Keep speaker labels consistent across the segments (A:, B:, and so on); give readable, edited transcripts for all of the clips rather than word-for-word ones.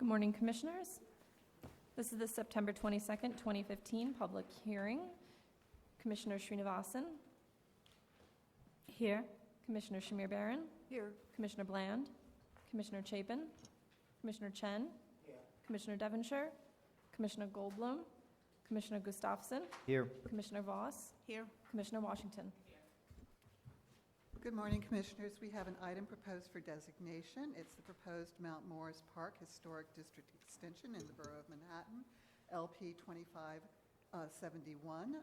A: Good morning, Commissioners. This is the September 22nd, 2015 public hearing. Commissioner Srinivasan. Here. Commissioner Shamir Baran.
B: Here.
A: Commissioner Bland. Commissioner Chapin. Commissioner Chen.
B: Here.
A: Commissioner Devonshire. Commissioner Goldblum. Commissioner Gustafson.
C: Here.
A: Commissioner Voss.
B: Here.
A: Commissioner Washington.
D: Good morning, Commissioners. We have an item proposed for designation. It's the proposed Mount Morris Park Historic District Extension in the Borough of Manhattan, LP 2571.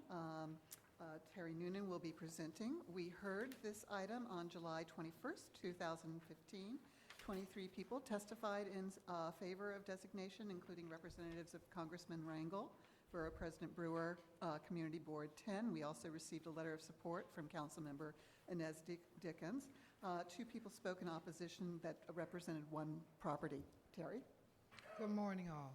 D: Terry Noonan will be presenting. We heard this item on July 21st, 2015. 23 people testified in favor of designation, including representatives of Congressman Rangel, Borough President Brewer, Community Board 10. We also received a letter of support from Councilmember Inez Dickens. Two people spoke in opposition that represented one property. Terry?
E: Good morning, all.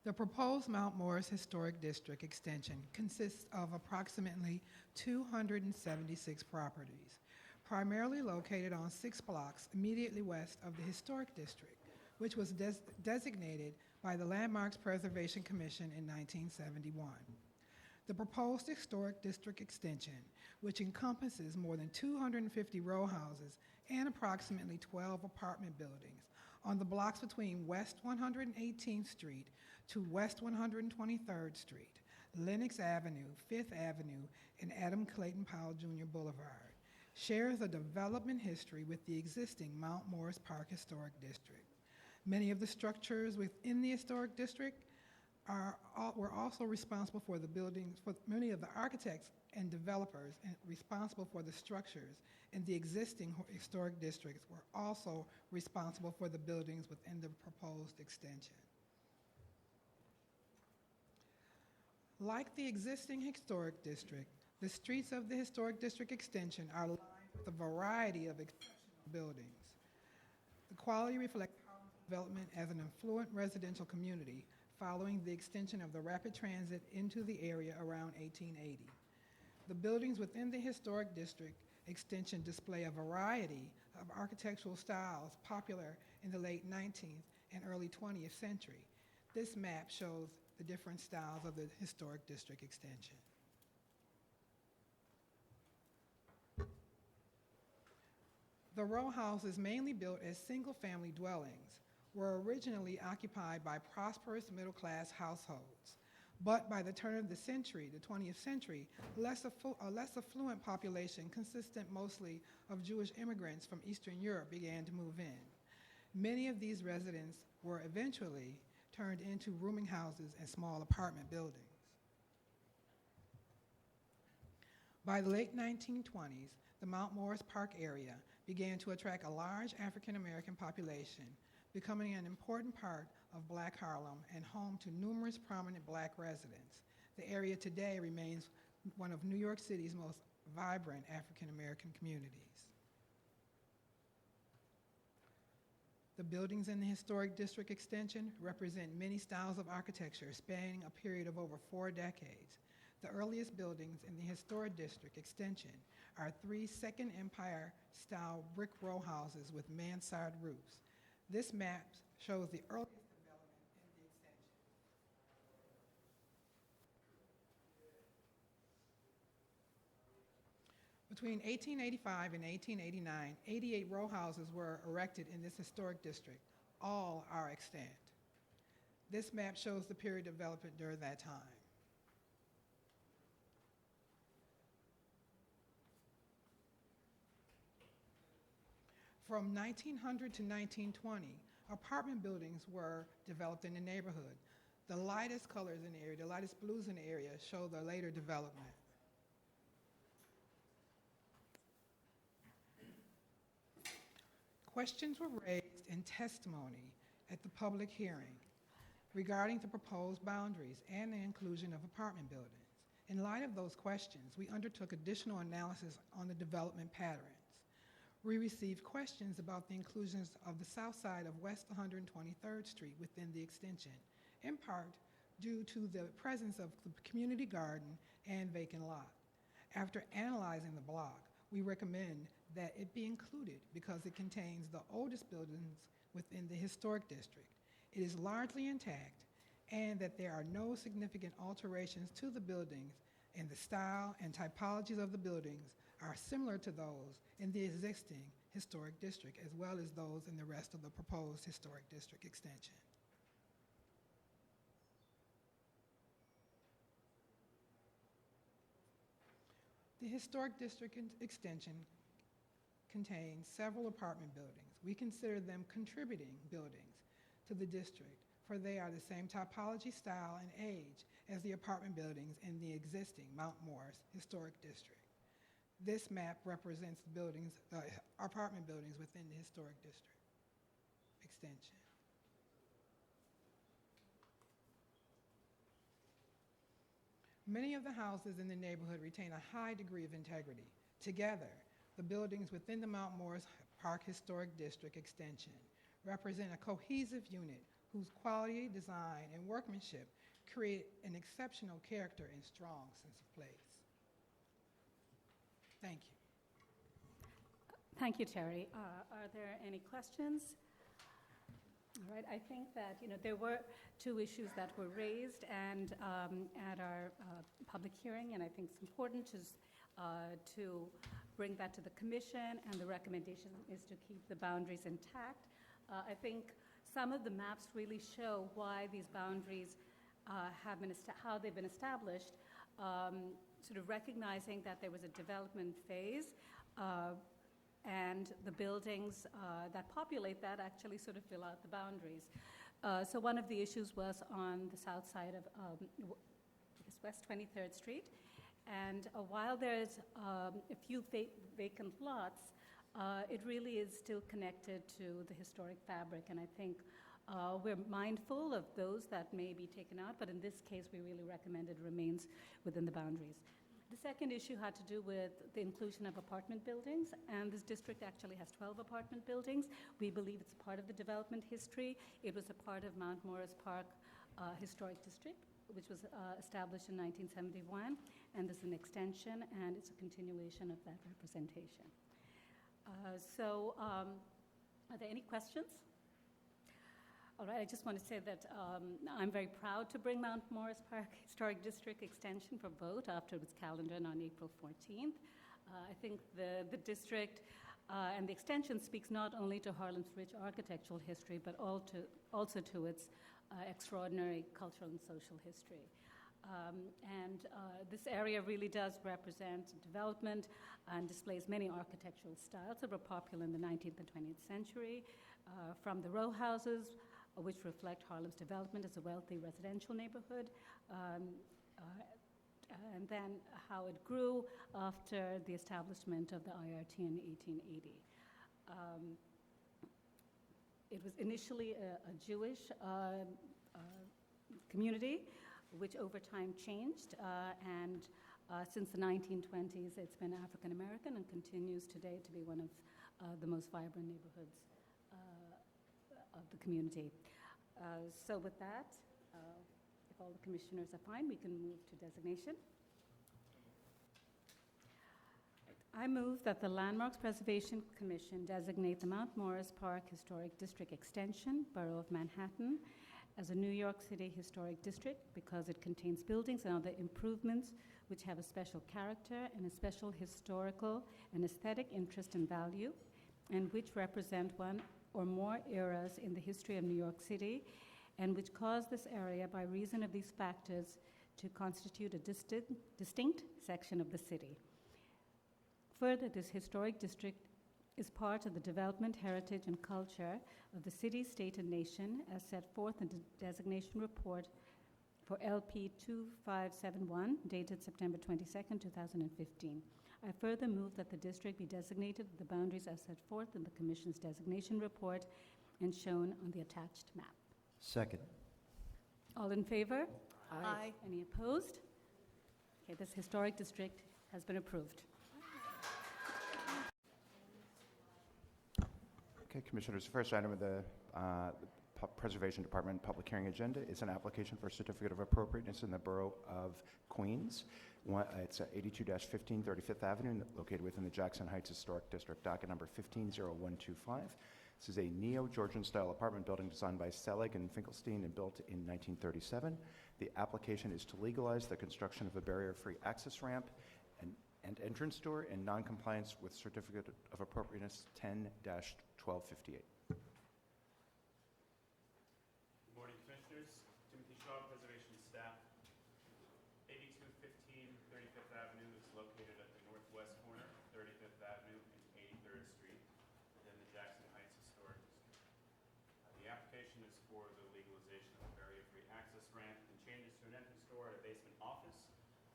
E: The proposed Mount Morris Historic District extension consists of approximately 276 properties, primarily located on 6 blocks immediately west of the Historic District, which was designated by the Landmarks Preservation Commission in 1971. The proposed Historic District extension, which encompasses more than 250 row houses and approximately 12 apartment buildings on the blocks between West 118th Street to West 123rd Street, Lenox Avenue, 5th Avenue, and Adam Clayton Powell Jr. Boulevard, shares a development history with the existing Mount Morris Park Historic District. Many of the structures within the Historic District were also responsible for the buildings, for many of the architects and developers responsible for the structures in the existing historic districts were also responsible for the buildings within the proposed extension. Like the existing historic district, the streets of the historic district extension are lined with a variety of exceptional buildings. The quality reflects development as an affluent residential community following the extension of the rapid transit into the area around 1880. The buildings within the historic district extension display a variety of architectural styles popular in the late 19th and early 20th century. This map shows the different styles of the historic district extension. The row houses, mainly built as single-family dwellings, were originally occupied by prosperous middle-class households. But by the turn of the century, the 20th century, a less affluent population consistent mostly of Jewish immigrants from Eastern Europe began to move in. Many of these residents were eventually turned into rooming houses and small apartment buildings. By the late 1920s, the Mount Morris Park area began to attract a large African American population, becoming an important part of Black Harlem and home to numerous prominent Black residents. The area today remains one of New York City's most vibrant African American communities. The buildings in the Historic District Extension represent many styles of architecture spanning a period of over 4 decades. The earliest buildings in the Historic District Extension are 3 Second Empire-style brick row houses with mansard roofs. This map shows the earliest development in the extension. Between 1885 and 1889, 88 row houses were erected in this historic district. All are extant. This map shows the period of development during that time. From 1900 to 1920, apartment buildings were developed in the neighborhood. The lightest colors in the area, the lightest blues in the area, show the later development. Questions were raised in testimony at the public hearing regarding the proposed boundaries and the inclusion of apartment buildings. In light of those questions, we undertook additional analysis on the development patterns. We received questions about the inclusions of the south side of West 123rd Street within the extension, in part due to the presence of the community garden and vacant lot. After analyzing the block, we recommend that it be included because it contains the oldest buildings within the historic district. it is largely intact, and that there are no significant alterations to the buildings, and the style and typologies of the buildings are similar to those in the existing historic district, as well as those in the rest of the proposed historic district extension. The historic district extension contains several apartment buildings. We consider them contributing buildings to the district, for they are the same typology, style, and age as the apartment buildings in the existing Mount Morris Historic District. This map represents the buildings, apartment buildings within the historic district extension. Many of the houses in the neighborhood retain a high degree of integrity. Together, the buildings within the Mount Morris Park Historic District extension represent a cohesive unit whose quality, design, and workmanship create an exceptional character and strong sense of place. Thank you.
B: Thank you, Terry. Are there any questions? All right, I think that, there were two issues that were raised and at our public hearing, and I think it's important to bring that to the commission, and the recommendation is to keep the boundaries intact. I think some of the maps really show why these boundaries have been how they've been established, sort of recognizing that there was a development phase, and the buildings that populate that actually sort of fill out the boundaries. So one of the issues was on the south side of West 23rd Street, and while there's a few vacant lots, it really is still connected to the historic fabric, and I think we're mindful of those that may be taken out, but in this case, we really recommend it remains within the boundaries. The second issue had to do with the inclusion of apartment buildings, and this district actually has 12 apartment buildings. We believe it's part of the development history. It was a part of Mount Morris Park Historic District, which was established in 1971, and this is an extension, and it's a continuation of that representation. Are there any questions? All right, I just want to say that I'm very proud to bring Mount Morris Park Historic District Extension for vote after it was calendared on April 14th. I think the district and the extension speaks not only to Harlem's rich architectural history, but also to its extraordinary cultural and social history. This area really does represent development and displays many architectural styles that were popular in the 19th and 20th century, from the row houses, which reflect Harlem's development as a wealthy residential neighborhood, and then how it grew after the establishment of the IRT in 1880. It was initially a Jewish community, which over time changed, and since the 1920s, it's been African American and continues today to be one of the most vibrant neighborhoods of the community. So with that, if all the commissioners are fine, we can move to designation. I move that the Landmarks Preservation Commission designate the Mount Morris Park Historic District Extension, Borough of Manhattan, as a New York City Historic District because it contains buildings and other improvements which have a special character and a special historical and aesthetic interest and value, and which represent one or more eras in the history of New York City, and which cause this area, by reason of these factors, to constitute a distinct section of the city. Further, this historic district is part of the development, heritage, and culture of the city, state, and nation, as set forth in the designation report for LP 2571, dated September 22nd, 2015. I further move that the district be designated with the boundaries as set forth in the Commission's designation report and shown on the attached map.
C: Second.
B: All in favor?
A: Aye.
B: Any opposed? Okay, this historic district has been approved.
F: Okay, Commissioners, the first item of the Preservation Department public hearing agenda is an application for a certificate of appropriateness in the Borough of Queens. It's 82-15 35th Avenue, located within the Jackson Heights Historic District, docket number 150125. This is a neo-Georgian-style apartment building designed by Selig and Finkelstein and built in 1937. The application is to legalize the construction of a barrier-free access ramp and entrance door in non-compliance with Certificate of Appropriateness 10-1258.
C: Good morning, Commissioners. Timothy Shaw, Preservation Staff. 8215 35th Avenue is located at the northwest corner of 35th Avenue and 83rd Street within the Jackson Heights Historic District. The application is for the legalization of a barrier-free access ramp and changes to an entrance door at a basement office,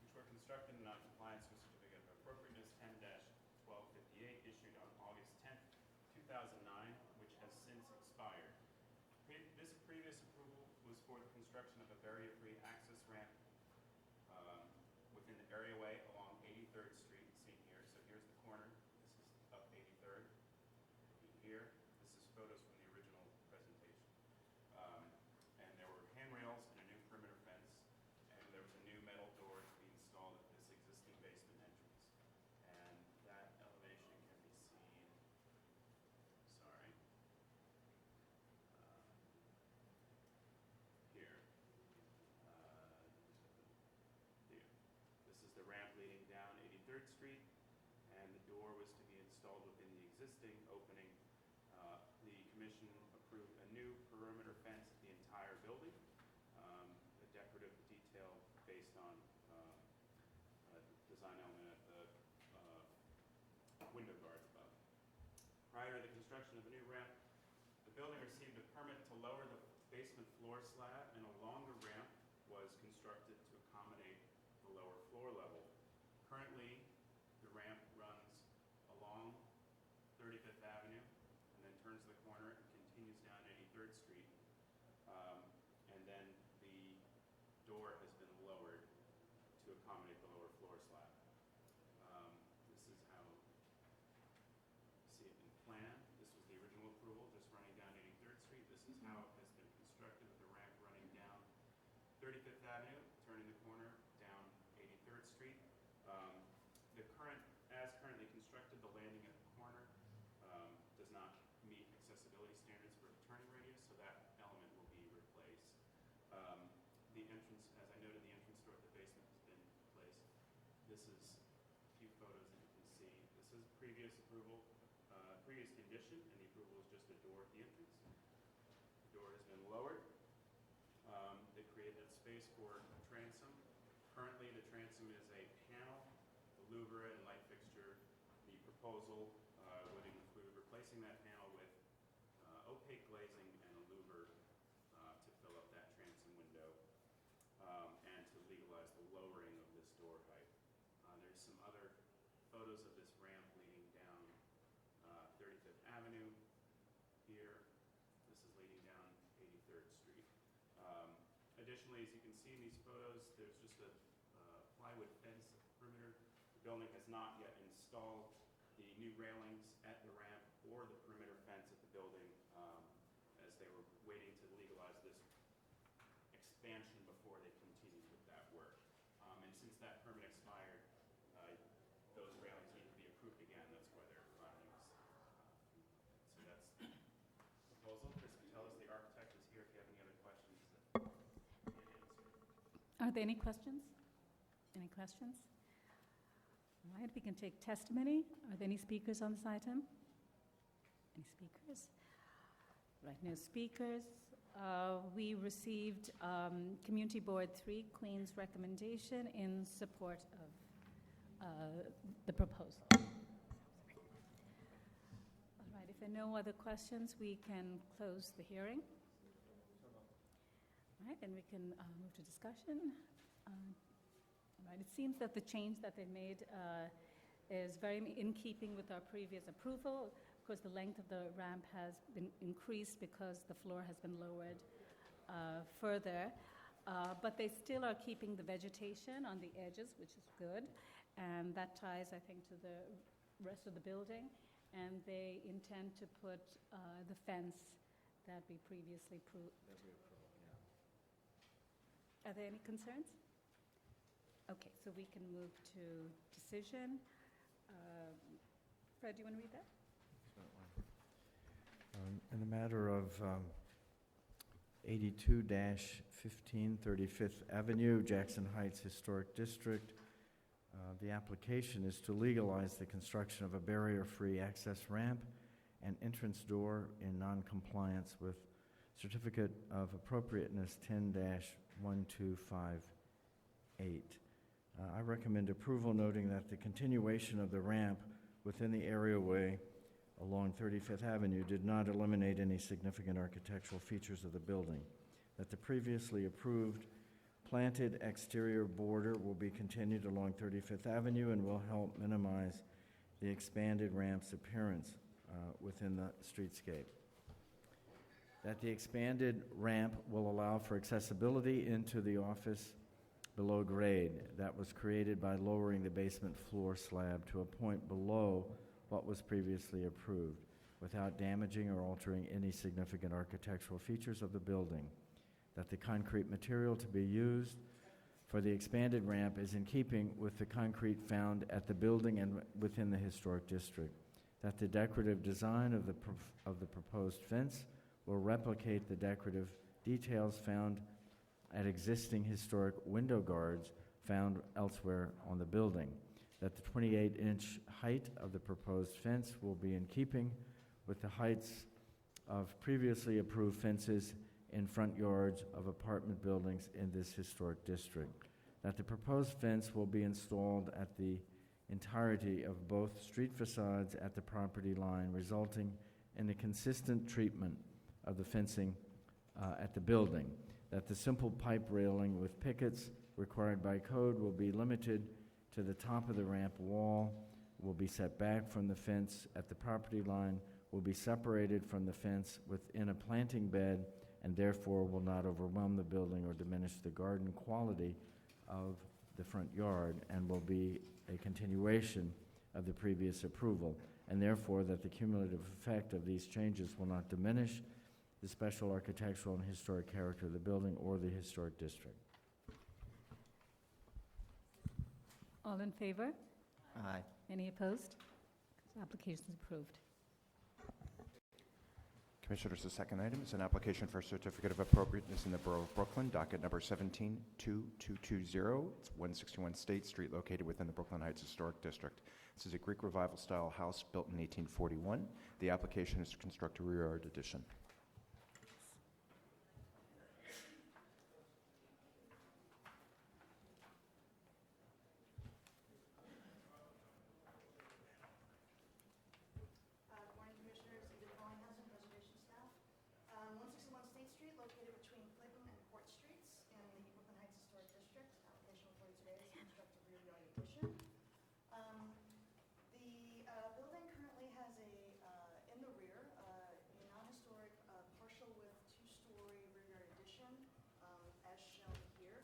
C: which were constructed in non-compliance with Certificate of Appropriateness 10-1258 issued on August 10th, 2009, which has since expired. This previous approval was for the construction of a barrier-free access ramp within the areaway along 83rd Street, seen here. So here's the corner. This is up 83rd. Here, this is photos from the original presentation. And there were handrails and a new perimeter fence, and there was a new metal door to be installed at this existing basement entrance. And that elevation can be seen, sorry, here. Here. This is the ramp leading down 83rd Street, and the door was to be installed within the existing opening. The commission approved a new perimeter fence at the entire building, a decorative detail based on a design element at the window guards above. Prior to the construction of the new ramp, the building received a permit to lower the basement floor slab, and a longer ramp was constructed to accommodate the lower floor level. Currently, the ramp runs along 35th Avenue and then turns the corner and continues down 83rd Street. And then the door has been lowered to accommodate the lower floor slab. This is how you see it in plan. This was the original approval, just running down 83rd Street. This is how it has been constructed with the ramp running down 35th Avenue, turning the corner down 83rd Street. As currently constructed, the landing at the corner does not meet accessibility standards for the turning radius, so that element will be replaced. The entrance, as I noted, the entrance door at the basement has been replaced. This is a few photos that you can see. This is previous approval, previous condition, and the approval is just a door at the entrance. The door has been lowered. They created that space for a transom. Currently, the transom is a panel, the louvre and light fixture. The proposal would include replacing that panel with opaque glazing and a louvre to fill up that transom window and to legalize the lowering of this door height. There's some other photos of this ramp leading down 35th Avenue here. This is leading down 83rd Street. Additionally, as you can see in these photos, there's just a plywood fence at the perimeter. The building has not yet installed the new railings at the ramp or the perimeter fence at the building as they were waiting to legalize this expansion before they continued with that work. And since that permit expired, those railings need to be approved again. That's why they're running. So that's the proposal. Chris Patelis, the architect, is here if you have any other questions that can't answer.
B: Are there any questions? Any questions? All right, we can take testimony. Are there any speakers on this item? Any speakers? Right, no speakers. We received Community Board 3, Queen's recommendation in support of the proposal. All right, if there are no other questions, we can close the hearing. All right, and we can move to discussion. All right, it seems that the change that they made is very in keeping with our previous approval. Of course, the length of the ramp has been increased because the floor has been lowered further, but they still are keeping the vegetation on the edges, which is good, and that ties, I think, to the rest of the building, and they intend to put the fence that we previously approved. Are there any concerns? Okay, so we can move to decision. Fred, do you want to read that?
G: In the matter of 82-15 35th Avenue, Jackson Heights Historic District, the application is to legalize the construction of a barrier-free access ramp and entrance door in non-compliance with Certificate of Appropriateness 10-1258. I recommend approval, noting that the continuation of the ramp within the areaway along 35th Avenue did not eliminate any significant architectural features of the building, that the previously approved planted exterior border will be continued along 35th Avenue and will help minimize the expanded ramp's appearance within the streetscape, that the expanded ramp will allow for accessibility into the office below grade that was created by lowering the basement floor slab to a point below what was previously approved, without damaging or altering any significant architectural features of the building, that the concrete material to be used for the expanded ramp is in keeping with the concrete found at the building and within the historic district, that the decorative design of the proposed fence will replicate the decorative details found at existing historic window guards found elsewhere on the building, that the 28-inch height of the proposed fence will be in keeping with the heights of previously approved fences in front yards of apartment buildings in this historic district, that the proposed fence will be installed at the entirety of both street facades at the property line, resulting in a consistent treatment of the fencing at the building, that the simple pipe railing with pickets required by code will be limited to the top of the ramp wall, will be set back from the fence at the property line, will be separated from the fence within a planting bed, and therefore will not overwhelm the building or diminish the garden quality of the front yard, and will be a continuation of the previous approval, and therefore that the cumulative effect of these changes will not diminish the special architectural and historic character of the building or the historic district.
B: All in favor?
H: Aye.
B: Any opposed? Application is approved.
F: Commissioners, the second item is an application for a certificate of appropriateness in the Borough of Brooklyn, docket number 172220. It's 161 State Street, located within the Brooklyn Heights Historic District. This is a Greek Revival-style house built in 1841. The application is to construct a rear yard addition.
I: Good morning, Commissioners. Edith Hollinghausen, Preservation Staff. 161 State Street, located between Clinton and Court Streets in the Brooklyn Heights Historic District. Application before you today is to construct a rear yard addition. The building currently has in the rear, a non-historic partial width two-story rear yard addition, as shown here.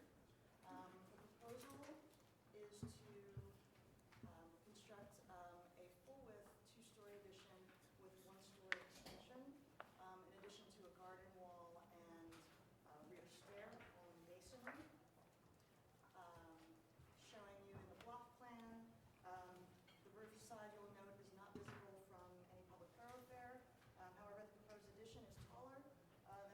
I: The proposal is to construct a full-width two-story addition with one-story extension, in addition to a garden wall and rear stair on masonry. Showing you in the block plan, the roof side, you'll note, is not visible from any public thoroughfare. However, the proposed addition is taller than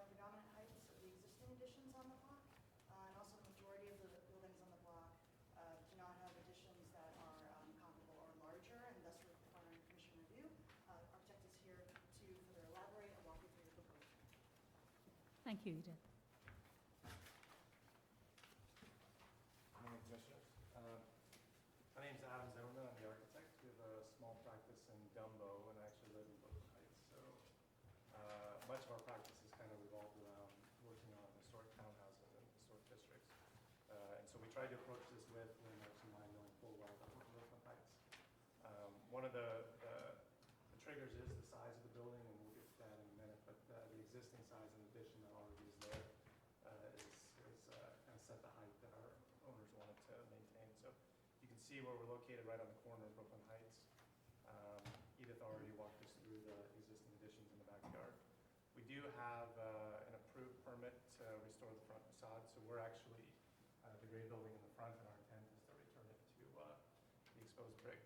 I: predominant heights of the existing additions on the block. And also the majority of the buildings on the block do not have additions that are comparable or larger, and thus requiring commission review. Architect is here to further elaborate and walk you through the proposal.
B: Thank you, Edith.
J: Morning, Commissioners. My name's Adam Zimmerman. I'm the architect. We have a small practice in Dumbo, and I actually live in Brooklyn Heights. So much of our practice has kind of revolved around working on historic townhouses and historic districts. And so we tried to approach this with an actually mind knowing full well that we're in Brooklyn Heights. One of the triggers is the size of the building, and we'll get to that in a minute, but the existing size and addition that already is there is kind of set the height that our owners wanted to maintain. So you can see where we're located, right on the corner of Brooklyn Heights. Edith already walked us through the existing additions in the backyard. We do have an approved permit to restore the front facade, so we're actually the gray building in the front, and our intent is to return it to the exposed brick.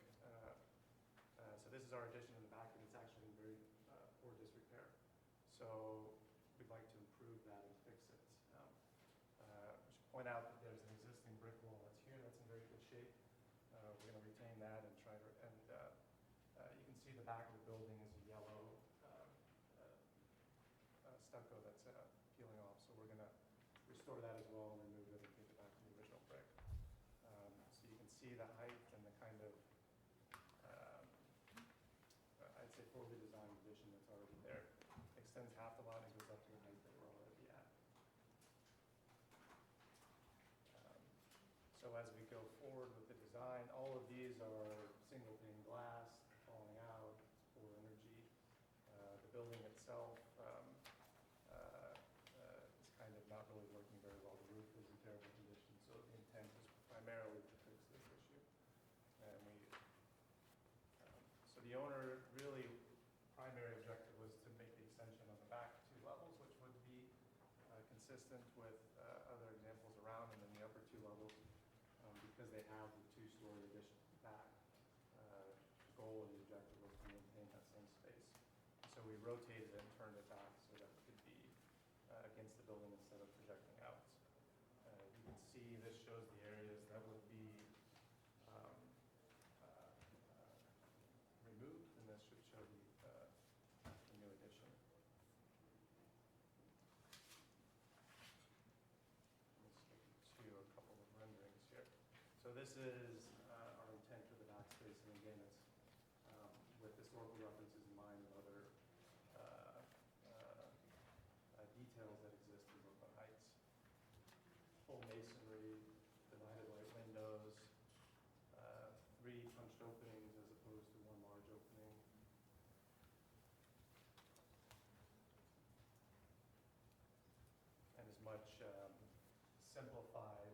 J: So this is our addition in the back, and it's actually in very poor disrepair. So we'd like to improve that and fix it. I should point out that there's an existing brick wall that's here that's in very good shape. We're going to retain that and try to, and you can see the back of the building is a yellow stucco that's peeling off. So we're going to restore that as well and remove it and take it back to the original brick. So you can see the height and the kind of, I'd say, poorly designed addition that's already there. Extends half the lot and goes up to the height that we're already at. So as we go forward with the design, all of these are single pane glass, falling out, poor energy. The building itself is kind of not really working very well. The roof is in terrible condition, so the intent is primarily to fix this issue. And so the owner really, primary objective was to make the extension on the back 2 levels, which would be consistent with other examples around, and then the upper 2 levels, because they have the 2-story addition back. The goal and the objective was to maintain that same space. So we rotated it and turned it back so that it could be against the building instead of projecting out. You can see this shows the areas that would be removed, and this should show the new addition. Let's stick to a couple of renderings here. So this is our intent for the back space, and again, it's with historical references in mind of other details that exist in Brooklyn Heights. Full masonry, divided light windows, 3 punched openings as opposed to 1 large opening. And as much simplified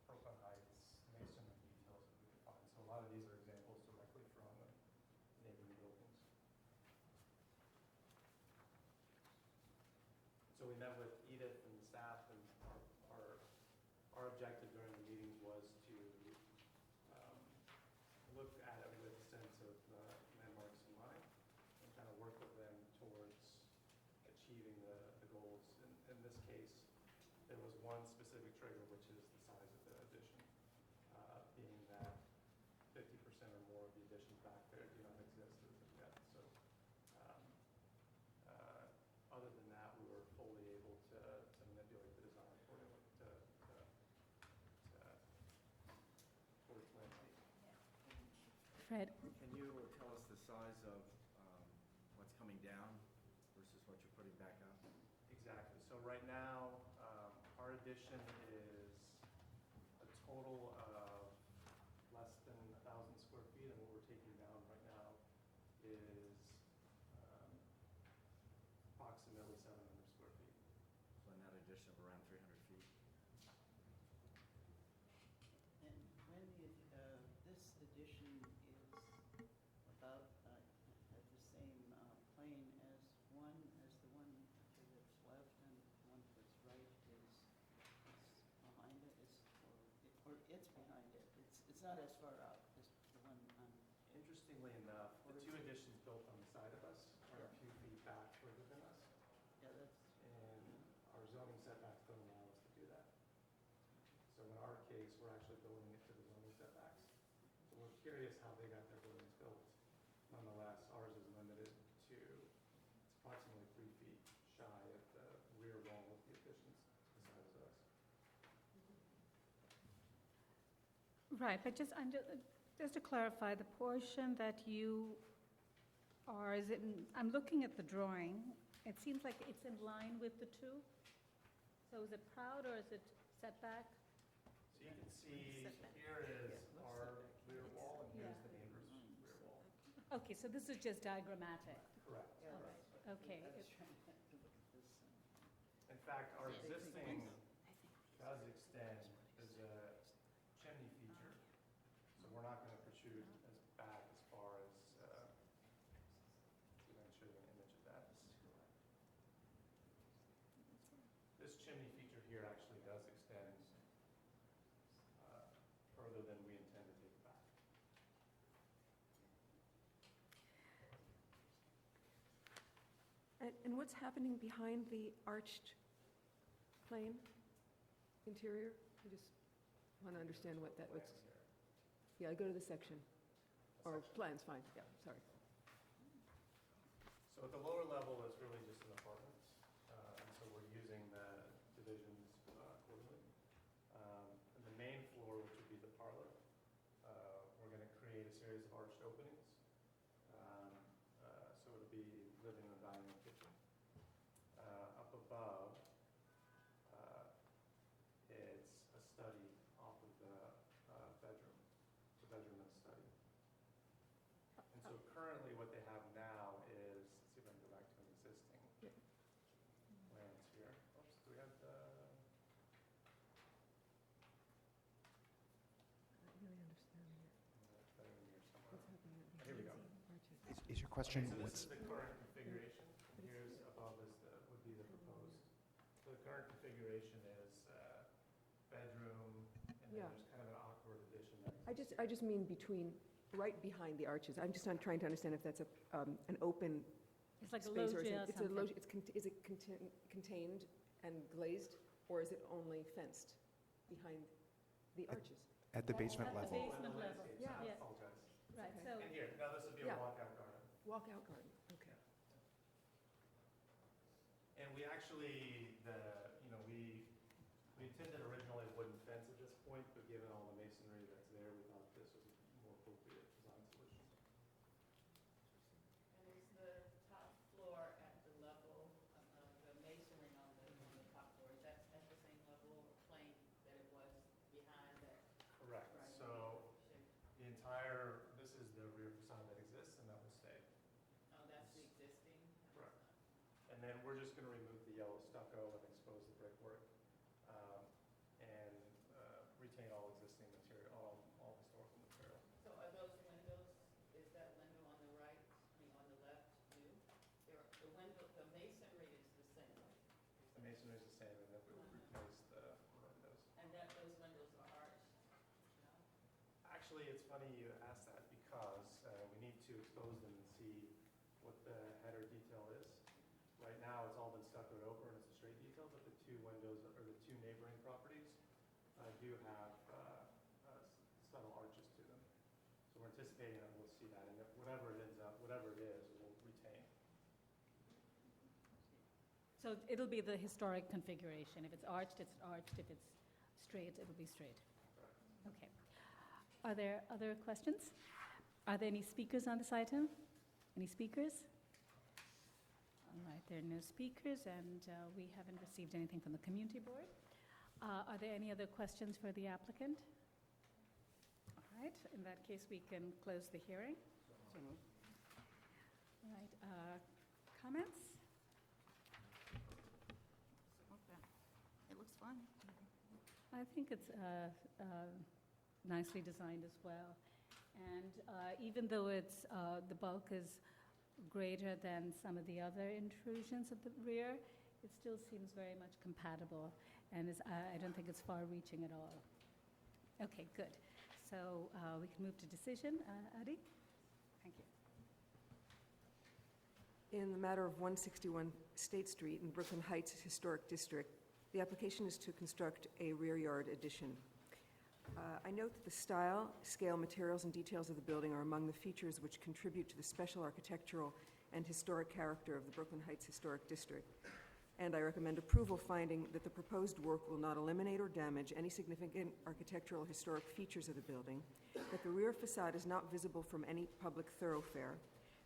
J: Brooklyn Heights masonry details that we could find. So a lot of these are examples directly from the neighboring buildings. So we met with Edith and the staff, and our objective during the meetings was to look at it with a sense of landmarks in mind and kind of work with them towards achieving the goals. In this case, there was one specific trigger, which is the size of the addition, being that 50% or more of the additions back there do not exist as of yet. So other than that, we were fully able to manipulate the design accordingly towards landscape.
A: Fred?
G: Can you tell us the size of what's coming down versus what you're putting back up?
J: Exactly. So right now, our addition is a total of less than 1,000 square feet, and what we're taking down right now is approximately 700 square feet.
G: So a net addition of around 300 feet.
H: And when this addition is about at the same plane as the one to its left and the one to its right is behind it, or it's behind it. It's not as far out as the one on.
J: Interestingly enough, the 2 additions built on the side of us are a few feet back further than us,
H: Yeah, that's.
J: and our zoning setbacks don't allow us to do that. So in our case, we're actually building it to the zoning setbacks. So we're curious how they got their buildings built. Nonetheless, ours is limited to, it's approximately 3 feet shy of the rear wall of the additions besides us.
B: Right, but just to clarify, the portion that you are, I'm looking at the drawing. It seems like it's in line with the 2. So is it proud or is it setback?
J: So you can see here is our rear wall, and here's the neighbor's rear wall.
B: Okay, so this is just diagrammatic.
J: Correct.
H: Yeah,
J: correct.
H: right.
B: Okay.
H: That's right. I have to look at this.
J: In fact, our existing does extend as a chimney feature, so we're not going to protrude as back as far as, I'm going to show you an image of that. This chimney feature here actually does extend further than we intend to take it back.
K: And what's happening behind the arched plane interior? I just want to understand what that was. Yeah, go to the section. Or plan's fine, yeah, sorry.
J: So at the lower level, it's really just an apartment, and so we're using the divisions accordingly. And the main floor, which would be the parlor, we're going to create a series of arched openings. So it'll be living room, dining room, kitchen. Up above, it's a study off of the bedroom and study. And so currently what they have now is, let's see if I can go back to an existing plans here. Oops, do we have the,
K: I really understand here.
J: better in here somewhere.
K: What's happening at
J: Here we go.
K: arches?
F: Is your question,
J: Okay, so
F: what's,
J: this is the current configuration, and here's above is would be the proposed. So the current configuration is bedroom, and then
K: Yeah.
J: there's kind of an awkward addition that
K: I just mean between, right behind the arches. I'm just trying to understand if that's an open
B: It's like a
K: space, or is
B: loggia or
K: it, it's a
B: something.
K: loggia, is it contained and glazed, or is it only fenced behind the arches?
F: at the basement
B: At the
F: level?
B: basement level,
J: landscape, so I
B: yes.
J: apologize.
B: Right,
K: Okay.
B: so,
J: And here, now this would be a
K: Yeah.
J: walkout garden.
K: Walkout garden, okay.
J: And we actually, we intended originally a wooden fence at this point, but given all the masonry that's there, we thought this was a more appropriate design solution.
H: And is the top floor at the level of the masonry on the top floor? Is that at the same level or plane that it was behind that?
J: Correct.
H: Right.
J: So
H: shape?
J: the entire, this is the rear facade that exists, and that will stay.
H: Oh, that's the existing?
J: Correct. And then we're just going to remove the yellow stucco and expose the brickwork, and retain all existing material, all historical material.
H: So are those windows, is that window on the right, on the left new? The window, the masonry is the same,
J: The masonry is the same, and then we will replace the windows.
H: and that those windows are arched? No?
J: Actually, it's funny you ask that because we need to expose them and see what the header detail is. Right now, it's all been stuccoed over and it's a straight detail, but the two windows, or the two neighboring properties, do have subtle arches to them. So we're anticipating that we'll see that, and if whatever it ends up, whatever it is, we'll retain.
B: so it'll be the historic configuration. If it's arched, it's arched. If it's straight, it'll be straight. Okay. Are there other questions? Are there any speakers on this item? Any speakers? All right, there are no speakers, and we haven't received anything from the community board. Are there any other questions for the applicant? All right, in that case, we can close the hearing. All right, comments?
I: It looks fun.
B: I think it's nicely designed as well. And even though it's, the bulk is greater than some of the other intrusions at the rear, it still seems very much compatible, and I don't think it's far-reaching at all. Okay, good. So we can move to decision. Adi? Thank you.
K: In the matter of 161 State Street in Brooklyn Heights Historic District, the application is to construct a rear yard addition. I note that the style, scale, materials, and details of the building are among the features which contribute to the special architectural and historic character of the Brooklyn Heights Historic District. And I recommend approval, finding that the proposed work will not eliminate or damage any significant architectural historic features of the building, that the rear facade is not visible from any public thoroughfare,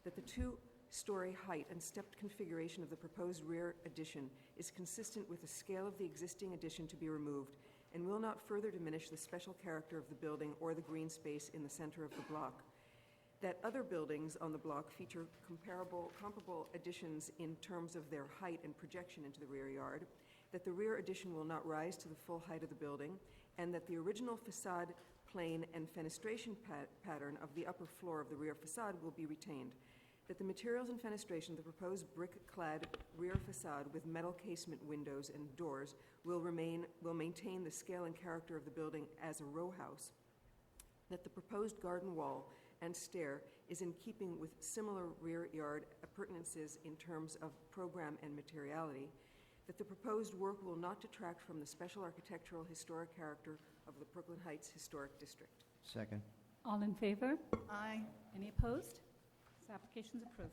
K: that the two-story height and stepped configuration of the proposed rear addition is consistent with the scale of the existing addition to be removed, and will not further diminish the special character of the building or the green space in the center of the block. That other buildings on the block feature comparable additions in terms of their height and projection into the rear yard, that the rear addition will not rise to the full height of the building, and that the original facade plane and fenestration pattern of the upper floor of the rear facade will be retained, that the materials and fenestration of the proposed brick-clad rear facade with metal casement windows and doors will maintain the scale and character of the building as a row house, that the proposed garden wall and stair is in keeping with similar rear yard appurtenances in terms of program and materiality, that the proposed work will not detract from the special architectural historic character of the Brooklyn Heights Historic District.
F: Second.
B: All in favor?
D: Aye.
B: Any opposed? This application is approved.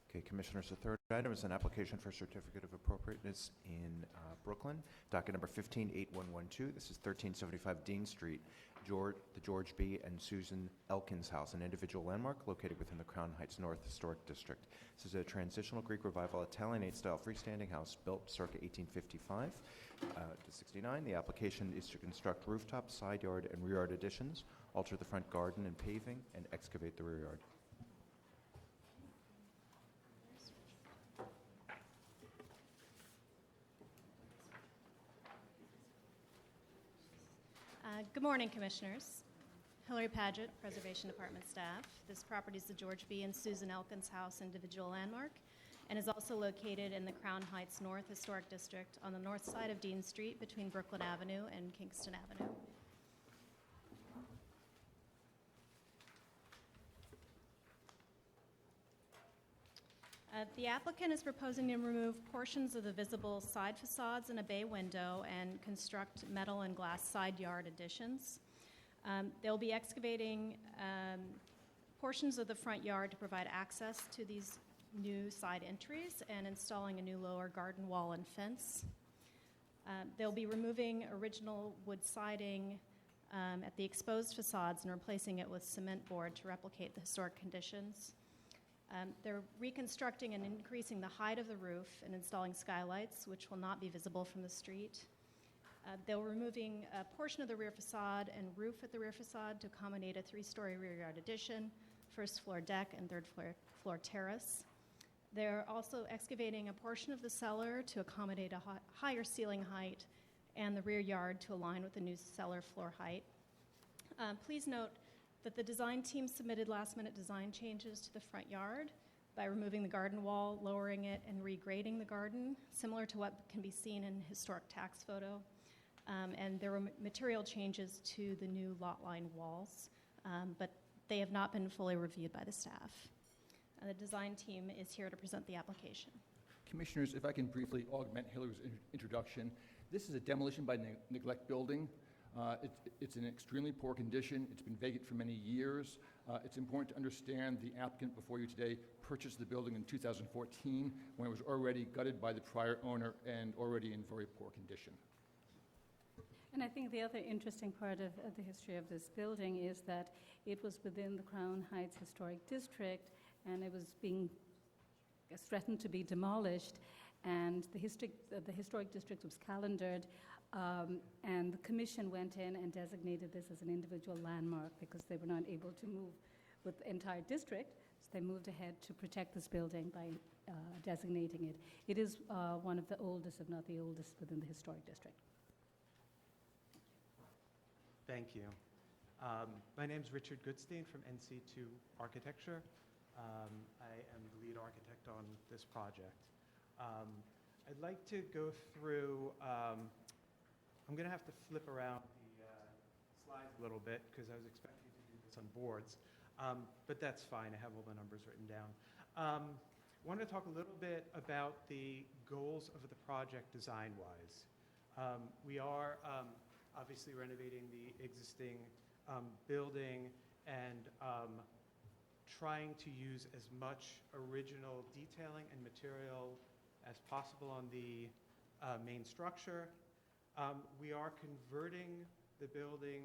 F: Okay, Commissioners, the third item is an application for certificate of appropriateness in Brooklyn, docket number 158112. This is 1375 Dean Street, the George B. and Susan Elkins House, an individual landmark located within the Crown Heights North Historic District. This is a transitional Greek Revival Italianate-style freestanding house built circa 1855 to 69. The application is to construct rooftop, side yard, and rear yard additions, alter the front garden and paving, and excavate the rear yard.
L: Good morning, Commissioners. Hillary Paget, Preservation Department staff. This property is the George B. and Susan Elkins House individual landmark and is also located in the Crown Heights North Historic District on the north side of Dean Street between Brooklyn Avenue and Kingston Avenue. The applicant is proposing to remove portions of the visible side facades and a bay window and construct metal and glass side yard additions. They'll be excavating portions of the front yard to provide access to these new side entries and installing a new lower garden wall and fence. They'll be removing original wood siding at the exposed facades and replacing it with cement board to replicate the historic conditions. They're reconstructing and increasing the height of the roof and installing skylights, which will not be visible from the street. They're removing a portion of the rear facade and roof at the rear facade to accommodate a 3-story rear yard addition, first floor deck, and third floor terrace. They're also excavating a portion of the cellar to accommodate a higher ceiling height and the rear yard to align with the new cellar floor height. Please note that the design team submitted last-minute design changes to the front yard by removing the garden wall, lowering it, and regrading the garden, similar to what can be seen in historic tax photo. And there were material changes to the new lot line walls, but they have not been fully reviewed by the staff. The design team is here to present the application.
M: Commissioners, if I can briefly augment Hillary's introduction, this is a demolition by neglect building. It's in extremely poor condition. It's been vacant for many years. It's important to understand the applicant before you today purchased the building in 2014 when it was already gutted by the prior owner and already in very poor condition.
B: And I think the other interesting part of the history of this building is that it was within the Crown Heights Historic District, and it was being threatened to be demolished, and the historic district was calendared, and the commission went in and designated this as an individual landmark because they were not able to move with the entire district, so they moved ahead to protect this building by designating it. It is one of the oldest, if not the oldest, within the historic district.
N: Thank you. My name is Richard Goodstein from NC2 Architecture. I am the lead architect on this project. I'd like to go through, I'm going to have to flip around the slides a little bit because I was expecting to do this on boards, but that's fine. I have all the numbers written down. I wanted to talk a little bit about the goals of the project design-wise. We are obviously renovating the existing building and trying to use as much original detailing and material as possible on the main structure. We are converting the building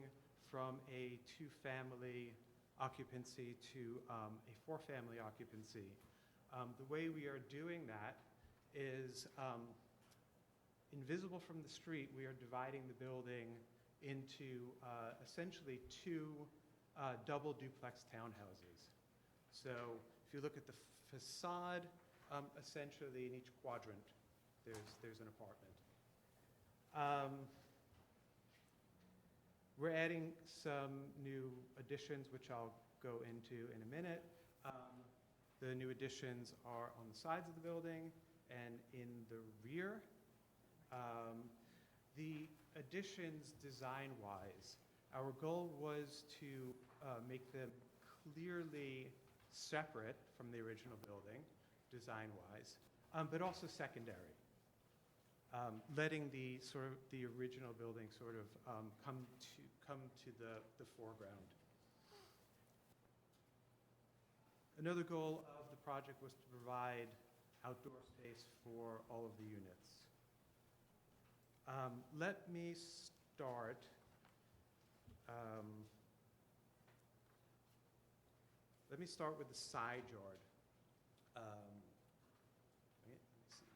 N: from a 2-family occupancy to a 4-family occupancy. The way we are doing that is invisible from the street. We are dividing the building into essentially 2 double duplex townhouses. So if you look at the facade, essentially in each quadrant, there's an apartment. We're adding some new additions, which I'll go into in a minute. The new additions are on the sides of the building and in the rear. The additions design-wise, our goal was to make them clearly separate from the original building, design-wise, but also secondary, letting the original building sort of come to the foreground. Another goal of the project was to provide outdoor space for all of the units. Let me start. Let me start with the side yard. Let me see.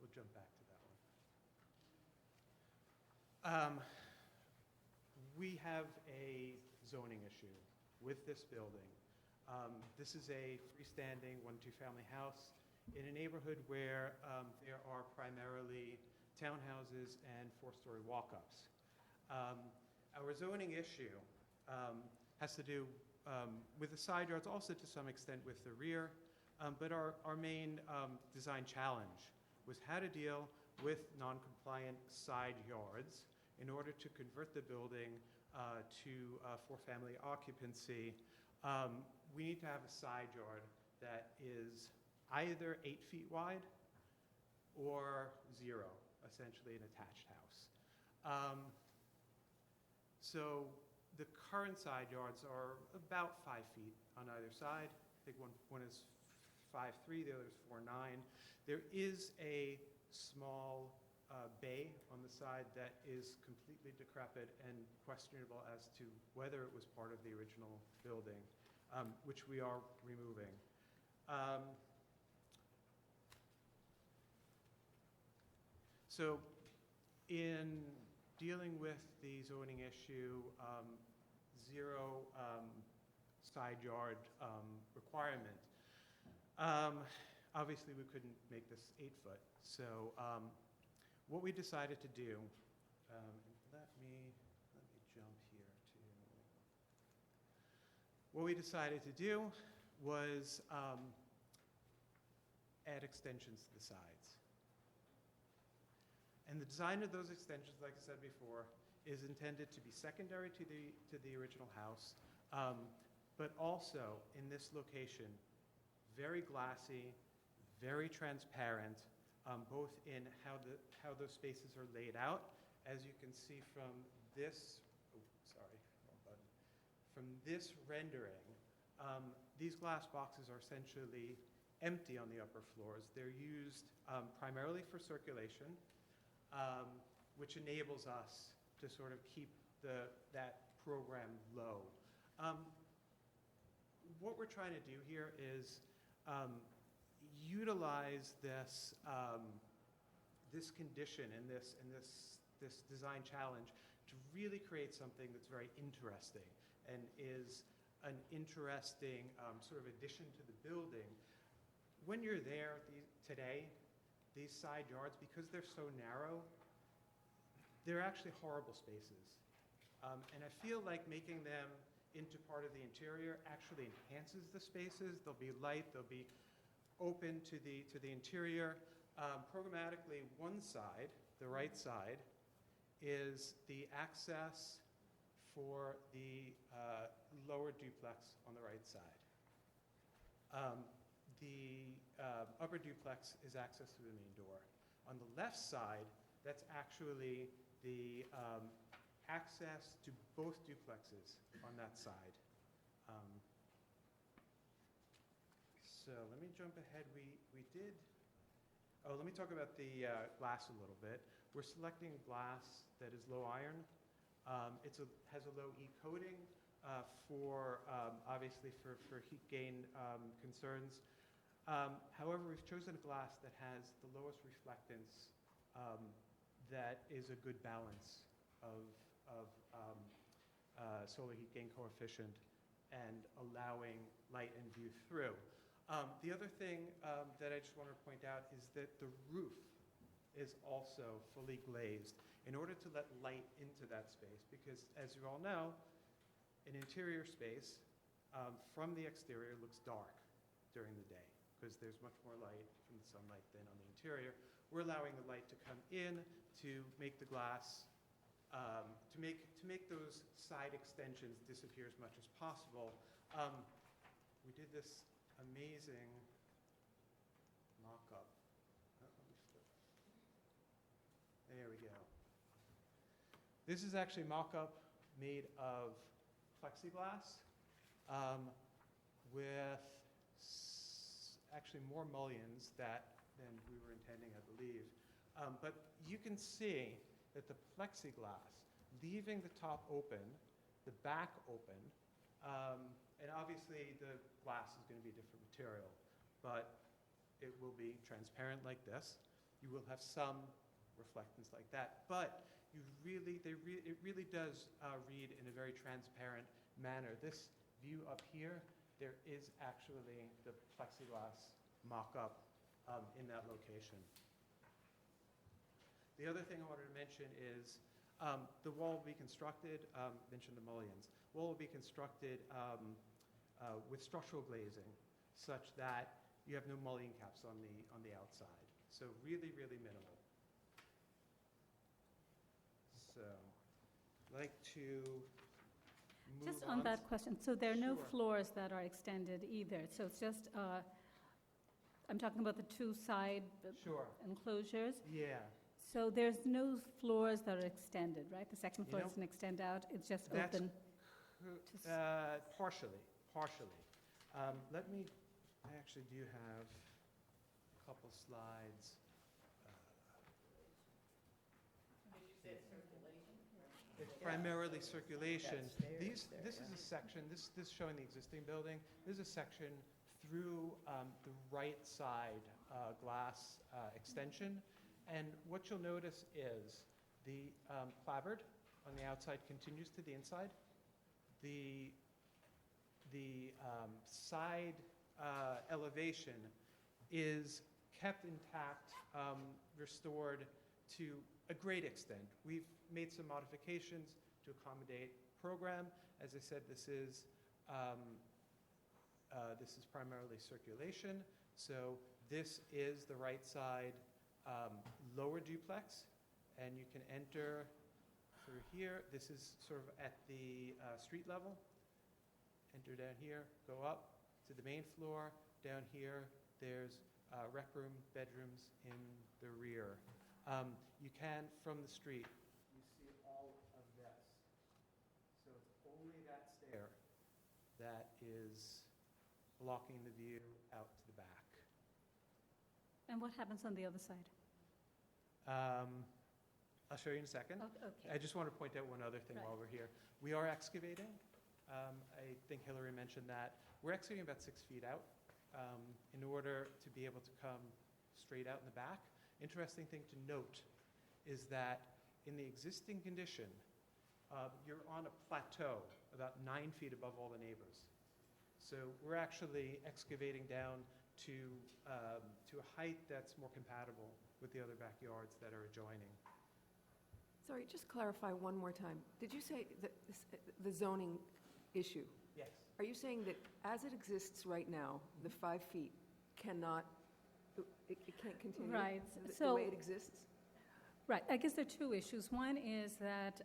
N: We'll jump back to that one. We have a zoning issue with this building. This is a freestanding 1-2 family house in a neighborhood where there are primarily townhouses and 4-story walk-ups. Our zoning issue has to do with the side yards, also to some extent with the rear, but our main design challenge was how to deal with non-compliant side yards in order to convert the building to 4-family occupancy. We need to have a side yard that is either 8 feet wide or 0, essentially an attached house. So the current side yards are about 5 feet on either side. I think one is 5'3", the other is 4'9". There is a small bay on the side that is completely decrepit and questionable as to whether it was part of the original building, which we are removing. So in dealing with the zoning issue, 0 side yard requirement, obviously we couldn't make this 8 foot. So what we decided to do, let me jump here to, what we decided to do was add extensions to the sides. And the design of those extensions, like I said before, is intended to be secondary to the original house, but also in this location, very glassy, very transparent, both in how those spaces are laid out. As you can see from this, from this rendering, these glass boxes are essentially empty on the upper floors. They're used primarily for circulation, which enables us to sort of keep that program low. What we're trying to do here is utilize this this condition and this design challenge to really create something that's very interesting and is an interesting sort of addition to the building. When you're there today, these side yards, because they're so narrow, they're actually horrible spaces. And I feel like making them into part of the interior actually enhances the spaces. They'll be light, they'll be open to the interior. Programmatically, one side, the right side, is the access for the lower duplex on the right side. The upper duplex is access to the main door. On the left side, that's actually the access to both duplexes on that side. So let me jump ahead. Let me talk about the glass a little bit. We're selecting glass that is low iron. Has a low E coating obviously for heat gain concerns. However, we've chosen a glass that has the lowest reflectance that is a good balance of solar heat gain coefficient and allowing light and view through. The other thing that I just want to point out is that the roof is also fully glazed in order to let light into that space, because as you all know, an interior space from the exterior looks dark during the day because there's much more light from the sunlight than on the interior. We're allowing the light to come in to make the glass to make those side extensions disappear as much as possible. We did this amazing mock-up. Let me flip. There we go. This is actually a mock-up made of plexiglass with actually more mullions than we were intending, I believe. But you can see that the plexiglass, leaving the top open, the back open, and obviously the glass is going to be a different material, but it will be transparent like this. You will have some reflectance like that, but it really does read in a very transparent manner. This view up here, there is actually the plexiglass mock-up in that location. The other thing I wanted to mention is the wall will be constructed, mentioned the mullions, wall will be constructed with structural glazing such that you have no mullion caps on the outside. So really, really minimal. So I'd like to move
B: Just on that question, so there are no
N: Sure.
B: floors that are extended either, so it's just, I'm talking about the two side
N: Sure.
B: enclosures.
N: Yeah.
B: So there's no floors that are extended, right? The second floor
N: know,
B: doesn't extend out, it's just
N: that's
B: open.
N: Partially. Let me, I actually do have a couple slides. It's primarily circulation. This is a section, this showing the existing building. There's a section through the right side glass extension. And what you'll notice is the clapboard on the outside continues to the inside. The side elevation is kept intact, restored to a great extent. We've made some modifications to accommodate program. As I said, this is primarily circulation. So this is the right side lower duplex, and you can enter through here. This is sort of at the street level. Enter down here, go up to the main floor. Down here, there's rec room, bedrooms in the rear. You can, from the street, you see all of this. So it's only that stair that is blocking the view out to the back.
B: And what happens on the other side?
N: I'll show you in a second.
B: Okay.
N: I just want to point out one other thing
B: Right.
N: while we're here. We are excavating. I think Hillary mentioned that. We're excavating about 6 feet out in order to be able to come straight out in the back. Interesting thing to note is that in the existing condition, you're on a plateau about 9 feet above all the neighbors. So we're actually excavating down to a height that's more compatible with the other backyards that are adjoining.
K: Sorry, just clarify one more time. Did you say the zoning issue?
N: Yes.
K: Are you saying that as it exists right now, the 5 feet cannot, it can't continue?
B: Right.
K: The
B: So-
K: way it exists?
B: Right, I guess there are two issues. One is that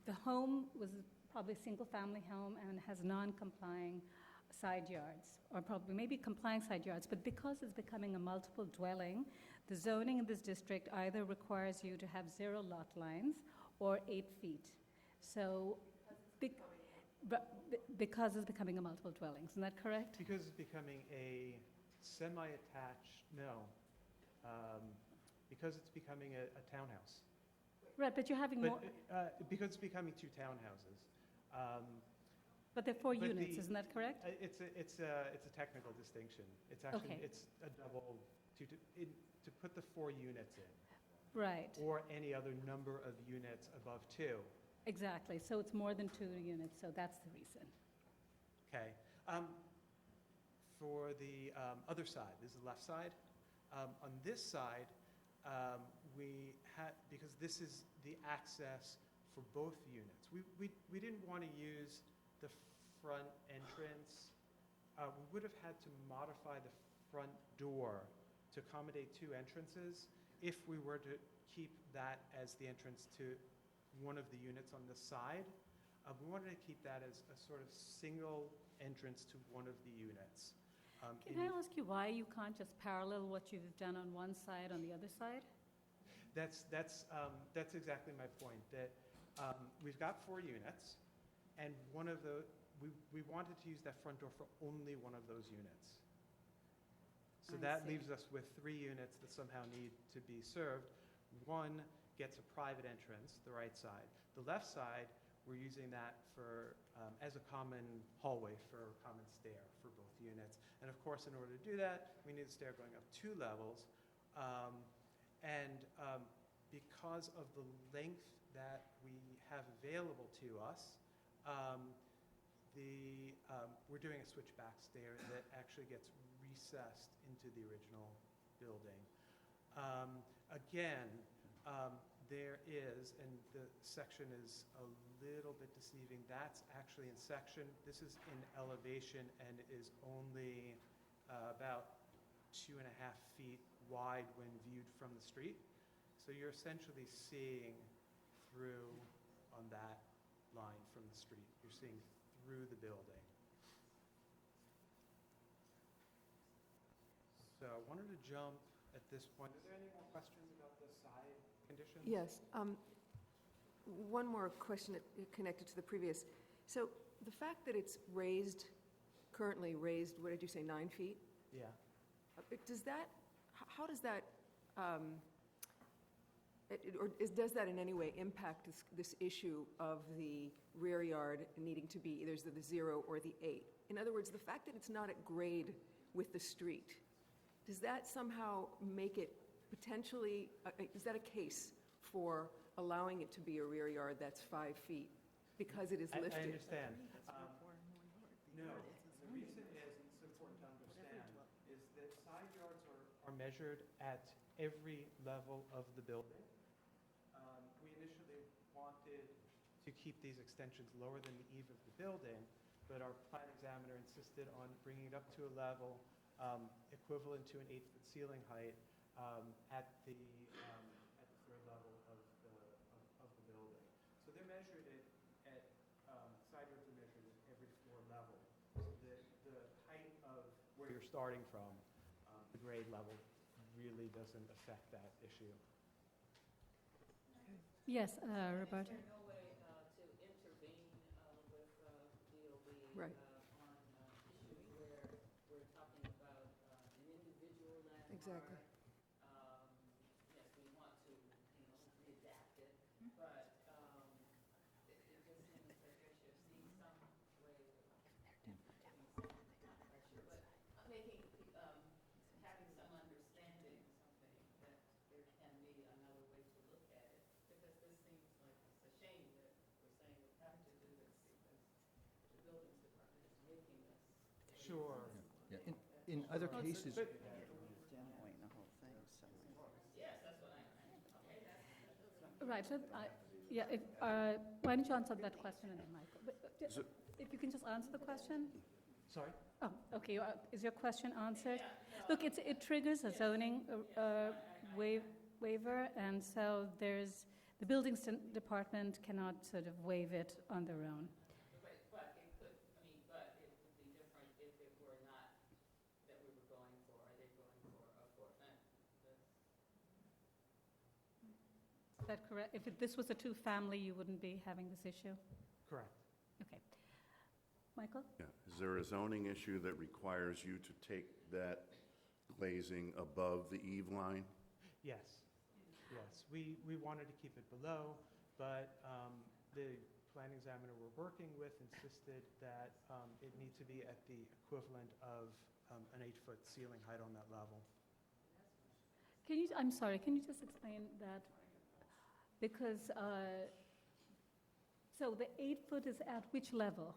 B: the home was probably a single-family home and has non-complying side yards, or probably maybe complying side yards, but because it's becoming a multiple dwelling, the zoning in this district either requires you to have 0 lot lines or 8 feet. So, because it's becoming a multiple dwelling, isn't that correct?
N: Because it's becoming a semi-attached, no. Because it's becoming a townhouse.
B: Right, but you're having more,
N: Because it's becoming 2 townhouses.
B: but there are 4
N: but
B: units,
N: the-
B: isn't that correct?
N: It's a technical distinction. It's actually,
B: Okay.
N: it's a double, to put the 4 units in,
B: Right,
N: or any other number of units above 2.
B: exactly. So it's more than 2 units, so that's the reason.
N: Okay. For the other side, this is the left side. On this side, we had, because this is the access for both units. We didn't want to use the front entrance. We would have had to modify the front door to accommodate 2 entrances if we were to keep that as the entrance to one of the units on the side. We wanted to keep that as a sort of single entrance to one of the units.
B: Can I ask you why you can't just parallel what you've done on one side on the other side?
N: That's exactly my point, that we've got 4 units, and one of the, we wanted to use that front door for only one of those units. So that leaves us with 3 units that somehow need to be served. One gets a private entrance, the right side. The left side, we're using that for, as a common hallway for a common stair for both units. And of course, in order to do that, we need a stair going up 2 levels. Because of the length that we have available to us, we're doing a switchback stair that actually gets recessed into the original building. There is, and the section is a little bit deceiving, that's actually in section. This is in elevation and is only about 2.5 feet wide when viewed from the street. So you're essentially seeing through on that line from the street. You're seeing through the building. So I wanted to jump at this point. Is there any more questions about the side conditions?
K: Yes. One more question connected to the previous. So the fact that it's raised, currently raised, what did you say, 9 feet?
N: Yeah.
K: Does that, how does that, does that in any way impact this issue of the rear yard needing to be either the 0 or the 8? In other words, the fact that it's not at grade with the street, does that somehow make it potentially, is that a case for allowing it to be a rear yard that's 5 feet because it is lifted?
N: I understand. No, the reason is, and it's important to understand, is that side yards are measured at every level of the building. We initially wanted to keep these extensions lower than the eave of the building, but our plan examiner insisted on bringing it up to a level equivalent to an 8-foot ceiling height at the 3rd level of the building. So they're measured at side yards are measured at every floor level. So the height of where you're starting from, the grade level, really doesn't affect that issue.
B: Yes, Roberta.
H: Is there no way to intervene with DOB
K: Right.
H: on issues where we're talking about an individual landmark?
K: Exactly.
H: Yes, we want to, readapt it, but it just seems that there should be some way of not pressure, but making, having some understanding, something that there can be another way to look at it, because this seems like it's a shame that we're saying we have to do this because the buildings department is making us.
N: Sure.
M: In other cases,
H: Demoing the whole thing, so. Yes, that's what okay, that's.
B: Right, so, why don't you answer that question and then Michael? But, if you can just answer the question?
N: Sorry?
B: Oh, okay, is your question answered? Look, it triggers a zoning waiver, and so the buildings department cannot sort of waive it on their own.
H: But it could, but it would be different if it were not that we were going for, are they going for a 4-fence?
B: Is that correct? If this was a 2-family, you wouldn't be having this issue?
N: Correct.
B: Okay. Michael?
O: Yeah. Is there a zoning issue that requires you to take that glazing above the eave line?
N: Yes. Yes. We wanted to keep it below, but the plan examiner we're working with insisted that it needs to be at the equivalent of an 8-foot ceiling height on that level.
B: I'm sorry, can you just explain that? Because, so the 8-foot is at which level?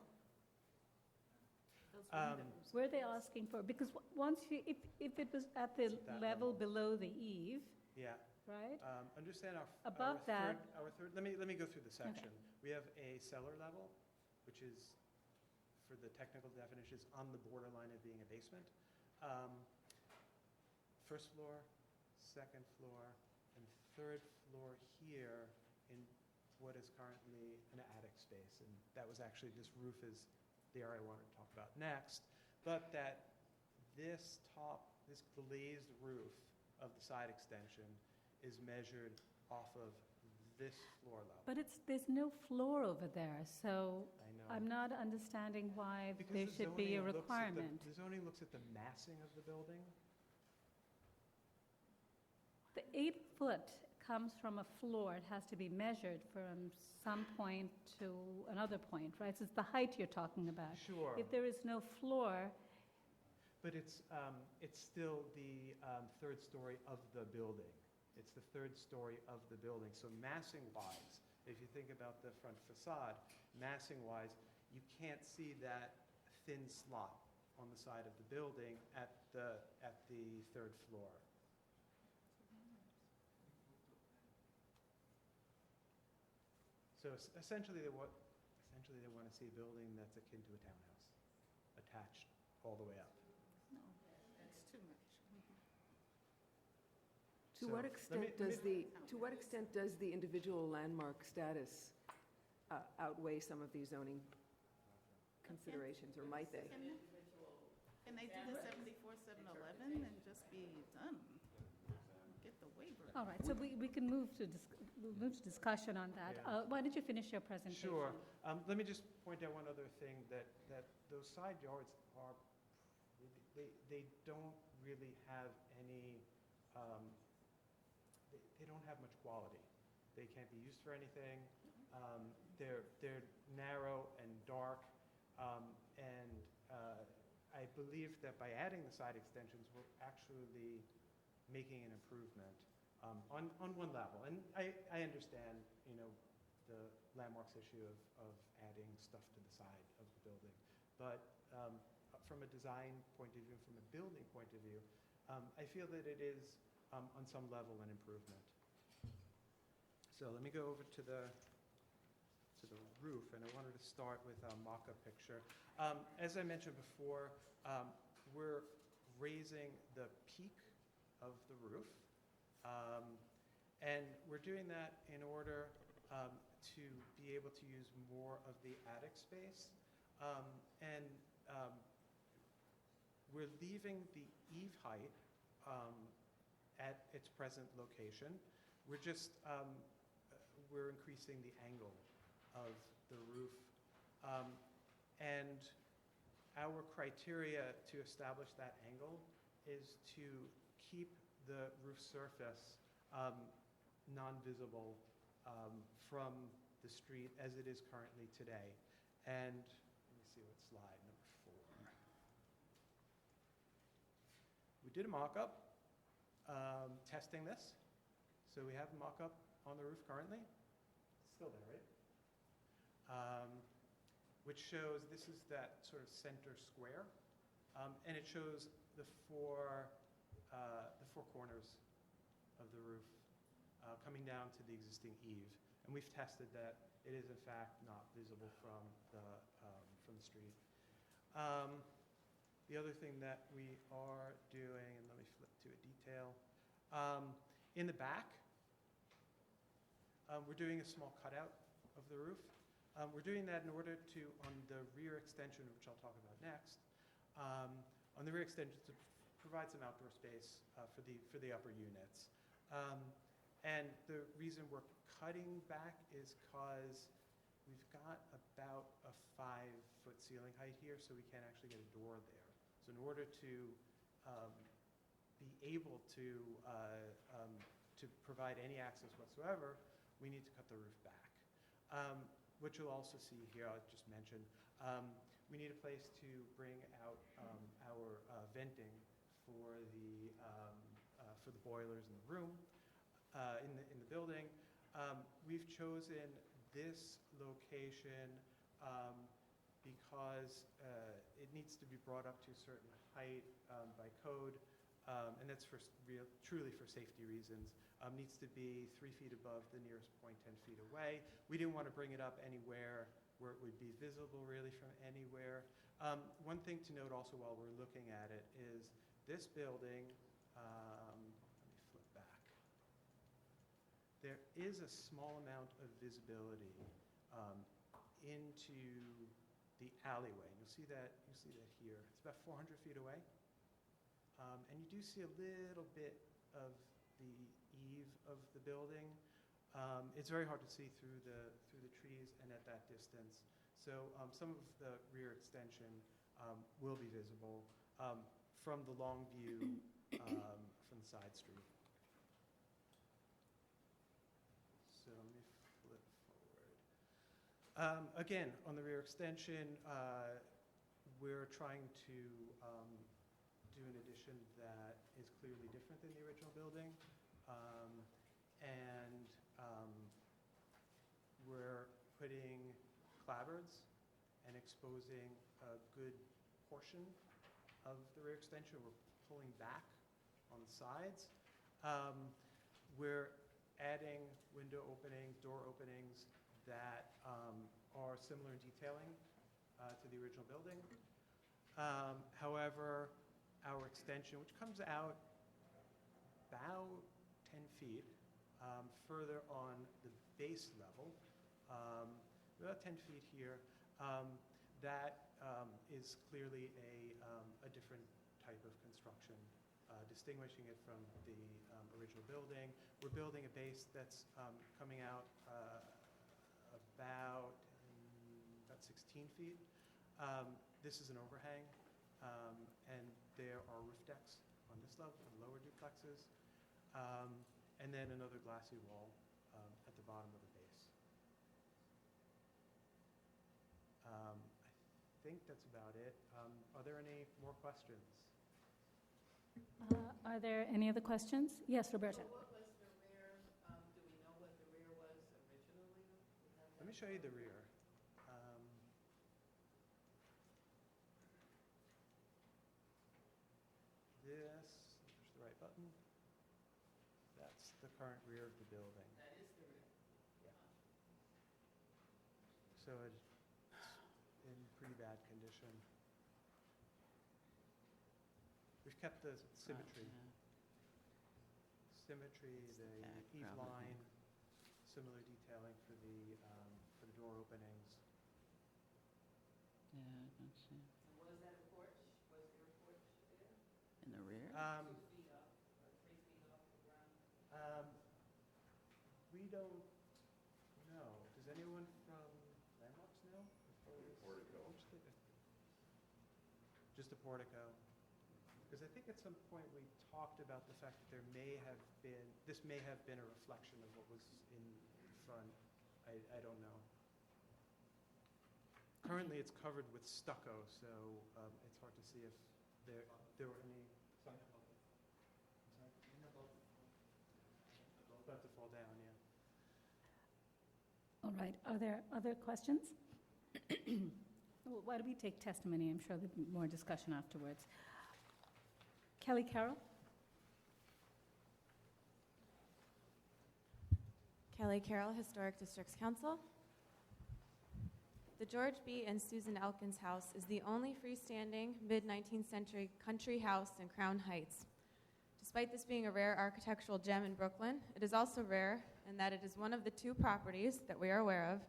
B: Were they asking for, because once you, if it was at the level below the eave,
N: Yeah.
B: right?
N: Understand
B: Above that-
N: our third, let me go through the section. We have a cellar level, which is, for the technical definition, is on the borderline of being a basement. First floor, second floor, and third floor here in what is currently an attic space. And that was actually, this roof is the area I wanted to talk about next. But that this glazed roof of the side extension is measured off of this floor level.
B: But there's no floor over there, so
N: I know.
B: I'm not understanding why
N: Because
B: there
N: the
B: should be a
N: zoning looks at
B: requirement.
N: The zoning looks at the massing of the building.
B: The 8-foot comes from a floor. It has to be measured from some point to another point, right? So it's the height you're talking about.
N: Sure.
B: If there is no floor,
N: But it's still the third story of the building. It's the third story of the building. So massing-wise, if you think about the front facade, massing-wise, you can't see that thin slot on the side of the building at the third floor. So essentially, they want to see a building that's akin to a townhouse, attached all the way up.
H: No, that's too much.
K: To what extent does the individual landmark status outweigh some of these zoning considerations, or might they?
H: Can they do the 74, 711 and just be done? Get the waiver.
B: all right, so we can move to discussion on that. Why don't you finish your presentation?
N: Sure. Let me just point out one other thing, that those side yards are, they don't really have any, they don't have much quality. They can't be used for anything. They're narrow and dark, and I believe that by adding the side extensions, we're actually making an improvement on one level. And I understand, the landmarks issue of adding stuff to the side of the building. But from a design point of view, from a building point of view, I feel that it is, on some level, an improvement. So let me go over to the roof, and I wanted to start with a mock-up picture. As I mentioned before, we're raising the peak of the roof, and we're doing that in order to be able to use more of the attic space, and we're leaving the eave height at its present location. We're just we're increasing the angle of the roof, and our criteria to establish that angle is to keep the roof surface non-visible from the street as it is currently today. And let me see what slide, number 4. We did a mock-up testing this. So we have a mock-up on the roof currently. It's still there, right? Which shows, this is that sort of center square, and it shows the four corners of the roof coming down to the existing eave. And we've tested that it is in fact not visible from the street. The other thing that we are doing, and let me flip to a detail, in the back, we're doing a small cutout of the roof. We're doing that in order to, on the rear extension, which I'll talk about next, on the rear extension to provide some outdoor space for the upper units. And the reason we're cutting back is because we've got about a 5-foot ceiling height here, so we can't actually get a door there. So in order to be able to provide any access whatsoever, we need to cut the roof back. What you'll also see here, I'll just mention, we need a place to bring out our venting for the boilers in the room, in the building. We've chosen this location because it needs to be brought up to a certain height by code, and that's truly for safety reasons. Needs to be 3 feet above the nearest point, 10 feet away. We didn't want to bring it up anywhere where it would be visible really from anywhere. One thing to note also while we're looking at it is this building, let me flip back. there is a small amount of visibility into the alleyway. You'll see that here. It's about 400 feet away. And you do see a little bit of the eave of the building. It's very hard to see through the trees and at that distance. So some of the rear extension will be visible from the long view from the side street. So let me flip forward. Again, on the rear extension, we're trying to do an addition that is clearly different than the original building. We're putting clapboards and exposing a good portion of the rear extension. We're pulling back on the sides. We're adding window openings, door openings that are similar in detailing to the original building. However, our extension, which comes out about 10 feet further on the base level, about 10 feet here, that is clearly a different type of construction, distinguishing it from the original building. We're building a base that's coming out about 16 feet. This is an overhang, and there are roof decks on this level, lower duplexes, and then another glassy wall at the bottom of the base. I think that's about it. Are there any more questions?
B: Are there any other questions? Yes, Roberta.
H: So what was the rear? Do we know what the rear was originally?
N: Let me show you the rear. Push the right button. That's the current rear of the building.
H: That is the rear.
N: Yeah. So it's in pretty bad condition. We've kept the symmetry. Symmetry, the eave line, similar detailing for the door openings.
H: Yeah, I don't see. And was that a porch? Was there a porch there? In the rear? 2 feet up, or 3 feet off the ground?
N: We don't know. Does anyone from Landmarks know?
O: Portico.
N: Just a portico. Because I think at some point we talked about the fact that this may have been a reflection of what was in front. I don't know. Currently, it's covered with stucco, so it's hard to see if there were any. About to fall down, yeah.
B: All right. Are there other questions? Well, why don't we take testimony? I'm sure there'll be more discussion afterwards. Kelly Carroll.
P: Kelly Carroll, Historic Districts Council. The George B. and Susan Elkins house is the only freestanding mid-19th century country house in Crown Heights. Despite this being a rare architectural gem in Brooklyn, it is also rare in that it is one of the 2 properties that we are aware of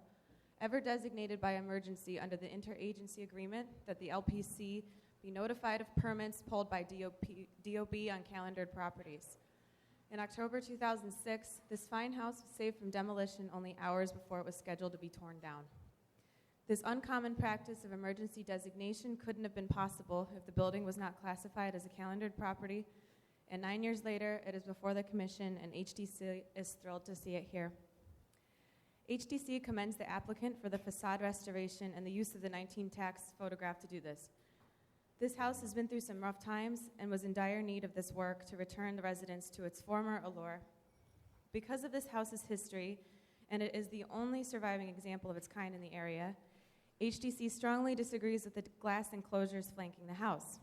P: ever designated by emergency under the interagency agreement that the LPC be notified of permits pulled by DOB on calendared properties. In October 2006, this fine house was saved from demolition only hours before it was scheduled to be torn down. This uncommon practice of emergency designation couldn't have been possible if the building was not classified as a calendared property, and 9 years later, it is before the Commission, and HDC is thrilled to see it here. HDC commends the applicant for the facade restoration and the use of the 19 tax photograph to do this. This house has been through some rough times and was in dire need of this work to return the residence to its former allure. Because of this house's history, and it is the only surviving example of its kind in the area, HDC strongly disagrees with the glass enclosures flanking the house.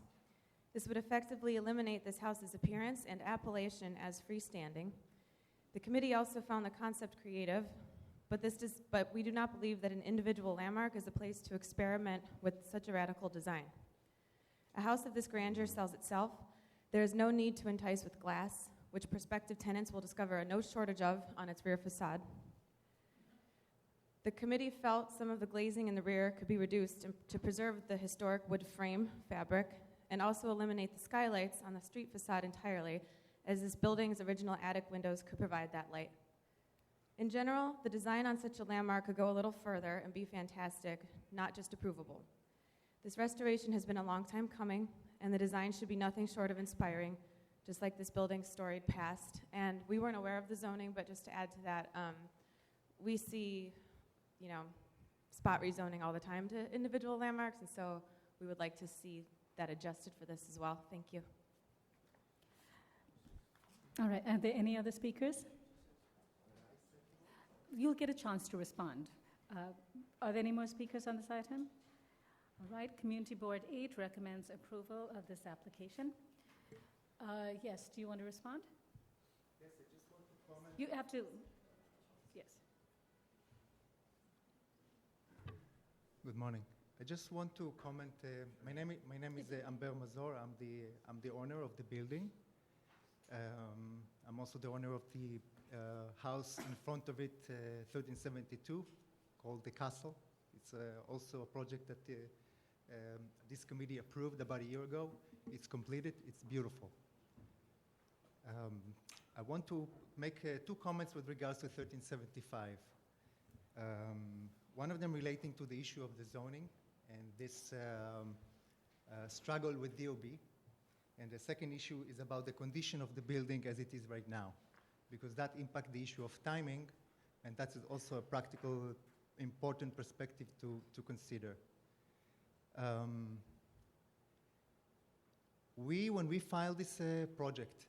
P: This would effectively eliminate this house's appearance and appellation as freestanding. The committee also found the concept creative, but we do not believe that an individual landmark is a place to experiment with such a radical design. A house of this grandeur sells itself. There is no need to entice with glass. which prospective tenants will discover no shortage of on its rear facade. The committee felt some of the glazing in the rear could be reduced to preserve the historic wood frame fabric and also eliminate the skylights on the street facade entirely, as this building's original attic windows could provide that light. In general, the design on such a landmark could go a little further and be fantastic, not just approvable. This restoration has been a long time coming, and the design should be nothing short of inspiring, just like this building's storied past. And we weren't aware of the zoning, but just to add to that, we see, spot rezoning all the time to individual landmarks, and so we would like to see that adjusted for this as well. Thank you.
B: All right, are there any other speakers? You'll get a chance to respond. Are there any more speakers on this item? All right, Community Board 8 recommends approval of this application. Yes, do you want to respond?
N: Yes, I just want to comment.
B: You have to, yes.
N: Good morning. I just want to comment. My name is Amber Mazor. I'm the owner of the building. I'm also the owner of the house in front of it, 1372, called the Castle. It's also a project that this committee approved about a year ago. It's completed. It's beautiful. I want to make two comments with regards to 1375. One of them relating to the issue of the zoning and this struggle with DOB. And the second issue is about the condition of the building as it is right now, because that impacts the issue of timing, and that is also a practical, important perspective to consider. When we filed this project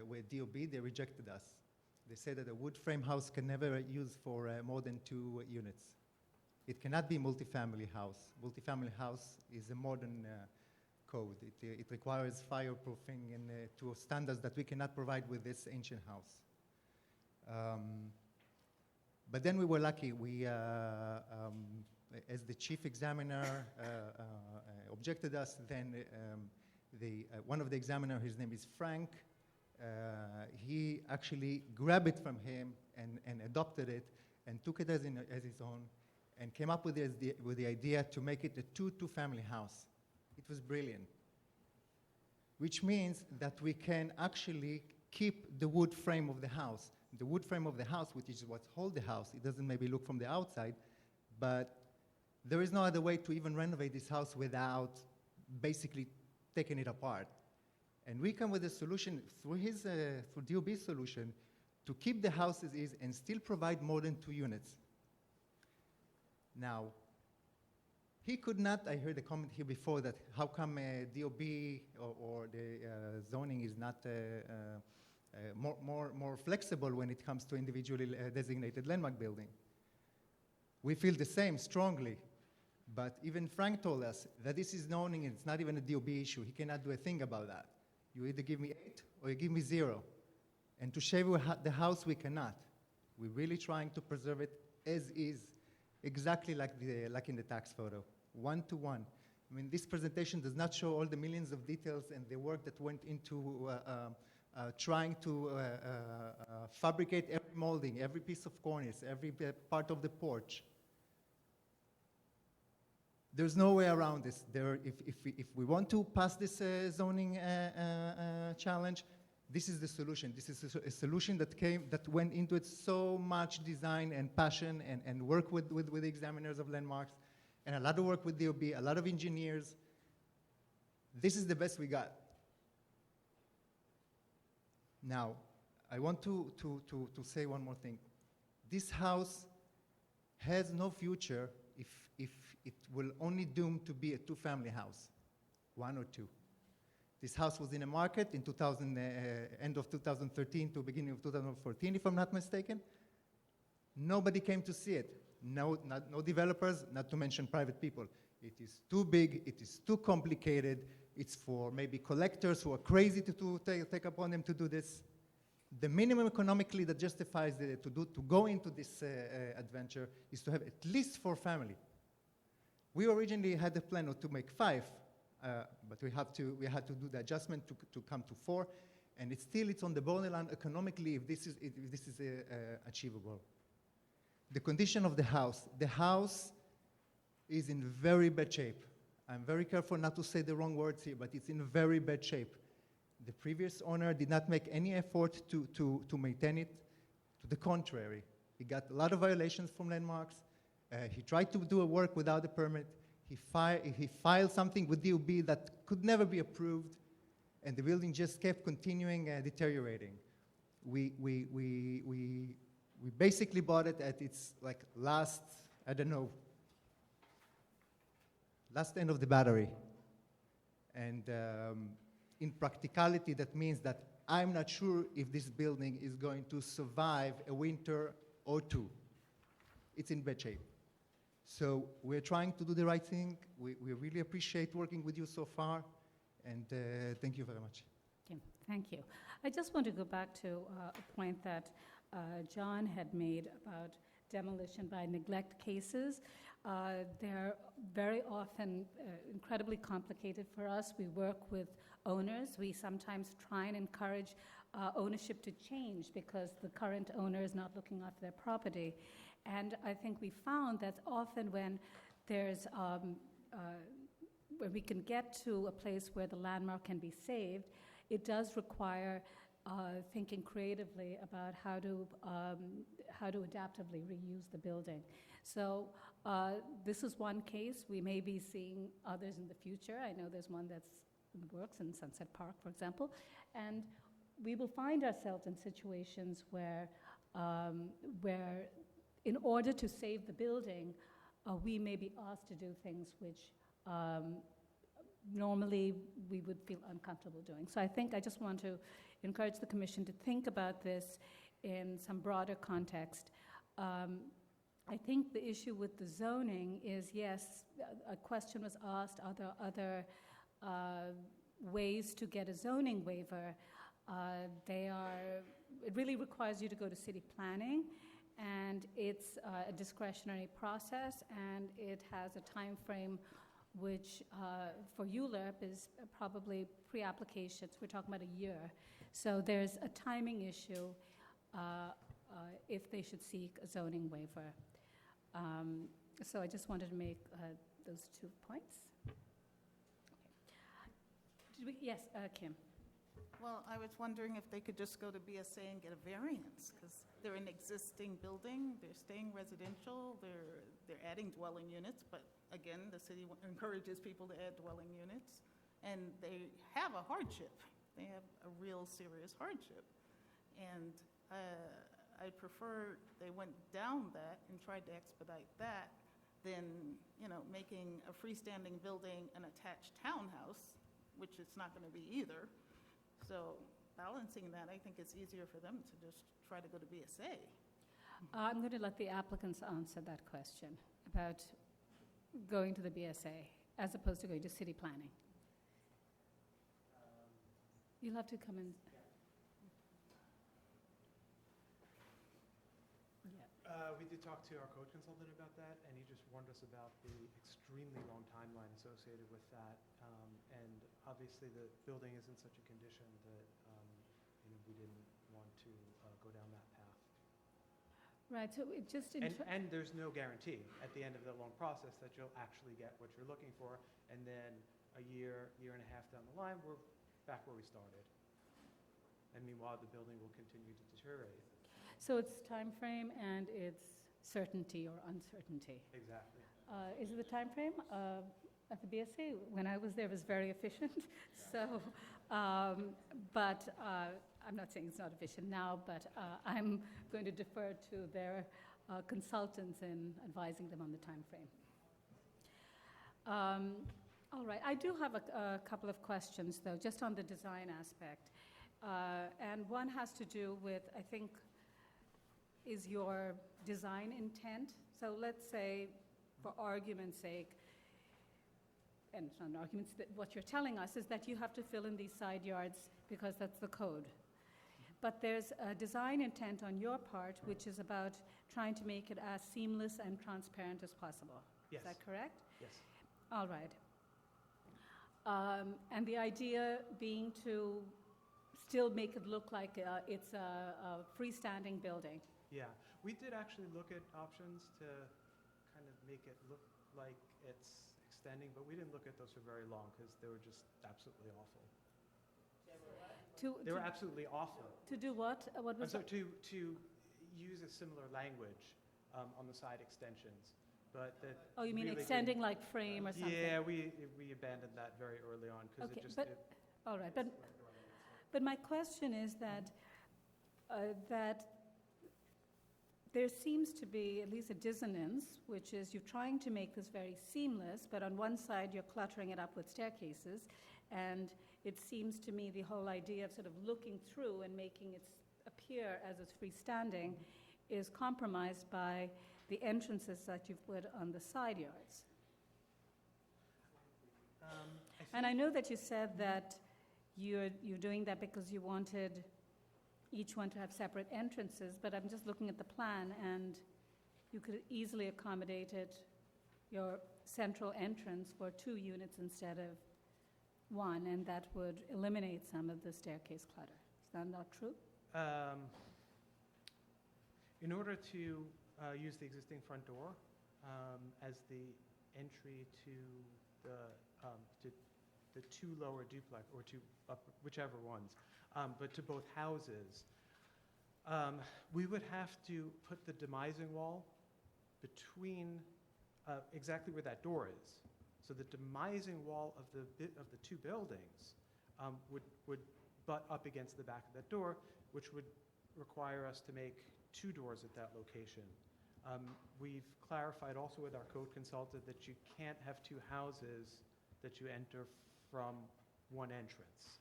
N: with DOB, they rejected us. They said that a wood frame house can never use for more than 2 units. It cannot be multifamily house. Multifamily house is a modern code. It requires fireproofing and to standards that we cannot provide with this ancient house. But then we were lucky. We, as the chief examiner objected us, then one of the examiners, his name is Frank, he actually grabbed it from him and adopted it and took it as his own and came up with the idea to make it a two-family house. It was brilliant, which means that we can actually keep the wood frame of the house. The wood frame of the house, which is what holds the house, it doesn't maybe look from the outside, but there is no other way to even renovate this house without basically taking it apart. And we come with a solution through DOB's solution to keep the house as is and still provide more than 2 units. Now, he could not, I heard a comment here before that how come DOB or the zoning is not more flexible when it comes to individually designated landmark building. We feel the same strongly, but even Frank told us that this is zoning and it's not even a DOB issue. He cannot do a thing about that. You either give me 8 or you give me 0. And to shave the house, we cannot. We're really trying to preserve it as is, exactly like in the tax photo, 1-to-1. I mean, this presentation does not show all the millions of details and the work that went into trying to fabricate every molding, every piece of cornice, every part of the porch. There's no way around this. If we want to pass this zoning challenge, this is the solution. This is a solution that went into it so much design and passion and work with the examiners of landmarks, and a lot of work with DOB, a lot of engineers. This is the best we got. Now, I want to say one more thing. This house has no future if it will only doom to be a 2-family house, 1 or 2. This house was in the market in end of 2013 to beginning of 2014, if I'm not mistaken. Nobody came to see it. No developers, not to mention private people. It is too big, it is too complicated. It's for maybe collectors who are crazy to take upon them to do this. The minimum economically that justifies to go into this adventure is to have at least 4 families. We originally had a plan to make 5, but we had to do the adjustment to come to 4.
Q: And it's on the borderline economically if this is achievable. The condition of the house is in very bad shape. I'm very careful not to say the wrong words here, but it's in very bad shape. The previous owner did not make any effort to maintain it. To the contrary, he got a lot of violations from landmarks. He tried to do a work without a permit. He filed something with DOB that could never be approved, and the building just kept continuing deteriorating. We basically bought it at its last end of the battery. And in practicality, that means that I'm not sure if this building is going to survive a winter or two. It's in bad shape. So we're trying to do the right thing. We really appreciate working with you so far, and thank you very much.
B: Okay, thank you. I just want to go back to a point that John had made about demolition by neglect cases. They're very often incredibly complicated for us. We work with owners. We sometimes try and encourage ownership to change because the current owner is not looking after their property. And I think we found that often when there's when we can get to a place where the landmark can be saved, it does require thinking creatively about how to adaptively reuse the building. So this is one case. We may be seeing others in the future. I know there's one that's in the works in Sunset Park, for example. And we will find ourselves in situations where in order to save the building, we may be asked to do things which normally we would feel uncomfortable doing. So I just want to encourage the Commission to think about this in some broader context. I think the issue with the zoning is, yes, a question was asked, are there other ways to get a zoning waiver? It really requires you to go to city planning, and it's a discretionary process, and it has a time frame which for ULURP is probably pre-applications. We're talking about a year. So there's a timing issue if they should seek a zoning waiver. So I just wanted to make those 2 points. Okay. Yes, Kim.
H: Well, I was wondering if they could just go to BSA and get a variance, because they're an existing building, they're staying residential, they're adding dwelling units, but again, the city encourages people to add dwelling units, and they have a hardship. They have a real serious hardship. And I prefer they went down that and tried to expedite that than, making a freestanding building an attached townhouse, which it's not going to be either. So balancing that, I think it's easier for them to just try to go to BSA.
B: I'm going to let the applicants answer that question about going to the BSA as opposed to going to city planning. You'll have to come in.
N: We did talk to our code consultant about that, and he just warned us about the extremely long timeline associated with that. And obviously, the building is in such a condition that we didn't want to go down that path.
B: Right. So it just
N: and there's no guarantee at the end of the long process that you'll actually get what you're looking for, and then a year and a half down the line, we're back where we started. And meanwhile, the building will continue to deteriorate.
B: So it's time frame and it's certainty or uncertainty.
N: Exactly.
B: Is it the time frame? At the BSA, when I was there, it was very efficient. So, but I'm not saying it's not efficient now, but I'm going to defer to their consultants in advising them on the time frame. All right, I do have a couple of questions, though, just on the design aspect. And one has to do with, I think, is your design intent. So let's say, for argument's sake, and it's not an argument, that what you're telling us is that you have to fill in these side yards because that's the code. But there's a design intent on your part, which is about trying to make it as seamless and transparent as possible.
N: Yes.
B: Is that correct?
N: Yes.
B: All right. And the idea being to still make it look like it's a freestanding building.
N: Yeah, we did actually look at options to kind of make it look like it's extending, but we didn't look at those for very long because they were just absolutely awful. They were absolutely awful.
B: To do what? What was
N: So to use a similar language on the side extensions, but that.
B: Oh, you mean
N: really
B: extending like frame or something?
N: Yeah, we abandoned that very early on because
B: Okay,
N: it just.
B: but, all right, but my question is that, that there seems to be at least a dissonance, which is you're trying to make this very seamless, but on one side you're cluttering it up with staircases, and it seems to me the whole idea of sort of looking through and making it appear as it's freestanding is compromised by the entrances that you've put on the side yards. And I know that you said that you're doing that because you wanted each one to have separate entrances, but I'm just looking at the plan, and you could easily accommodate your central entrance for 2 units instead of 1, and that would eliminate some of the staircase clutter. Is that not true?
N: In order to use the existing front door as the entry to the 2 lower duplex, or 2 upper, whichever ones, but to both houses, we would have to put the demising wall between exactly where that door is. So the demising wall of the 2 buildings would butt up against the back of that door, which would require us to make 2 doors at that location. We've clarified also with our code consultant that you can't have 2 houses that you enter from one entrance.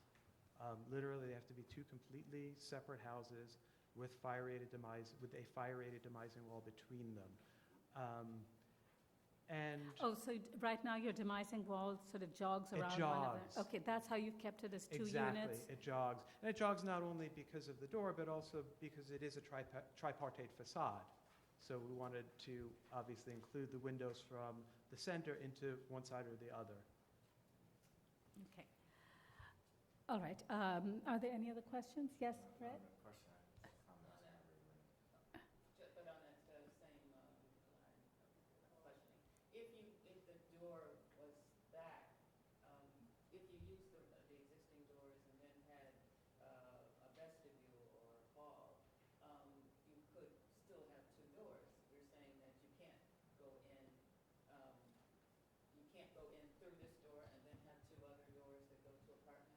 N: Literally, they have to be 2 completely separate houses with a fire-rated demising wall between them.
B: So right now your demising wall sort of jogs around one of them? Okay, that's how you've kept it as 2 units?
N: Exactly, it jogs. And it jogs not only because of the door, but also because it is a tripartite facade. So we wanted to obviously include the windows from the center into one side or the other.
B: Okay. All right. Are there any other questions? Yes, Fred?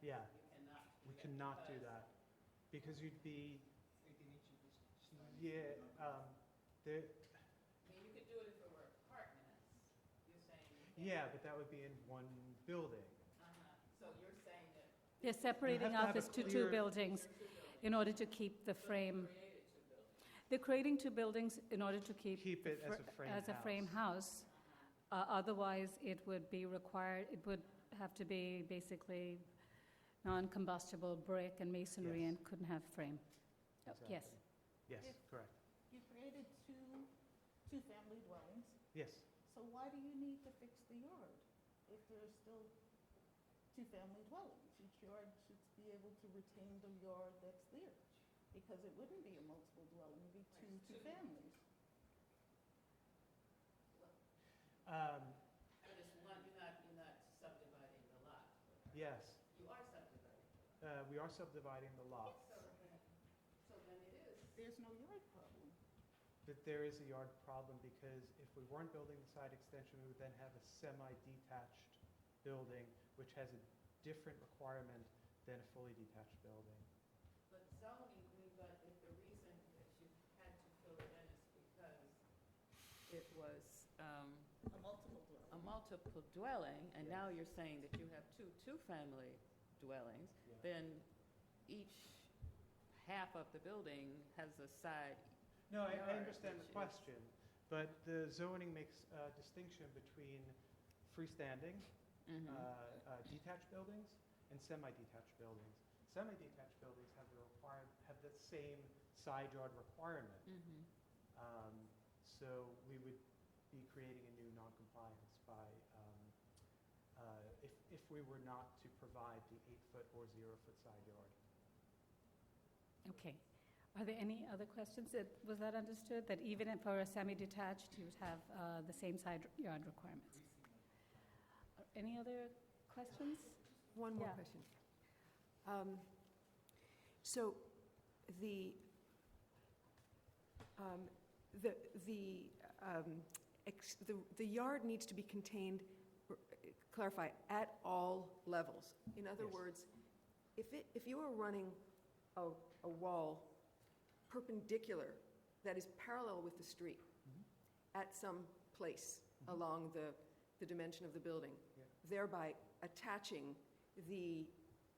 N: Yeah, we cannot do that because you'd be. Yeah, there.
H: I mean, you could do it if it were apartments. You're saying.
N: Yeah, but that would be in one building.
H: So you're saying that.
B: They're separating out this to 2 buildings in order to keep the frame. They're creating 2 buildings in order to keep
N: it as a frame
B: house. Otherwise, it would be required. It would have to be basically non-combustible brick and masonry, and couldn't have frame.
N: Exactly.
B: Yes.
N: Yes, correct.
H: You created 2 family dwellings.
N: Yes.
H: So why do you need to fix the yard if there are still 2 family dwellings? Each yard should be able to retain the yard that's there, because it wouldn't be a multiple dwelling, it'd be 2 families. But it's one, you're not subdividing the lot.
N: Yes.
H: You are subdividing.
N: We are subdividing the lots.
H: So then it is. There's no yard problem.
N: But there is a yard problem because if we weren't building the side extension, we would then have a semi-detached building, which has a different requirement than a fully detached building.
H: But zoning, but if the reason that you had to fill it in is because it was a multiple dwelling, and now you're saying that you have 2 two-family dwellings, then each half of the building has a side.
N: No, I understand the question, but the zoning makes a distinction between freestanding, detached buildings, and semi-detached buildings. Semi-detached buildings have the same side yard requirement. So we would be creating a new non-compliance by, if we were not to provide the 8-foot or 0-foot side yard.
B: Okay. Are there any other questions? Was that understood, that even if for a semi-detached, you would have the same side yard requirements? Any other questions?
K: One more
B: Yeah.
K: question. So the yard needs to be contained, clarify, at all levels. In other
N: Yes.
K: words, if you are running a wall perpendicular that is parallel with the street at some place along the dimension of the building, thereby attaching the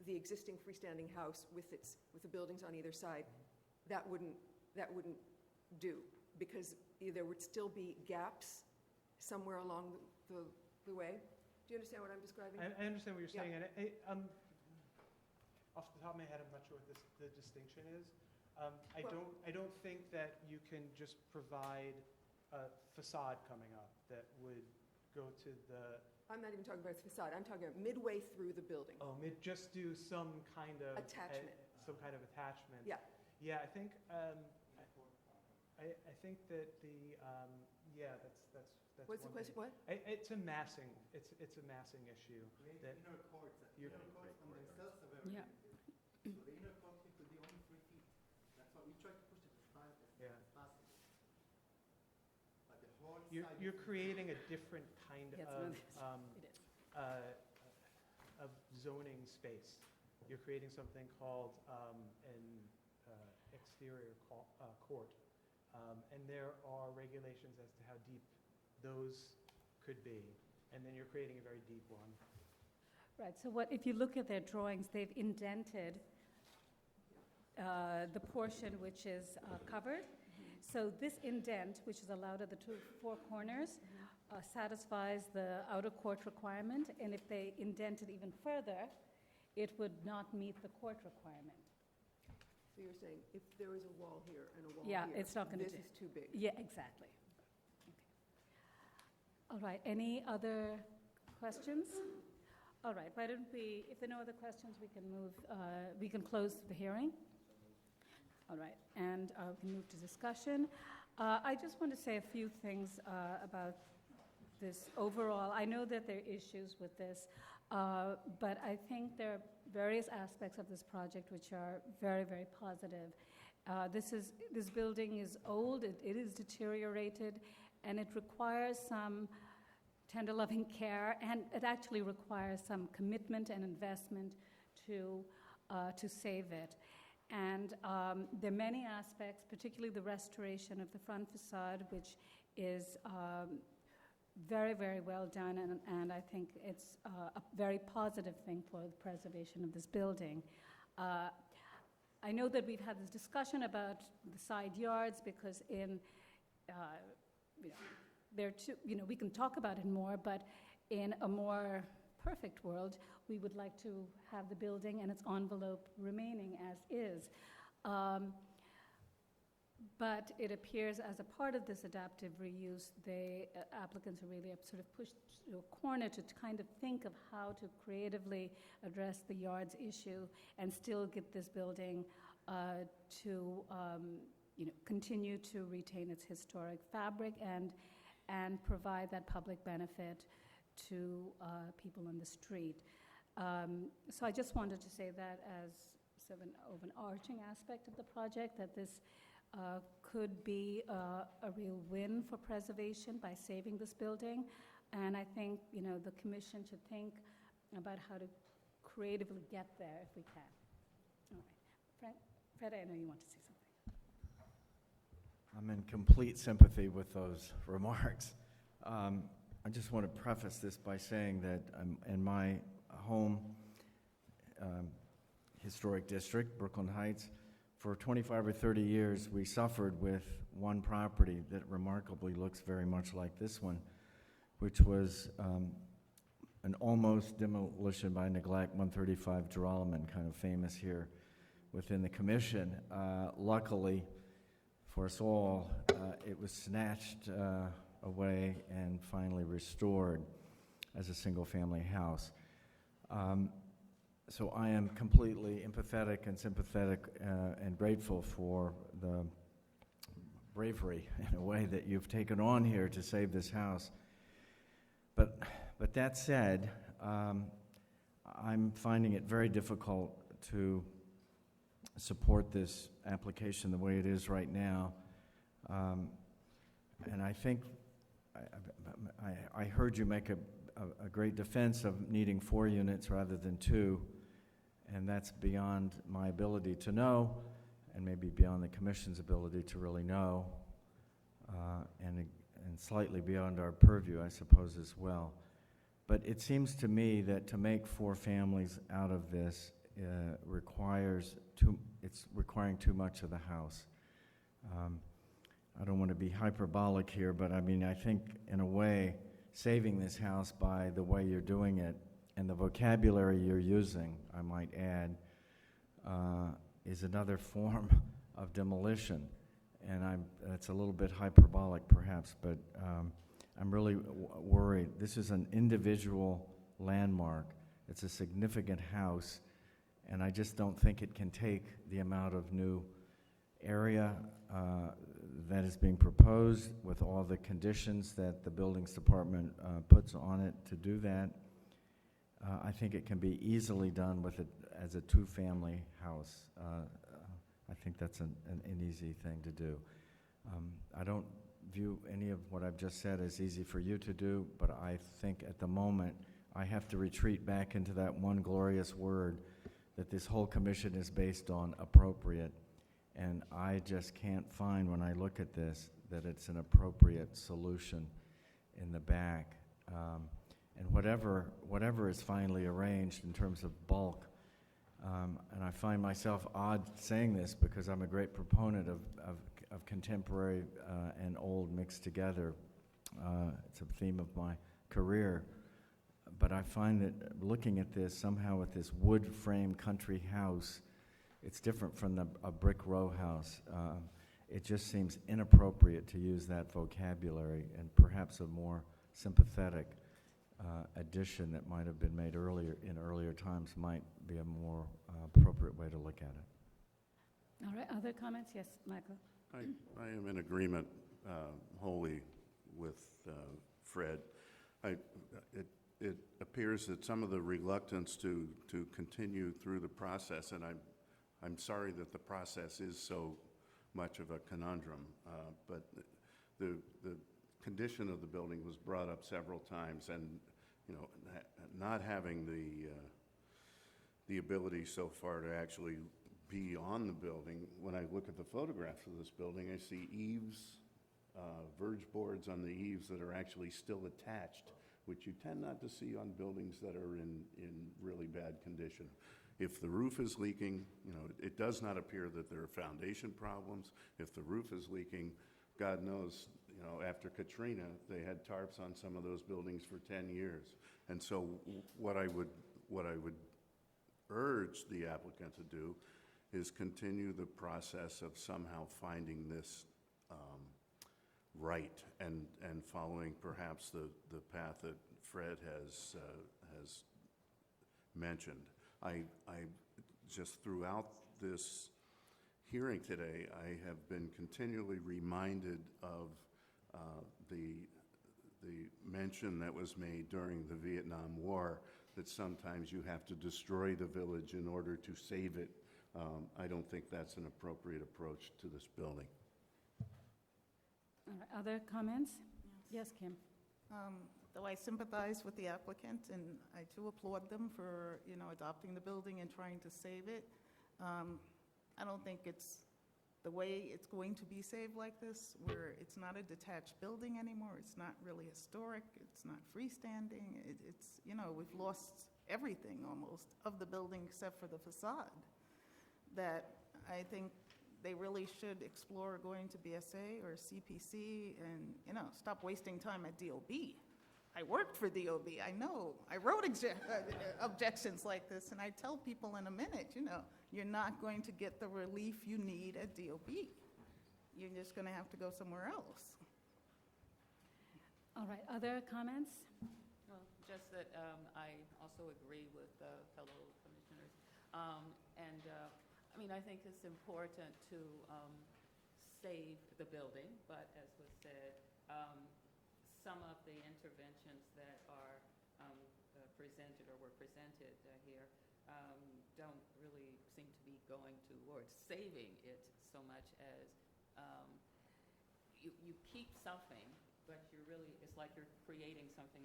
K: existing freestanding house with the buildings on either side, that wouldn't do, because there would still be gaps somewhere along the way. Do you understand what I'm describing?
N: I understand what you're saying,
K: Yeah.
N: and off the top of my head, I'm not sure what the distinction is. I don't think that you can just provide a facade coming up that would go to the...
K: I'm not even talking about the facade. I'm talking about midway through the building.
N: Oh, just do some kind of...
K: Attachment.
N: Some kind of attachment.
K: Yeah.
N: Yeah, I think I think that that's
K: What's the
N: one
K: question?
N: thing.
K: What?
N: It's a massing issue. That
Q: inner courts on themselves are very
B: Yeah.
Q: So the inner court could be only 3 feet. That's why we try to push it as far as possible. But the whole side
N: you're creating a different kind
B: Yes,
N: of
B: it is.
N: of zoning space. You're creating something called an exterior court, and there are regulations as to how deep those could be, and then you're creating a very deep one.
B: Right, so if you look at their drawings, they've indented the portion which is covered. So this indent, which is allowed at the 4 corners, satisfies the outer court requirement, and if they indent it even further, it would not meet the court requirement.
K: So you're saying if there is a wall here and a wall
B: Yeah,
K: here,
B: it's not going to
K: this
B: do.
K: is too big.
B: Yeah, exactly. Okay. All right, any other questions? All right, why don't we, if there are no other questions, we can close the hearing. All right, and we can move to discussion. I just want to say a few things about this overall. I know that there are issues with this, but I think there are various aspects of this project which are very, very positive. This building is old, it is deteriorated, and it requires some tender loving care, and it actually requires some commitment and investment to save it. And there are many aspects, particularly the restoration of the front facade, which is very, very well done, and I think it's a very positive thing for the preservation of this building. I know that we've had this discussion about the side yards because there are two, we can talk about it more, but in a more perfect world, we would like to have the building and its envelope remaining as is. But it appears as a part of this adaptive reuse, the applicants are really sort of pushed to a corner to kind of think of how to creatively address the yards issue and still get this building to continue to retain its historic fabric and provide that public benefit to people on the street. So I just wanted to say that as sort of an overarching aspect of the project, that this could be a real win for preservation by saving this building. And I think, the commission should think about how to creatively get there if we can. All right. Fred, I know you want to say something.
G: I'm in complete sympathy with those remarks. I just want to preface this by saying that in my home historic district, Brooklyn Heights, for 25 or 30 years, we suffered with one property that remarkably looks very much like this one, which was an almost demolition by neglect, 135 Geralman, kind of famous here within the commission. Luckily for us all, it was snatched away and finally restored as a single-family house. So I am completely empathetic and sympathetic and grateful for the bravery, in a way, that you've taken on here to save this house. But that said, I'm finding it very difficult to support this application the way it is right now. And I think I heard you make a great defense of needing 4 units rather than 2, and that's beyond my ability to know, and maybe beyond the Commission's ability to really know, and slightly beyond our purview, I suppose, as well. But it seems to me that to make 4 families out of this it's requiring too much of the house. I don't want to be hyperbolic here, but I mean, I think in a way, saving this house by the way you're doing it and the vocabulary you're using, I might add, is another form of demolition. And that's a little bit hyperbolic perhaps, but I'm really worried. This is an individual landmark. It's a significant house, and I just don't think it can take the amount of new area that is being proposed with all the conditions that the Buildings Department puts on it to do that. I think it can be easily done with it as a 2-family house. I think that's an easy thing to do. I don't view any of what I've just said as easy for you to do, but I think at the moment I have to retreat back into that one glorious word that this whole commission is based on, appropriate. And I just can't find, when I look at this, that it's an appropriate solution in the back. And whatever is finally arranged in terms of bulk, and I find myself odd saying this because I'm a great proponent of contemporary and old mixed together. It's a theme of my career. But I find that looking at this, somehow with this wood frame country house, it's different from a brick row house. It just seems inappropriate to use that vocabulary, and perhaps a more sympathetic addition that might have been made in earlier times might be a more appropriate way to look at it.
B: All right, other comments? Yes, Michael.
O: I am in agreement wholly with Fred. It appears that some of the reluctance to continue through the process, and I'm sorry that the process is so much of a conundrum, but the condition of the building was brought up several times, and not having the ability so far to actually be on the building. When I look at the photographs of this building, I see eaves, verge boards on the eaves that are actually still attached, which you tend not to see on buildings that are in really bad condition. If the roof is leaking, it does not appear that there are foundation problems. If the roof is leaking, God knows, after Katrina, they had tarps on some of those buildings for 10 years. And so what I would urge the applicant to do is continue the process of somehow finding this right and following perhaps the path that Fred has mentioned. I just throughout this hearing today, I have been continually reminded of the mention that was made during the Vietnam War that sometimes you have to destroy the village in order to save it. I don't think that's an appropriate approach to this building.
B: All right, other comments? Yes, Kim.
H: Though I sympathize with the applicant, and I too applaud them for, adopting the building and trying to save it, I don't think it's the way it's going to be saved like this, where it's not a detached building anymore, it's not really historic, it's not freestanding, it's, we've lost everything almost of the building except for the facade, that I think they really should explore going to BSA or CPC and, stop wasting time at DOB. I worked for DOB, I know. I wrote objections like this, and I tell people in a minute, you're not going to get the relief you need at DOB. You're just going to have to go somewhere else.
B: All right, other comments?
R: Well, just that I also agree with fellow commissioners I mean, I think it's important to save the building, but as was said, some of the interventions that are presented or were presented here don't really seem to be going towards saving it so much as you keep something, but you're really, it's like you're creating something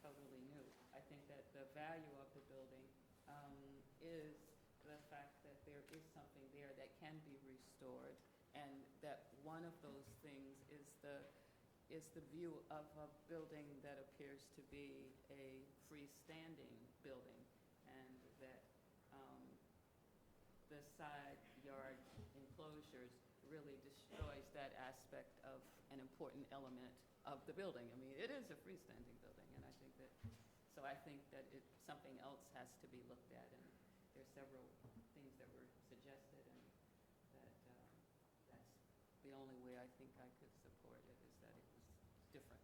R: totally new. I think that the value of the building is the fact that there is something there that can be restored, and that one of those things is the view of a building that appears to be a freestanding building, and that the side yard enclosures really destroys that aspect of an important element of the building. I mean, it is a freestanding building, and I think that, so I think that something else has to be looked at, and there's several things that were suggested, and that that's the only way I think I could support it, is that it was different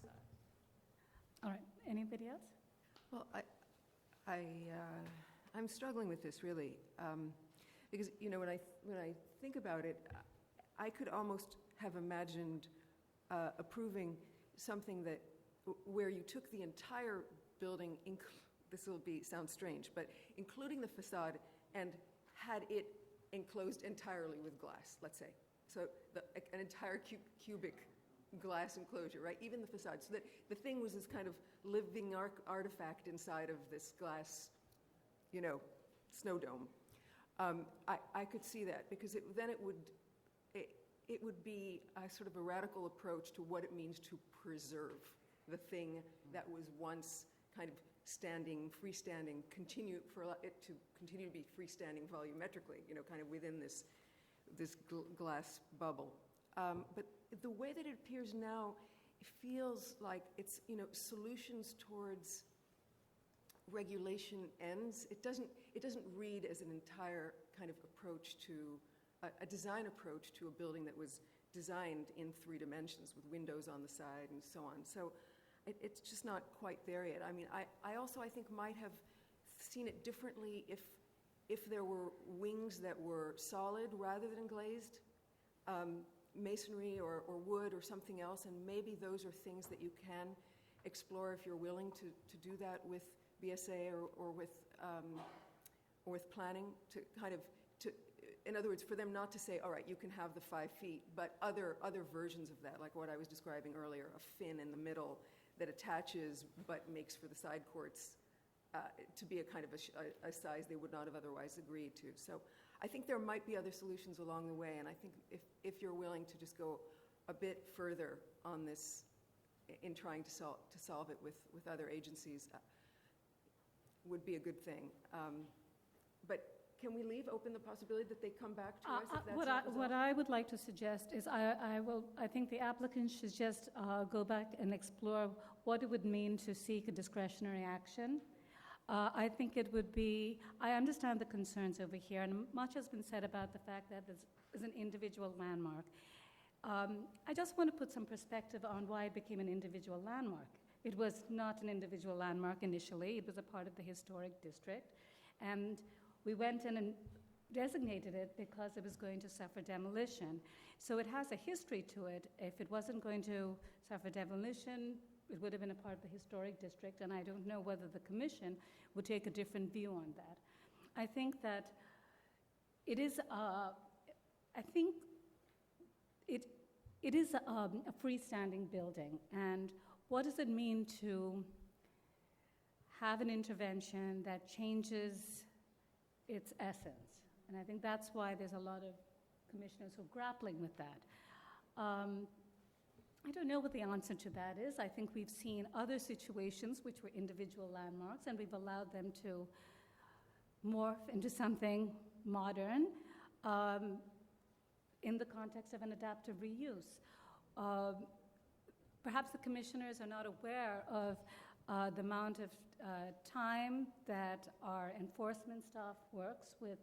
R: size.
B: All right, anybody else?
K: Well, I'm struggling with this, really, because, you know, when I think about it, I could almost have imagined approving something that, where you took the entire building, this will sound strange, but including the facade, and had it enclosed entirely with glass, let's say. So an entire cubic glass enclosure, right? Even the facade, so that the thing was this kind of living artifact inside of this glass, you know, snow dome. I could see that, because then it would be a sort of a radical approach to what it means to preserve the thing that was once kind of freestanding, for it to continue to be freestanding volumetrically, you know, kind of within this glass bubble. But the way that it appears now, it feels like it's, you know, solutions towards regulation ends. It doesn't read as an entire kind of approach to a design approach to a building that was designed in 3 dimensions with windows on the side and so on. So it's just not quite there yet. I mean, I also, I think, might have seen it differently if there were wings that were solid rather than glazed, masonry or wood or something else, and maybe those are things that you can explore if you're willing to do that with BSA or with planning, to kind of, in other words, for them not to say, all right, you can have the 5 feet, but other versions of that, like what I was describing earlier, a fin in the middle that attaches but makes for the side courts to be a kind of a size they would not have otherwise agreed to. So I think there might be other solutions along the way, and I think if you're willing to just go a bit further on this in trying to solve it with other agencies, would be a good thing. But can we leave open the possibility that they come back to us if that's not resolved?
B: What I would like to suggest is I think the applicant should just go back and explore what it would mean to seek a discretionary action. I think it would be, I understand the concerns over here, and much has been said about the fact that this is an individual landmark. I just want to put some perspective on why it became an individual landmark. It was not an individual landmark initially. It was a part of the historic district. And we went in and designated it because it was going to suffer demolition. So it has a history to it. If it wasn't going to suffer demolition, it would have been a part of the historic district, and I don't know whether the commission would take a different view on that. I think that it is, it is a freestanding building, and what does it mean to have an intervention that changes its essence? And I think that's why there's a lot of commissioners who are grappling with that. I don't know what the answer to that is. I think we've seen other situations which were individual landmarks, and we've allowed them to morph into something modern in the context of an adaptive reuse. Perhaps the commissioners are not aware of the amount of time that our enforcement staff works with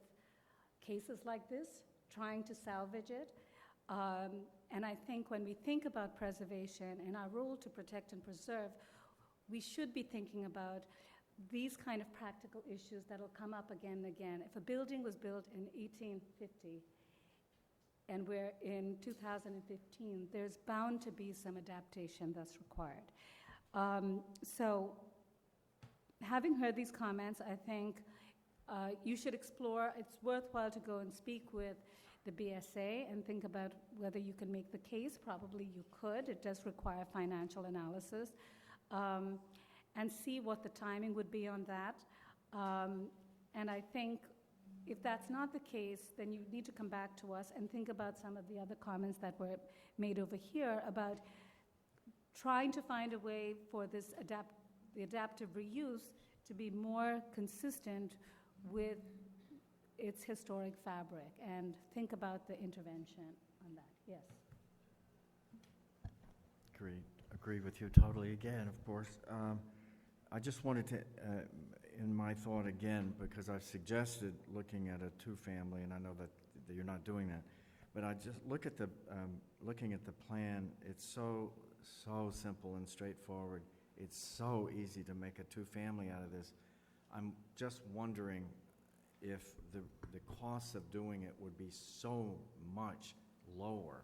B: cases like this, trying to salvage it. And I think when we think about preservation and our role to protect and preserve, we should be thinking about these kind of practical issues that'll come up again and again. If a building was built in 1850 and we're in 2015, there's bound to be some adaptation that's required. So having heard these comments, I think you should explore, it's worthwhile to go and speak with the BSA and think about whether you can make the case. Probably you could. It does require financial analysis. And see what the timing would be on that. And I think if that's not the case, then you need to come back to us and think about some of the other comments that were made over here about trying to find a way for this the adaptive reuse to be more consistent with its historic fabric, and think about the intervention on that. Yes.
G: Agree with you totally again, of course. I just wanted to, in my thought again, because I've suggested looking at a two-family, and I know that you're not doing that, but I just look at the, looking at the plan, it's so simple and straightforward. It's so easy to make a two-family out of this. I'm just wondering if the costs of doing it would be so much lower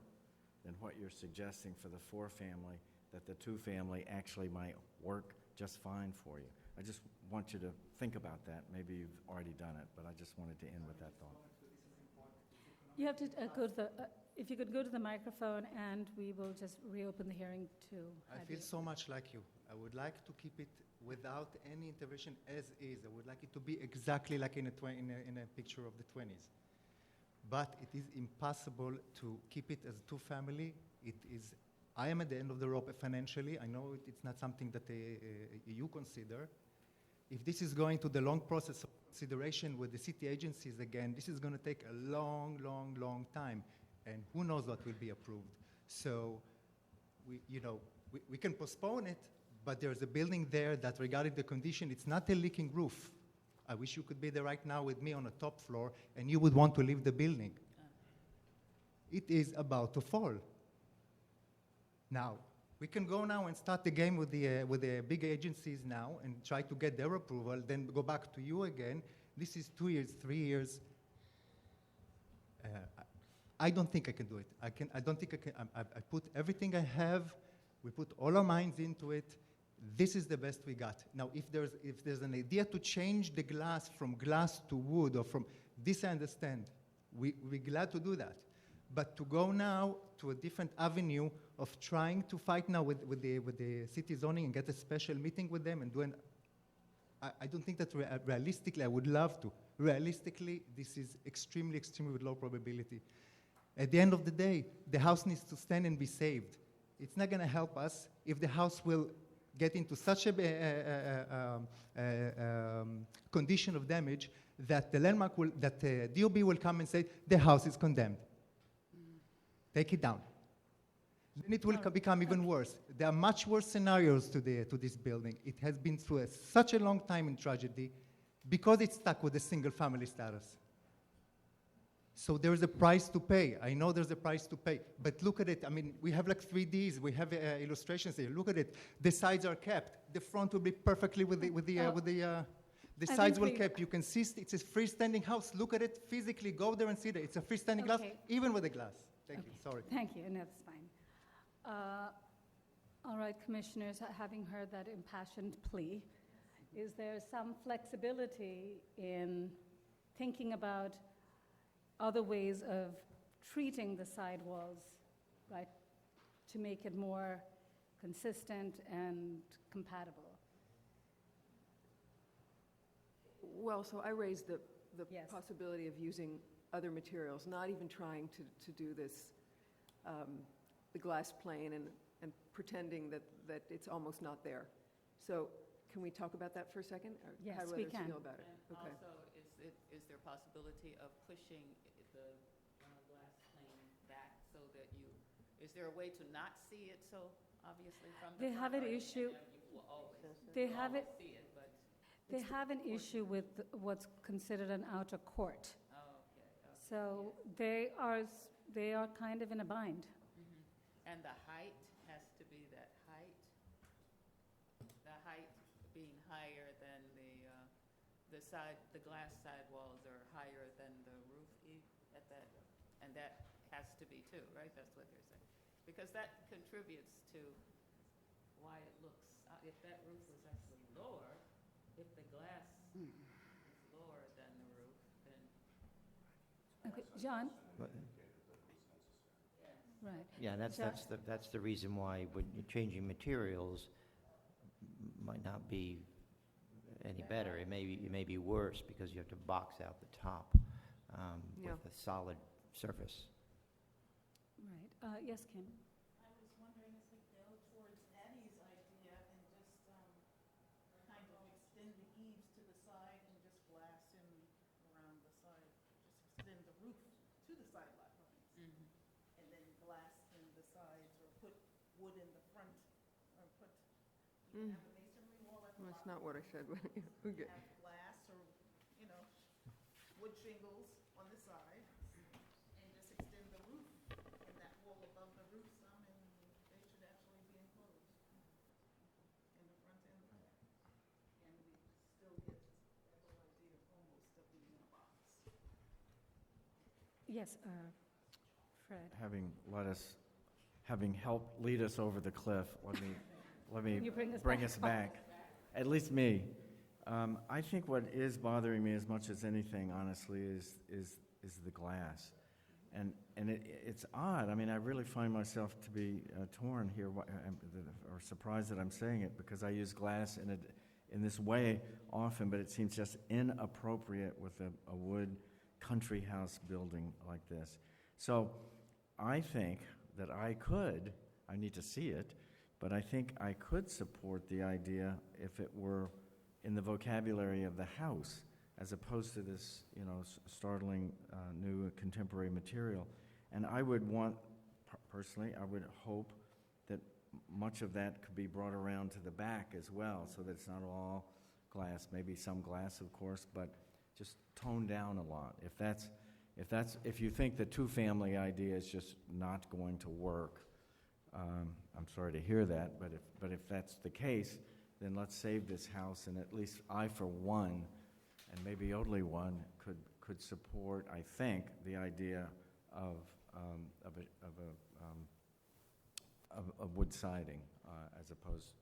G: than what you're suggesting for the four-family, that the two-family actually might work just fine for you. I just want you to think about that. Maybe you've already done it, but I just wanted to end with that thought.
B: You have to go to the, if you could go to the microphone, and we will just reopen the hearing to
Q: I feel so much like you. I would like to keep it without any intervention as is. I would like it to be exactly like in a picture of the 20s. But it is impossible to keep it as a two-family. It is, I am at the end of the rope financially. I know it's not something that you consider. If this is going to the long process of consideration with the city agencies again, this is going to take a long, long, long time. And who knows what will be approved. So, we can postpone it, but there's a building there that regarding the condition, it's not a leaking roof. I wish you could be there right now with me on the top floor, and you would want to leave the building. It is about to fall. Now, we can go now and start the game with the big agencies now and try to get their approval, then go back to you again. This is 2 years, 3 years. I don't think I can do it. I don't think I can. I put everything I have. We put all our minds into it. This is the best we got. Now, if there's an idea to change the glass from glass to wood, or from this, I understand. We're glad to do that. But to go now to a different avenue of trying to fight now with the city zoning and get a special meeting with them and do I don't think that realistically, I would love to. Realistically, this is extremely with low probability. At the end of the day, the house needs to stand and be saved. It's not going to help us if the house will get into such a condition of damage that the landmark that the DOB will come and say, the house is condemned. Take it down. Then it will become even worse. There are much worse scenarios to this building. It has been through such a long time in tragedy because it's stuck with a single family status. So there is a price to pay. I know there's a price to pay, but look at it. I mean, we have like 3Ds. We have illustrations here. Look at it. The sides are kept. The front will be perfectly the sides will kept. You can see it's a freestanding house. Look at it physically. Go there and see that it's a freestanding glass, even with the glass. Thank you. Sorry.
B: Thank you, and that's fine. All right, commissioners, having heard that impassioned plea, is there some flexibility in thinking about other ways of treating the sidewalls, right, to make it more consistent and compatible?
K: Well, so I raised the possibility of using other materials, not even trying to do this, the glass plane and pretending that it's almost not there. So can we talk about that for a second? Or
B: yes,
K: how do
B: we
K: others
B: can.
K: feel about it?
H: And
K: Okay.
H: also, is there a possibility of pushing the glass plane back so that is there a way to not see it so obviously from the
B: They have an
H: front?
B: issue.
H: You will always,
B: They
H: you'll
B: have
H: always
B: it.
H: see it, but
B: They have an issue with what's considered an outer court. So they are kind of in a bind.
H: And the height has to be that height. The height being higher than the glass sidewalls are higher than the roof at that, and that has to be too, right? That's what they're saying. Because that contributes to why it looks, if that roof was actually lower, if the glass is lower than the roof, then.
A: Okay, John? Right.
S: Yeah, that's the reason why when you're changing materials might not be any better. It may be worse because you have to box out the top
K: Yeah.
S: with a solid surface.
B: Right. Yes, Kim?
H: I was wondering if we go towards Addie's idea and just kind of extend the eaves to the side and just glass in around the side, just extend the roof to the side lot lines. And then glass in the sides, or put wood in the front, or put, you can have a masonry wall at the
K: That's
H: bottom.
K: not what I said.
H: You can have glass or, wood shingles on the side, and just extend the roof and that wall above the roof some, and they should actually be enclosed in the front and the back. And we still get that whole idea almost of being in a box.
B: Yes, Fred?
G: Having helped lead us over the cliff, let me
B: You bring us
G: bring
B: back.
G: us back, at least me. I think what is bothering me as much as anything, honestly, is the glass. And it's odd. I mean, I really find myself to be torn here, or surprised that I'm saying it, because I use glass in this way often, but it seems just inappropriate with a wood country house building like this. So I think that I need to see it, but I think I could support the idea if it were in the vocabulary of the house, as opposed to this, startling new contemporary material. And I would want, personally, I would hope that much of that could be brought around to the back as well, so that it's not all glass, maybe some glass, of course, but just toned down a lot. If you think the two-family idea is just not going to work, I'm sorry to hear that, but if that's the case, then let's save this house, and at least I, for one, and maybe only one, could support, I think, the idea of wood siding, as opposed,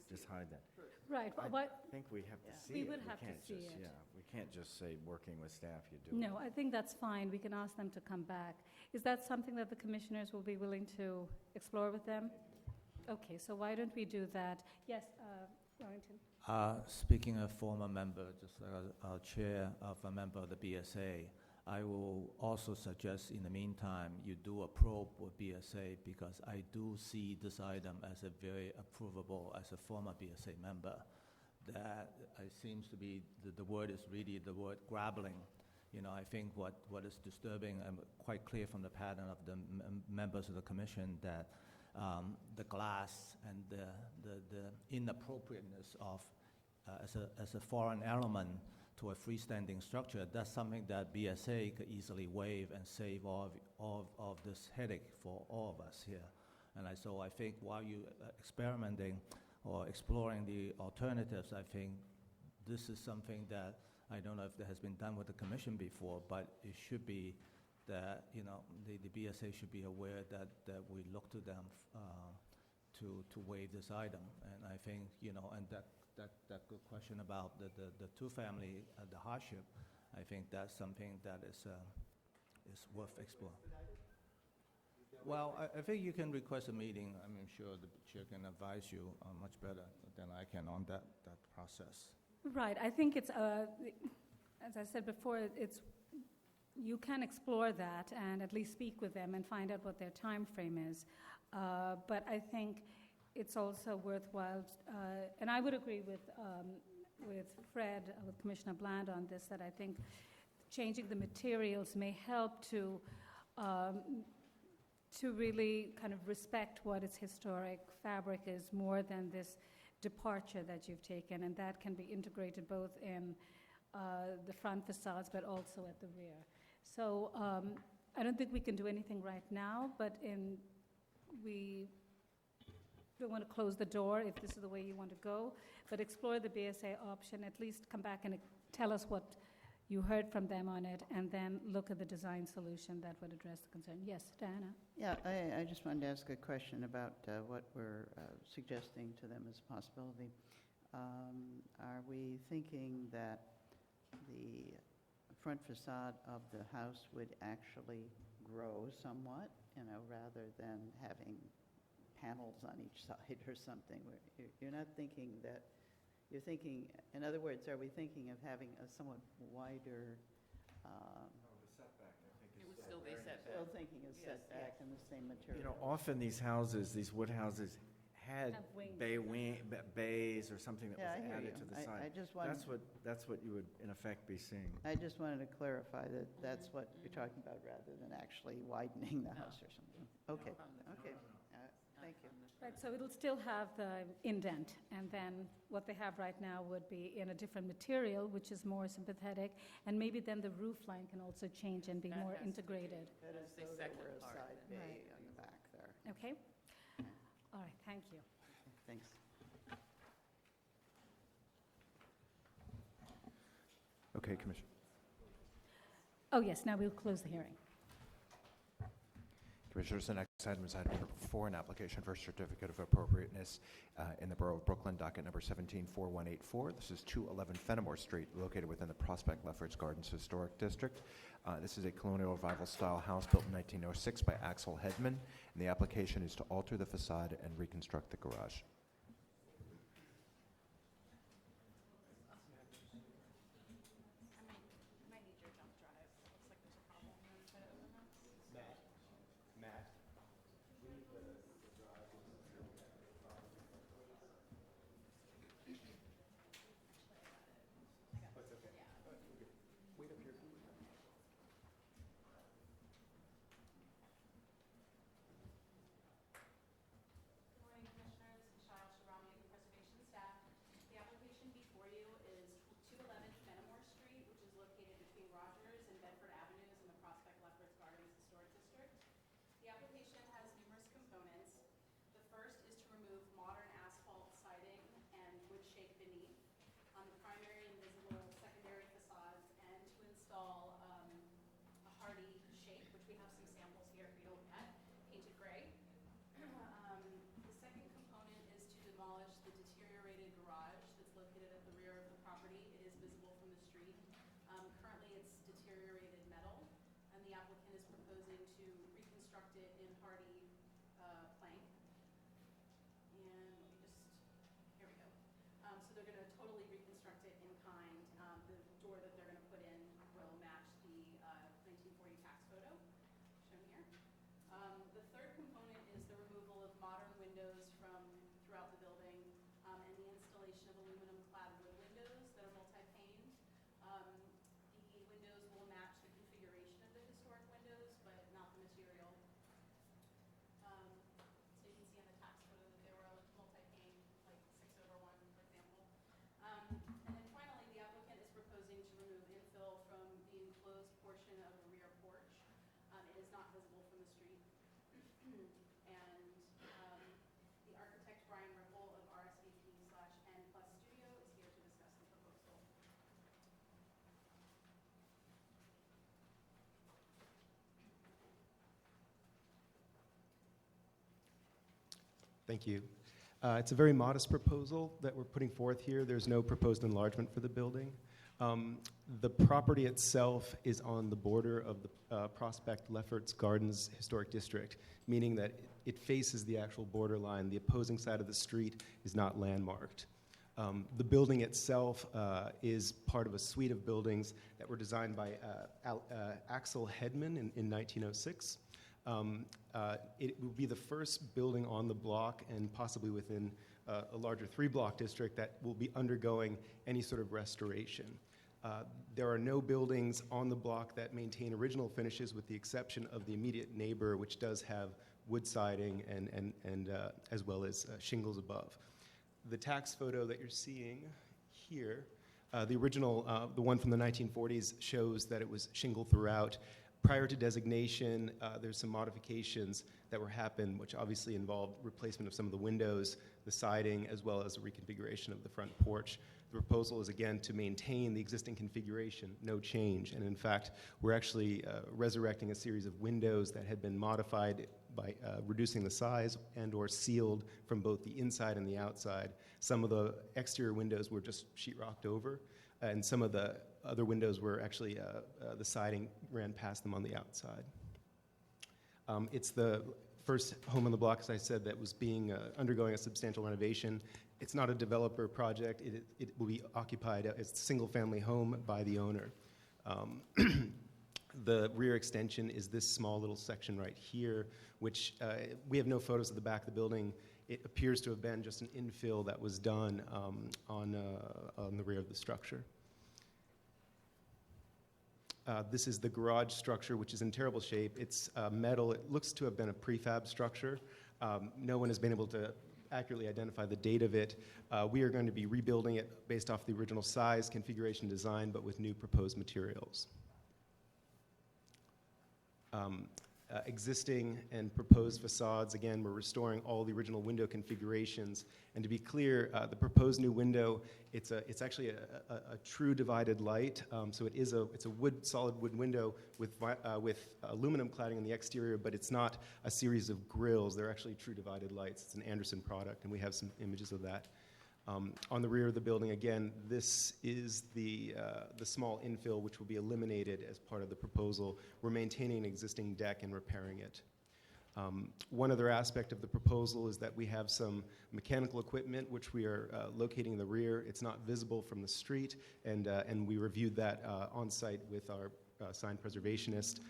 G: just hide that.
B: Right,
G: I
B: what?
G: think we have to see
B: We
G: it.
B: would have to
G: can't
B: see
G: just-
B: it.
G: Yeah, we can't just say, working with staff, you do it.
B: No, I think that's fine. We can ask them to come back. Is that something that the commissioners will be willing to explore with them? Okay, so why don't we do that? Yes, Warrington?
T: Speaking of former member, just like a chair of a member of the BSA, I will also suggest in the meantime you do a probe with BSA, because I do see this item as a very approvable as a former BSA member. That it seems to be the word is really the word grappling. I think what is disturbing and quite clear from the pattern of the members of the commission that the glass and the inappropriateness of as a foreign element to a freestanding structure, that's something that BSA could easily waive and save all of this headache for all of us here. And so I think while you experimenting or exploring the alternatives, I think this is something that I don't know if that has been done with the commission before, but it should be that, the BSA should be aware that we look to them to waive this item. And I think, and that good question about the two-family, the hardship, I think that's something that is worth exploring. Well, I think you can request a meeting. I'm sure the chair can advise you much better than I can on that process.
B: Right, I think it's, as I said before, you can explore that and at least speak with them and find out what their time frame is. But I think it's also worthwhile, and I would agree with Fred, with Commissioner Bland on this, that I think changing the materials may help to really kind of respect what its historic fabric is more than this departure that you've taken, and that can be integrated both in the front facades but also at the rear. So I don't think we can do anything right now, but we don't want to close the door if this is the way you want to go, but explore the BSA option, at least come back and tell us what you heard from them on it, and then look at the design solution that would address the concern. Yes, Diana?
H: Yeah, I just wanted to ask a question about what we're suggesting to them as a possibility. Are we thinking that the front facade of the house would actually grow somewhat, rather than having panels on each side or something? You're not thinking that, you're thinking, in other words, are we thinking of having a somewhat wider?
G: The setback, I think,
P: It would still be setback.
H: Still thinking of setback and the same material.
G: You know, often these houses, these wood houses, had
B: Have wings.
G: bays or something that
H: Yeah, I
G: was
H: hear
G: added
H: you.
G: to the side.
H: I just wanted,
G: That's what you would, in effect, be seeing.
H: I just wanted to clarify that that's what you're talking about, rather than actually widening the house or something. Okay, okay. Thank you.
B: Right, so it'll still have the indent, and then what they have right now would be in a different material, which is more sympathetic, and maybe then the roof line can also change and be
P: That
B: more
P: has to be-
B: integrated.
H: That is
P: the
H: though there
P: second
H: were a
P: part
H: side
P: then.
H: bay
B: Right.
H: on the back there.
B: Okay? All right, thank you.
H: Thanks.
F: Okay, Commissioner.
B: Oh, yes, now we'll close the hearing.
F: Commissioners, the next item is item number 4, an application for a certificate of appropriateness in the Borough of Brooklyn, docket number 174184. This is 211 Fenimore Street, located within the Prospect Lefferts Gardens Historic District. This is a colonial revival-style house built in 1906 by Axel Hedman, and the application is to alter the facade and reconstruct the garage.
U: Thank you. It's a very modest proposal that we're putting forth here. There's no proposed enlargement for the building. The property itself is on the border of the Prospect Lefferts Gardens Historic District, meaning that it faces the actual borderline. The opposing side of the street is not landmarked. The building itself is part of a suite of buildings that were designed by Axel Hedman in 1906. It will be the first building on the block, and possibly within a larger 3-block district, that will be undergoing any sort of restoration. There are no buildings on the block that maintain original finishes, with the exception of the immediate neighbor, which does have wood siding and as well as shingles above. The tax photo that you're seeing here, the original, the one from the 1940s, shows that it was shingle throughout. Prior to designation, there's some modifications that were happened, which obviously involved replacement of some of the windows, the siding, as well as a reconfiguration of the front porch. The proposal is, again, to maintain the existing configuration, no change. And in fact, we're actually resurrecting a series of windows that had been modified by reducing the size and or sealed from both the inside and the outside. Some of the exterior windows were just sheetrocked over, and some of the other windows were actually, the siding ran past them on the outside. It's the first home on the block, as I said, that was being undergoing a substantial renovation. It's not a developer project. It will be occupied as a single-family home by the owner. The rear extension is this small little section right here, which we have no photos of the back of the building. It appears to have been just an infill that was done on the rear of the structure. This is the garage structure, which is in terrible shape. It's metal. It looks to have been a prefab structure. No one has been able to accurately identify the date of it. We are going to be rebuilding it based off the original size, configuration, design, but with new proposed materials. Existing and proposed facades, again, we're restoring all the original window configurations. And to be clear, the proposed new window, it's actually a true divided light. So it's a solid wood window with aluminum cladding on the exterior, but it's not a series of grills. They're actually true divided lights. It's an Anderson product, and we have some images of that. On the rear of the building, again, this is the small infill, which will be eliminated as part of the proposal. We're maintaining an existing deck and repairing it. One other aspect of the proposal is that we have some mechanical equipment, which we are locating in the rear. It's not visible from the street, and we reviewed that on site with our sign preservationist.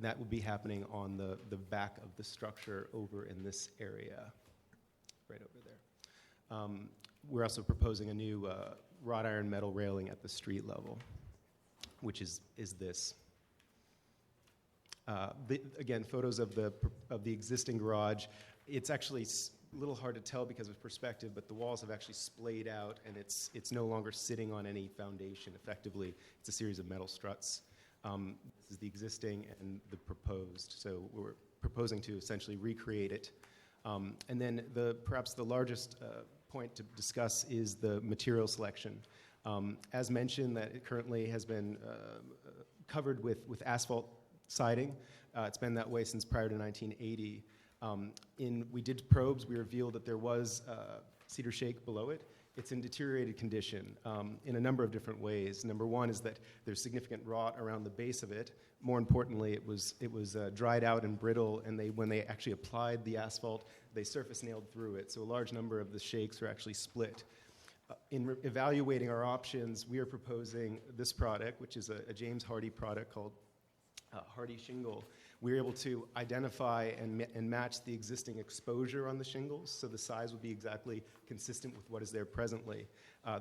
U: That will be happening on the back of the structure over in this area, right over there. We're also proposing a new wrought iron metal railing at the street level, which is this. Again, photos of the existing garage. It's actually a little hard to tell because of perspective, but the walls have actually splayed out, and it's no longer sitting on any foundation. Effectively, it's a series of metal struts. This is the existing and the proposed. So we're proposing to essentially recreate it. And then perhaps the largest point to discuss is the material selection. As mentioned, that it currently has been covered with asphalt siding. It's been that way since prior to 1980. We did probes. We revealed that there was cedar shake below it. It's in deteriorated condition in a number of different ways. Number one is that there's significant rot around the base of it. More importantly, it was dried out and brittle, and when they actually applied the asphalt, they surface nailed through it. So a large number of the shakes are actually split. In evaluating our options, we are proposing this product, which is a James Hardie product called Hardie Shingle. We're able to identify and match the existing exposure on the shingles, so the size would be exactly consistent with what is there presently.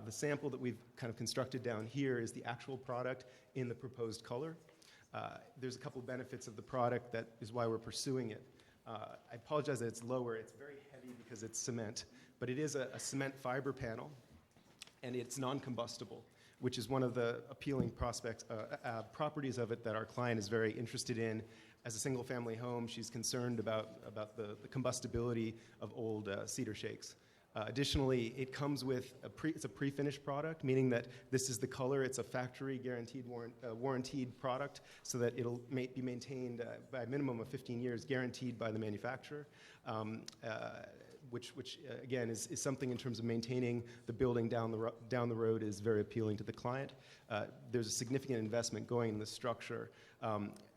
U: The sample that we've kind of constructed down here is the actual product in the proposed color. There's a couple benefits of the product that is why we're pursuing it. I apologize that it's lower. It's very heavy because it's cement, but it is a cement fiber panel, and it's non-combustible, which is one of the appealing properties of it that our client is very interested in. As a single-family home, she's concerned about the combustibility of old cedar shakes. Additionally, it comes with it's a pre-finished product, meaning that this is the color. It's a factory guaranteed warranted product, so that it'll be maintained by a minimum of 15 years, guaranteed by the manufacturer. Which again is something in terms of maintaining the building down the road is very appealing to the client. There's a significant investment going in the structure.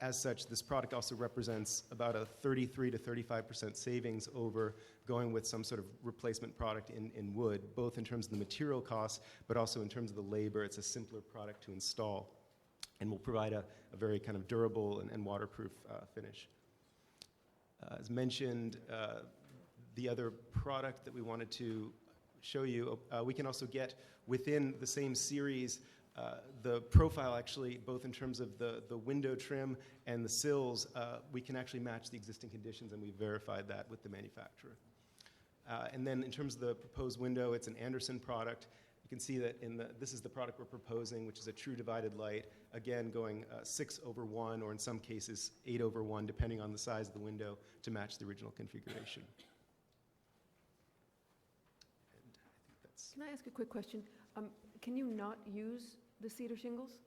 U: As such, this product also represents about a 33 to 35% savings over going with some sort of replacement product in wood, both in terms of the material costs, but also in terms of the labor. It's a simpler product to install, and will provide a very kind of durable and waterproof finish. As mentioned, the other product that we wanted to show you, we can also get within the same series the profile, actually, both in terms of the window trim and the sills. We can actually match the existing conditions, and we verified that with the manufacturer. And then in terms of the proposed window, it's an Anderson product. can see that this is the product we're proposing, which is a true divided light, again going 6/1, or in some cases 8/1, depending on the size of the window, to match the original configuration. And I think that's
K: Can I ask a quick question? Can you not use the cedar shingles?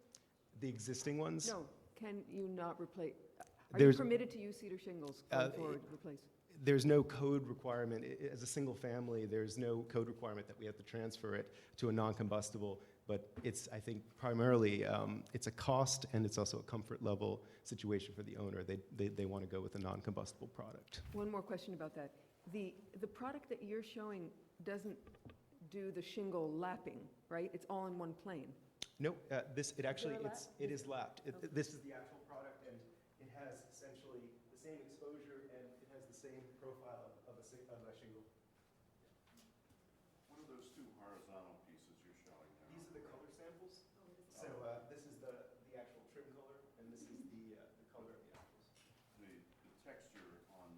U: the existing ones.
K: No, can you not replace? Are you
U: There's-
K: permitted to use cedar shingles going forward to replace?
U: There's no code requirement. As a single family, there's no code requirement that we have to transfer it to a non-combustible, but it's, I think, primarily, it's a cost and it's also a comfort level situation for the owner. They want to go with a non-combustible product.
K: One more question about that. The product that you're showing doesn't do the shingle lapping, right? It's all in one plane.
U: No, it is lapped.
K: Okay.
U: This is the actual product, and it has essentially the same exposure and it has the same profile of a shingle.
O: What are those two horizontal pieces you're showing there?
U: These are the color samples. So this is the actual trim color, and this is the color of the apples.
O: The texture on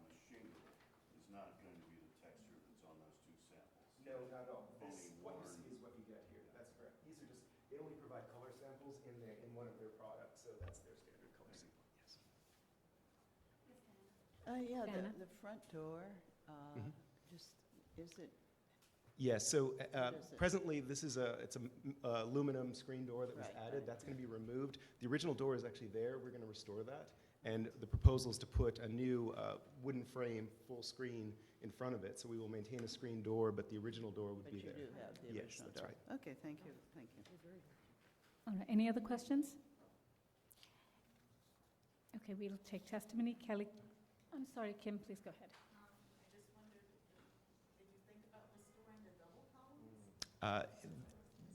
O: the shingle is not going to be the texture that's on those two samples.
U: No, not at all.
O: Only
U: What you
O: one.
U: see is what you get here. That's correct. These are just, they only provide color samples in one of their products, so that's their standard color sample. Yes.
H: Yeah,
A: Anna?
H: the front door,
U: Mhm.
H: just, is it,
U: Yes, so
H: What is it?
U: presently, it's a aluminum screen door that was
H: Right,
U: added.
H: right.
U: That's going to be removed. The original door is actually there. We're going to restore that. And the proposal is to put a new wooden frame, full screen, in front of it. So we will maintain a screen door, but the original door would
H: but
U: be
H: you
U: there.
H: do have the
U: Yes,
H: original
U: that's
H: door?
U: right.
H: Okay, thank you, thank you.
B: All right, any other questions? Okay, we'll take testimony. Kelly, I'm sorry, Kim, please go ahead.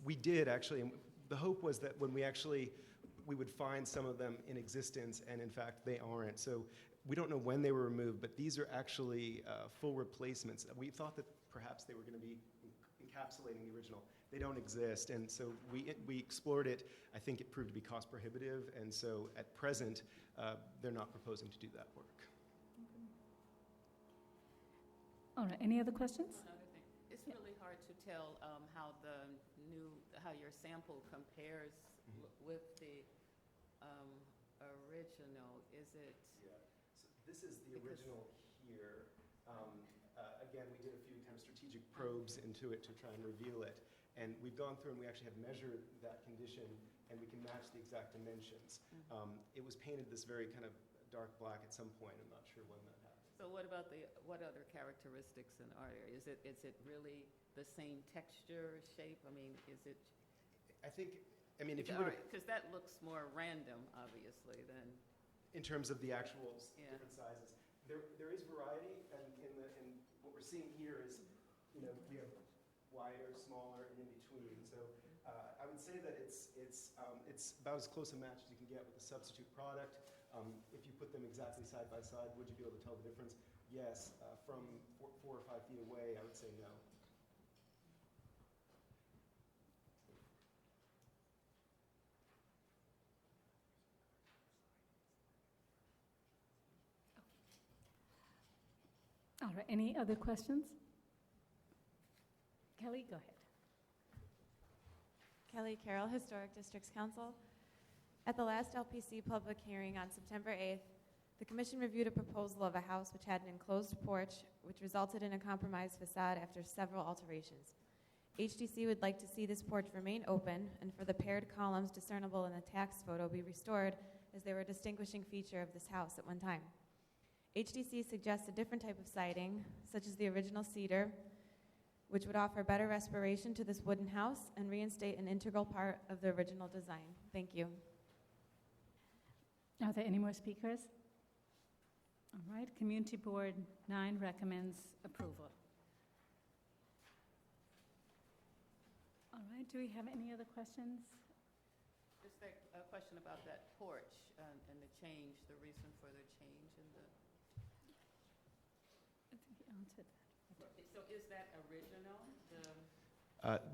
U: We did, actually. And the hope was that when we would find some of them in existence, and in fact, they aren't. So we don't know when they were removed, but these are actually full replacements. We thought that perhaps they were going to be encapsulating the original. They don't exist, and so we explored it. I think it proved to be cost prohibitive, and so at present, they're not proposing to do that work.
B: All right, any other questions?
E: One other thing. It's really hard to tell how your sample compares with the original. Is it?
U: Yeah. So this is the original here. Again, we did a few kind of strategic probes into it to try and reveal it. And we've gone through and we actually have measured that condition, and we can match the exact dimensions. It was painted this very kind of dark black at some point. I'm not sure when that happened.
E: So what about what other characteristics are there? Is it really the same texture, shape? I mean, is it?
U: I mean, if you were to,
E: because that looks more random, obviously, than.
U: in terms of the actual
E: Yeah.
U: different sizes, there is variety, and in what we're seeing here is, we have wider, smaller, and in between. So I would say that it's about as close a match as you can get with a substitute product. If you put them exactly side by side, would you be able to tell the difference? Yes. From 4 or 5 feet away, I would say no.
B: All right, any other questions? Kelly, go ahead.
P: Kelly Carroll, Historic Districts Council. At the last LPC public hearing on September 8th, the commission reviewed a proposal of a house which had an enclosed porch, which resulted in a compromised facade after several alterations. HDC would like to see this porch remain open and for the paired columns discernible in the tax photo be restored, as they were a distinguishing feature of this house at one time. HDC suggests a different type of siding, such as the original cedar, which would offer better respiration to this wooden house and reinstate an integral part of the original design. Thank you.
B: Are there any more speakers? All right, Community Board 9 recommends approval. All right, do we have any other questions?
E: Just a question about that porch and the change, the reason for the change in the.
B: I think you answered that.
E: So is that original?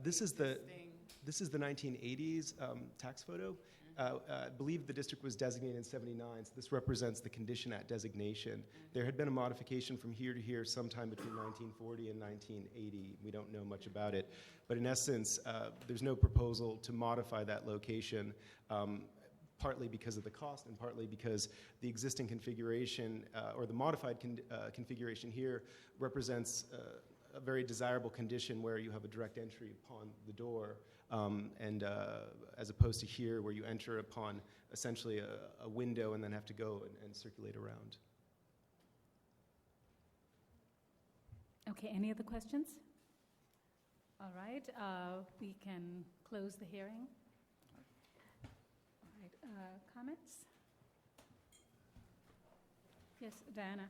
U: This is the
E: existing-
U: This is the 1980s tax photo, I believe the district was designated in 79, so this represents the condition at designation. There had been a modification from here to here sometime between 1940 and 1980. We don't know much about it. But in essence, there's no proposal to modify that location, partly because of the cost and partly because the existing configuration, or the modified configuration here, represents a very desirable condition where you have a direct entry upon the door, and as opposed to here where you enter upon essentially a window and then have to go and circulate around.
B: Okay, any other questions? All right, we can close the hearing. All right, comments? Yes, Diana.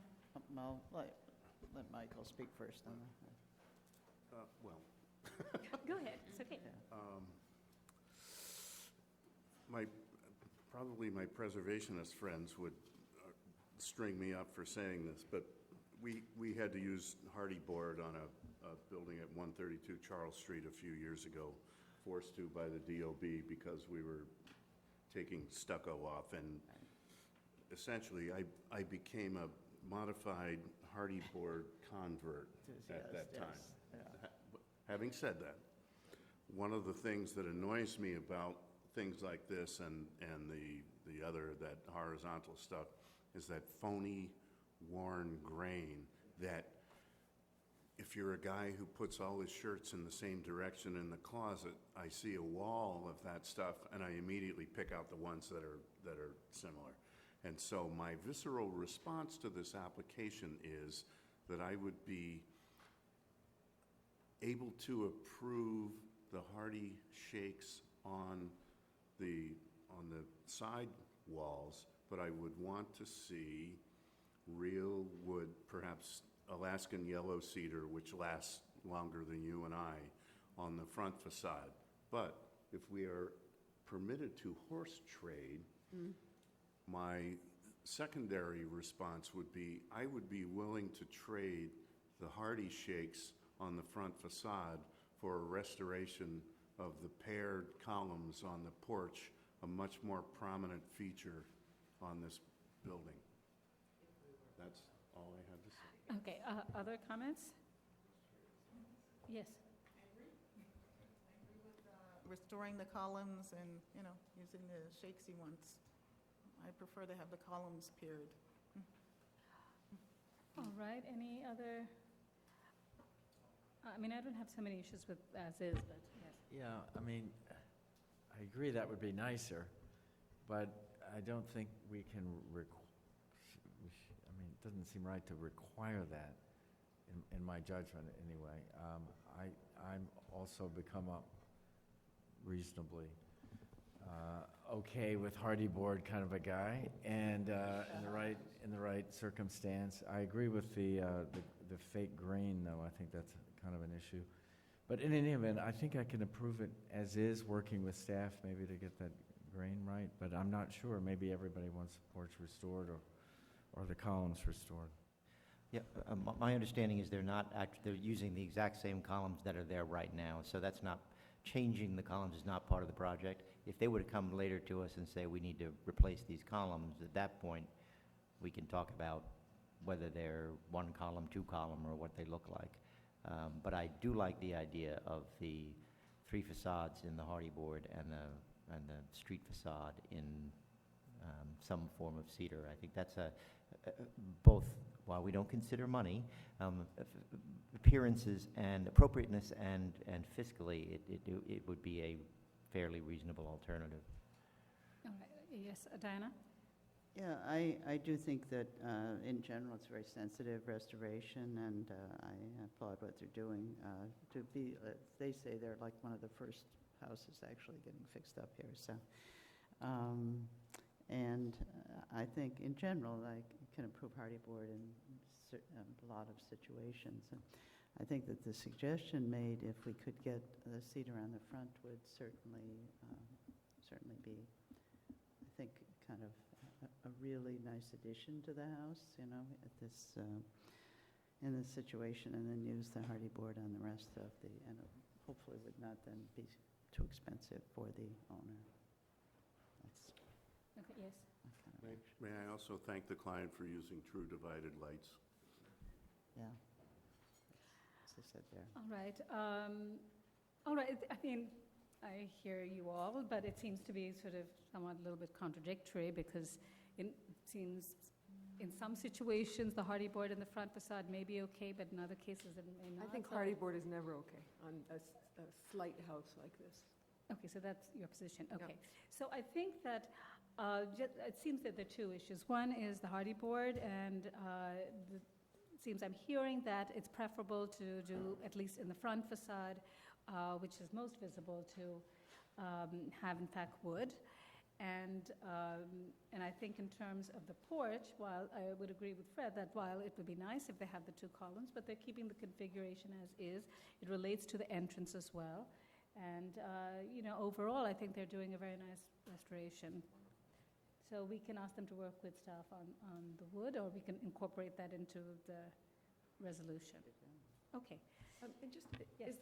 H: Well, let Michael speak first on that.
O: Well.
B: Go ahead, it's okay.
O: Probably my preservationist friends would string me up for saying this, but we had to use hardy board on a building at 132 Charles Street a few years ago, forced to by the DOB because we were taking stucco off, and essentially I became a modified hardy board convert at that time. Having said that, one of the things that annoys me about things like this and the other, that horizontal stuff, is that phony, worn grain that if you're a guy who puts all his shirts in the same direction in the closet, I see a wall of that stuff and I immediately pick out the ones that are similar. And so my visceral response to this application is that I would be able to approve the hardy shakes on the side walls, but I would want to see real wood, perhaps Alaskan yellow cedar, which lasts longer than you and I, on the front facade. But if we are permitted to horse trade, my secondary response would be I would be willing to trade the hardy shakes on the front facade for a restoration of the paired columns on the porch, a much more prominent feature on this building. That's all I have to say.
B: Okay, other comments? Yes.
I: I agree with restoring the columns and, using the shakesy ones. I prefer to have the columns pierced.
B: All right, any other? I mean, I don't have so many issues with as is, but yes.
G: Yeah, I mean, I agree that would be nicer, but I don't think we can it doesn't seem right to require that, in my judgment anyway. I'm also become a reasonably okay with hardy board kind of a guy, and in the right circumstance. I agree with the fake grain, though. I think that's kind of an issue. But in any event, I think I can approve it as is, working with staff maybe to get that grain right, but I'm not sure. Maybe everybody wants the porch restored or the columns restored.
S: Yeah, my understanding is they're using the exact same columns that are there right now, so that's not, changing the columns is not part of the project. If they were to come later to us and say we need to replace these columns, at that point, we can talk about whether they're one column, two column, or what they look like. But I do like the idea of the three facades in the hardy board and the street facade in some form of cedar. I think that's both, while we don't consider money, appearances and appropriateness and fiscally, it would be a fairly reasonable alternative.
B: All right. Yes, Diana?
H: Yeah, I do think that in general it's very sensitive restoration, and I applaud what they're doing. To be, they say they're like one of the first houses actually getting fixed up here. So, and I think in general I can approve hardy board in a lot of situations. And I think that the suggestion made, if we could get the cedar on the front, would certainly be, I think, kind of a really nice addition to the house, at this in this situation, and then use the hardy board on the rest of the, and it hopefully would not then be too expensive for the owner. That's
B: Okay, yes.
O: May I also thank the client for using true divided lights?
H: Yeah. As I said there.
B: All right, I mean, I hear you all, but it seems to be sort of somewhat a little bit contradictory because it seems in some situations the hardy board in the front facade may be okay, but in other cases it may not.
K: I think hardy board is never okay on a slight house like this.
B: Okay, so that's your position, okay. So I think that it seems that there are two issues. One is the hardy board, and it seems I'm hearing that it's preferable to do, at least in the front facade, which is most visible, to have in fact wood. And I think in terms of the porch, while I would agree with Fred that while it would be nice if they have the two columns, but they're keeping the configuration as is. It relates to the entrance as well. And, overall, I think they're doing a very nice restoration. So we can ask them to work with staff on the wood, or we can incorporate that into the resolution. Okay.
K: And just,
B: Yes.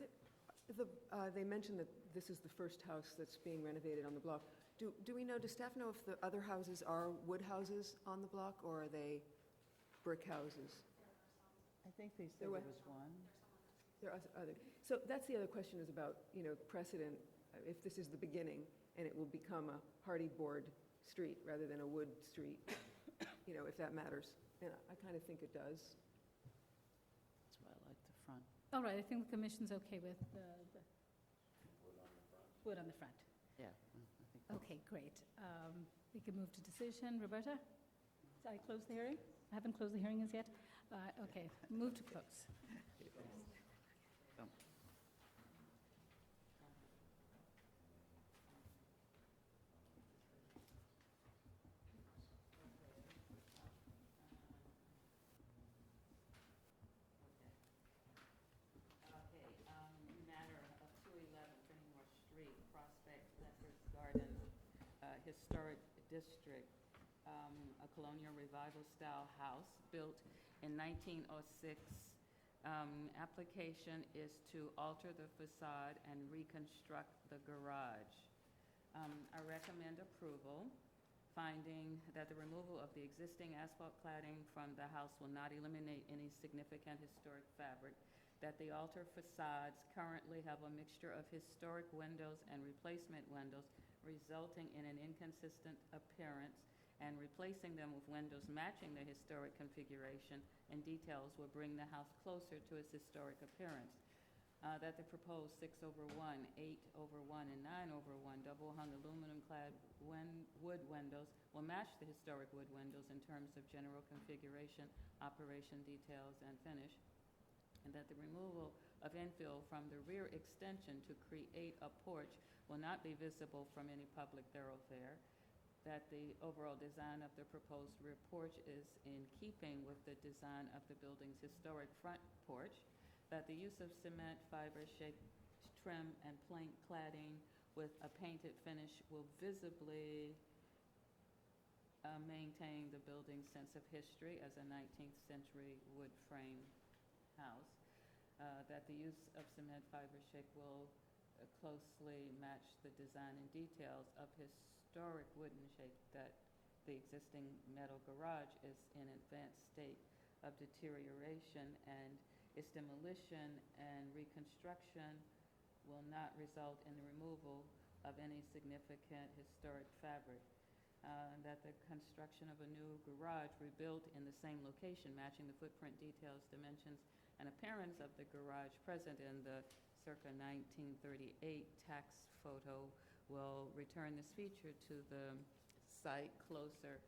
K: they mentioned that this is the first house that's being renovated on the block. Do we know, does staff know if the other houses are wood houses on the block, or are they brick houses?
H: I think they said there was one.
K: There are other. So that's the other question, is about, precedent, if this is the beginning and it will become a hardy board street rather than a wood street, if that matters. And I kind of think it does.
H: That's why I like the front.
B: All right, I think the commission's okay with the wood on the front.
H: Yeah.
B: Okay, great. We can move to decision. Roberta? Did I close the hearing? I haven't closed the hearing as yet. Okay, move to close.
E: Matter of 211 Fenimore Street, Prospect Leopard's Garden, Historic District, a colonial revival-style house built in 1906. Application is to alter the facade and reconstruct the garage. I recommend approval, finding that the removal of the existing asphalt cladding from the house will not eliminate any significant historic fabric, that the altered facades currently have a mixture of historic windows and replacement windows, resulting in an inconsistent appearance, and replacing them with windows matching the historic configuration and details will bring the house closer to its historic appearance. That the proposed 6/1, 8/1, and 9/1 double-hung aluminum-clad wood windows will match the historic wood windows in terms of general configuration, operation details, and finish. And that the removal of infill from the rear extension to create a porch will not be visible from any public thoroughfare. That the overall design of the proposed rear porch is in keeping with the design of the building's historic front porch. That the use of cement, fiber, shake, trim, and plank cladding with a painted finish will visibly maintain the building's sense of history as a 19th century wood frame house. That the use of cement, fiber, shake will closely match the design and details of historic wooden shake. That the existing metal garage is in advanced state of deterioration, and its demolition and reconstruction will not result in the removal of any significant historic fabric. That the construction of a new garage rebuilt in the same location, matching the footprint details, dimensions, and appearance of the garage present in the circa 1938 tax photo, will return this feature to the site closer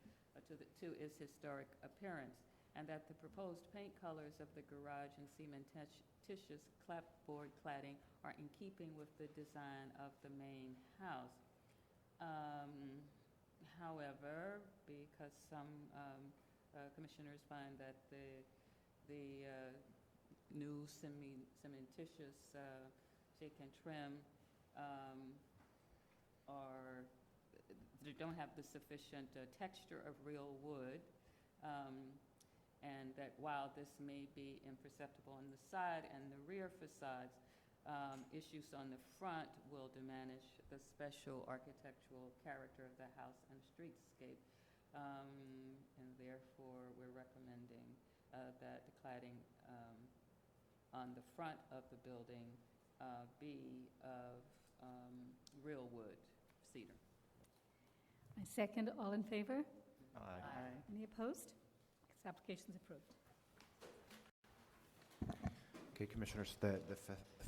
E: to its historic appearance. And that the proposed paint colors of the garage and cementitious clapboard cladding are in keeping with the design of the main house. However, because some commissioners find that the new cementitious shake and trim they don't have the sufficient texture of real wood, and that while this may be imperceptible on the side and the rear facades, issues on the front will diminish the special architectural character of the house and streetscape. And therefore, we're recommending that the cladding on the front of the building be of real wood, cedar.
B: I second. All in favor?
S: Aye.
B: Any opposed? This application is approved.
F: Okay, Commissioners, the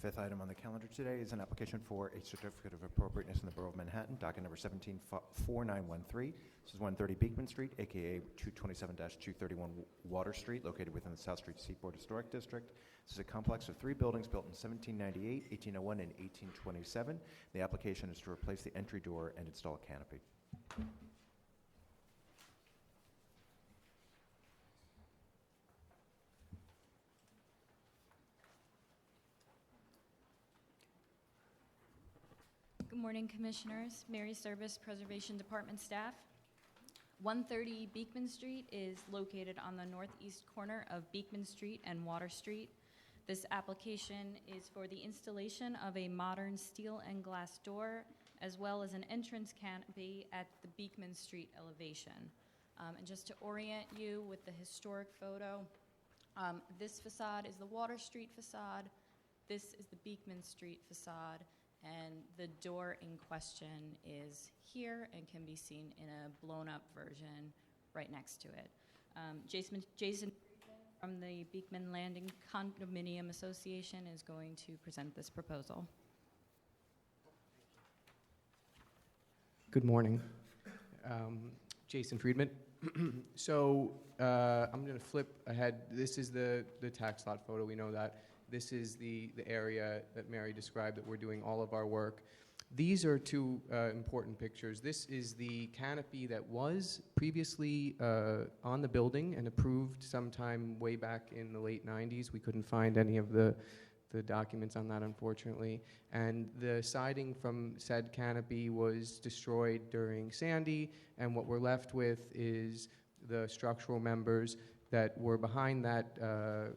F: fifth item on the calendar today is an application for a certificate of appropriateness in the Borough of Manhattan, docket number 174913. This is 130 Beekman Street, aka 227-231 Water Street, located within the South Street Seaport Historic District. This is a complex of 3 buildings built in 1798, 1801, and 1827. The application is to replace the entry door and install a canopy.
C: Good morning, Commissioners. Mary Service Preservation Department staff. 130 Beekman Street is located on the northeast corner of Beekman Street and Water Street. This application is for the installation of a modern steel and glass door, as well as an entrance canopy at the Beekman Street elevation. And just to orient you with the historic photo, this facade is the Water Street facade, this is the Beekman Street facade, and the door in question is here and can be seen in a blown-up version right next to it. Jason from the Beekman Landing Condominium Association is going to present this proposal.
V: Good morning. Jason Friedman. So I'm going to flip ahead. This is the tax lot photo. We know that. This is the area that Mary described that we're doing all of our work. These are two important pictures. This is the canopy that was previously on the building and approved sometime way back in the late 90s. We couldn't find any of the documents on that, unfortunately. And the siding from said canopy was destroyed during Sandy, and what we're left with is the structural members that were behind that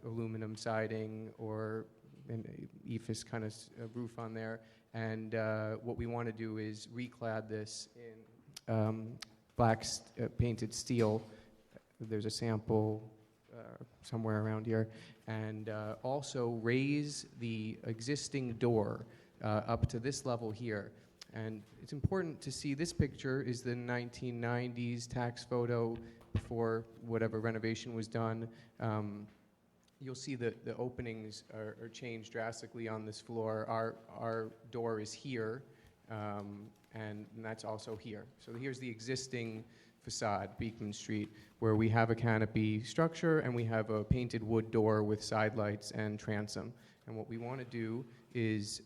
V: aluminum siding or an ephes kind of roof on there. And what we want to do is reclad this in black painted steel. There's a sample somewhere around here. And also raise the existing door up to this level here. And it's important to see this picture is the 1990s tax photo before whatever renovation was done. You'll see that the openings are changed drastically on this floor. Our door is here, and that's also here. So here's the existing facade, Beekman Street, where we have a canopy structure and we have a painted wood door with side lights and transom. And what we want to do is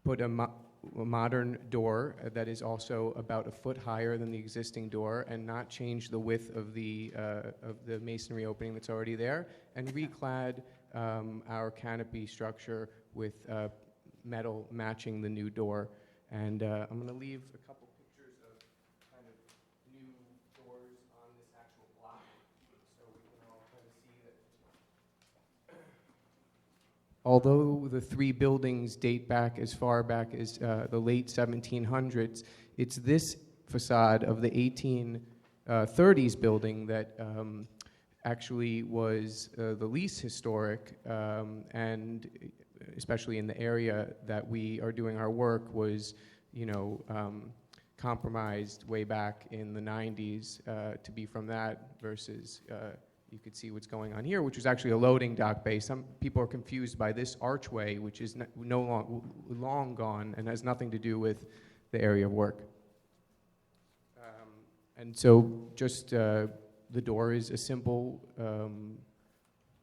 V: put a modern door that is also about a foot higher than the existing door and not change the width of the masonry opening that's already there, and reclad our canopy structure with metal matching the new door. And I'm going to leave a couple pictures of kind of new doors on this actual block so we can all kind of see that. Although the 3 buildings date back as far back as the late 1700s, it's this facade of the 1830s building that actually was the least historic, and especially in the area that we are doing our work was, compromised way back in the 90s to be from that versus you could see what's going on here, which was actually a loading dock bay. Some people are confused by this archway, which is long gone and has nothing to do with the area of work. And so just the door is a simple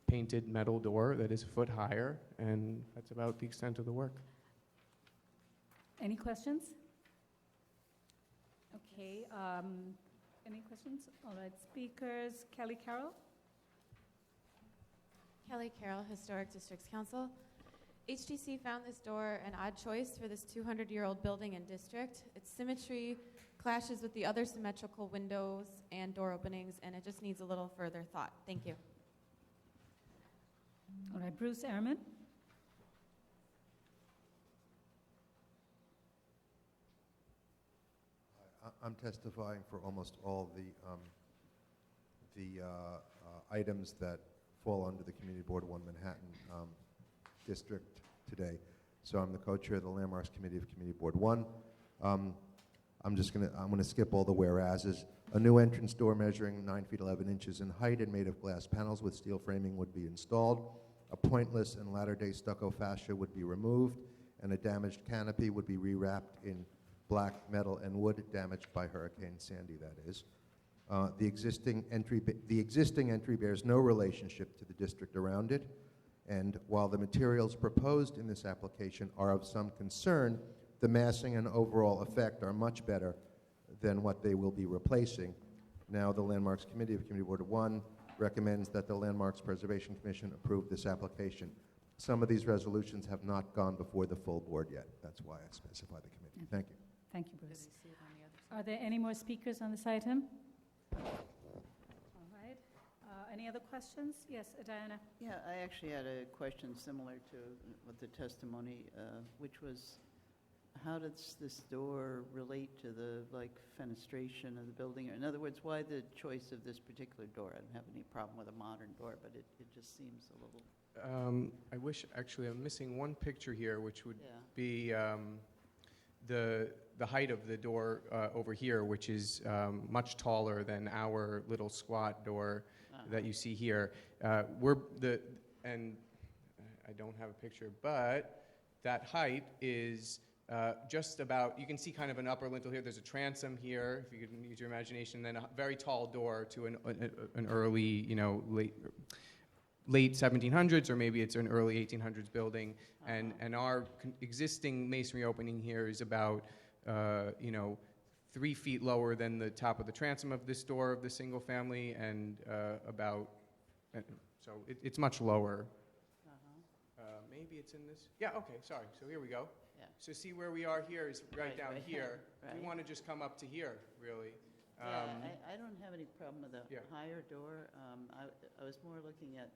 V: painted metal door that is a foot higher, and that's about the extent of the work.
B: Any questions? Okay, any questions? All right, speakers, Kelly Carroll.
P: Kelly Carroll, Historic Districts Council. HDC found this door an odd choice for this 200-year-old building and district. Its symmetry clashes with the other symmetrical windows and door openings, and it just needs a little further thought. Thank you.
B: All right, Bruce Ehrman.
D: I'm testifying for almost all the items that fall under the Community Board 1 Manhattan District today. So I'm the co-chair of the Landmarks Committee of Community Board 1. I'm gonna skip all the whereases. A new entrance door measuring 9 feet 11 inches in height and made of glass panels with steel framing would be installed. A pointless and latter-day stucco fascia would be removed, and a damaged canopy would be rewrapped in black metal and wood damaged by Hurricane Sandy, that is. The existing entry bears no relationship to the district around it, and while the materials proposed in this application are of some concern, the massing and overall effect are much better than what they will be replacing. Now, the Landmarks Committee of Community Board 1 recommends that the Landmarks Preservation Commission approve this application. Some of these resolutions have not gone before the full board yet. That's why I specify the committee. Thank you.
B: Thank you, Bruce. Are there any more speakers on this item? All right. Any other questions? Yes, Diana?
H: Yeah, I actually had a question similar to what the testimony, which was, how does this door relate to the, fenestration of the building? In other words, why the choice of this particular door? I don't have any problem with a modern door, but it just seems a little...
V: I wish, actually, I'm missing one picture here, which would be the height of the door over here, which is much taller than our little squat door that you see here. And I don't have a picture, but that height is just about, you can see kind of an upper lintel here. There's a transom here, if you could use your imagination, then a very tall door to an early, late 1700s, or maybe it's an early 1800s building. And our existing masonry opening here is about, 3 feet lower than the top of the transom of this door of the single family, and so it's much lower. Maybe it's in this. Yeah, okay, sorry. So here we go.
H: Yeah.
V: So see where we are here is right down here.
H: Right.
V: We want to just come up to here, really.
H: I don't have any problem with a higher door. I was more looking at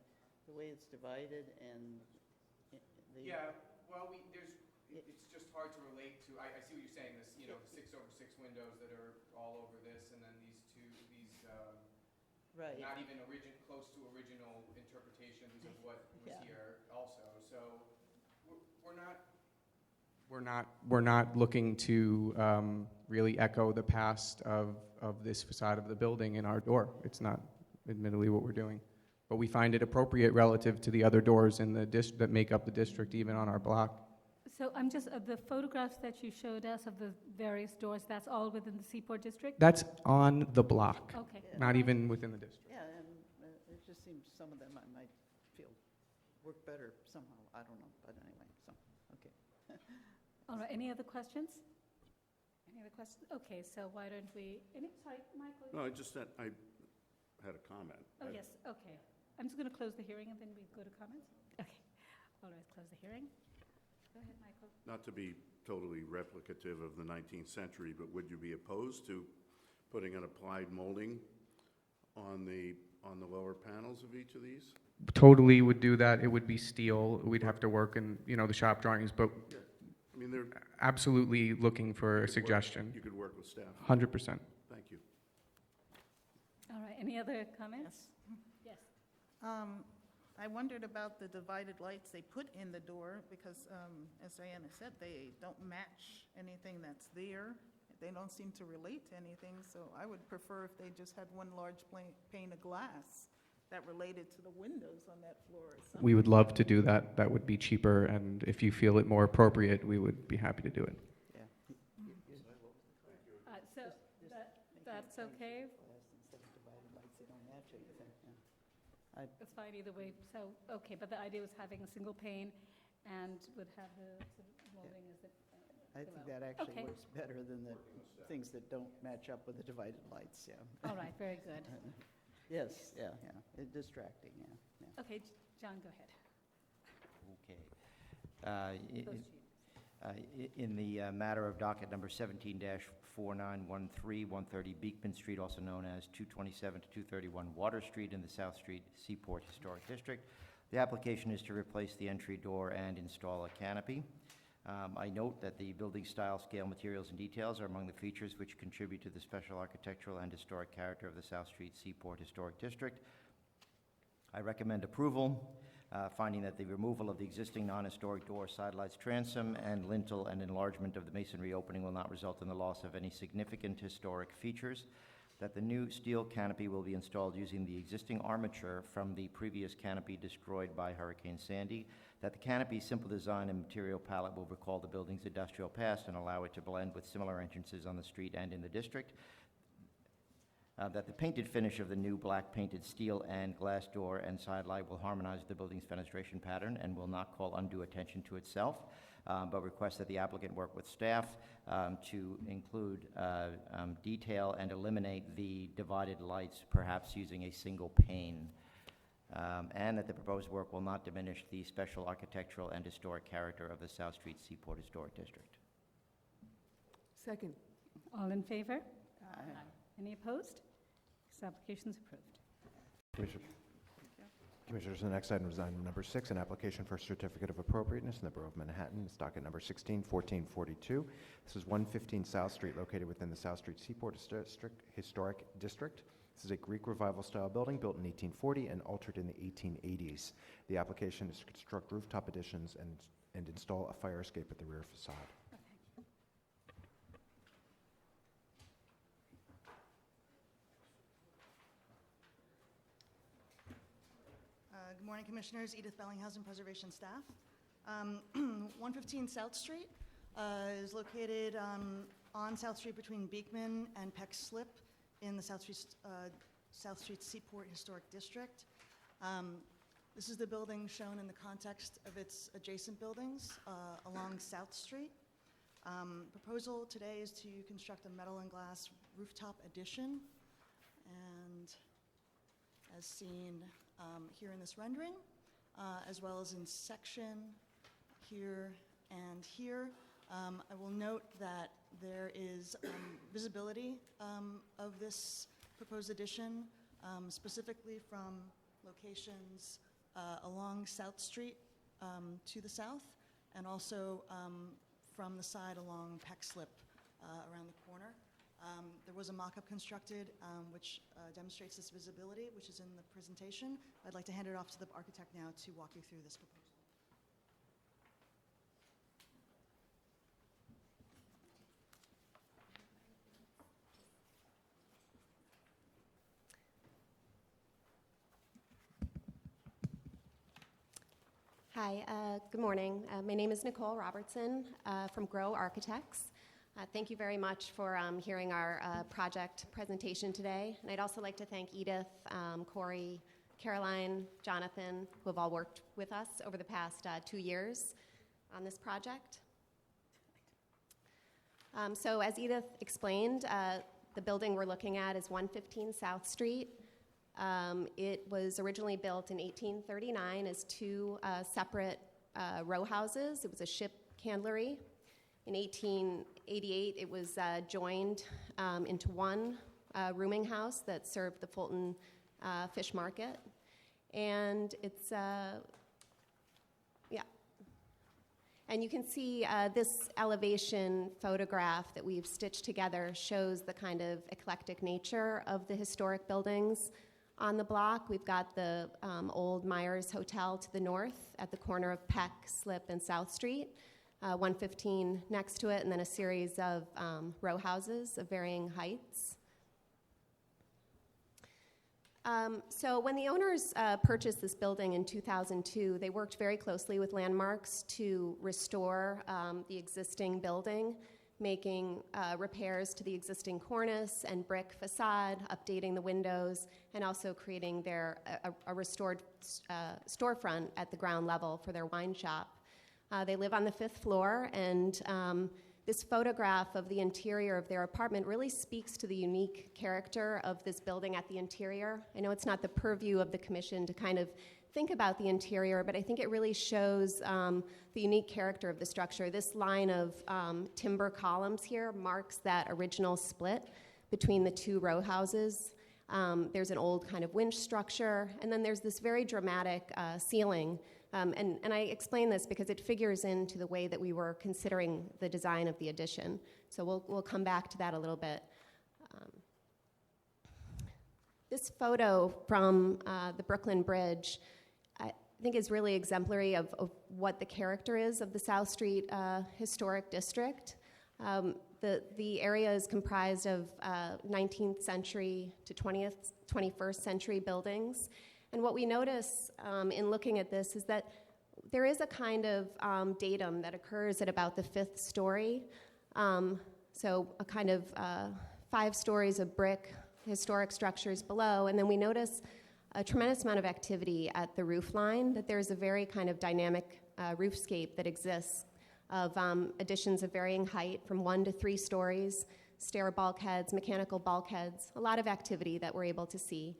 H: the way it's divided and
V: well, it's just hard to relate to. I see what you're saying. This, the 6-over-6 windows that are all over this, and then these
H: right.
V: not even close to original interpretations of what was here, also. So we're not looking to really echo the past of this facade of the building in our door. It's not, admittedly, what we're doing. But we find it appropriate relative to the other doors in the that make up the district, even on our block.
B: So I'm just, the photographs that you showed us of the various doors, that's all within the Seaport District?
V: That's on the block,
B: okay.
V: Not even within the district.
H: Yeah, and it just seems some of them I might feel work better somehow. I don't know, but anyway, so, okay.
B: All right, any other questions? Any other questions? Okay, so why don't we, sorry, Michael?
O: No, I had a comment.
B: Oh, yes, okay. I'm just going to close the hearing and then we go to comments? Okay. All right, close the hearing. Go ahead, Michael.
O: Not to be totally replicative of the 19th century, but would you be opposed to putting an applied molding on the lower panels of each of these?
V: Totally would do that. It would be steel. We'd have to work in, the shop drawings, but
O: I mean, they're
V: absolutely looking for a suggestion.
O: You could work with staff.
V: 100%.
O: Thank you.
B: All right, any other comments? Yes.
J: I wondered about the divided lights they put in the door because, as Diana said, they don't match anything that's there. They don't seem to relate to anything, so I would prefer if they just had one large pane of glass that related to the windows on that floor or something.
V: We would love to do that. That would be cheaper, and if you feel it more appropriate, we would be happy to do it.
H: Yeah.
B: So that's okay?
H: Instead of divided lights, they don't match anything.
B: It's fine either way. So, okay, but the idea was having a single pane and would have the sort of molding as it
H: I think that actually works better than the things that don't match up with the divided lights, yeah.
B: All right, very good.
H: Yes, yeah. It's distracting, yeah.
B: Okay, John, go ahead.
S: Okay. In the matter of docket number 17-4913, 130 Beekman Street, also known as 227 to 231 Water Street in the South Street Seaport Historic District, the application is to replace the entry door and install a canopy. I note that the building style, scale, materials, and details are among the features which contribute to the special architectural and historic character of the South Street Seaport Historic District. I recommend approval, finding that the removal of the existing non-historic door, sidelights, transom, and lintel and enlargement of the masonry opening will not result in the loss of any significant historic features, that the new steel canopy will be installed using the existing armature from the previous canopy destroyed by Hurricane Sandy, that the canopy's simple design and material palette will recall the building's industrial past and allow it to blend with similar entrances on the street and in the district, that the painted finish of the new black painted steel and glass door and side light will harmonize the building's fenestration pattern and will not call undue attention to itself, but request that the applicant work with staff to include detail and eliminate the divided lights, perhaps using a single pane, and that the proposed work will not diminish the special architectural and historic character of the South Street Seaport Historic District.
K: Second.
B: All in favor? Any opposed? This application is approved.
F: Commissioners, the next item is item number 6, an application for a certificate of appropriateness in the Borough of Manhattan. It's docket number 161442. This is 115 South Street, located within the South Street Seaport Historic District. This is a Greek Revival style building built in 1840 and altered in the 1880s. The application is to construct rooftop additions and install a fire escape at the rear facade.
I: Good morning, Commissioners. Edith Bellinghausen, Preservation staff. 115 South Street is located on South Street between Beekman and Peck Slip in the South Street Seaport Historic District. This is the building shown in the context of its adjacent buildings along South Street. Proposal today is to construct a metal and glass rooftop addition, and as seen here in this rendering, as well as in section here and here. I will note that there is visibility of this proposed addition, specifically from locations along South Street to the south, and also from the side along Peck Slip around the corner. There was a mock-up constructed which demonstrates this visibility, which is in the presentation. I'd like to hand it off to the architect now to walk you through this proposal.
L: Hi, good morning. My name is Nicole Robertson from Grow Architects. Thank you very much for hearing our project presentation today. And I'd also like to thank Edith, Corey, Caroline, Jonathan, who have all worked with us over the past 2 years on this project. So as Edith explained, the building we're looking at is 115 South Street. It was originally built in 1839 as 2 separate row houses. It was a ship candlery. In 1888, it was joined into one rooming house that served the Fulton Fish Market. And it's, And you can see this elevation photograph that we've stitched together shows the kind of eclectic nature of the historic buildings on the block. We've got the old Myers Hotel to the north at the corner of Peck, Slip, and South Street. 115 next to it, and then a series of row houses of varying heights. So when the owners purchased this building in 2002, they worked very closely with Landmarks to restore the existing building, making repairs to the existing cornice and brick facade, updating the windows, and also creating a restored storefront at the ground level for their wine shop. They live on the 5th floor, and this photograph of the interior of their apartment really speaks to the unique character of this building at the interior. I know it's not the purview of the commission to kind of think about the interior, but I think it really shows the unique character of the structure. This line of timber columns here marks that original split between the 2 row houses. There's an old kind of winch structure, and then there's this very dramatic ceiling And I explain this because it figures into the way that we were considering the design of the addition. So we'll come back to that a little bit. This photo from the Brooklyn Bridge, I think is really exemplary of what the character is of the South Street Historic District. The area is comprised of 19th century to 21st century buildings. And what we notice in looking at this is that there is a kind of datum that occurs at about the 5th story. So a kind of 5 stories of brick historic structures below. And then we notice a tremendous amount of activity at the roof line, that there's a very kind of dynamic roofscape that exists of additions of varying height from 1 to 3 stories, stair bulkheads, mechanical bulkheads, a lot of activity that we're able to see.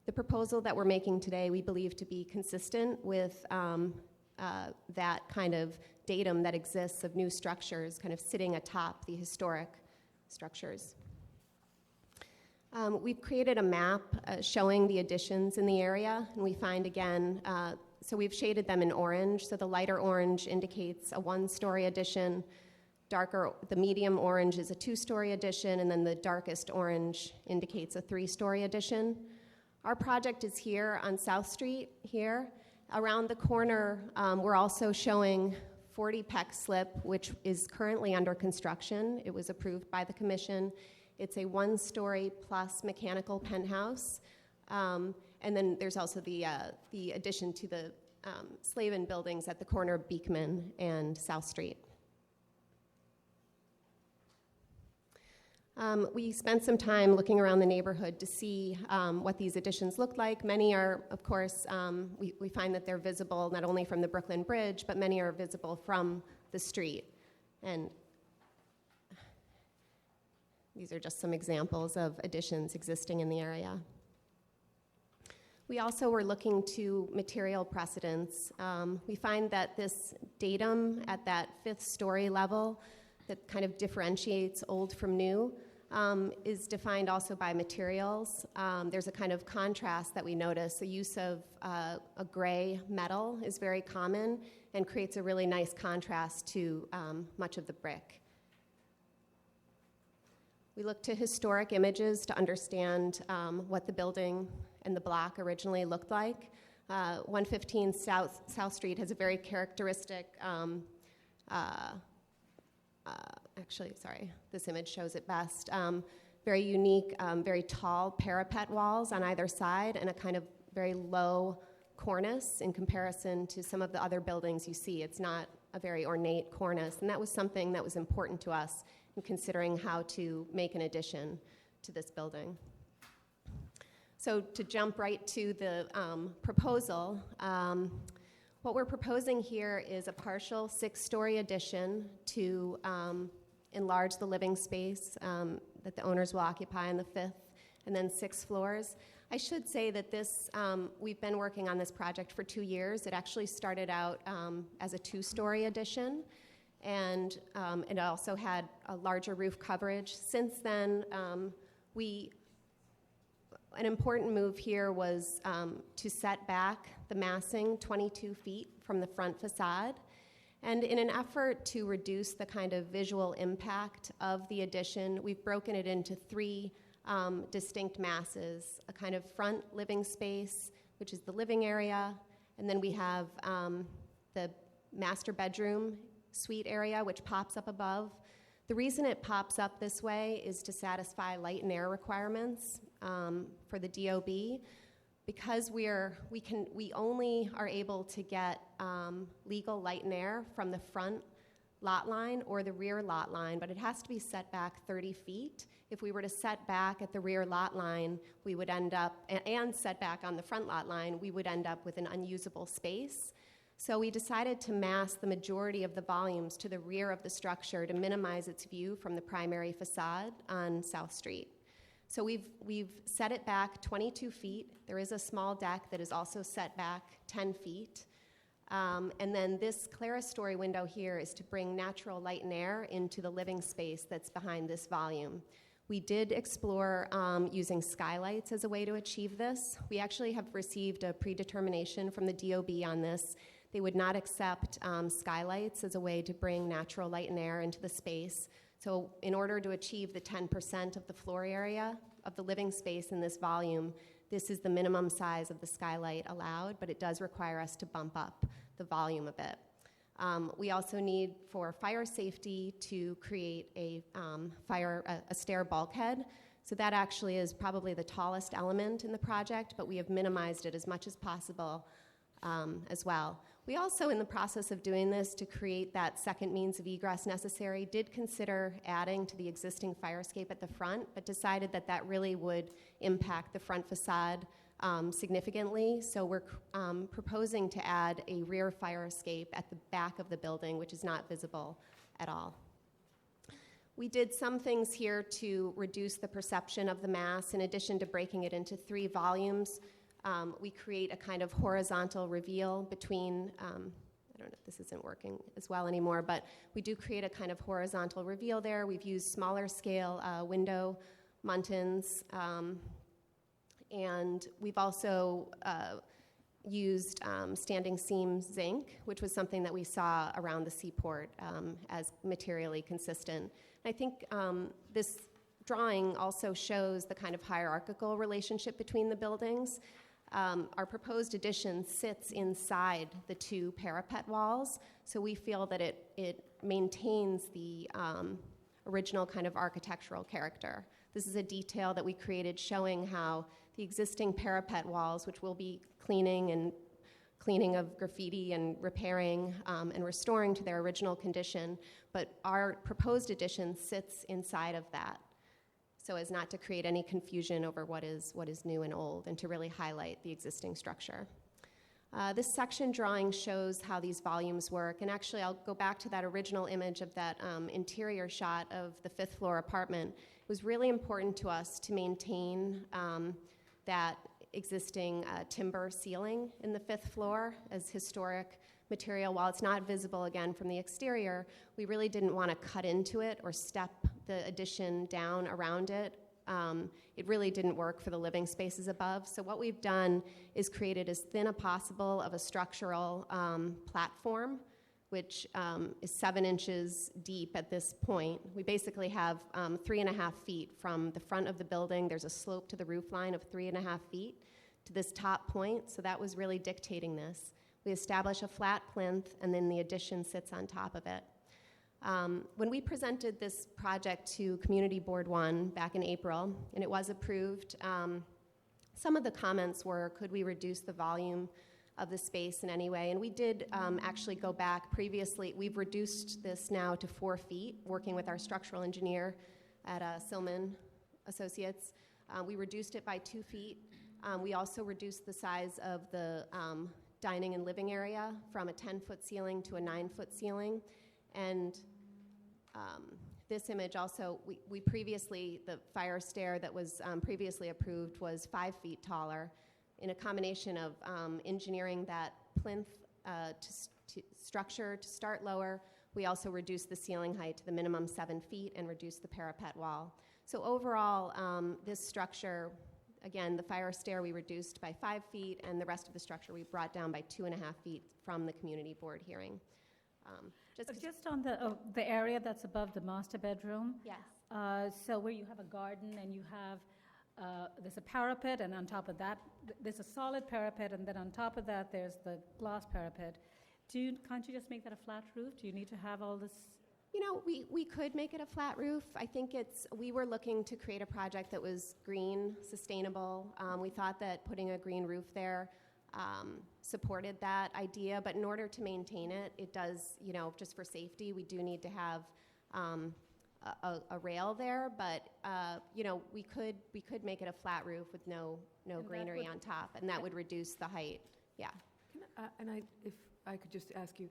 L: The proposal that we're making today we believe to be consistent with that kind of datum that exists of new structures kind of sitting atop the historic structures. We've created a map showing the additions in the area, and we find again, so we've shaded them in orange. So the lighter orange indicates a 1-story addition, the medium orange is a 2-story addition, and then the darkest orange indicates a 3-story addition. Our project is here on South Street here. Around the corner, we're also showing 40 Peck Slip, which is currently under construction. It was approved by the commission. It's a 1-story plus mechanical penthouse. And then there's also the addition to the Slavin buildings at the corner of Beekman and South Street. We spent some time looking around the neighborhood to see what these additions look like. Many are, of course, we find that they're visible not only from the Brooklyn Bridge, but many are visible from the street. And these are just some examples of additions existing in the area. We also were looking to material precedents. We find that this datum at that 5th story level that kind of differentiates old from new is defined also by materials. There's a kind of contrast that we notice. The use of a gray metal is very common and creates a really nice contrast to much of the brick. We look to historic images to understand what the building and the block originally looked like. 115 South Street has a very characteristic, actually, sorry, this image shows it best, very unique, very tall parapet walls on either side and a kind of very low cornice in comparison to some of the other buildings you see. It's not a very ornate cornice, and that was something that was important to us in considering how to make an addition to this building. So to jump right to the proposal, what we're proposing here is a partial 6-story addition to enlarge the living space that the owners will occupy on the 5th, and then 6 floors. I should say that this, we've been working on this project for 2 years. It actually started out as a 2-story addition, and it also had a larger roof coverage. Since then, an important move here was to set back the massing 22 feet from the front facade. And in an effort to reduce the kind of visual impact of the addition, we've broken it into 3 distinct masses: a kind of front living space, which is the living area, and then we have the master bedroom suite area, which pops up above. The reason it pops up this way is to satisfy light and air requirements for the DOB. Because we only are able to get legal light and air from the front lot line or the rear lot line, but it has to be set back 30 feet. If we were to set back at the rear lot line, we would end up, and set back on the front lot line, we would end up with an unusable space. So we decided to mass the majority of the volumes to the rear of the structure to minimize its view from the primary facade on South Street. So we've set it back 22 feet. There is a small deck that is also set back 10 feet. And then this clerestory window here is to bring natural light and air into the living space that's behind this volume. We did explore using skylights as a way to achieve this. We actually have received a predetermination from the DOB on this They would not accept skylights as a way to bring natural light and air into the space. So in order to achieve the 10% of the floor area of the living space in this volume, this is the minimum size of the skylight allowed, but it does require us to bump up the volume a bit. We also need, for fire safety, to create a stair bulkhead. So that actually is probably the tallest element in the project, but we have minimized it as much as possible as well. We also, in the process of doing this to create that second means of egress necessary, did consider adding to the existing fire escape at the front, but decided that that really would impact the front facade significantly. So we're proposing to add a rear fire escape at the back of the building, which is not visible at all. We did some things here to reduce the perception of the mass. In addition to breaking it into 3 volumes, we create a kind of horizontal reveal between, I don't know if this isn't working as well anymore, but we do create a kind of horizontal reveal there. We've used smaller scale window muntins, and we've also used standing seam zinc, which was something that we saw around the seaport as materially consistent. I think this drawing also shows the kind of hierarchical relationship between the buildings. Our proposed addition sits inside the 2 parapet walls, so we feel that it maintains the original kind of architectural character. This is a detail that we created showing how the existing parapet walls, which we'll be cleaning of graffiti and repairing and restoring to their original condition, but our proposed addition sits inside of that, so as not to create any confusion over what is new and old, and to really highlight the existing structure. This section drawing shows how these volumes work, and actually I'll go back to that original image of that interior shot of the 5th floor apartment. It was really important to us to maintain that existing timber ceiling in the 5th floor as historic material. While it's not visible again from the exterior, we really didn't want to cut into it or step the addition down around it. It really didn't work for the living spaces above. So what we've done is created as thin as possible of a structural platform, which is 7 inches deep at this point. We basically have 3.5 feet from the front of the building. There's a slope to the roof line of 3.5 feet to this top point, so that was really dictating this. We establish a flat plinth, and then the addition sits on top of it. When we presented this project to Community Board 1 back in April, and it was approved, some of the comments were, could we reduce the volume of the space in any way? And we did actually go back previously. We've reduced this now to 4 feet, working with our structural engineer at Silman Associates. We reduced it by 2 feet. We also reduced the size of the dining and living area from a 10-foot ceiling to a 9-foot ceiling. And this image also, we previously, the fire stair that was previously approved was 5 feet taller. In a combination of engineering that plinth to structure to start lower, we also reduced the ceiling height to the minimum 7 feet and reduced the parapet wall. So overall, this structure, again, the fire stair we reduced by 5 feet, and the rest of the structure we brought down by 2.5 feet from the community board hearing.
B: Just on the area that's above the master bedroom.
L: Yes.
B: So where you have a garden and you have, there's a parapet, and on top of that, there's a solid parapet, and then on top of that, there's the glass parapet. Can't you just make that a flat roof? Do you need to have all this?
L: You know, we could make it a flat roof. I think we were looking to create a project that was green, sustainable. We thought that putting a green roof there supported that idea, but in order to maintain it, it does, you know, just for safety, we do need to have a rail there, but you know, we could make it a flat roof with no greenery on top, and that would reduce the height. Yeah.
K: If I could just ask you,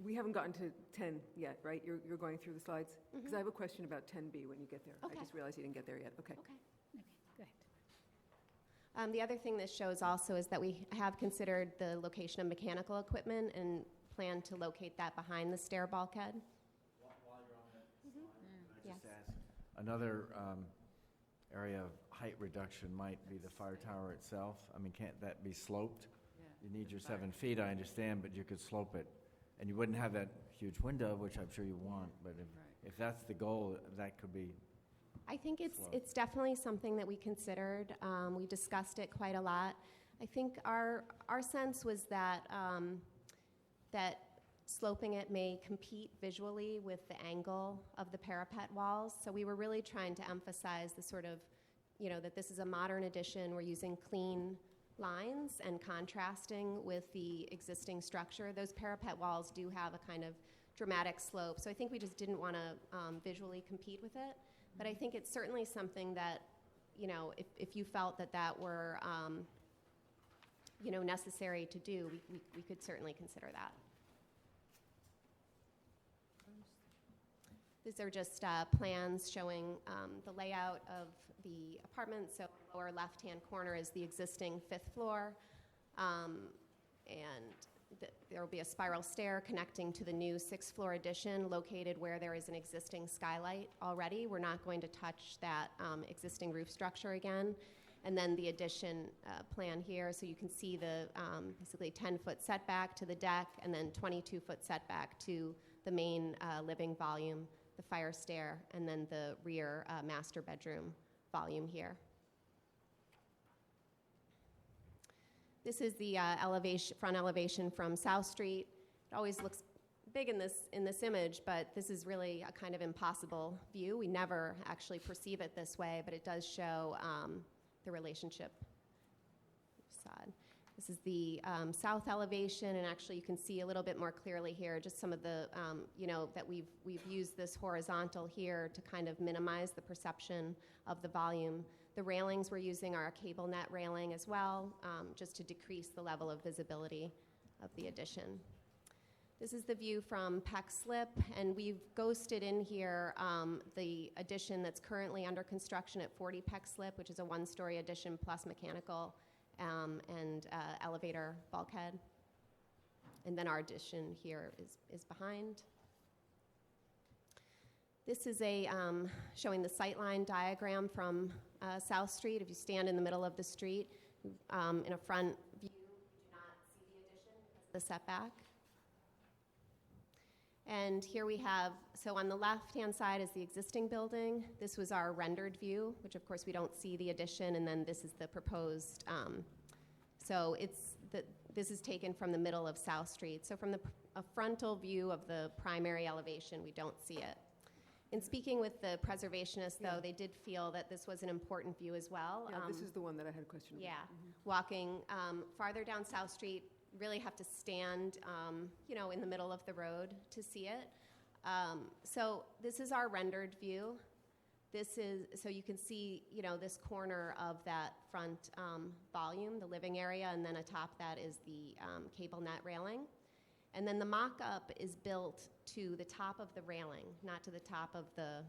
K: we haven't gotten to 10 yet, right? You're going through the slides? Because I have a question about 10B when you get there.
L: Okay.
K: I just realized you didn't get there yet. Okay.
B: Go ahead.
L: The other thing this shows also is that we have considered the location of mechanical equipment and plan to locate that behind the stair bulkhead.
G: While you're on that slide, can I just ask? Another area of height reduction might be the fire tower itself. I mean, can't that be sloped? You need your 7 feet, I understand, but you could slope it. And you wouldn't have that huge window, which I'm sure you want, but if that's the goal, that could be.
L: I think it's definitely something that we considered. We discussed it quite a lot. I think our sense was that that sloping it may compete visually with the angle of the parapet walls. So we were really trying to emphasize the sort of, that this is a modern addition. We're using clean lines and contrasting with the existing structure. Those parapet walls do have a kind of dramatic slope. So I think we just didn't want to visually compete with it. But I think it's certainly something that, if you felt that were, necessary to do, we could certainly consider that. These are just plans showing the layout of the apartment. So lower left-hand corner is the existing 5th floor. And there will be a spiral stair connecting to the new 6th floor addition located where there is an existing skylight already. We're not going to touch that existing roof structure again. And then the addition plan here, so you can see the basically 10-foot setback to the deck and then 22-foot setback to the main living volume, the fire stair, and then the rear master bedroom volume here. This is the front elevation from South Street. It always looks big in this image, but this is really a kind of impossible view. We never actually perceive it this way, but it does show the relationship facade. This is the south elevation, and actually you can see a little bit more clearly here just some of the, that we've used this horizontal here to kind of minimize the perception of the volume. The railings we're using are a cable net railing as well, just to decrease the level of visibility of the addition. This is the view from Peck Slip, and we've ghosted in here the addition that's currently under construction at 40 Peck Slip, which is a 1-story addition plus mechanical and elevator bulkhead. And then our addition here is behind. This is showing the sightline diagram from South Street. If you stand in the middle of the street, in a front view, you do not see the addition because of the setback. And here we have, so on the left-hand side is the existing building. This was our rendered view, which of course we don't see the addition, and then this is the proposed. This is taken from the middle of South Street. So from a frontal view of the primary elevation, we don't see it. In speaking with the preservationists, though, they did feel that this was an important view as well.
K: Yeah, this is the one that I had a question about.
L: Yeah, walking farther down South Street, really have to stand, in the middle of the road to see it. So this is our rendered view. So you can see, this corner of that front volume, the living area, and then atop that is the cable net railing. And then the mock-up is built to the top of the railing, not to the top of the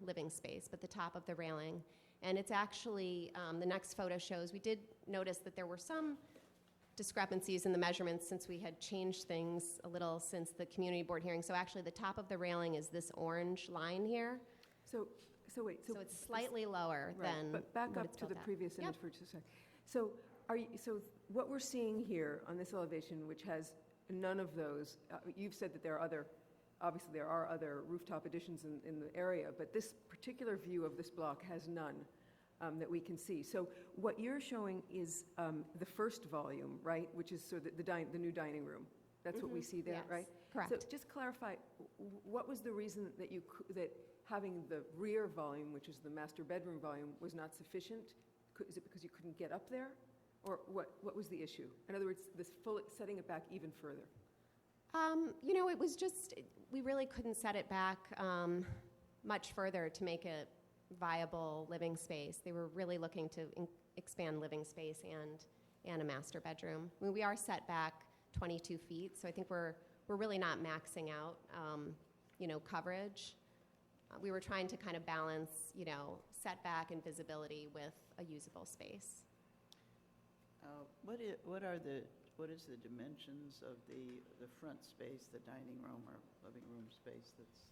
L: living space, but the top of the railing. And it's actually, the next photo shows, we did notice that there were some discrepancies in the measurements since we had changed things a little since the community board hearing. So actually the top of the railing is this orange line here.
K: So
L: it's slightly lower than
K: But back
L: what
K: up
L: it's
K: to the
L: built at.
K: previous image for just a second. So what we're seeing here on this elevation, which has none of those, you've said that there are other rooftop additions in the area, but this particular view of this block has none that we can see. So what you're showing is the first volume, right, which is sort of the new dining room. That's what we see there,
L: Yes,
K: right?
L: correct.
K: So just clarify, what was the reason that having the rear volume, which is the master bedroom volume, was not sufficient? Is it because you couldn't get up there? Or what was the issue? In other words, setting it back even further.
L: It was just, we really couldn't set it back much further to make it viable living space. They were really looking to expand living space and a master bedroom. I mean, we are set back 22 feet, so I think we're really not maxing out, coverage. We were trying to kind of balance, setback and visibility with a usable space.
H: What is the dimensions of the front space, the dining room or living room space that's?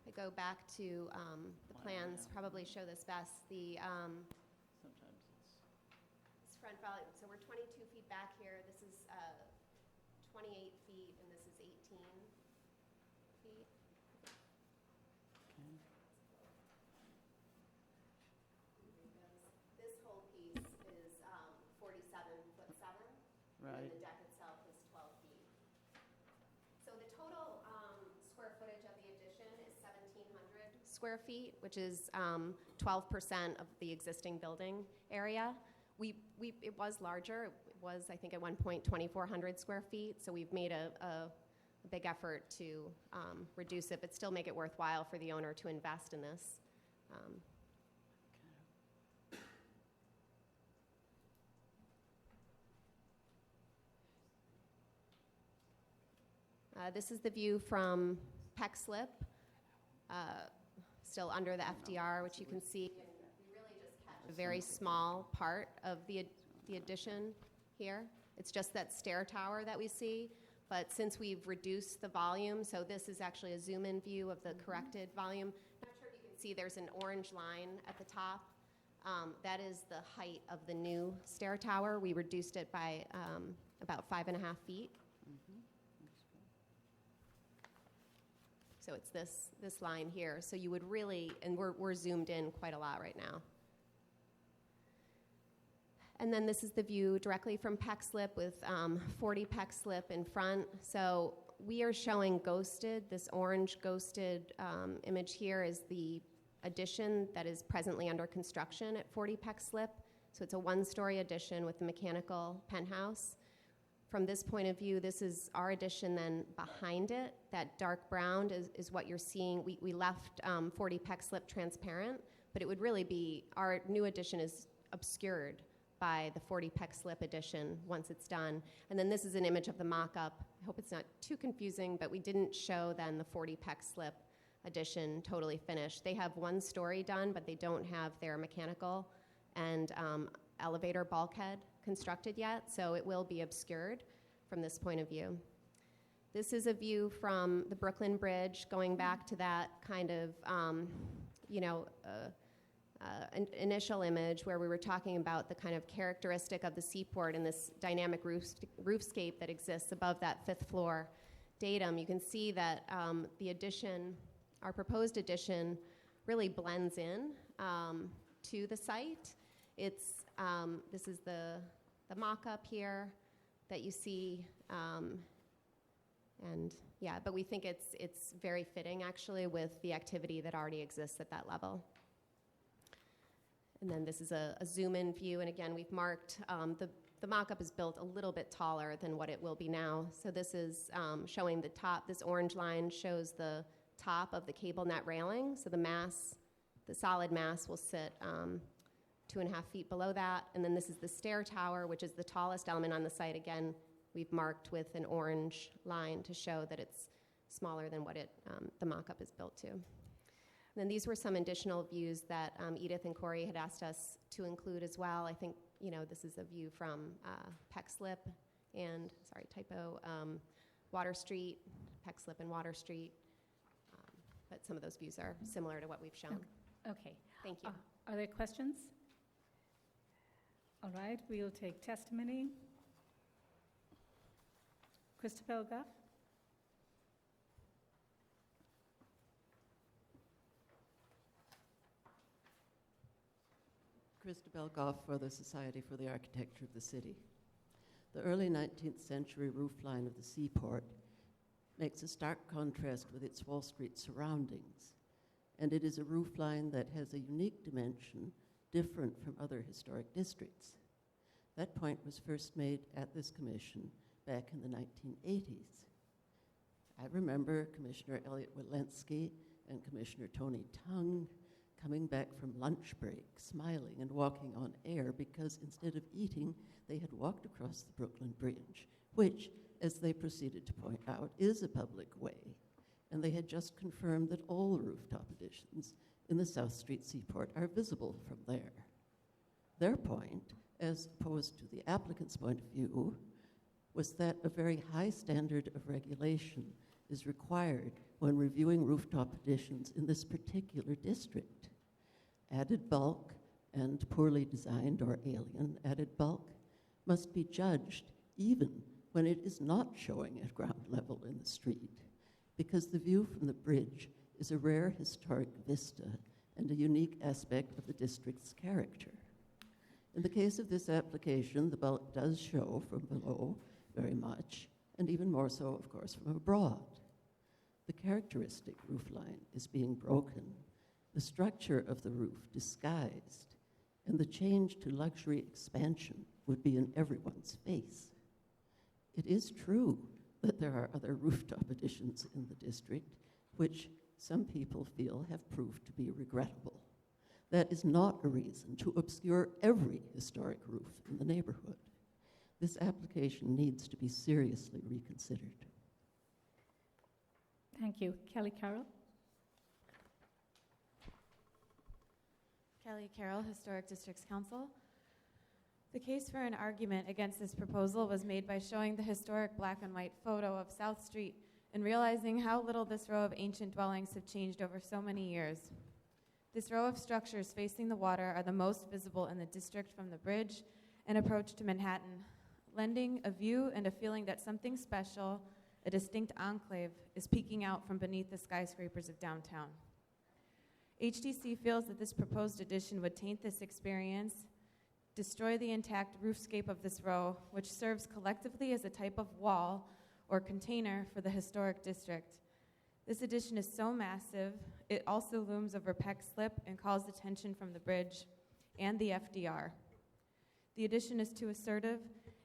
L: I go back to the plans, probably show this best. The
H: Sometimes it's,
L: this front volume, so we're 22 feet back here. This is 28 feet, and this is 18 feet.
H: okay.
L: This whole piece is 47'7",
H: Right.
L: and the deck itself is 12 feet. So the total square footage of the addition is 1,700 square feet, which is 12% of the existing building area. It was larger. It was, I think, at one point 2,400 square feet. So we've made a big effort to reduce it, but still make it worthwhile for the owner to invest in this. This is the view from Peck Slip, still under the FDR, which you can see. We really just catch a very small part of the addition here. It's just that stair tower that we see. But since we've reduced the volume, so this is actually a zoom-in view of the corrected volume. Not sure if you can see there's an orange line at the top. That is the height of the new stair tower. We reduced it by about 5.5 feet. So it's this line here. So you would really, and we're zoomed in quite a lot right now. And then this is the view directly from Peck Slip with 40 Peck Slip in front. So we are showing ghosted. This orange ghosted image here is the addition that is presently under construction at 40 Peck Slip. So it's a one-story addition with a mechanical penthouse. From this point of view, this is our addition then behind it. That dark brown is what you're seeing. We left 40 Peck Slip transparent, but it would really be, our new addition is obscured by the 40 Peck Slip addition once it's done. And then this is an image of the mock-up. I hope it's not too confusing, but we didn't show then the 40 Peck Slip addition totally finished. They have one story done, but they don't have their mechanical and elevator bulkhead constructed yet, so it will be obscured from this point of view. This is a view from the Brooklyn Bridge, going back to that kind of, initial image where we were talking about the kind of characteristic of the seaport and this dynamic roofscape that exists above that 5th floor datum. You can see that the addition, our proposed addition, really blends in to the site. It's this is the mock-up here that you see, and yeah, but we think it's very fitting actually with the activity that already exists at that level. And then this is a zoom-in view, and again, we've marked the mock-up is built a little bit taller than what it will be now. So this is showing the top. This orange line shows the top of the cable net railing. So the mass, the solid mass, will sit 2.5 feet below that. And then this is the stair tower, which is the tallest element on the site. Again, we've marked with an orange line to show that it's smaller than what the mock-up is built to. And then these were some additional views that Edith and Corey had asked us to include as well. I think, this is a view from Peck Slip and, Water Street, Peck Slip and Water Street. But some of those views are similar to what we've shown.
B: Okay.
L: Thank you.
B: Are there questions? All right, we'll take testimony. Christopher Goff?
M: Christabel Goff for the Society for the Architecture of the City. The early 19th century roofline of the seaport makes a stark contrast with its Wall Street surroundings, and it is a roofline that has a unique dimension different from other historic districts. That point was first made at this commission back in the 1980s. I remember Commissioner Elliott Walensky and Commissioner Tony Tung coming back from lunch break, smiling and walking on air because instead of eating, they had walked across the Brooklyn Bridge, which, as they proceeded to point out, is a public way. And they had just confirmed that all rooftop additions in the South Street Seaport are visible from there. Their point, as opposed to the applicant's point of view, was that a very high standard of regulation is required when reviewing rooftop additions in this particular district. Added bulk and poorly designed or alien added bulk must be judged even when it is not showing at ground level in the street, because the view from the bridge is a rare historic vista and a unique aspect of the district's character. In the case of this application, the bulk does show from below very much, and even more so, of course, from abroad. The characteristic roofline is being broken, the structure of the roof disguised, and the change to luxury expansion would be in everyone's face. It is true that there are other rooftop additions in the district, which some people feel have proved to be regrettable. That is not a reason to obscure every historic roof in the neighborhood. This application needs to be seriously reconsidered.
B: Thank you. Kelly Carroll?
P: Kelly Carroll, Historic Districts Council. The case for an argument against this proposal was made by showing the historic black and white photo of South Street and realizing how little this row of ancient dwellings have changed over so many years. This row of structures facing the water are the most visible in the district from the bridge and approach to Manhattan, lending a view and a feeling that something special, a distinct enclave, is peeking out from beneath the skyscrapers of downtown. HDC feels that this proposed addition would taint this experience, destroy the intact roofscape of this row, which serves collectively as a type of wall or container for the historic district. This addition is so massive, it also looms over Peck Slip and calls attention from the bridge and the FDR. The addition is too assertive,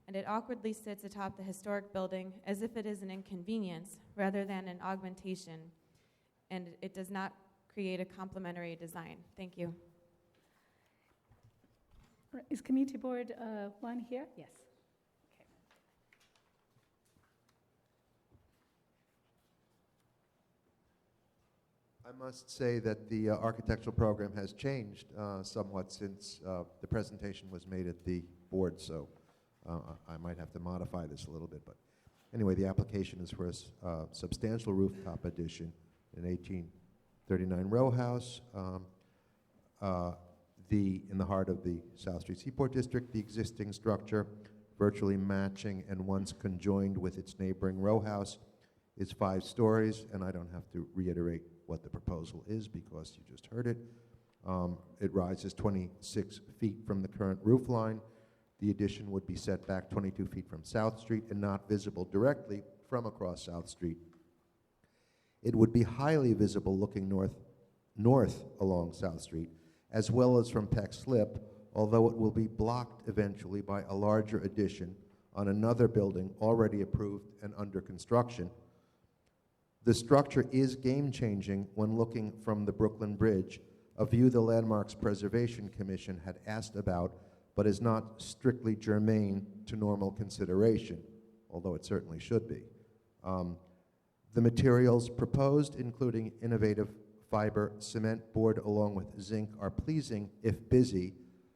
P: and it awkwardly sits atop the historic building as if it is an inconvenience rather than an augmentation, and it does not create a complementary design. Thank you.
B: Is Community Board 1 here? Yes.
D: I must say that the architectural program has changed somewhat since the presentation was made at the board, so I might have to modify this a little bit. But anyway, the application is for a substantial rooftop addition in 1839 row house in the heart of the South Street Seaport District. The existing structure, virtually matching and once conjoined with its neighboring row house, is 5 stories, and I don't have to reiterate what the proposal is because you just heard it. It rises 26 feet from the current roof line. The addition would be set back 22 feet from South Street and not visible directly from across South Street. It would be highly visible looking north along South Street, as well as from Peck Slip, although it will be blocked eventually by a larger addition on another building already approved and under construction. The structure is game-changing when looking from the Brooklyn Bridge, a view the Landmarks Preservation Commission had asked about, but is not strictly germane to normal consideration, although it certainly should be. The materials proposed, including innovative fiber cement board along with zinc, are pleasing if busy,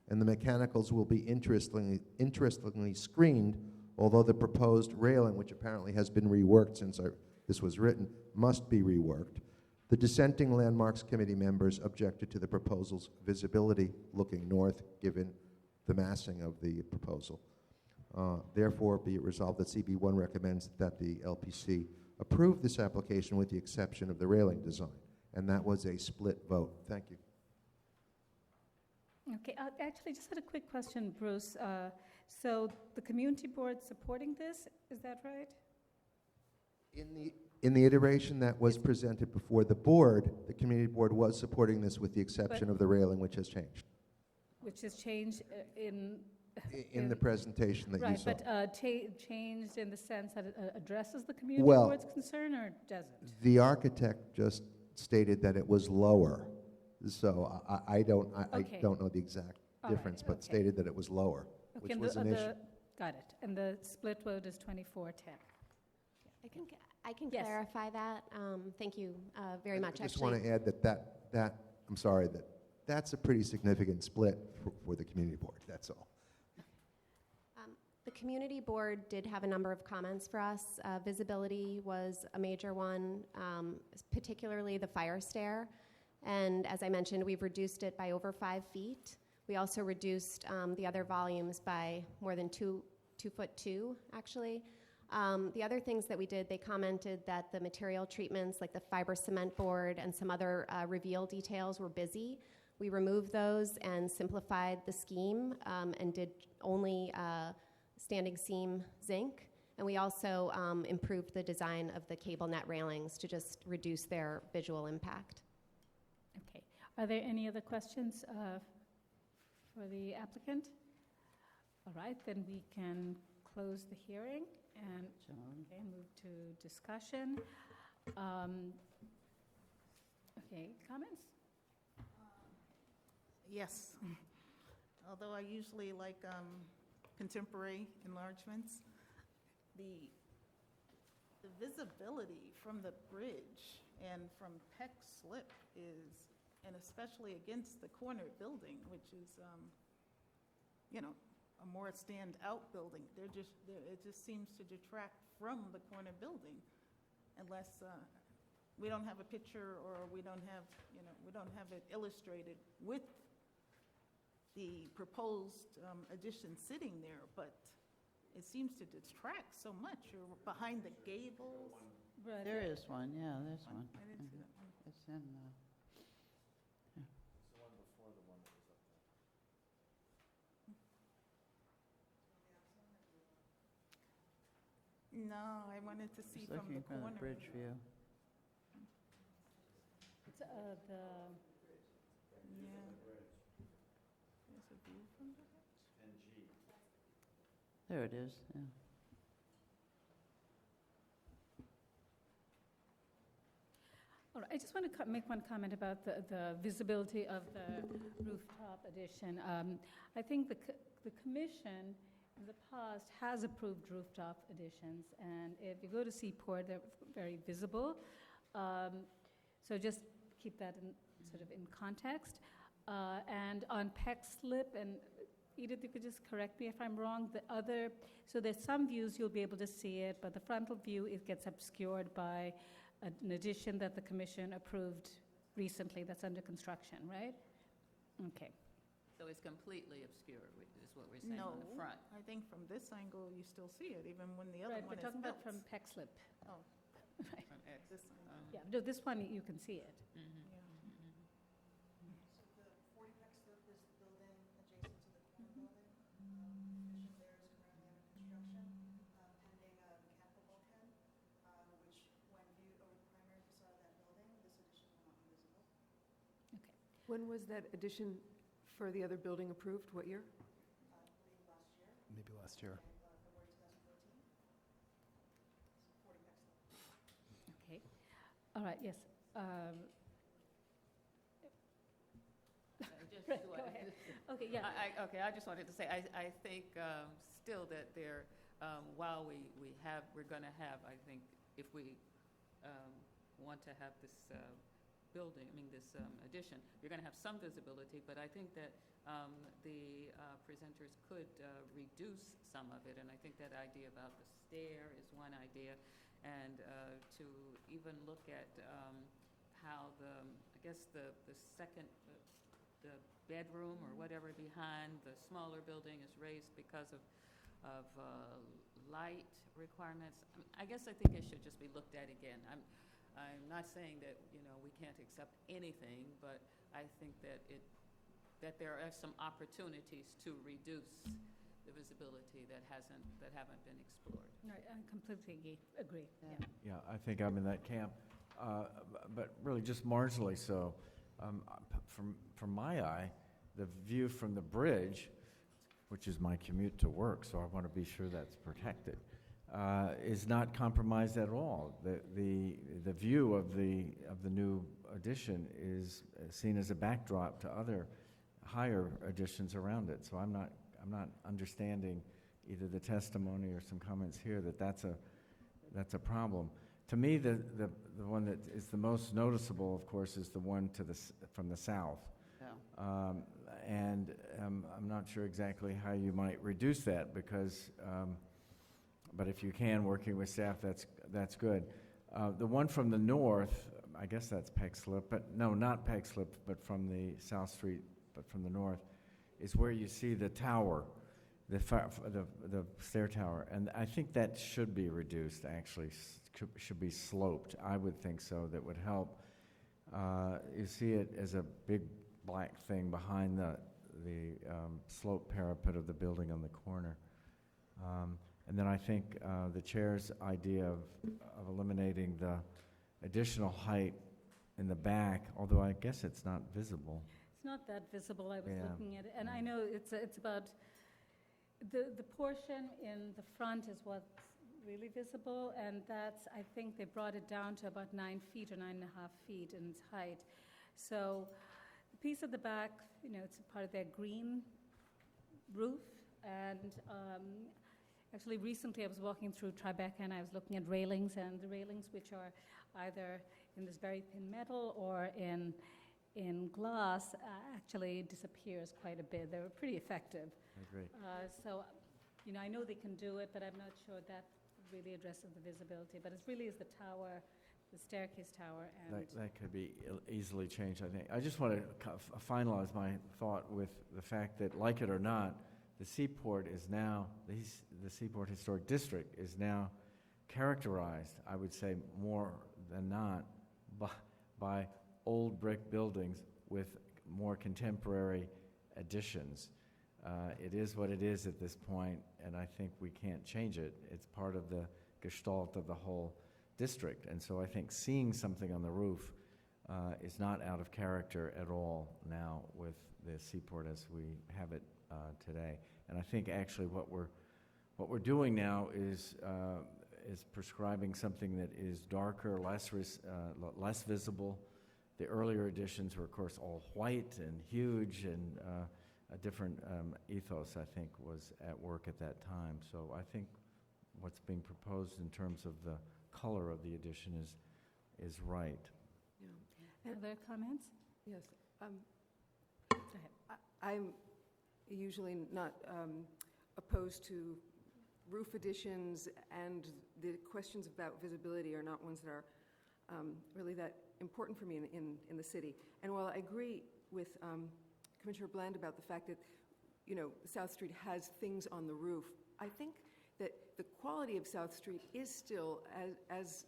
D: and the mechanicals will be interestingly screened, although the proposed railing, which apparently has been reworked since this was written, must be reworked. The dissenting Landmarks Committee members objected to the proposal's visibility looking north, given the massing of the proposal. Therefore, be it resolved that CB1 recommends that the LPC approve this application with the exception of the railing design. And that was a split vote. Thank you.
B: Okay, actually, just had a quick question, Bruce. So the community board supporting this, is that right?
D: In the iteration that was presented before the board, the community board was supporting this with the exception of the railing, which has changed.
B: Which has changed
D: in the presentation that you saw.
B: Right, but changed in the sense that it addresses the community
D: Well,
B: board's concern, or doesn't?
D: The architect just stated that it was lower. So I don't know the exact difference, but stated that it was lower, which was an issue.
B: Got it. And the split vote is 24-10.
L: I can clarify that. Thank you very much.
D: I just want to add that I'm sorry, that's a pretty significant split for the community board. That's all.
L: The community board did have a number of comments for us. Visibility was a major one, particularly the fire stair. And as I mentioned, we've reduced it by over 5 feet. We also reduced the other volumes by more than 2'2", actually. The other things that we did, they commented that the material treatments, like the fiber cement board and some other reveal details, were busy. We removed those and simplified the scheme and did only standing seam zinc. And we also improved the design of the cable net railings to just reduce their visual impact.
B: Okay. Are there any other questions for the applicant? All right, then we can close the hearing and move to discussion. Okay, comments?
J: Yes. Although I usually like contemporary enlargements, the visibility from the bridge and from Peck Slip is, and especially against the corner building, which is, a more stand-out building. It just seems to detract from the corner building, unless we don't have a picture or we don't have it illustrated with the proposed addition sitting there. But it seems to detract so much. You're behind the gables.
B: Right.
H: There is one, yeah, there's one.
J: I didn't see that one.
H: It's in,
G: It's the one before the one that was up there.
J: No, I wanted to see
H: just
J: from the
H: looking from
J: corner.
H: the bridge view.
B: It's
J: Yeah. There's a view from the bridge?
G: NG.
H: There it is, yeah.
B: All right, I just want to make one comment about the visibility of the rooftop addition. I think the commission in the past has approved rooftop additions, and if you go to Seaport, they're very visible. So just keep that in context. And on Peck Slip, and Edith, you could just correct me if I'm wrong, so there's some views you'll be able to see it, but the frontal view, it gets obscured by an addition that the commission approved recently that's under construction, right? Okay.
E: So it's completely obscured, is what we're saying
J: No,
E: on the front.
J: I think from this angle, you still see it, even when the other
B: Right,
J: one
B: we're
J: is
B: talking about
J: built.
B: from Peck Slip.
J: Oh,
B: Right.
E: From X.
J: this angle.
B: Yeah, no, this one, you can see it.
J: Yeah.
I: So the 40 Peck Slip is the building adjacent to the corner building. Addition there is currently under construction, pending a mechanical bulkhead, which when viewed over the primary facade of that building, this addition will not be visible.
K: When was that addition for the other building approved? What year?
I: I believe last year,
U: Maybe last year.
I: February 2014. So 40 Peck Slip.
B: Okay. All right, yes. Right, go ahead. Okay, yeah.
E: I just wanted to say, I think still that there, while we're going to have, I think, if we want to have this building, this addition, you're going to have some visibility, but I think that the presenters could reduce some of it, and I think that idea about the stair is one idea, and to even look at how the second, the bedroom or whatever behind the smaller building is raised because of light requirements. I guess I think it should just be looked at again. I'm not saying that we can't accept anything, but I think that there are some opportunities to reduce the visibility that haven't been explored.
B: Right, I completely agree. Yeah.
G: Yeah, I think I'm in that camp, but really just marginally so. From my eye, the view from the bridge, which is my commute to work, so I want to be sure that's protected, is not compromised at all. The view of the new addition is seen as a backdrop to other higher additions around it. So I'm not understanding either the testimony or some comments here that's a problem. To me, the one that is the most noticeable, of course, is the one from the south.
H: Yeah.
G: and I'm not sure exactly how you might reduce that because, but if you can, working with staff, that's good. The one from the north, I guess that's Peg Slip, but no, not Peg Slip, but from the South Street, but from the north, is where you see the tower, the stair tower, and I think that should be reduced. Actually, should be sloped. I would think so. That would help. You see it as a big black thing behind the slope parapet of the building on the corner. And then I think the chair's idea of eliminating the additional height in the back, although I guess it's not visible.
B: It's not that visible. I was
G: Yeah.
B: looking at it, and I know it's about the portion in the front is what's really visible, and that's, I think they brought it down to about 9 feet or 9.5 feet in its height. So the piece at the back, it's a part of their green roof, and actually recently I was walking through Tribeca and I was looking at railings, and the railings, which are either in this very thin metal or in glass, actually disappears quite a bit. They were pretty effective.
G: I agree.
B: So, I know they can do it, but I'm not sure that really addresses the visibility. But it really is the tower, the staircase tower, and
G: That could be easily changed, I think. I just want to finalize my thought with the fact that, like it or not, the Seaport is now, the Seaport Historic District is now characterized, I would say more than not, by old brick buildings with more contemporary additions. It is what it is at this point, and I think we can't change it. It's part of the gestalt of the whole district, and so I think seeing something on the roof is not out of character at all now with the Seaport as we have it today. And I think actually what we're doing now is prescribing something that is darker, less visible. The earlier editions were, of course, all white and huge, and a different ethos, I think, was at work at that time. So I think what's being proposed in terms of the color of the edition is right.
K: Yeah.
B: Other comments?
K: Yes.
B: Go ahead.
K: I'm usually not opposed to roof additions, and the questions about visibility are not ones that are really that important for me in the city. And while I agree with Commissioner Bland about the fact that, South Street has things on the roof, I think that the quality of South Street is still, as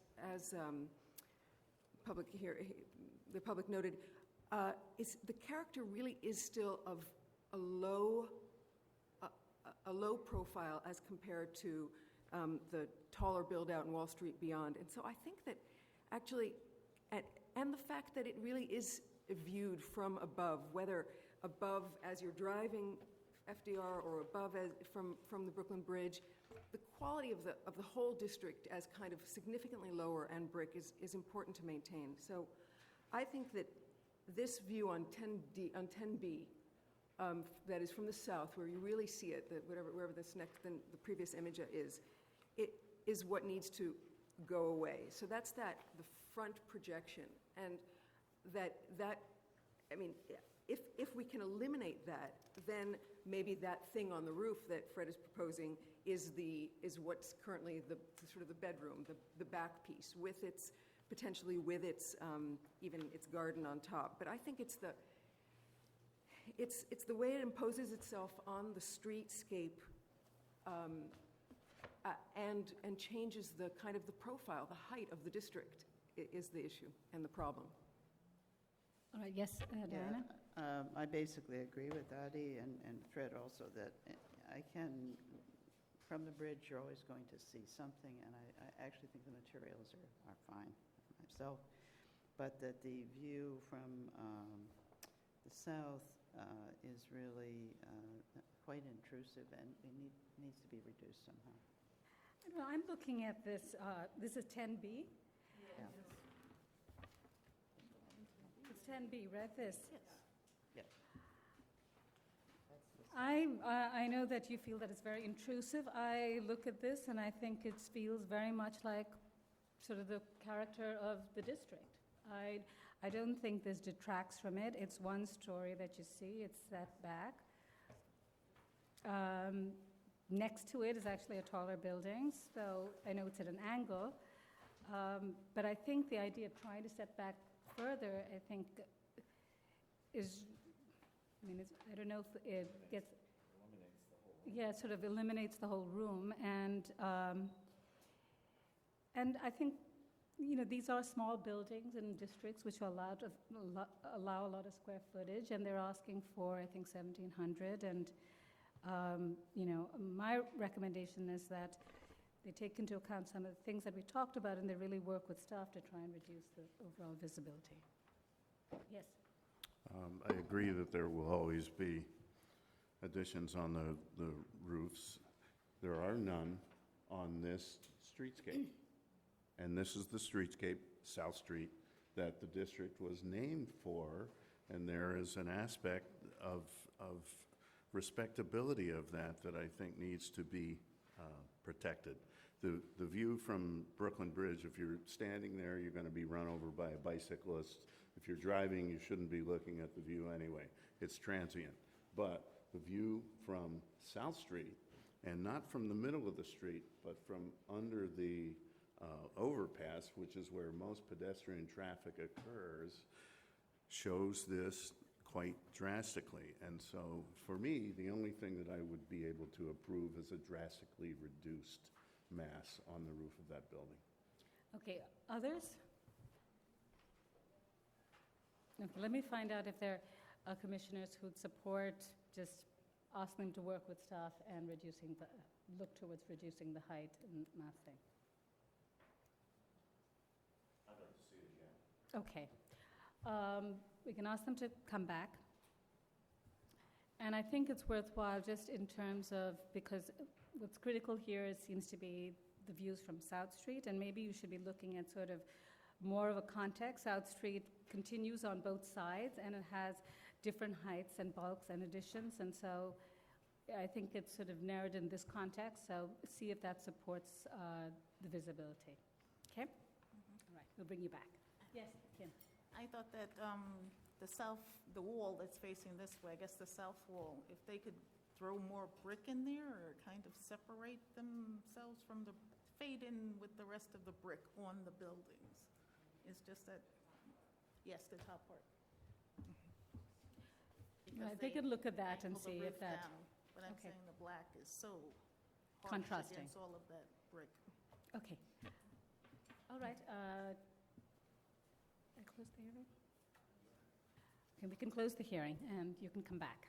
K: the public noted, the character really is still of a low profile as compared to the taller build-out in Wall Street beyond. And so I think that actually, and the fact that it really is viewed from above, whether above as you're driving FDR or above from the Brooklyn Bridge, the quality of the whole district as kind of significantly lower and brick is important to maintain. So I think that this view on 10B, that is from the south, where you really see it, wherever this next, then the previous image is, it is what needs to go away. So that's the front projection, and that I mean, if we can eliminate that, then maybe that thing on the roof that Fred is proposing is what's currently the sort of the bedroom, the back piece, with its potentially with its even its garden on top. But I think it's the way it imposes itself on the streetscape, and changes the kind of the profile, the height of the district is the issue and the problem.
B: All right, yes, Diana?
H: I basically agree with Adi and Fred also that from the bridge, you're always going to see something, and I actually think the materials are fine myself, but that the view from the south is really quite intrusive, and it needs to be reduced somehow.
B: I don't know, I'm looking at this, this is 10B?
H: Yeah.
B: It's 10B, right, this?
H: Yes.
B: I know that you feel that it's very intrusive. I look at this and I think it feels very much like sort of the character of the district. I don't think this detracts from it. It's one story that you see. It's set back. Next to it is actually a taller building, so I know it's at an angle. But I think the idea of trying to set back further, I think, is, I mean, I don't know if it gets... Yeah, it sort of eliminates the whole room. And I think, you know, these are small buildings in districts which are allowed to allow a lot of square footage, and they're asking for, I think, 1,700. And, you know, my recommendation is that they take into account some of the things that we talked about, and they really work with staff to try and reduce the overall visibility. Yes?
O: I agree that there will always be additions on the roofs. There are none on this streetscape. And this is the streetscape, South Street, that the district was named for, and there is an aspect of respectability of that I think needs to be protected. The view from Brooklyn Bridge, if you're standing there, you're going to be run over by a bicyclist. If you're driving, you shouldn't be looking at the view anyway. It's transient. But the view from South Street, and not from the middle of the street, but from under the overpass, which is where most pedestrian traffic occurs, shows this quite drastically. And so for me, the only thing that I would be able to approve is a drastically reduced mass on the roof of that building.
B: Okay, others? Okay, let me find out if there are commissioners who'd support just asking them to work with staff and look towards reducing the height and massing.
F: I'd like to see it again.
B: Okay. We can ask them to come back. And I think it's worthwhile just in terms of, because what's critical here seems to be the views from South Street, and maybe you should be looking at sort of more of a context. South Street continues on both sides, and it has different heights and bulks and additions, and so I think it's sort of narrowed in this context, so see if that supports the visibility. Okay? All right, we'll bring you back. Yes, Kim.
J: I thought that the wall that's facing this way, I guess the south wall, if they could throw more brick in there or kind of separate themselves from fade in with the rest of the brick on the buildings. It's just that, yes, the top part.
B: Right, they could look at that and see if that...
J: But I'm saying the black is so harsh
B: contrasting
J: against all of that brick.
B: Okay. All right. I close the hearing? Okay, we can close the hearing, and you can come back.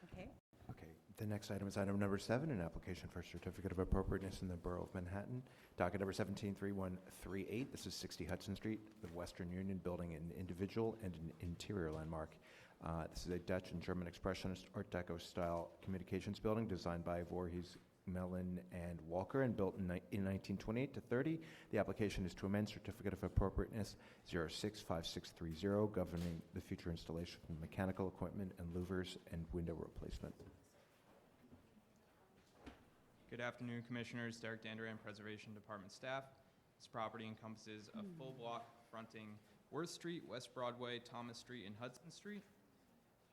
B: Okay.
F: Okay, the next item is item number 7, an application for a certificate of appropriateness in the Borough of Manhattan. Docket number 173138. This is 60 Hudson Street, the Western Union building, an individual and an interior landmark. This is a Dutch and German expressionist Art Deco style communications building designed by Voorhees, Mellon, and Walker and built in 1928 to 30. The application is to amend Certificate of Appropriateness 065630 governing the future installation of mechanical equipment and louvers and window replacement.
N: Good afternoon, Commissioners. Derek Dandran, Preservation Department staff. This property encompasses a full block fronting Worth Street, West Broadway, Thomas Street, and Hudson Street.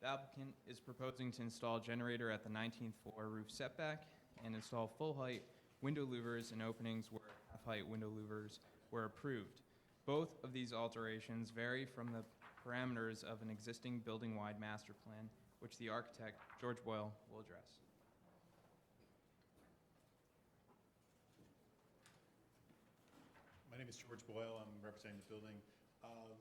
N: The applicant is proposing to install a generator at the 19th floor roof setback and install full-height window louvers and openings where half-height window louvers were approved. Both of these alterations vary from the parameters of an existing building-wide master plan, which the architect, George Boyle, will address.
R: My name is George Boyle. I'm representing the building.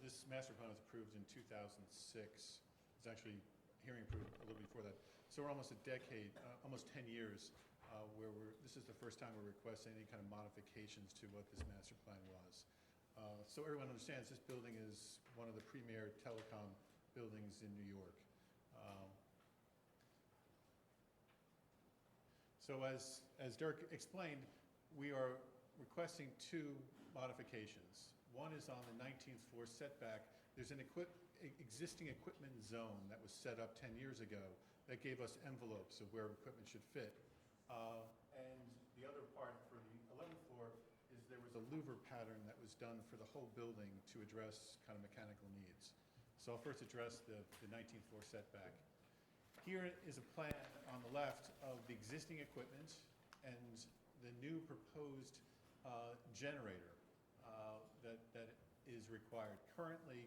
R: This master plan was approved in 2006. It's actually hearing approved a little before that. So we're almost a decade, almost 10 years, where this is the first time we're requesting any kind of modifications to what this master plan was. So everyone understands this building is one of the premier telecom buildings in New York. So as Dirk explained, we are requesting 2 modifications. One is on the 19th floor setback. There's an existing equipment zone that was set up 10 years ago that gave us envelopes of where equipment should fit. And the other part for the 11th floor is there was was a louver pattern that was done for the whole building to address kind of mechanical needs. So I'll first address the 19th floor setback. Here is a plan on the left of the existing equipment and the new proposed generator that is required. Currently,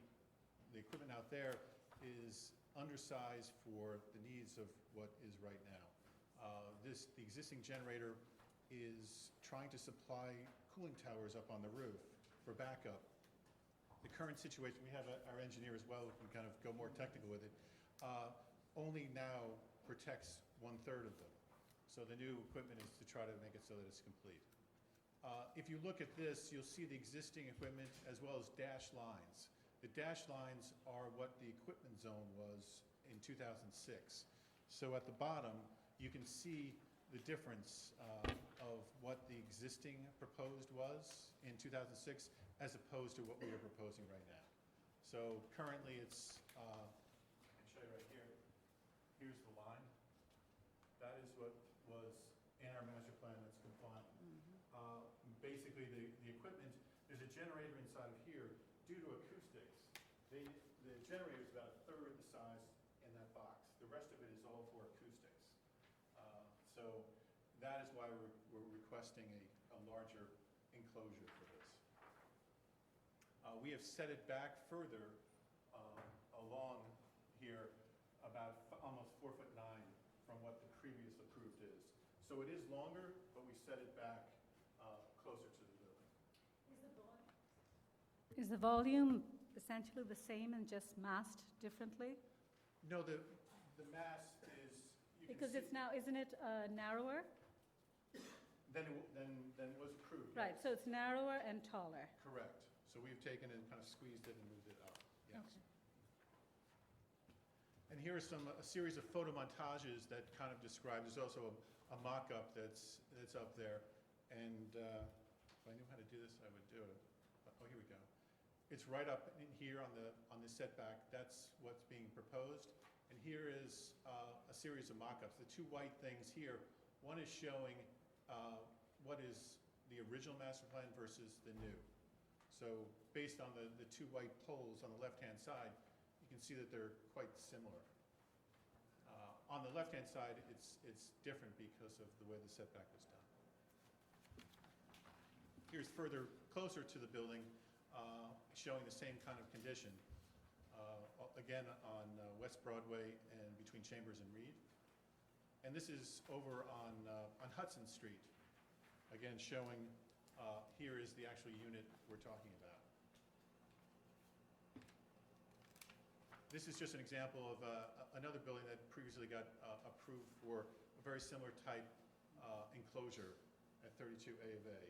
R: the equipment out there is undersized for the needs of what is right now. The existing generator is trying to supply cooling towers up on the roof for backup. The current situation, we have our engineer as well who can kind of go more technical with it, only now protects 1/3 of them. So the new equipment is to try to make it so that it's complete. If you look at this, you'll see the existing equipment as well as dashed lines. The dashed lines are what the equipment zone was in 2006. So at the bottom, you can see the difference of what the existing proposed was in 2006 as opposed to what we are proposing right now. So currently it's, I can show you right here. Here's the line. That is what was in our master plan that's compliant. Basically, the equipment, there's a generator inside of here. Due to acoustics, the generator is about 1/3 the size in that box. The rest of it is all for acoustics. So that is why we're requesting a larger enclosure for this. We have set it back further along here, about almost 4'9" from what the previous approved is. So it is longer, but we set it back closer to the building.
B: Is the volume essentially the same and just masked differently?
R: No, the mass is, you can
B: Because
R: see,
B: it's now, isn't it narrower?
R: than was approved.
B: Right,
R: yes.
B: so it's narrower and taller.
R: Correct. So we've taken it and kind of squeezed it and moved it up, yes.
B: Okay.
R: And here are a series of photo montages that kind of describe, there's also a mock-up that's up there. And if I knew how to do this, I would do it. Oh, here we go. It's right up in here on the setback. That's what's being proposed. And here is a series of mock-ups. The two white things here, one is showing what is the original master plan versus the new. So based on the two white poles on the left-hand side, you can see that they're quite similar. On the left-hand side, it's different because of the way the setback was done. Here's closer to the building, showing the same kind of condition. Again, on West Broadway and between Chambers and Reed. And this is over on Hudson Street. Again, showing here is the actual unit we're talking about. This is just an example of another building that previously got approved for a very similar type enclosure at 32 A of A.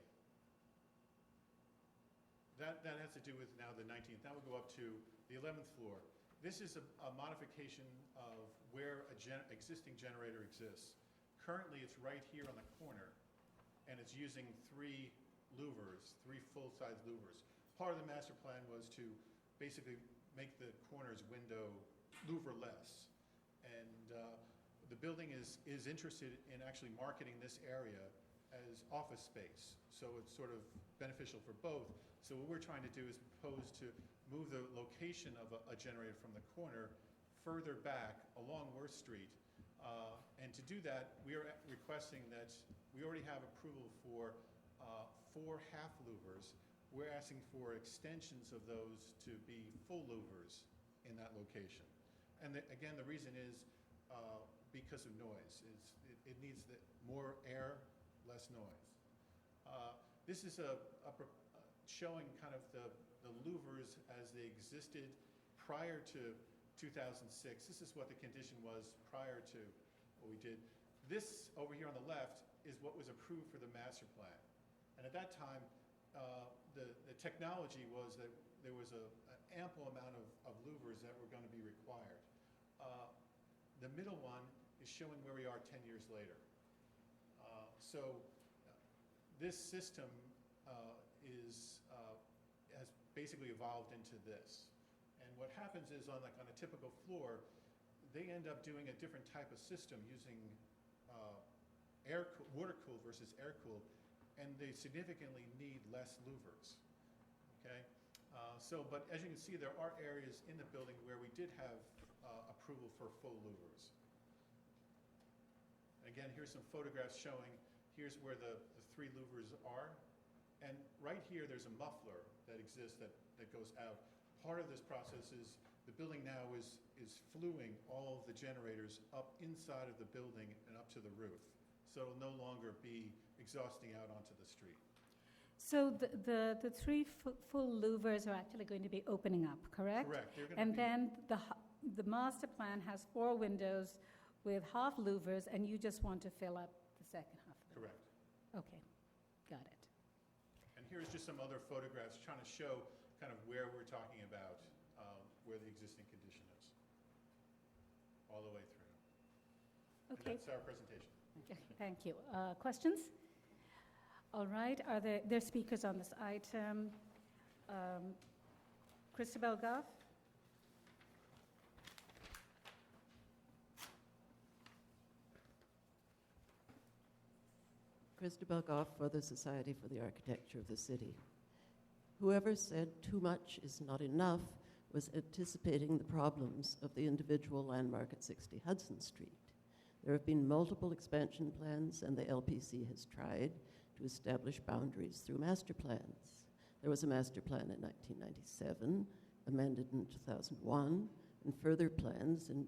R: That has to do with now the 19th. Now we'll go up to the 11th floor. This is a modification of where existing generator exists. Currently, it's right here on the corner, and it's using 3 louvers, 3 full-size louvers. Part of the master plan was to basically make the corners window louver-less. And the building is interested in actually marketing this area as office space. So it's sort of beneficial for both. So what we're trying to do is propose to move the location of a generator from the corner further back along Worth Street. And to do that, we are requesting that we already have approval for 4 half louvers. We're asking for extensions of those to be full louvers in that location. And again, the reason is because of noise. It needs more air, less noise. This is showing kind of the louvers as they existed prior to 2006. This is what the condition was prior to what we did. This over here on the left is what was approved for the master plan. And at that time, the technology was that there was an ample amount of louvers that were going to be required. The middle one is showing where we are 10 years later. So this system has basically evolved into this. And what happens is on a typical floor, they end up doing a different type of system using water-cooled versus air-cooled. and they significantly need less louvers, okay? But as you can see, there are areas in the building where we did have approval for full louvers. Again, here's some photographs showing, here's where the 3 louvers are. And right here, there's a muffler that exists that goes out. Part of this process is the building now is fluing all of the generators up inside of the building and up to the roof. So it'll no longer be exhausting out onto the street.
B: So the 3 full louvers are actually going to be opening up, correct?
R: Correct. They're gonna
B: And
R: be-
B: then the master plan has 4 windows with half louvers, and you just want to fill up the second half of it?
R: Correct.
B: Okay, got it.
R: And here's just some other photographs trying to show kind of where we're talking about, where the existing condition is, all the way through.
B: Okay.
R: And that's our presentation.
B: Okay, thank you. Questions? All right, are there speakers on this item? Christabel Goff?
M: Christabel Goff for the Society for the Architecture of the City. Whoever said too much is not enough was anticipating the problems of the individual landmark at 60 Hudson Street. There have been multiple expansion plans, and the LPC has tried to establish boundaries through master plans. There was a master plan in 1997, amended in 2001, and further plans in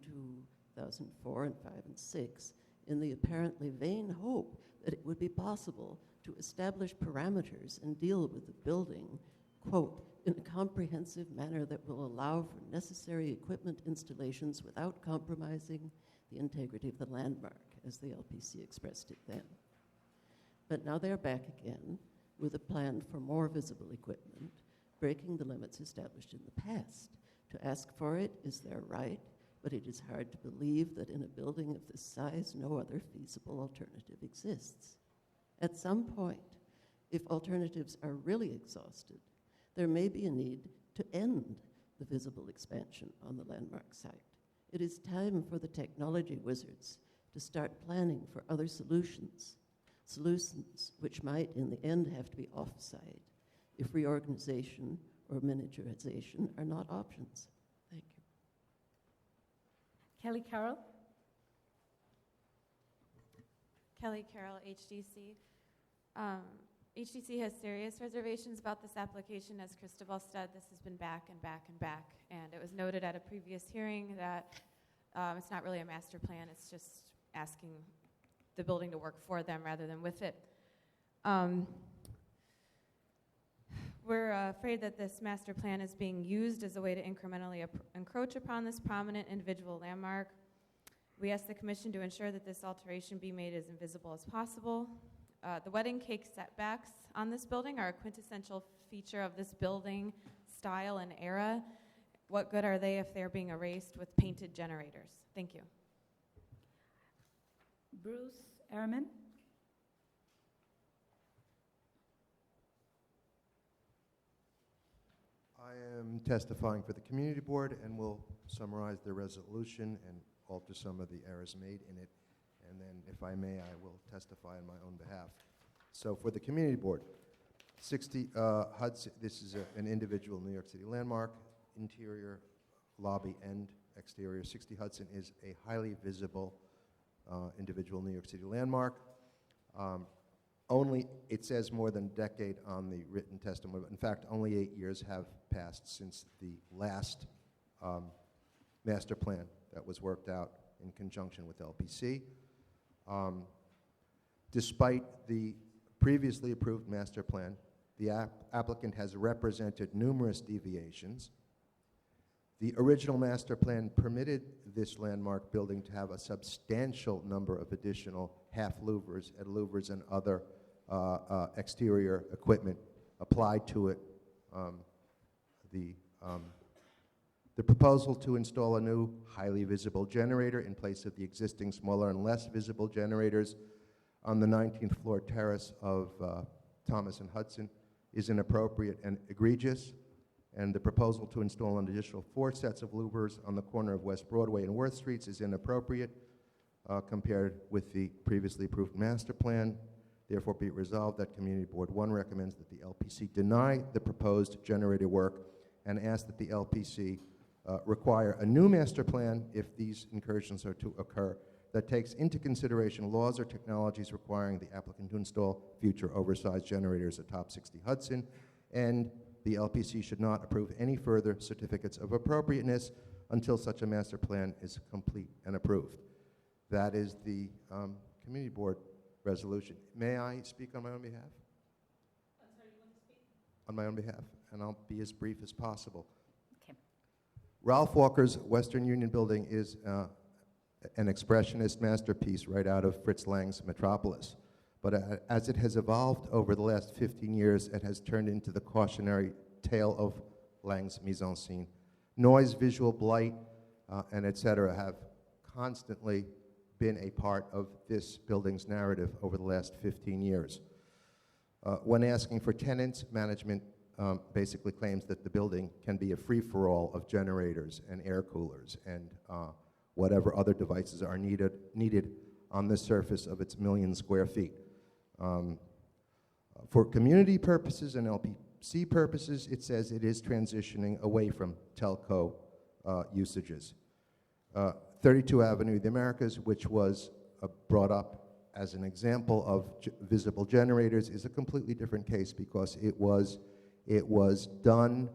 M: 2004 and 5 and 6, in the apparently vain hope that it would be possible to establish parameters and deal with the building, quote, in a comprehensive manner that will allow for necessary equipment installations without compromising the integrity of the landmark, as the LPC expressed it then. But now they're back again with a plan for more visible equipment, breaking the limits established in the past. To ask for it is their right, but it is hard to believe that in a building of this size, no other feasible alternative exists. At some point, if alternatives are really exhausted, there may be a need to end the visible expansion on the landmark site. It is time for the technology wizards to start planning for other solutions which might in the end have to be off-site if reorganization or miniaturization are not options. Thank you.
B: Kelly Carroll?
P: Kelly Carroll, HDC. HDC has serious reservations about this application. As Christabel said, this has been back and back and back. And it was noted at a previous hearing that it's not really a master plan. It's just asking the building to work for them rather than with it. We're afraid that this master plan is being used as a way to incrementally encroach upon this prominent individual landmark. We ask the commission to ensure that this alteration be made as invisible as possible. The wedding cake setbacks on this building are a quintessential feature of this building style and era. What good are they if they're being erased with painted generators? Thank you.
B: Bruce Ehrman?
D: I am testifying for the community board and will summarize the resolution and alter some of the errors made in it. And then, if I may, I will testify on my own behalf. So for the community board, 60 Hudson, this is an individual New York City landmark, interior, lobby, and exterior. 60 Hudson is a highly visible individual New York City landmark. It says more than a decade on the written testimony, but in fact, only 8 years have passed since the last master plan that was worked out in conjunction with LPC. Despite the previously approved master plan, the applicant has represented numerous deviations. The original master plan permitted this landmark building to have a substantial number of additional half louvers and louvers and other exterior equipment applied to it. The proposal to install a new highly visible generator in place of the existing smaller and less visible generators on the 19th floor terrace of Thomas and Hudson is inappropriate and egregious. And the proposal to install an additional 4 sets of louvers on the corner of West Broadway and Worth Streets is inappropriate compared with the previously approved master plan. Therefore, be it resolved that Community Board 1 recommends that the LPC deny the proposed generator work and ask that the LPC require a new master plan if these incursions are to occur that takes into consideration laws or technologies requiring the applicant to install future oversized generators at Top 60 Hudson, and the LPC should not approve any further certificates of appropriateness until such a master plan is complete and approved. That is the Community Board resolution. May I speak on my own behalf?
B: I'm sorry, you want to speak?
D: On my own behalf, and I'll be as brief as possible.
B: Okay.
D: Ralph Walker's Western Union Building is an expressionist masterpiece right out of Fritz Lang's Metropolis. But as it has evolved over the last 15 years, it has turned into the cautionary tale of Lang's mise-en-scene. Noise, visual blight, and et cetera have constantly been a part of this building's narrative over the last 15 years. When asking for tenants, management basically claims that the building can be a free-for-all of generators and air coolers and whatever other devices are needed on the surface of its million square feet. For community purposes and LPC purposes, it says it is transitioning away from telco usages. 32 Avenue of the Americas, which was brought up as an example of visible generators, is a completely different case because it was done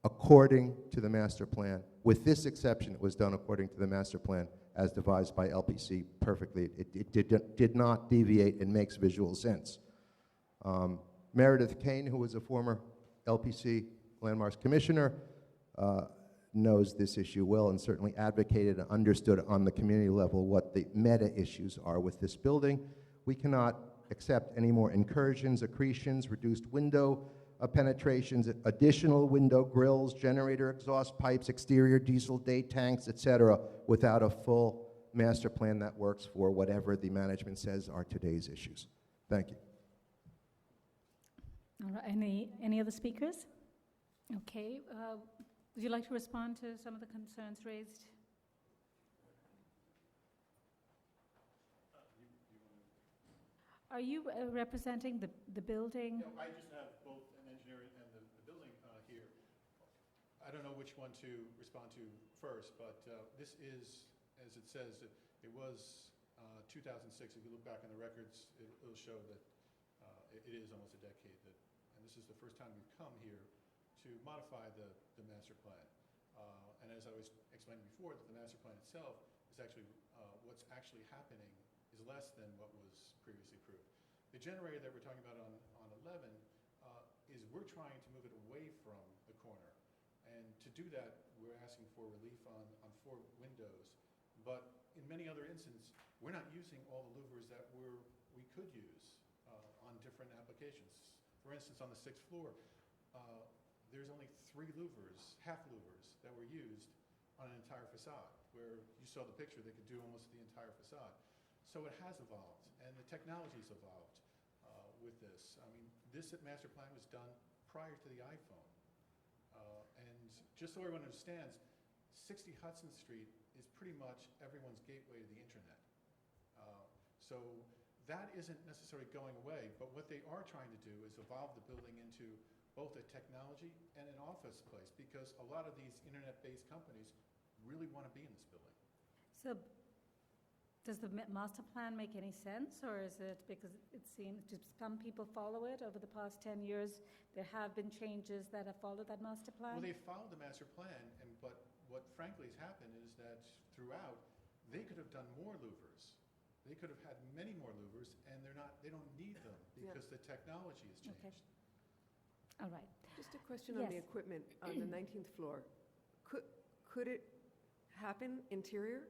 D: according to the master plan. With this exception, it was done according to the master plan as devised by LPC perfectly. It did not deviate and makes visual sense. Meredith Kane, who was a former LPC Landmarks Commissioner, knows this issue well and certainly advocated and understood on the community level what the meta issues are with this building. We cannot accept any more incursions, accretions, reduced window penetrations, additional window grills, generator exhaust pipes, exterior diesel day tanks, etc., without a full master plan that works for whatever the management says are today's issues. Thank you.
B: All right, any other speakers? Okay, would you like to respond to some of the concerns raised? Are you representing the building?
R: No, I just have both an engineer and the building here. I don't know which one to respond to first, but this is, as it says, it was 2006. If you look back on the records, it'll show that it is almost a decade. And this is the first time we've come here to modify the master plan. And as I was explaining before, that the master plan itself is actually, what's actually happening is less than what was previously approved. The generator that we're talking about on 11 is we're trying to move it away from the corner. And to do that, we're asking for relief on 4 windows. But in many other instances, we're not using all the louvers that we could use on different applications. For instance, on the 6th floor, there's only 3 louvers, half louvers, that were used on an entire facade, where you saw the picture, they could do almost the entire facade. So it has evolved, and the technology's evolved with this. I mean, this master plan was done prior to the iPhone. And just so everyone understands, 60 Hudson Street is pretty much everyone's gateway to the internet. So that isn't necessarily going away, but what they are trying to do is evolve the building into both a technology and an office place, because a lot of these internet-based companies really want to be in this building.
B: So does the master plan make any sense, or is it because it seems, do some people follow it over the past 10 years? There have been changes that have followed that master plan?
R: Well, they followed the master plan, but what frankly has happened is that throughout, they could have done more louvers. They could have had many more louvers, and they don't need them because the technology has changed.
B: Okay. All right.
K: Just a question on the equipment on the 19th floor. Could it happen interior?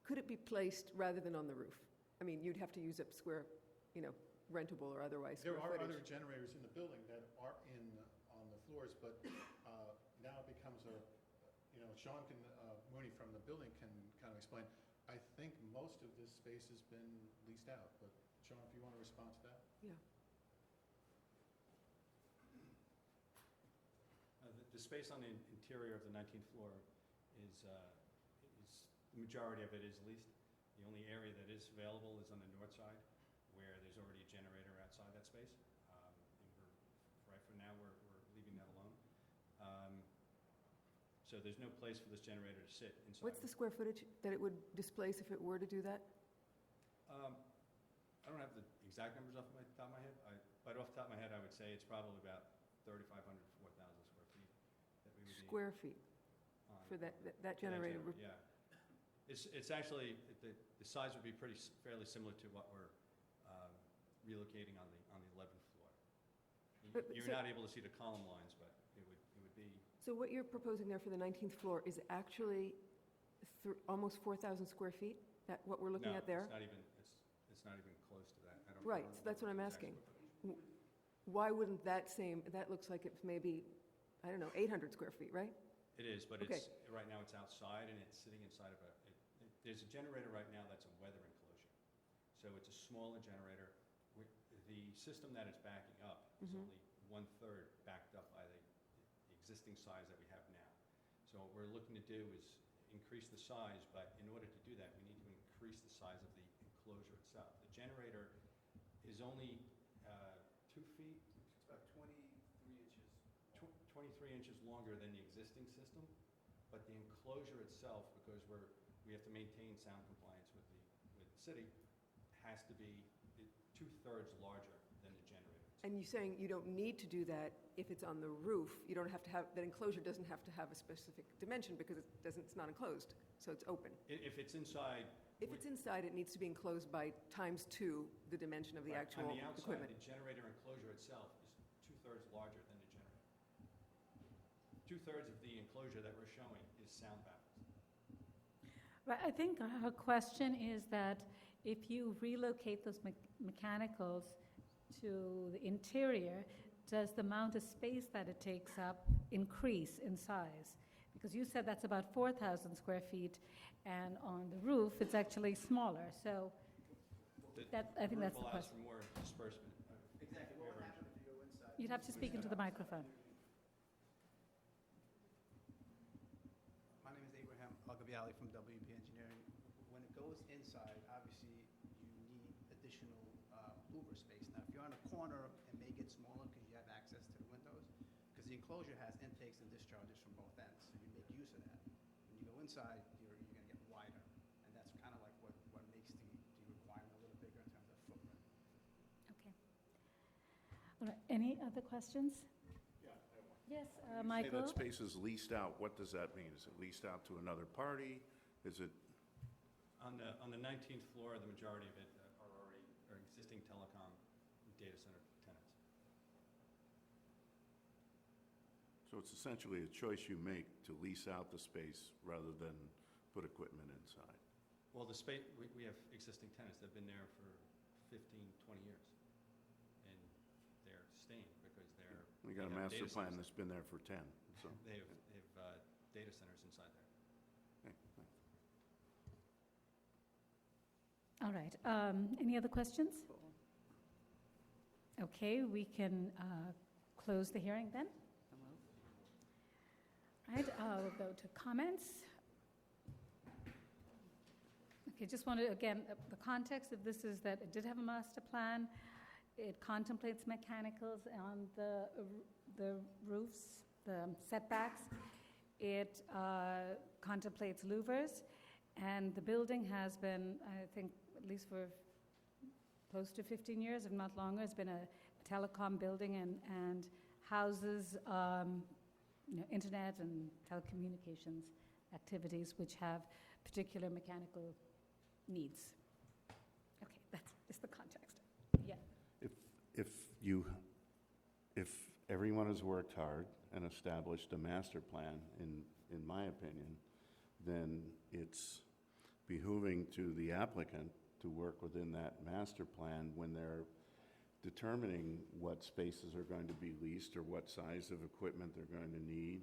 K: Could it be placed rather than on the roof? I mean, you'd have to use up square, rentable or otherwise
R: There
K: square
R: are
K: footage.
R: other generators in the building that are on the floors, but now it becomes Sean Mooney from the building can kind of explain. I think most of this space has been leased out, but Sean, if you want to respond to that?
K: Yeah.
Q: The space on the interior of the 19th floor is the majority of it is leased. The only area that is available is on the north side, where there's already a generator outside that space. And right for now, we're leaving that alone. So there's no place for this generator to sit inside.
K: What's the square footage that it would displace if it were to do that?
Q: I don't have the exact numbers off the top of my head, but off the top of my head, I would say it's probably about 3,500 to 4,000 square feet that we would need.
K: Square feet for that generator?
Q: Yeah. It's actually, the size would be fairly similar to what we're relocating on the 11th floor. You're not able to see the column lines, but it would be.
K: So what you're proposing there for the 19th floor is actually almost 4,000 square feet? That what we're looking at there?
Q: No, it's not even close to that.
K: Right, so that's what I'm asking. Why wouldn't that looks like it's maybe, I don't know, 800 square feet, right?
Q: It is, but
K: Okay.
Q: right now it's outside and it's sitting inside of there's a generator right now that's a weather enclosure. So it's a smaller generator. The system that it's backing up is only 1/3 backed up by the existing size that we have now. So what we're looking to do is increase the size, but in order to do that, we need to increase the size of the enclosure itself. The generator is only 2 feet. It's about 23 inches. 23 inches longer than the existing system, but the enclosure itself, because we have to maintain sound compliance with the city, has to be 2/3 larger than the generator.
K: And you're saying you don't need to do that if it's on the roof? You don't have to have, that enclosure doesn't have to have a specific dimension because it's not enclosed, so it's open.
Q: If it's inside...
K: If it's inside, it needs to be enclosed by ×2 the dimension of the actual
Q: on the outside,
K: equipment.
Q: the generator enclosure itself is 2/3 larger than the generator. 2/3 of the enclosure that we're showing is sound baffles.
B: Right, I think her question is that if you relocate those mechanicals to the interior, does the amount of space that it takes up increase in size? Because you said that's about 4,000 square feet, and on the roof, it's actually smaller. So I think that's the
Q: Roof allows
B: question.
Q: for more disbursement.
T: Exactly. What would happen if you go inside?
B: You'd have to speak into the microphone.
T: My name is Abraham Al-Gabiali from WP Engineering. When it goes inside, obviously, you need additional louver space. Now, if you're on a corner, it may get smaller because you have access to the windows, because the enclosure has intakes and discharges from both ends, so you make use of that. When you go inside, you're going to get wider, and that's kind of like what makes the requirement a little bigger in terms of footprint.
B: Okay. All right, any other questions?
O: Yeah, I have one.
B: Yes,
O: When you
B: Michael?
O: say that space is leased out, what does that mean? Is it leased out to another party? Is it,
Q: On the 19th floor, the majority of it are existing telecom data center tenants.
O: so it's essentially a choice you make to lease out the space rather than put equipment inside?
Q: Well, the space, we have existing tenants that have been there for 15, 20 years, and they're staying because
O: We got a
Q: they have
O: master
Q: data
O: plan
Q: centers.
O: that's been there for 10, so.
Q: They have data centers inside there.
O: Okay, thanks.
B: All right, any other questions? Okay, we can close the hearing then. All right, we'll go to comments. Okay, just want to, again, the context of this is that it did have a master plan. It contemplates mechanicals on the roofs, the setbacks. It contemplates louvers, and the building has been, I think, at least for close to 15 years, if not longer, it's been a telecom building and houses internet and telecommunications activities which have particular mechanical needs. Okay, that's just the context. Yeah.
O: If everyone has worked hard and established a master plan, in my opinion, then it's behooving to the applicant to work within that master plan when they're determining what spaces are going to be leased or what size of equipment they're going to need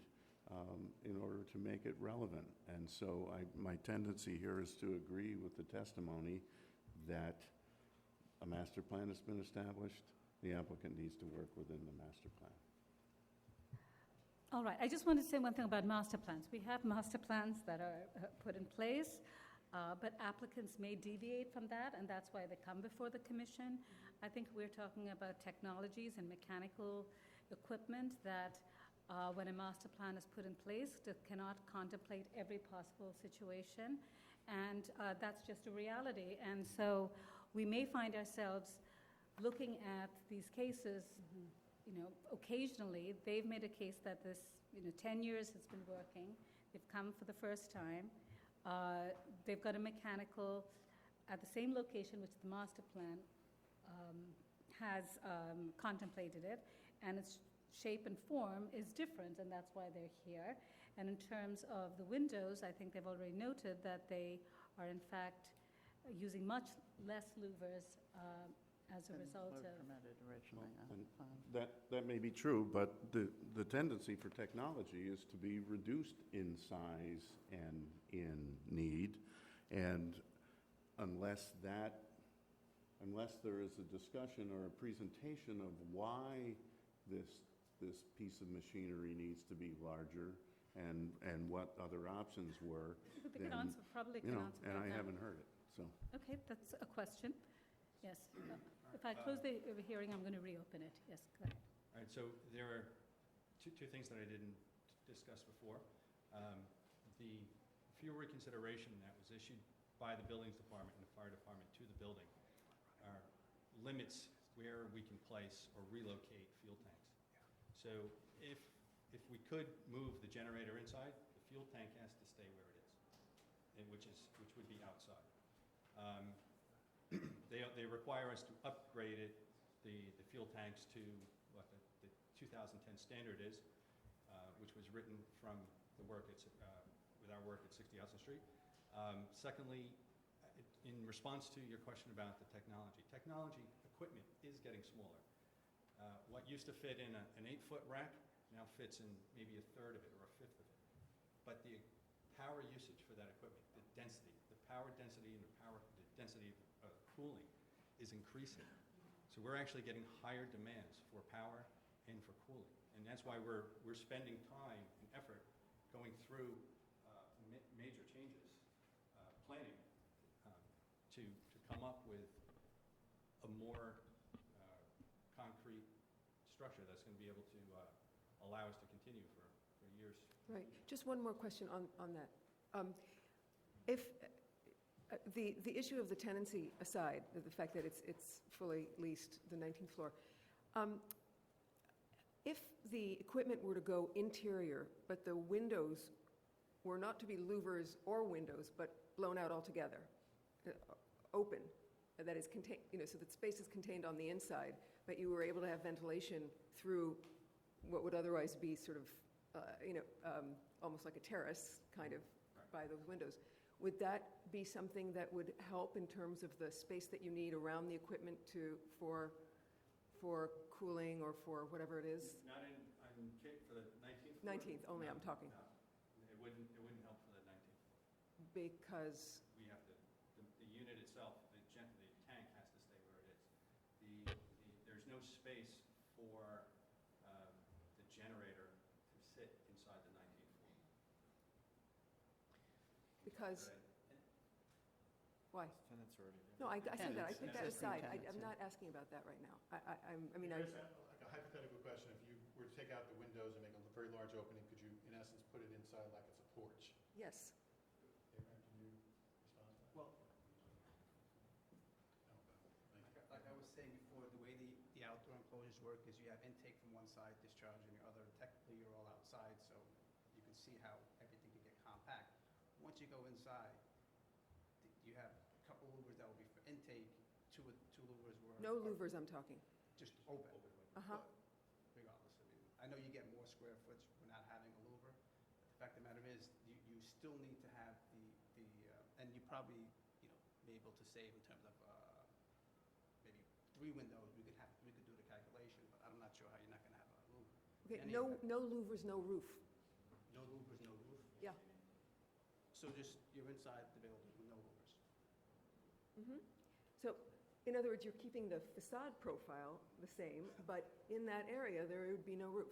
O: in order to make it relevant. And so my tendency here is to agree with the testimony that a master plan has been established. The applicant needs to work within the master plan.
B: All right, I just want to say one thing about master plans. We have master plans that are put in place. But applicants may deviate from that, and that's why they come before the commission. I think we're talking about technologies and mechanical equipment that, when a master plan is put in place, that cannot contemplate every possible situation, and that's just a reality. And so we may find ourselves looking at these cases, occasionally. They've made a case that this, 10 years has been working. They've come for the first time. They've got a mechanical at the same location which the master plan has contemplated it, and its shape and form is different, and that's why they're here. And in terms of the windows, I think they've already noted that they are in fact using much less louvers as a result of...
H: permitted originally on the plan.
O: That may be true, but the tendency for technology is to be reduced in size and in need, and unless there is a discussion or a presentation of why this piece of machinery needs to be larger and what other options were,
B: They probably can answer
O: and
B: that
O: I
B: now.
O: haven't heard it. So
B: Okay, that's a question. Yes. If I close the hearing, I'm going to reopen it. Yes, go ahead.
Q: All right, so there are two things that I didn't discuss before. The fuel reconsideration that was issued by the Buildings Department and the Fire Department to the building limits where we can place or relocate fuel tanks. So if we could move the generator inside, the fuel tank has to stay where it is, which would be outside. They require us to upgrade the fuel tanks to what the 2010 standard is, which was written from the work with our work at 60 Hudson Street. Secondly, in response to your question about the technology equipment is getting smaller. What used to fit in an 8-foot rack now fits in maybe a third of it or a fifth of it. But the power usage for that equipment, the power density and the density of cooling is increasing. So we're actually getting higher demands for power and for cooling. And that's why we're spending time and effort going through major changes, planning to come up with a more concrete structure that's going to be able to allow us to continue for years.
K: Right. Just one more question on that. If the issue of the tenancy aside, the fact that it's fully leased, the 19th floor, if the equipment were to go interior, but the windows were not to be louvers or windows, but blown out altogether, open, that is contained, so that space is contained on the inside, but you were able to have ventilation through what would otherwise be sort of, almost like a terrace, kind of, by those windows. Would that be something that would help in terms of the space that you need around the equipment for cooling or for whatever it is?
Q: Not on kit for the 19th floor?
K: 19th only, I'm talking.
Q: No. It wouldn't help for the 19th floor.
K: Because?
Q: We have to, the unit itself, the tank has to stay where it is. There's no space for the generator to sit inside the 19th floor.
K: Because? Why?
G: Tenants already there.
K: No, I say that. I take that
H: Existing
K: aside.
H: tenants,
K: I'm
H: yeah.
K: not asking about that right now.
R: Like a hypothetical question, if you were to take out the windows and make a very large opening, could you, in essence, put it inside like it's a porch?
K: Yes.
R: Can you respond to that?
A: Well, like I was saying before, the way the outdoor enclosures work is you have intake from one side, discharge on your other. Technically, you're all outside, so you can see how everything can get compact. Once you go inside, you have a couple louvers that will be for intake, two louvers were...
K: No louvers, I'm talking.
A: Just open.
K: Uh-huh.
A: But regardless, I know you get more square footage for not having a louver. But the fact of the matter is, you still need to have and you probably, be able to save in terms of maybe 3 windows. We could do the calculation, but I'm not sure how you're not going to have a louver.
K: Okay, no louvers, no roof.
A: No louvers, no roof?
K: Yeah.
A: So just, you're inside the building with no louvers?
K: Mm-hmm. So, in other words, you're keeping the facade profile the same, but in that area, there would be no roof.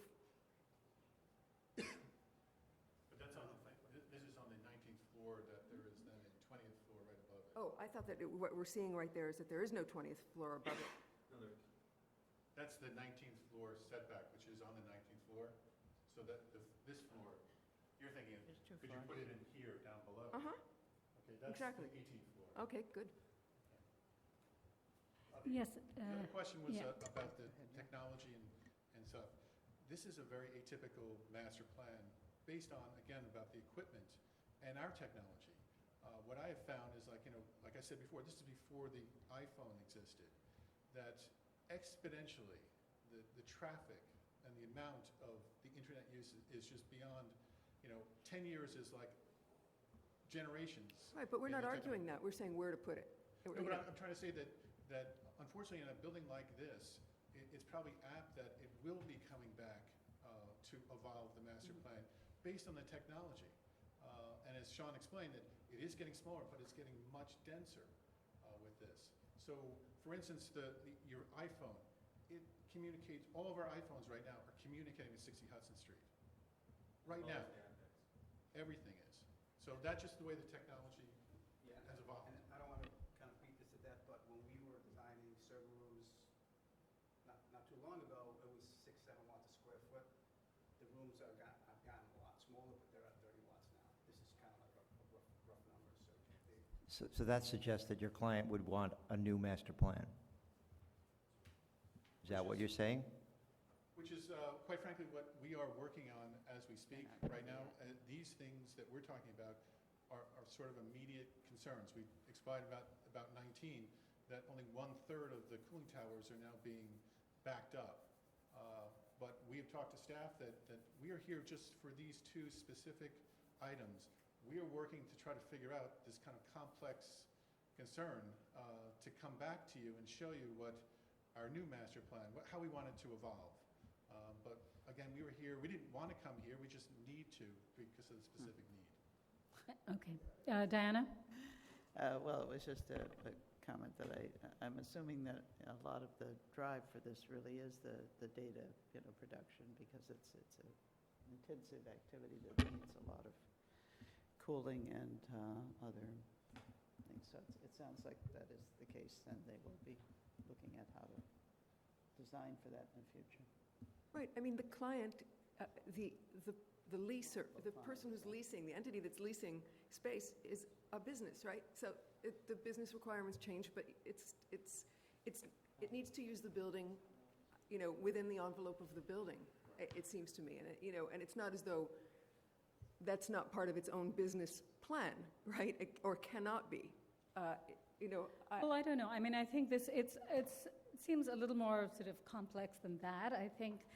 R: But that's on this is on the 19th floor, that there is then a 20th floor
K: Oh, I thought that what we're seeing right there is that there is no 20th floor above it.
R: That's the 19th floor setback, which is on the 19th floor. So that this floor, you're thinking, could you put it in here, down below?
K: Uh-huh.
R: Okay, that's
K: Exactly.
R: the 18th floor.
K: Okay, good.
B: Yes.
R: The other question was
B: yeah.
R: about the technology and stuff. This is a very atypical master plan based on, again, about the equipment and our technology. What I have found is, like I said before, this is before the iPhone existed, that exponentially the traffic and the amount of the internet use is just beyond, 10 years is like generations.
K: Right, but we're
R: in
K: not
R: the
K: arguing that. We're saying where to put it.
R: No, but I'm trying to say that unfortunately in a building like this, it's probably apt that it will be coming back to evolve the master plan based on the technology. And as Sean explained, that it is getting smaller, but it's getting much denser with this. So, for instance, your iPhone, it communicates, all of our iPhones right now are communicating with 60 Hudson Street. Right now. Everything is. So that's just the way the technology has evolved.
A: And I don't want to kind of beat this to death, but when we were designing server rooms not too long ago, it was 6, 7 watts a square foot. The rooms have gotten a lot smaller, but they're at 30 watts now. This is kind of like a rough number.
S: So that suggests that your client would want a new master plan. Is that what you're saying?
R: Which is, quite frankly, what we are working on as we speak right now. These things that we're talking about are sort of immediate concerns. We've explained about 19 that only 1/3 of the cooling towers are now being backed up. But we have talked to staff that we are here just for these two specific items. We are working to try to figure out this kind of complex concern to come back to you and show you what our new master plan, how we want it to evolve. But again, we were here, we didn't want to come here, we just need to because of the specific need.
B: Okay. Diana?
H: Well, it was just a comment that I'm assuming that a lot of the drive for this really is the data, production, because it's an intensive activity that needs a lot of cooling and other things. So it sounds like that is the case, and they will be looking at how to design for that in the future.
K: Right, I mean, the client, the leaser, the person who's leasing, the entity that's leasing space is a business, right? So the business requirements change, but it needs to use the building, within the envelope of the building, it seems to me. And, and it's not as though that's not part of its own business plan, right? Or cannot be.
B: Well, I don't know. I mean, I think it seems a little more sort of complex than that. I think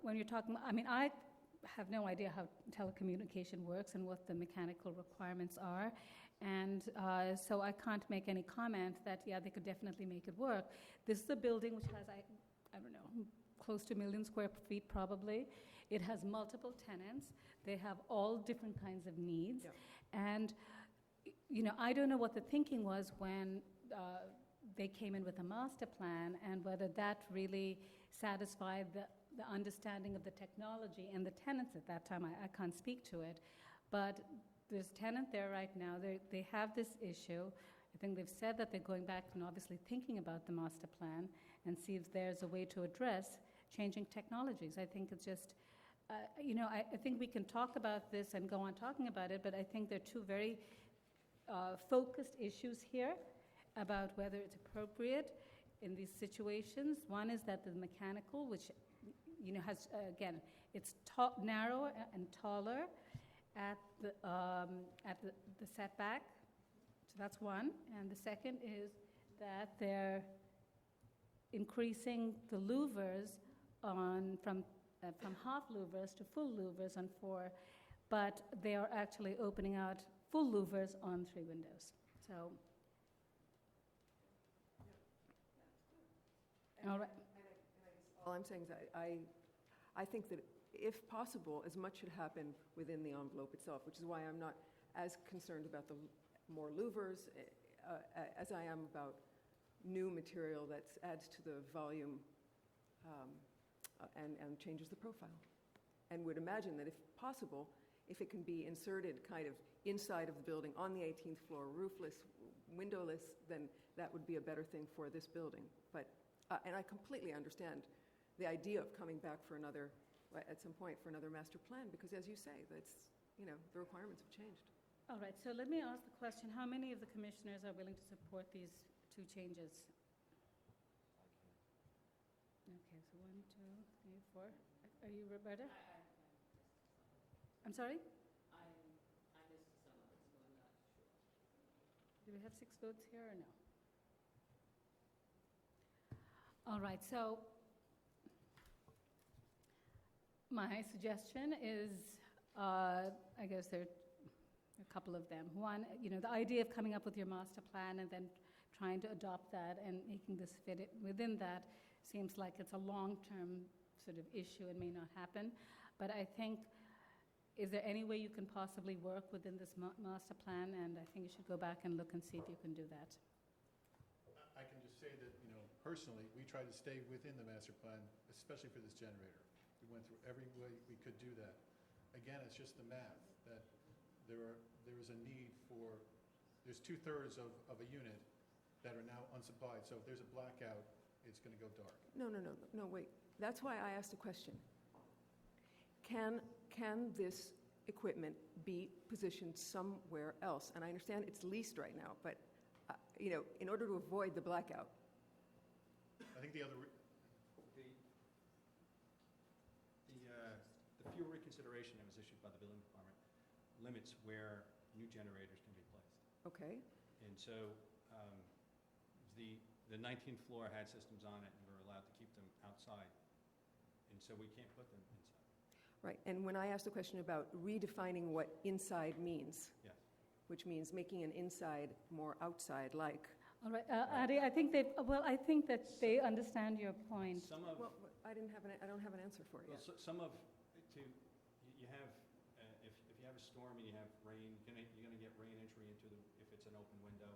B: when you're talking, I mean, I have no idea how telecommunication works and what the mechanical requirements are. And so I can't make any comment that, they could definitely make it work. This is a building which has, I don't know, close to 1 million square feet probably. It has multiple tenants. They have all different kinds of needs.
K: Yep.
B: And, I don't know what the thinking was when they came in with a master plan and whether that really satisfied the understanding of the technology and the tenants at that time. I can't speak to it. But there's a tenant there right now. They have this issue. I think they've said that they're going back and obviously thinking about the master plan and see if there's a way to address changing technologies. I think it's just, I think we can talk about this and go on talking about it, but I think there are two very focused issues here about whether it's appropriate in these situations. One is that the mechanical, which has again, it's narrower and taller at the setback. So that's one. And the second is that they're increasing the louvers from half louvers to full louvers on 4, but they are actually opening out full louvers on 3 windows. So, all right.
K: All I'm saying is I think that if possible, as much should happen within the envelope itself, which is why I'm not as concerned about the more louvers as I am about new material that adds to the volume and changes the profile. And would imagine that if possible, if it can be inserted kind of inside of the building on the 18th floor, roofless, windowless, then that would be a better thing for this building. But, and I completely understand the idea of coming back for another, at some point, for another master plan, because as you say, that's, you know, the requirements have changed.
B: All right, so let me ask the question, how many of the commissioners are willing to support these two changes? Okay, so 1, 2, 3, 4. Are you Roberta? I'm sorry?
E: I missed some of it, so I'm not sure.
B: Do we have 6 votes here or no? All right, so my suggestion is, I guess there are a couple of them. One, you know, the idea of coming up with your master plan and then trying to adopt that and making this fit within that seems like it's a long-term sort of issue and may not happen. But I think, is there any way you can possibly work within this master plan? And I think you should go back and look and see if you can do that.
R: I can just say that, you know, personally, we tried to stay within the master plan, especially for this generator. We went through every way we could do that. Again, it's just the math, that there is a need for, there's 2/3 of a unit that are now unsupplied. So if there's a blackout, it's going to go dark.
K: No, wait. That's why I asked the question. Can this equipment be positioned somewhere else? And I understand it's leased right now, but, you know, in order to avoid the blackout.
R: I think the
Q: fuel reconsideration that was issued by the building department limits where new generators can be placed.
K: Okay.
Q: And so the 19th floor had systems on it, and we were allowed to keep them outside. And so we can't put them inside.
K: Right, and when I asked the question about redefining what inside means,
Q: Yes.
K: which means making an inside more outside-like.
B: All right, Adi, I think I think that they understand your point.
Q: Some of,
K: Well, I don't have an answer for it
Q: well,
K: yet.
Q: some of, you have, if you have a storm and you have rain, you're going to get rain entry into if it's an open window.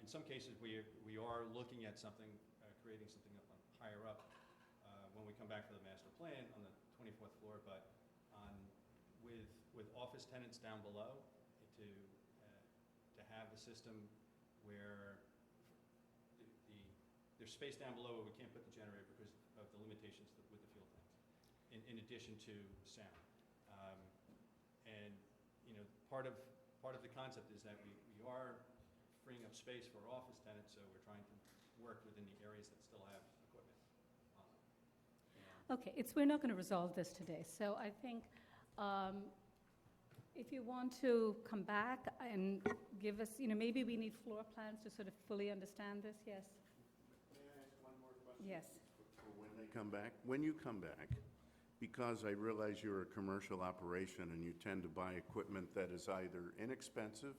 Q: In some cases, we are looking at something, creating something up higher up when we come back for the master plan on the 24th floor, but with office tenants down below, to have the system where there's space down below where we can't put the generator because of the limitations with the fuel tanks, in addition to sound. And you know, part of the concept is that we are freeing up space for office tenants, so we're trying to work within the areas that still have equipment on them.
B: Okay, we're not going to resolve this today, so I think if you want to come back and give us, you know, maybe we need floor plans to sort of fully understand this, yes?
O: May I ask one more question?
B: Yes.
O: For when they come back? When you come back, because I realize you're a commercial operation and you tend to buy equipment that is either inexpensive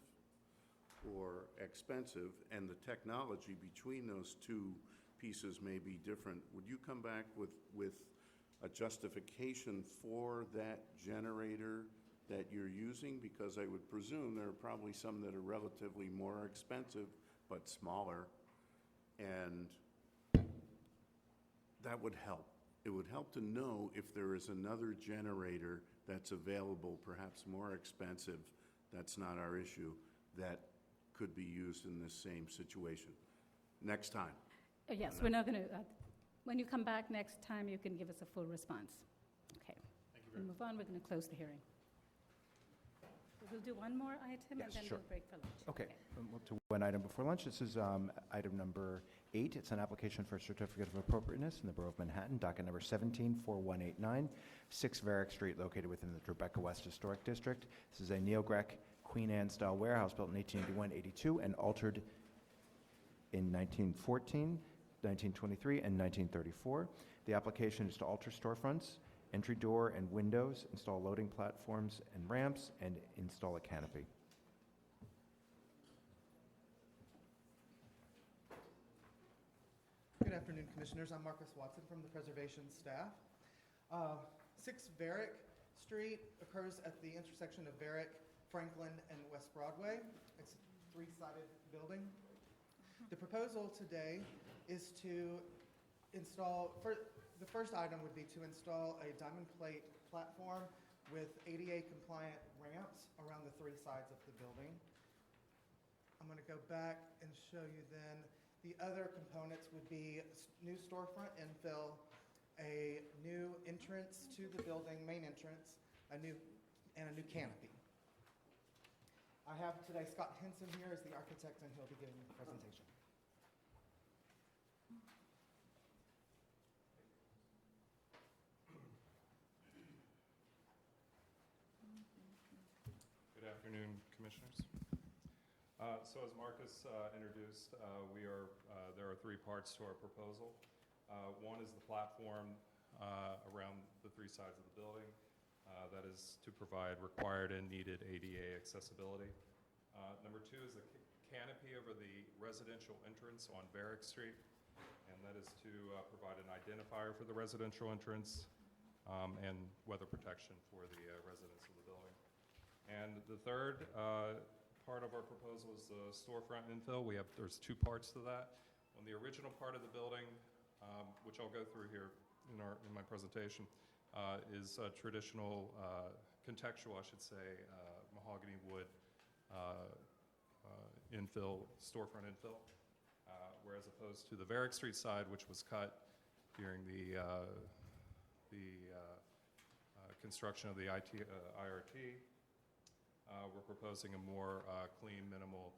O: or expensive, and the technology between those two pieces may be different, would you come back with a justification for that generator that you're using? Because I would presume there are probably some that are relatively more expensive but smaller, and that would help. It would help to know if there is another generator that's available, perhaps more expensive, that's not our issue, that could be used in this same situation next time.
B: Yes, we're not going to, when you come back next time, you can give us a full response. Okay.
R: Thank you
B: We'll
R: very much.
B: move on, we're going to close the hearing. We'll do one more item and
F: Yes,
B: then
F: sure.
B: we'll break for lunch.
F: Okay, we'll to one item before lunch. This is item number 8. It's an application for a certificate of appropriateness in the Borough of Manhattan, docket number 174189, 6 Varick Street, located within the Tribeca West Historic District. This is a neo-Grec Queen Anne-style warehouse built in 1881-82 and altered in 1914, 1923, and 1934. The application is to alter storefronts, entry door and windows, install loading platforms and ramps, and install a canopy.
C: Good afternoon, Commissioners. I'm Marcus Watson from the Preservation staff. 6 Varick Street occurs at the intersection of Varick, Franklin, and West Broadway. It's a 3-sided building. The proposal today is to install, the first item would be to install a diamond plate platform with ADA compliant ramps around the three sides of the building. I'm going to go back and show you then the other components would be new storefront infill, a new entrance to the building, main entrance, and a new canopy. I have today Scott Henson here as the architect, and he'll be giving the presentation.
L: Good afternoon, Commissioners. So as Marcus introduced, there are three parts to our proposal. One is the platform around the three sides of the building. That is to provide required and needed ADA accessibility. Number two is the canopy over the residential entrance on Varick Street, and that is to provide an identifier for the residential entrance and weather protection for the residents of the building. And the third part of our proposal is the storefront infill. There's two parts to that. On the original part of the building, which I'll go through here in my presentation, is traditional, contextual, I should say, mahogany wood infill, storefront infill, whereas opposed to the Varick Street side, which was cut during the construction of the IRT. We're proposing a more clean, minimal,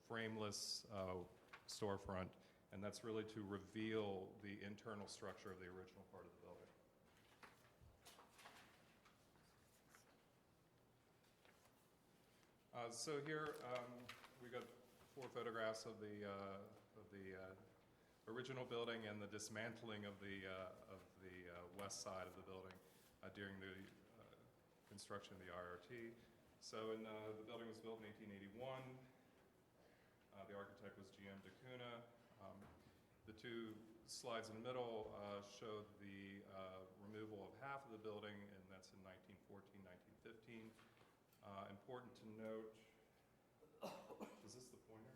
L: frameless storefront, and that's really to reveal the internal structure of the original part of the building. So here we got 4 photographs of the original building and the dismantling of the west side of the building during the construction of the IRT. So the building was built in 1881. The architect was GM DeCuna. The two slides in the middle showed the removal of half of the building, and that's in 1914, 1915. Important to note, is this the pointer?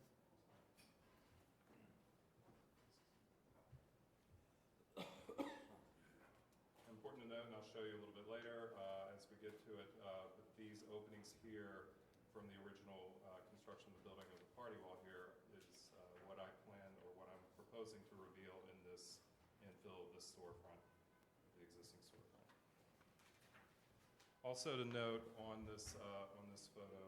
L: Important to note, and I'll show you a little bit later as we get to it, but these openings here from the original construction of the building of the party wall here is what I plan, or what I'm proposing to reveal in this infill of this storefront, the existing storefront. Also to note on this photo,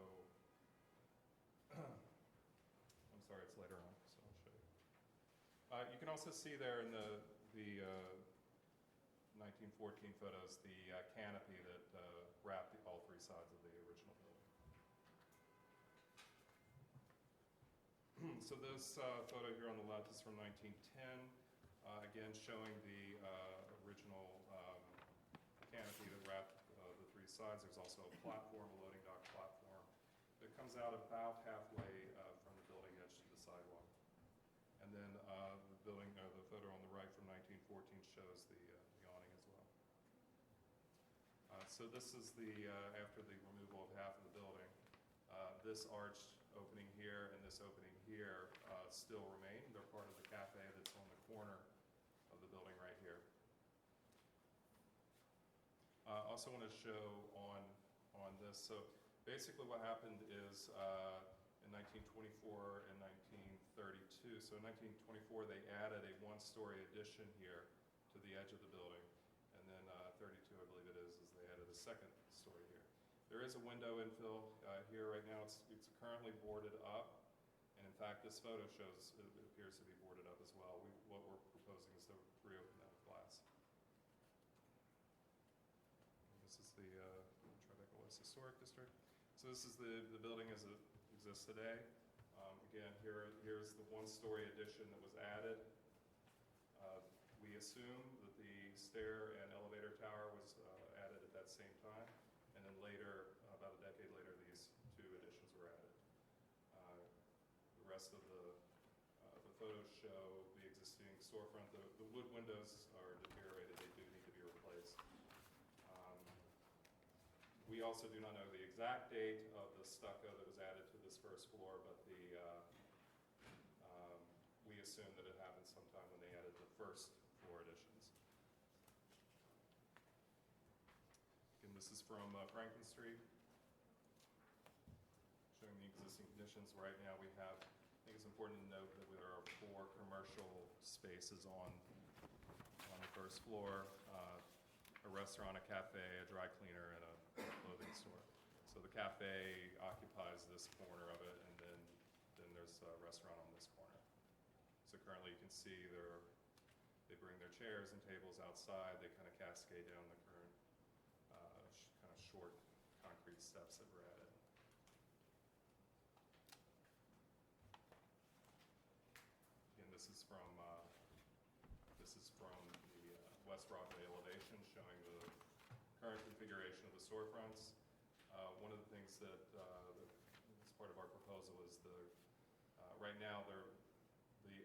L: I'm sorry, it's later on, so I'll show you. You can also see there in the 1914 photos the canopy that wrapped all three sides of the original building. So this photo here on the left is from 1910, again showing the original canopy that wrapped the three sides. There's also a platform, a loading dock platform, that comes out about halfway from the building edge to the sidewalk. And then the photo on the right from 1914 shows the awning as well. So this is after the removal of half of the building. This arched opening here and this opening here still remain. They're part of the cafe that's on the corner of the building right here. Also want to show on this. So basically what happened is in 1924 and 1932. So in 1924 they added a one-story addition here to the edge of the building. And then 32, I believe it is they added a second story here. There is a window infill here right now. It's currently boarded up. And in fact, this photo shows it appears to be boarded up as well. What we're proposing is to reopen that with glass. And this is the Tribeca West Historic District. So this is the building as it exists today. Again, here's the one-story addition that was added. We assume that the stair and elevator tower was added at that same time. And then later, about a decade later, these two additions were added. The rest of the photos show the existing storefront. The wood windows are deteriorated. They do need to be replaced. We also do not know the exact date of the stucco that was added to this first floor, but we assume that it happened sometime when they added the first floor additions. You can This is from Franklin Street, showing the existing conditions. Right now we have, I think it's important to note that there are 4 commercial spaces on the first floor, a restaurant, a cafe, a dry cleaner, and a clothing store. So the cafe occupies this corner of it, and then there's a restaurant on this corner. So currently you can see they bring their chairs and tables outside. They kind of cascade down the current kind of short concrete steps that were added. Again, this is from the West Broadway elevation, showing the current configuration of the storefronts. One of the things that is part of our proposal is right now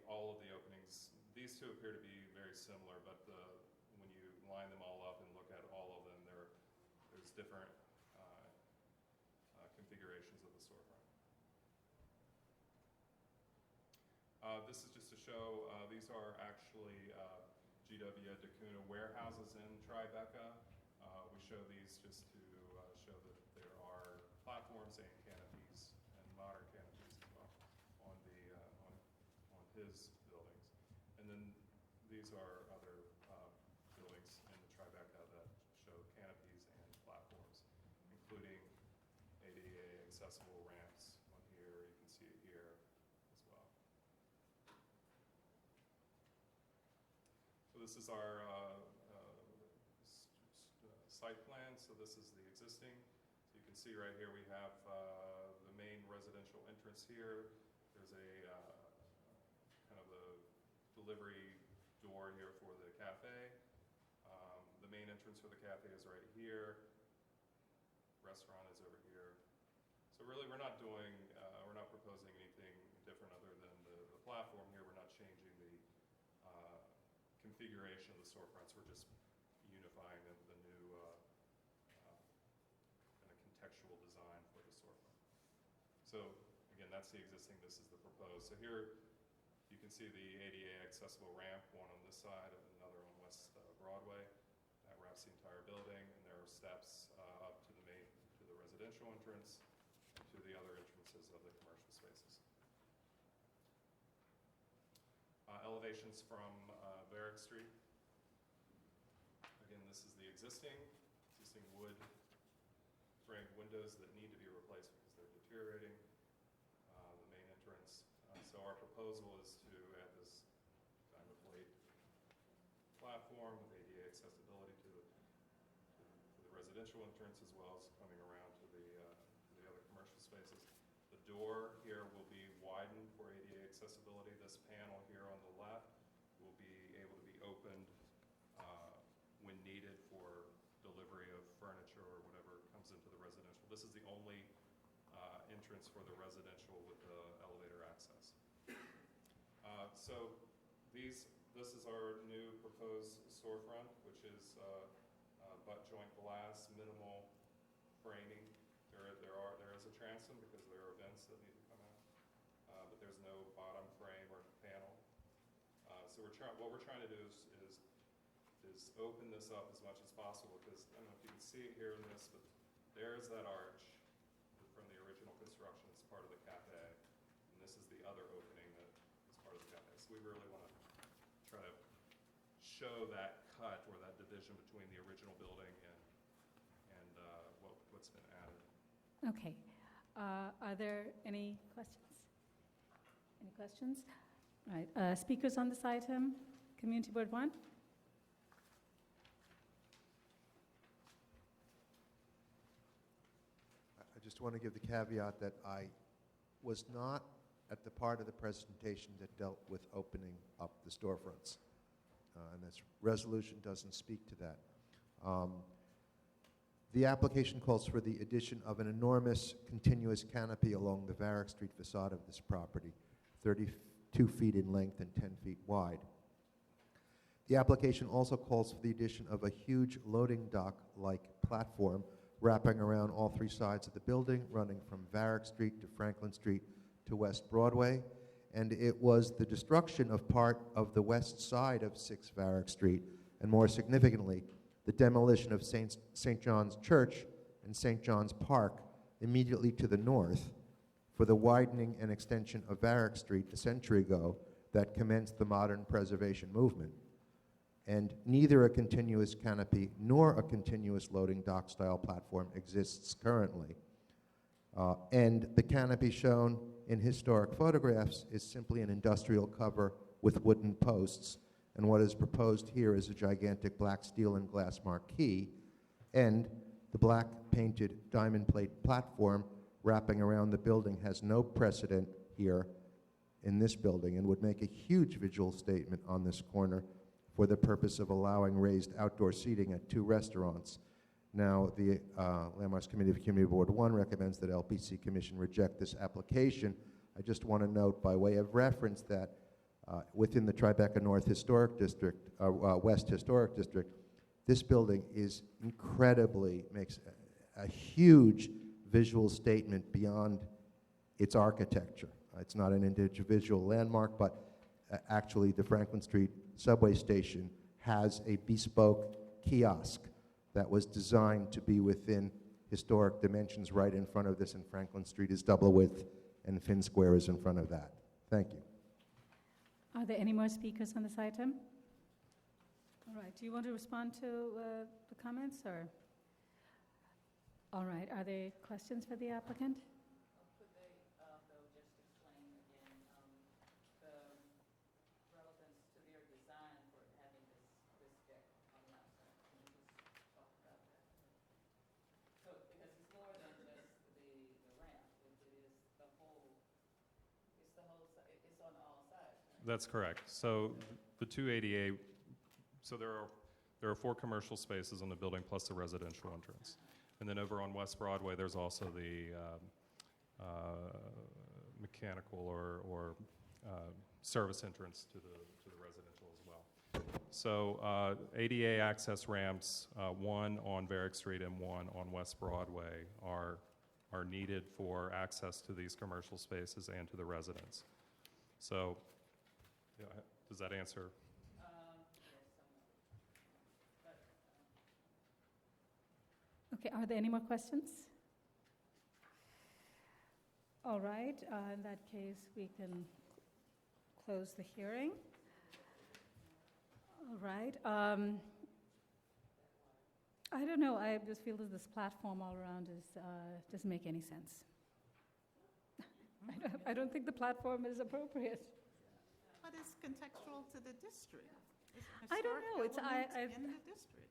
L: all of the openings. These two appear to be very similar, but when you line them all up and look at all of them, there's different configurations of the storefront. This is just to show, these are actually GW DeCuna warehouses in Tribeca. We show these just to show that there are platforms and canopies, and modern canopies as well, on his buildings. And then these are other buildings in the Tribeca that show canopies and platforms, including ADA accessible ramps on here. You can see it here as well. So this is our site plan. So this is the existing. So you can see right here we have the main residential entrance here. There's a kind of a delivery door here for the cafe. The main entrance for the cafe is right here. Restaurant is over here. So really we're not proposing anything different other than the platform here. We're not changing the configuration of the storefronts. We're just unifying the new kind of contextual design for the storefront. So again, that's the existing, this is the proposed. So here you can see the ADA accessible ramp, one on this side and another on West Broadway. That wraps the entire building, and there are steps up to the residential entrance and to the other entrances of the commercial spaces. Elevations from Varick Street. Again, this is the existing wood framed windows that need to be replaced because they're deteriorating. The main entrance. So our proposal is to add this diamond plate platform with ADA accessibility to the residential entrance, as well as coming around to the other commercial spaces. The door here will be widened for ADA accessibility. This panel here on the left will be able to be opened when needed for delivery of furniture or whatever comes into the residential. This is the only entrance for the residential with the elevator access. So this is our new proposed storefront, which is butt joint glass, minimal framing. There is a transom because there are vents that need to come out, but there's no bottom frame or panel. So what we're trying to do is open this up as much as possible, because I don't know if you can see it here in this, but there's that arch from the original construction as part of the cafe, and this is the other opening that is part of the cafe. So we really want to try to show that cut or that division between the original building and what's been added.
B: Okay. Are there any questions? Any questions? All right. Speakers on this item? Community Board 1?
D: I just want to give the caveat that I was not at the part of the presentation that dealt with opening up the storefronts. And this resolution doesn't speak to that. The application calls for the addition of an enormous continuous canopy along the Varick Street facade of this property, 32 feet in length and 10 feet wide. The application also calls for the addition of a huge loading dock-like platform wrapping around all 3 sides of the building, running from Varick Street to Franklin Street to West Broadway. And it was the destruction of part of the west side of 6 Varick Street, and more significantly, the demolition of St. John's Church and St. John's Park immediately to the north for the widening and extension of Varick Street a century ago that commenced the modern preservation movement. And neither a continuous canopy nor a continuous loading dock-style platform exists currently. And the canopy shown in historic photographs is simply an industrial cover with wooden posts, and what is proposed here is a gigantic black steel and glass marquee, and the black painted diamond plate platform wrapping around the building has no precedent here in this building and would make a huge visual statement on this corner for the purpose of allowing raised outdoor seating at 2 restaurants. Now, the Landmarks Committee of Community Board 1 recommends that LPC Commission reject this application. I just want to note by way of reference that within the Tribeca North Historic District, West Historic District, this building is incredibly, makes a huge visual statement beyond its architecture. It's not an individual landmark, but actually the Franklin Street subway station has a bespoke kiosk that was designed to be within historic dimensions right in front of this, and Franklin Street is double width, and Finn Square is in front of that. Thank you.
B: Are there any more speakers on this item? All right, do you want to respond to the comments, or? All right, are there questions for the applicant?
E: Could they, though, just explain again the relevance to their design for having this deck on the outside? Can you just talk about that? So, because it's more than just the ramp, it is the whole, it's on all sides, right?
L: That's correct. So the two ADA, so there are 4 commercial spaces on the building plus the residential entrance. And then over on West Broadway, there's also the mechanical or service entrance to the residential as well. So ADA access ramps, 1 on Varick Street and 1 on West Broadway, are needed for access to these commercial spaces and to the residents. So, yeah, does that answer?
B: Okay, are there any more questions? All right, in that case, we can close the hearing. All right. I don't know, I just feel that this platform all around doesn't make any sense. I don't think the platform is appropriate.
J: But it's contextual to the district. It's
B: I don't know, it's,
J: historic element in the district.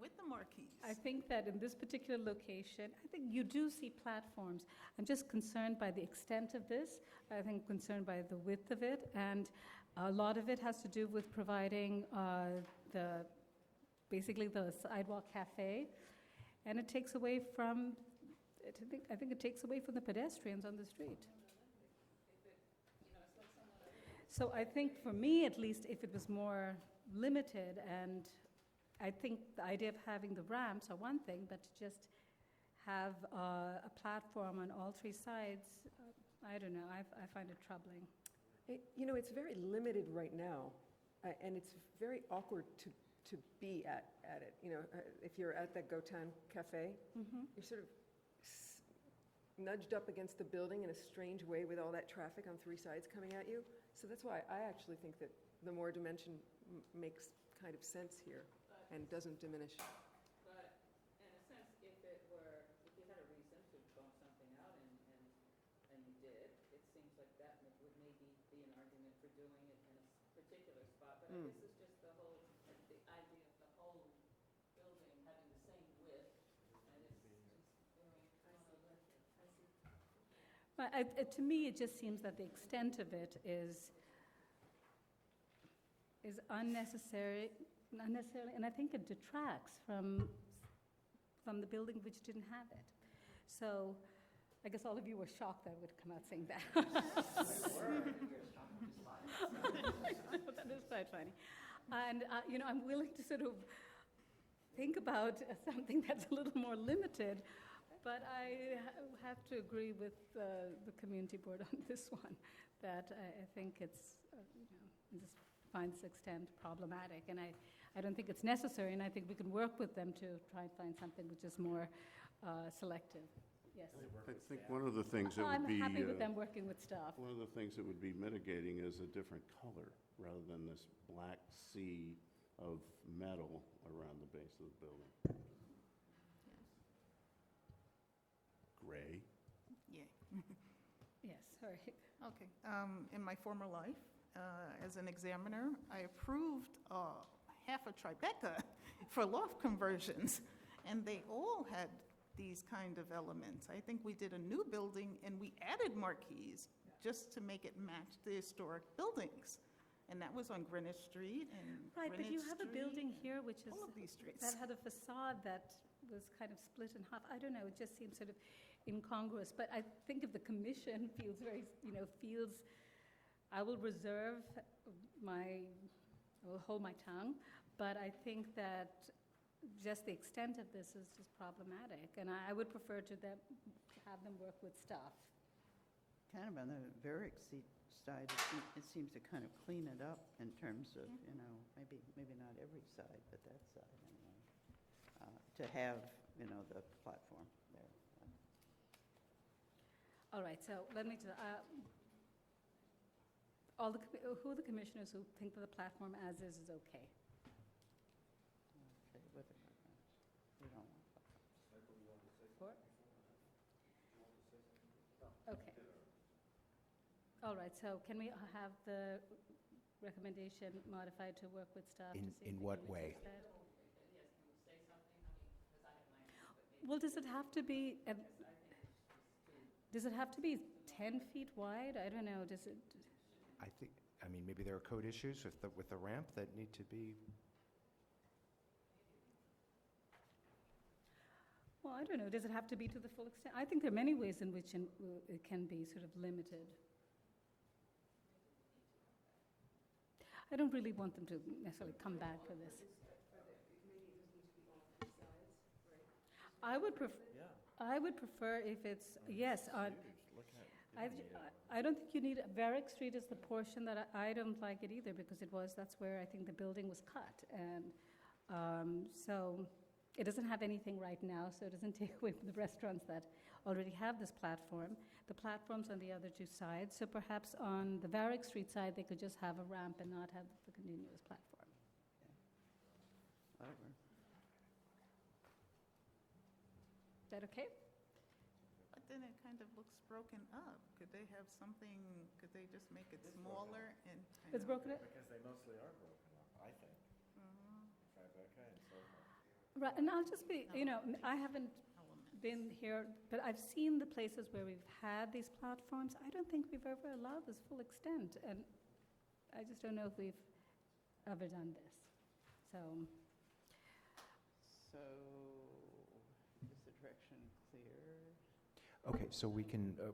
J: With the marquees.
B: I think that in this particular location, I think you do see platforms. I'm just concerned by the extent of this. I think concerned by the width of it, and a lot of it has to do with providing basically the sidewalk cafe, and it takes away from, I think it takes away from the pedestrians on the street. So I think for me, at least, if it was more limited, and I think the idea of having the ramps are one thing, but to just have a platform on all 3 sides, I don't know, I find it troubling.
K: You know, it's very limited right now, and it's very awkward to be at it. You know, if you're at that GoTown Cafe, you're sort of nudged up against the building in a strange way with all that traffic on 3 sides coming at you. So that's why I actually think that the more dimension makes kind of sense here and doesn't diminish.
E: But in a sense, if you had a reason to bump something out and you did, it seems like that would maybe be an argument for doing it in a particular spot. But this is just the whole, the idea of the whole building having the same width, and it's just very,
B: To me, it just seems that the extent of it is unnecessary, and I think it detracts from the building which didn't have it. So I guess all of you were shocked that I would come out saying that. That is quite funny. And, you know, I'm willing to sort of think about something that's a little more limited, but I have to agree with the community board on this one, that I think it's, you know, just finds the extent problematic. And I don't think it's necessary, and I think we can work with them to try and find something which is more selective. Yes.
O: I think one of the things that would be...
B: I'm happy with them working with staff.
O: One of the things that would be mitigating is a different color, rather than this black sea of metal around the base of the building. Gray.
J: Yeah.
B: Yes, sorry.
J: Okay. In my former life, as an examiner, I approved half a Tribeca for loft conversions, and they all had these kind of elements. I think we did a new building, and we added marquees just to make it match the historic buildings. And that was on Greenwich Street and
B: Right, but you have a building here which is,
J: all of these streets.
B: that had a facade that was kind of split in half. I don't know, it just seems sort of incongruous. But I think if the commission feels very, I will reserve I will hold my tongue, but I think that just the extent of this is just problematic, and I would prefer to have them work with staff.
H: Kind of on the Varick side, it seems to kind of clean it up in terms of, maybe not every side, but that side anyway, to have, the platform there.
B: All right, so let me, who are the commissioners who think that the platform as is okay?
H: Okay, with it. We don't want that.
B: Okay. All right, so can we have the recommendation modified to work with staff to see if
F: In
B: they
F: what
B: can
F: way?
B: reduce that? Well, does it have to be, 10 feet wide? I don't know, does it?
F: Maybe there are code issues with the ramp that need to be...
B: Well, I don't know, does it have to be to the full extent? I think there are many ways in which it can be sort of limited. I don't really want them to necessarily come back for this. I would prefer if it's, yes, I don't think you need, Varick Street is the portion that I don't like it either, because that's where I think the building was cut. And so it doesn't have anything right now, so it doesn't take away from the restaurants that already have this platform. The platform's on the other two sides, so perhaps on the Varick Street side, they could just have a ramp and not have the continuous platform.
H: Whatever.
B: Is that okay?
J: But then it kind of looks broken up. Could they have something, could they just make it smaller and?
B: It's broken up?
G: Because they mostly are broken up, I think. Tribeca and so forth.
B: Right, and I'll just be, I haven't been here, but I've seen the places where we've had these platforms. I don't think we've ever allowed this full extent, and I just don't know if we've ever done this. So
H: is the direction clear?
F: Okay, so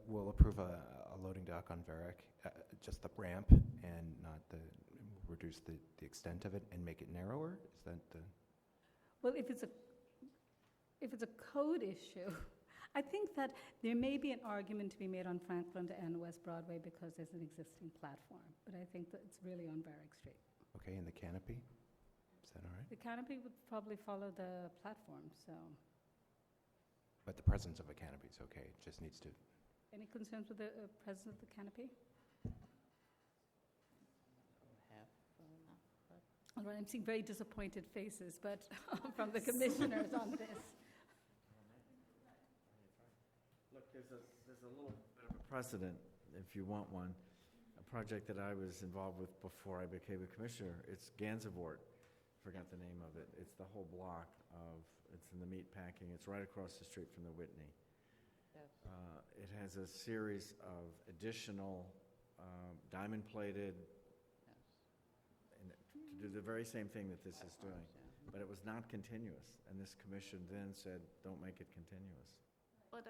F: we'll approve a loading dock on Varick, just the ramp, and not reduce the extent of it and make it narrower? Is that the...
B: Well, if it's a code issue, I think that there may be an argument to be made on Franklin and West Broadway because there's an existing platform, but I think that it's really on Varick Street.
F: Okay, and the canopy? Is that all right?
B: The canopy would probably follow the platform, so.
F: But the presence of a canopy is okay, it just needs to...
B: Any concerns with the presence of the canopy? All right, I'm seeing very disappointed faces, but from the commissioners on this.
G: Look, there's a little bit of a precedent, if you want one. A project that I was involved with before I became a commissioner, it's Gansevoort. Forgot the name of it. It's the whole block it's in the meat packing. It's right across the street from the Whitney.
H: Yes.
G: It has a series of additional diamond-plated, to do the very same thing that this is doing. But it was not continuous, and this commission then said, don't make it continuous.
J: But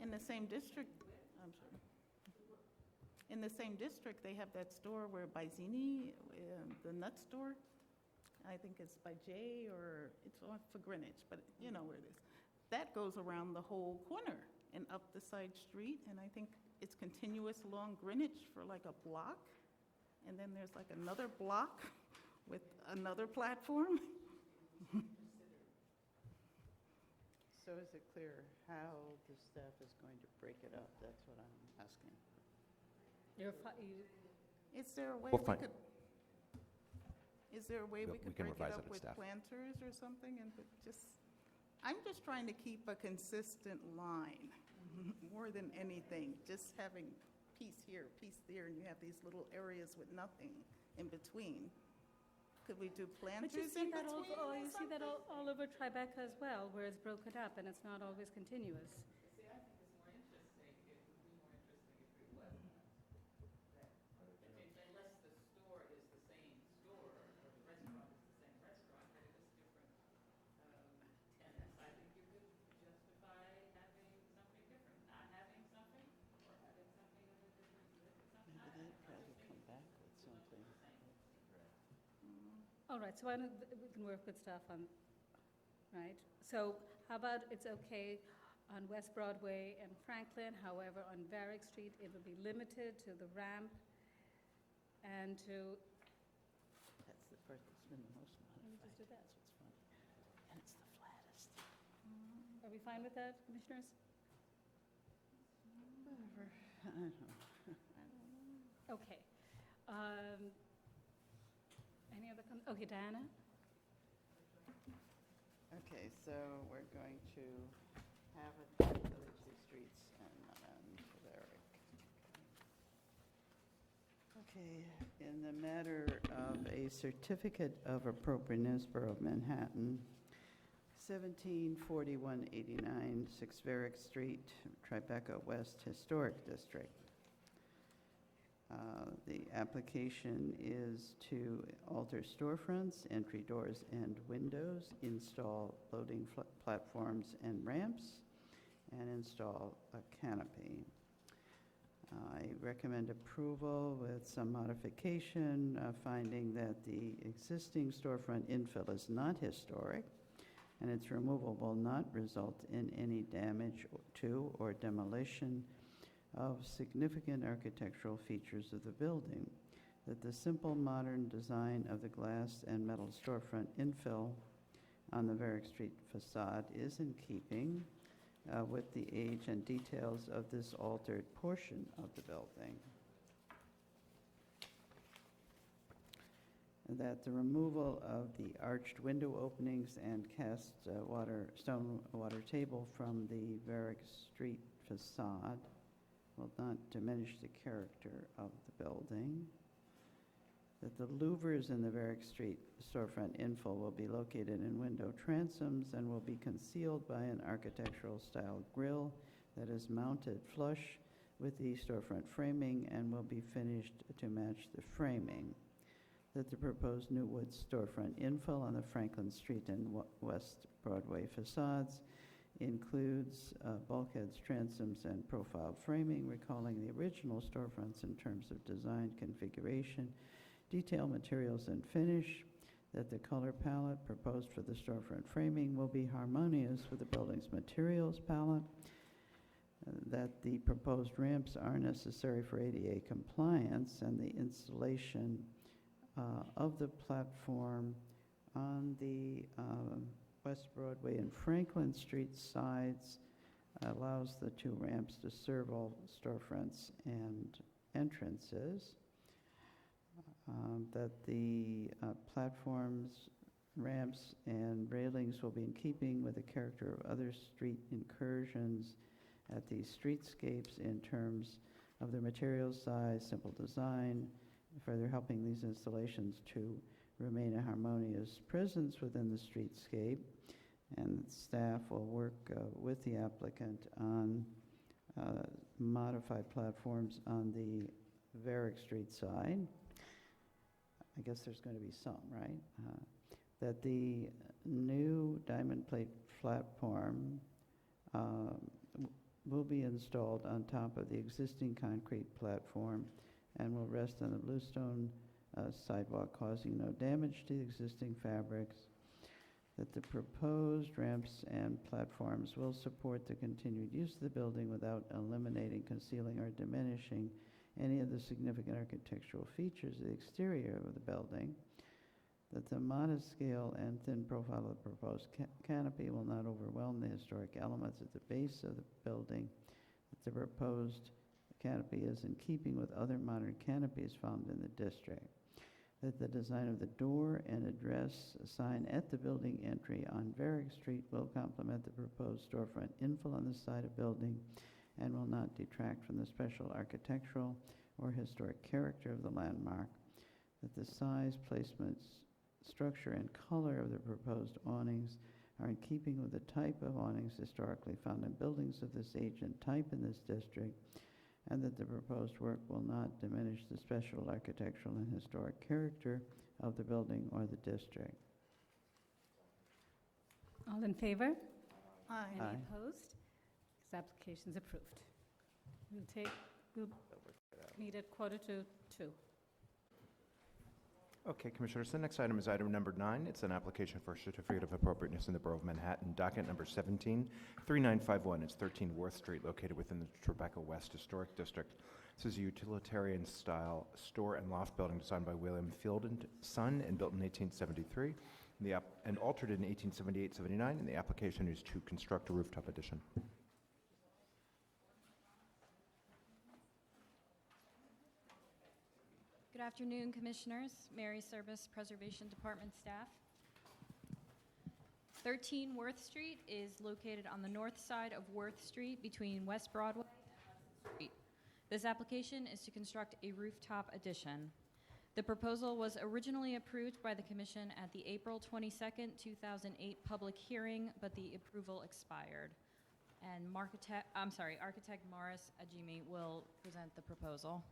J: in the same district, I'm sorry. In the same district, they have that store where Bizini, the nut store, I think it's by Jay, or it's off for Greenwich, but you know where it is. That goes around the whole corner and up the side street, and I think it's continuous along Greenwich for like a block. and then there's like another block with another platform.
H: So is it clear how the staff is going to break it up? That's what I'm asking.
J: Is there a way
F: We'll
J: we
F: find-
J: could, is there a way we
F: We
J: could
F: can
J: break it
F: revise it
J: up
F: with
J: with
F: staff.
J: planters or something and put I'm just trying to keep a consistent line more than anything. Just having piece here, piece there, and you have these little areas with nothing in between. Could we do planters
B: But you
J: in
B: see that
J: between
B: all,
J: or
B: you see that
J: something?
B: all over Tribeca as well, where it's broken up and it's not always continuous.
E: See, I think it's more interesting, it would be more interesting if it was that. Unless the store is the same store, or the restaurant is the same restaurant, but it is different tenants. I think you could justify having something different, not having something, or having something of a different, something.
H: Maybe they'd probably come back with something.
B: All right, so we can work with staff on, right? So how about it's okay on West Broadway and Franklin, however, on Varick Street, it will be limited to the ramp and to,
H: That's the part that's been the most
B: let me
H: modified.
B: just do that.
H: That's what's funny. And it's the flattest.
B: Are we fine with that, commissioners?
H: Whatever. I don't know.
B: Okay. Any other, okay, Diana?
H: Okay, so we're going to have it village streets and Varick. Okay, in the matter of a certificate of appropriateness, Borough of Manhattan, 174189, 6 Varick Street, Tribeca West Historic District. The application is to alter storefronts, entry doors, and windows, install loading platforms and ramps, and install a canopy. I recommend approval with some modification, finding that the existing storefront infill is not historic, and its removal will not result in any damage to or demolition of significant architectural features of the building, that the simple modern design of the glass and metal storefront infill on the Varick Street facade is in keeping with the age and details of this altered portion of the building. That the removal of the arched window openings and cast stone water table from the Varick Street facade will not diminish the character of the building. That the louvers in the Varick Street storefront infill will be located in window transoms and will be concealed by an architectural style grille that is mounted flush with the storefront framing and will be finished to match the framing. That the proposed new wood storefront infill on the Franklin Street and West Broadway facades includes bulkheads, transoms, and profile framing, recalling the original storefronts in terms of design, configuration, detail, materials, and finish. That the color palette proposed for the storefront framing will be harmonious with the building's materials palette. That the proposed ramps are necessary for ADA compliance, and the installation of the platform on the West Broadway and Franklin Street sides allows the two ramps to serve all storefronts and entrances. That the platforms, ramps, and railings will be in keeping with the character of other street incursions at the streetscapes in terms of their material size, simple design, further helping these installations to remain a harmonious presence within the streetscape. And staff will work with the applicant on modified platforms on the Varick Street side. I guess there's going to be some, right? That the new diamond plate platform will be installed on top of the existing concrete platform and will rest on the bluestone sidewalk, causing no damage to the existing fabrics. That the proposed ramps and platforms will support the continued use of the building without eliminating, concealing, or diminishing any of the significant architectural features of the exterior of the building, that the modest scale and thin profile of the proposed canopy will not overwhelm the historic elements at the base of the building, that the proposed canopy is in keeping with other modern canopies found in the district, that the design of the door and address sign at the building entry on Varick Street will complement the proposed storefront infill on the side of building and will not detract from the special architectural or historic character of the landmark, that the size, placement, structure, and color of the proposed awnings are in keeping with the type of awnings historically found in buildings of this age and type in this district, and that the proposed work will not diminish the special architectural and historic character of the building or the district.
B: All in favor?
J: Aye.
B: Any opposed? This application is approved. We'll meet at 1:45.
F: Okay, Commissioners, the next item is item number 9. It's an application for a certificate of appropriateness in the Borough of Manhattan, docket number 173951. It's 13 Worth Street, located within the Tribeca West Historic District. This is a utilitarian-style store and loft building designed by William Field and Son and built in 1873 and altered in 1878-79, and the application is to construct a rooftop addition.
U: Good afternoon, Commissioners. Mary Service, Preservation Department staff. 13 Worth Street is located on the north side of Worth Street between West Broadway and Hudson Street. This application is to construct a rooftop addition. The proposal was originally approved by the Commission at the April 22nd, 2008 public hearing, but the approval expired. And Architect Morris Ajimi will present the proposal.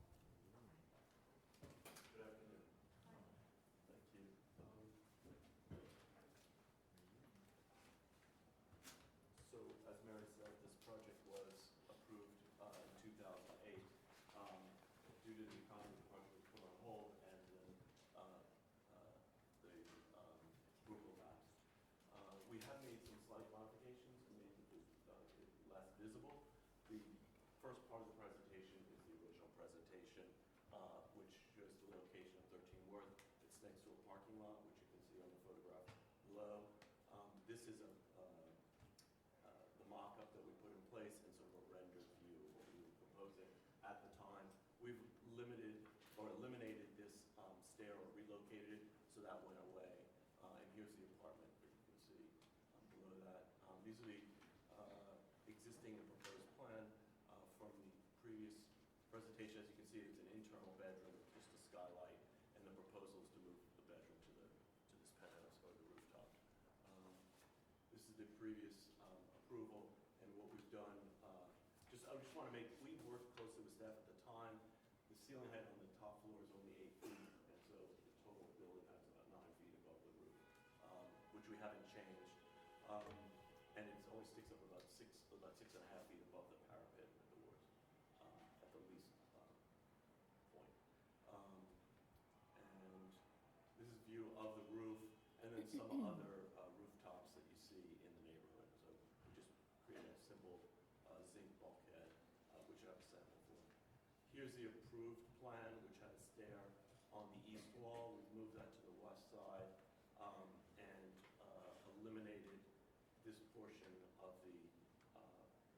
O: Previous approval, and what we've done, I just want to make, we worked closely with staff at the time. The ceiling height on the top floor is only 8 feet, and so the total building has about 9 feet above the roof, which we haven't changed. And it only sticks up about 6.5 feet above the parapet at the doors, at the least point. And this is a view of the roof, and then some other rooftops that you see in the neighborhood. So we just created a simple zinc bulkhead, which I have a sample for. Here's the approved plan, which had a stair on the east wall. We've moved that to the west side and eliminated this portion of the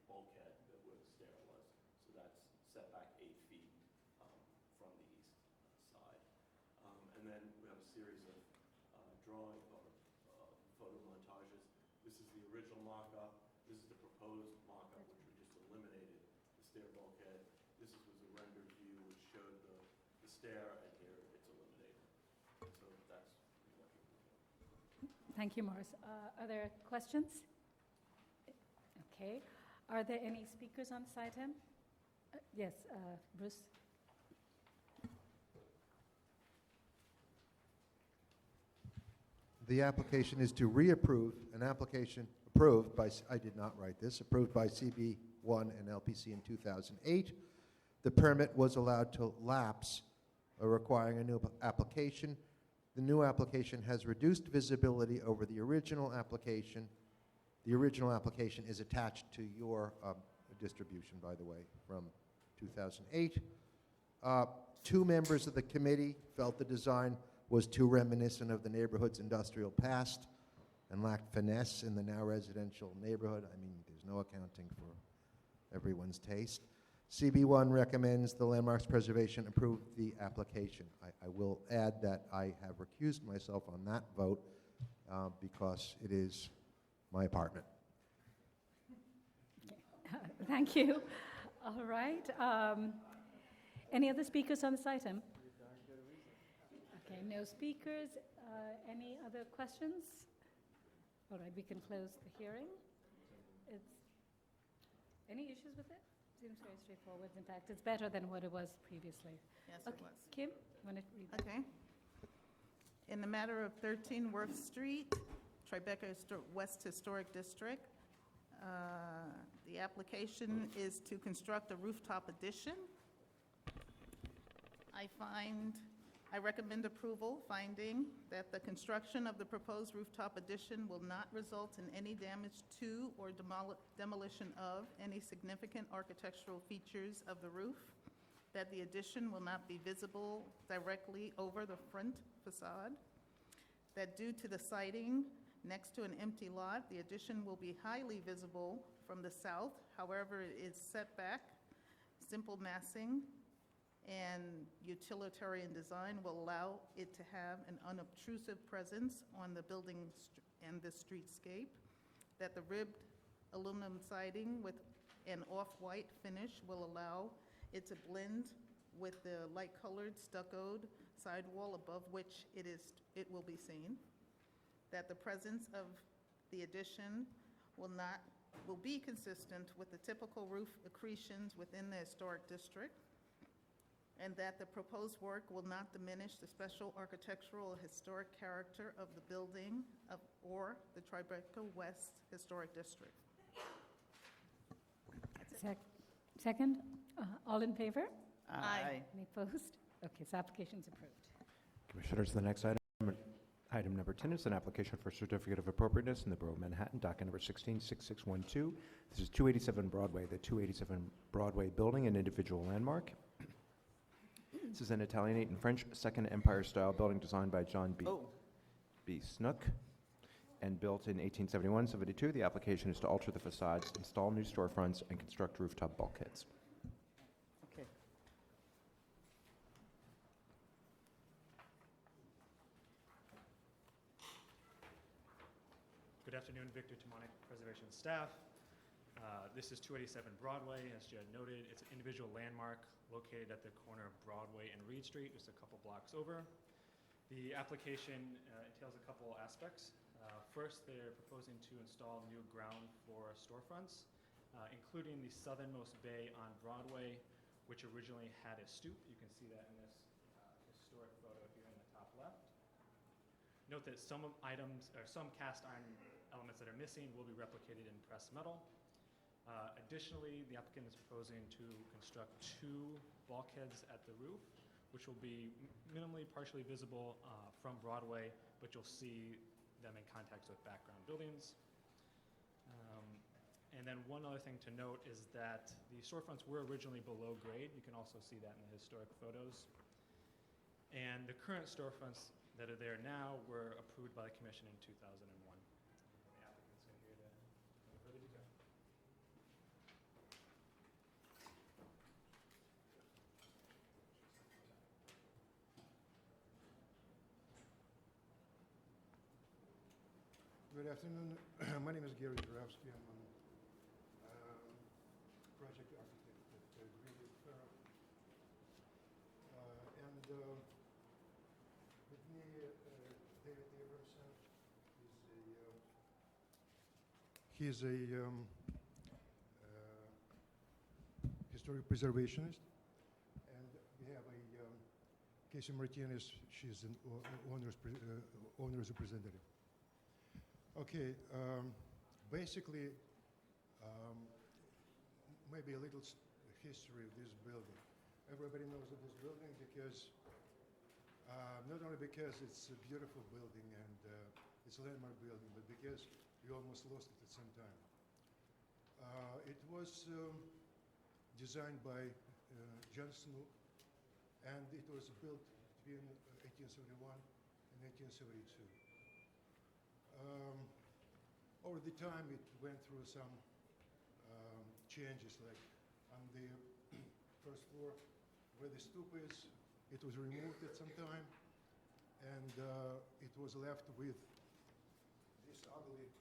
O: bulkhead where the stair was. So that's set back 8 feet from the east side. And then we have a series of drawing or photo montages. This is the original mock-up. This is the proposed mock-up, which we just eliminated the stair bulkhead. This was a rendered view which showed the stair, and here it's eliminated. So that's what you're doing.
B: Thank you, Morris. Are there questions? Okay. Are there any speakers on this item? Yes, Bruce.
D: The application is to reapprove an application approved by, I did not write this, approved by CB1 and LPC in 2008. The permit was allowed to lapse, requiring a new application. The new application has reduced visibility over the original application. The original application is attached to your distribution, by the way, from 2008. Two members of the committee felt the design was too reminiscent of the neighborhood's industrial past and lacked finesse in the now residential neighborhood. I mean, there's no accounting for everyone's taste. CB1 recommends the Landmarks Preservation approve the application. I will add that I have recused myself on that vote because it is my apartment.
B: Thank you. All right. Any other speakers on this item? Okay, no speakers. Any other questions? All right, we can close the hearing. Any issues with it? Seems very straightforward. In fact, it's better than what it was previously.
J: Yes,
B: Okay.
J: it was.
B: Kim, you want to read that?
J: Okay. In the matter of 13 Worth Street, Tribeca West Historic District, the application is to construct a rooftop addition. I recommend approval, finding that the construction of the proposed rooftop addition will not result in any damage to or demolition of any significant architectural features of the roof, that the addition will not be visible directly over the front facade, that due to the siding next to an empty lot, the addition will be highly visible from the south. However, it is set back. Simple massing and utilitarian design will allow it to have an unobtrusive presence on the building and the streetscape, that the ribbed aluminum siding with an off-white finish will allow it to blend with the light-colored stuccoed sidewall above which it will be seen, that the presence of the addition will be consistent with the typical roof accretions within the historic district, and that the proposed work will not diminish the special architectural or historic character of the building or the Tribeca West Historic District.
B: Second? All in favor?
J: Aye.
B: Any opposed? Okay, so application's approved.
F: Commissioners, the next item number 10 is an application for certificate of appropriateness in the Borough of Manhattan, docket number 166612. This is 287 Broadway, the 287 Broadway building, an individual landmark. This is an Italianate and French Second Empire-style building designed by John B. Snook and built in 1871-72. The application is to alter the facades, install new storefronts, and construct rooftop bulkheads.
J: Okay.
I: Good afternoon, Victor Dominick, Preservation staff. This is 287 Broadway, as Jed noted. It's an individual landmark located at the corner of Broadway and Reed Street, just a couple blocks over. The application entails a couple aspects. First, they're proposing to install new ground floor storefronts, including the southernmost bay on Broadway, which originally had a stoop. You can see that in this historic photo here in the top left. Note that some items, or some cast iron elements that are missing will be replicated in pressed metal. Additionally, the applicant is proposing to construct two bulkheads at the roof, which will be minimally partially visible from Broadway, but you'll see them in contact with background buildings. And then one other thing to note is that the storefronts were originally below grade. You can also see that in the historic photos. And the current storefronts that are there now were approved by the commission in 2001. The applicant's in here to go further detail.
V: Good afternoon. My name is Gary Zarowski. I'm a project architect at Greenwood Firm. And with me, David Abrahamson. He's a historic preservationist. And we have a Casey Martinez. She's an owner's representative. Okay, basically, maybe a little history of this building. Everybody knows of this building because, not only because it's a beautiful building and it's a landmark building, but because we almost lost it at some time. It was designed by John Snook and it was built between 1871 and 1872. Over the time, it went through some changes, like on the first floor where the stoop is, it was removed at some time, and it was left with this ugly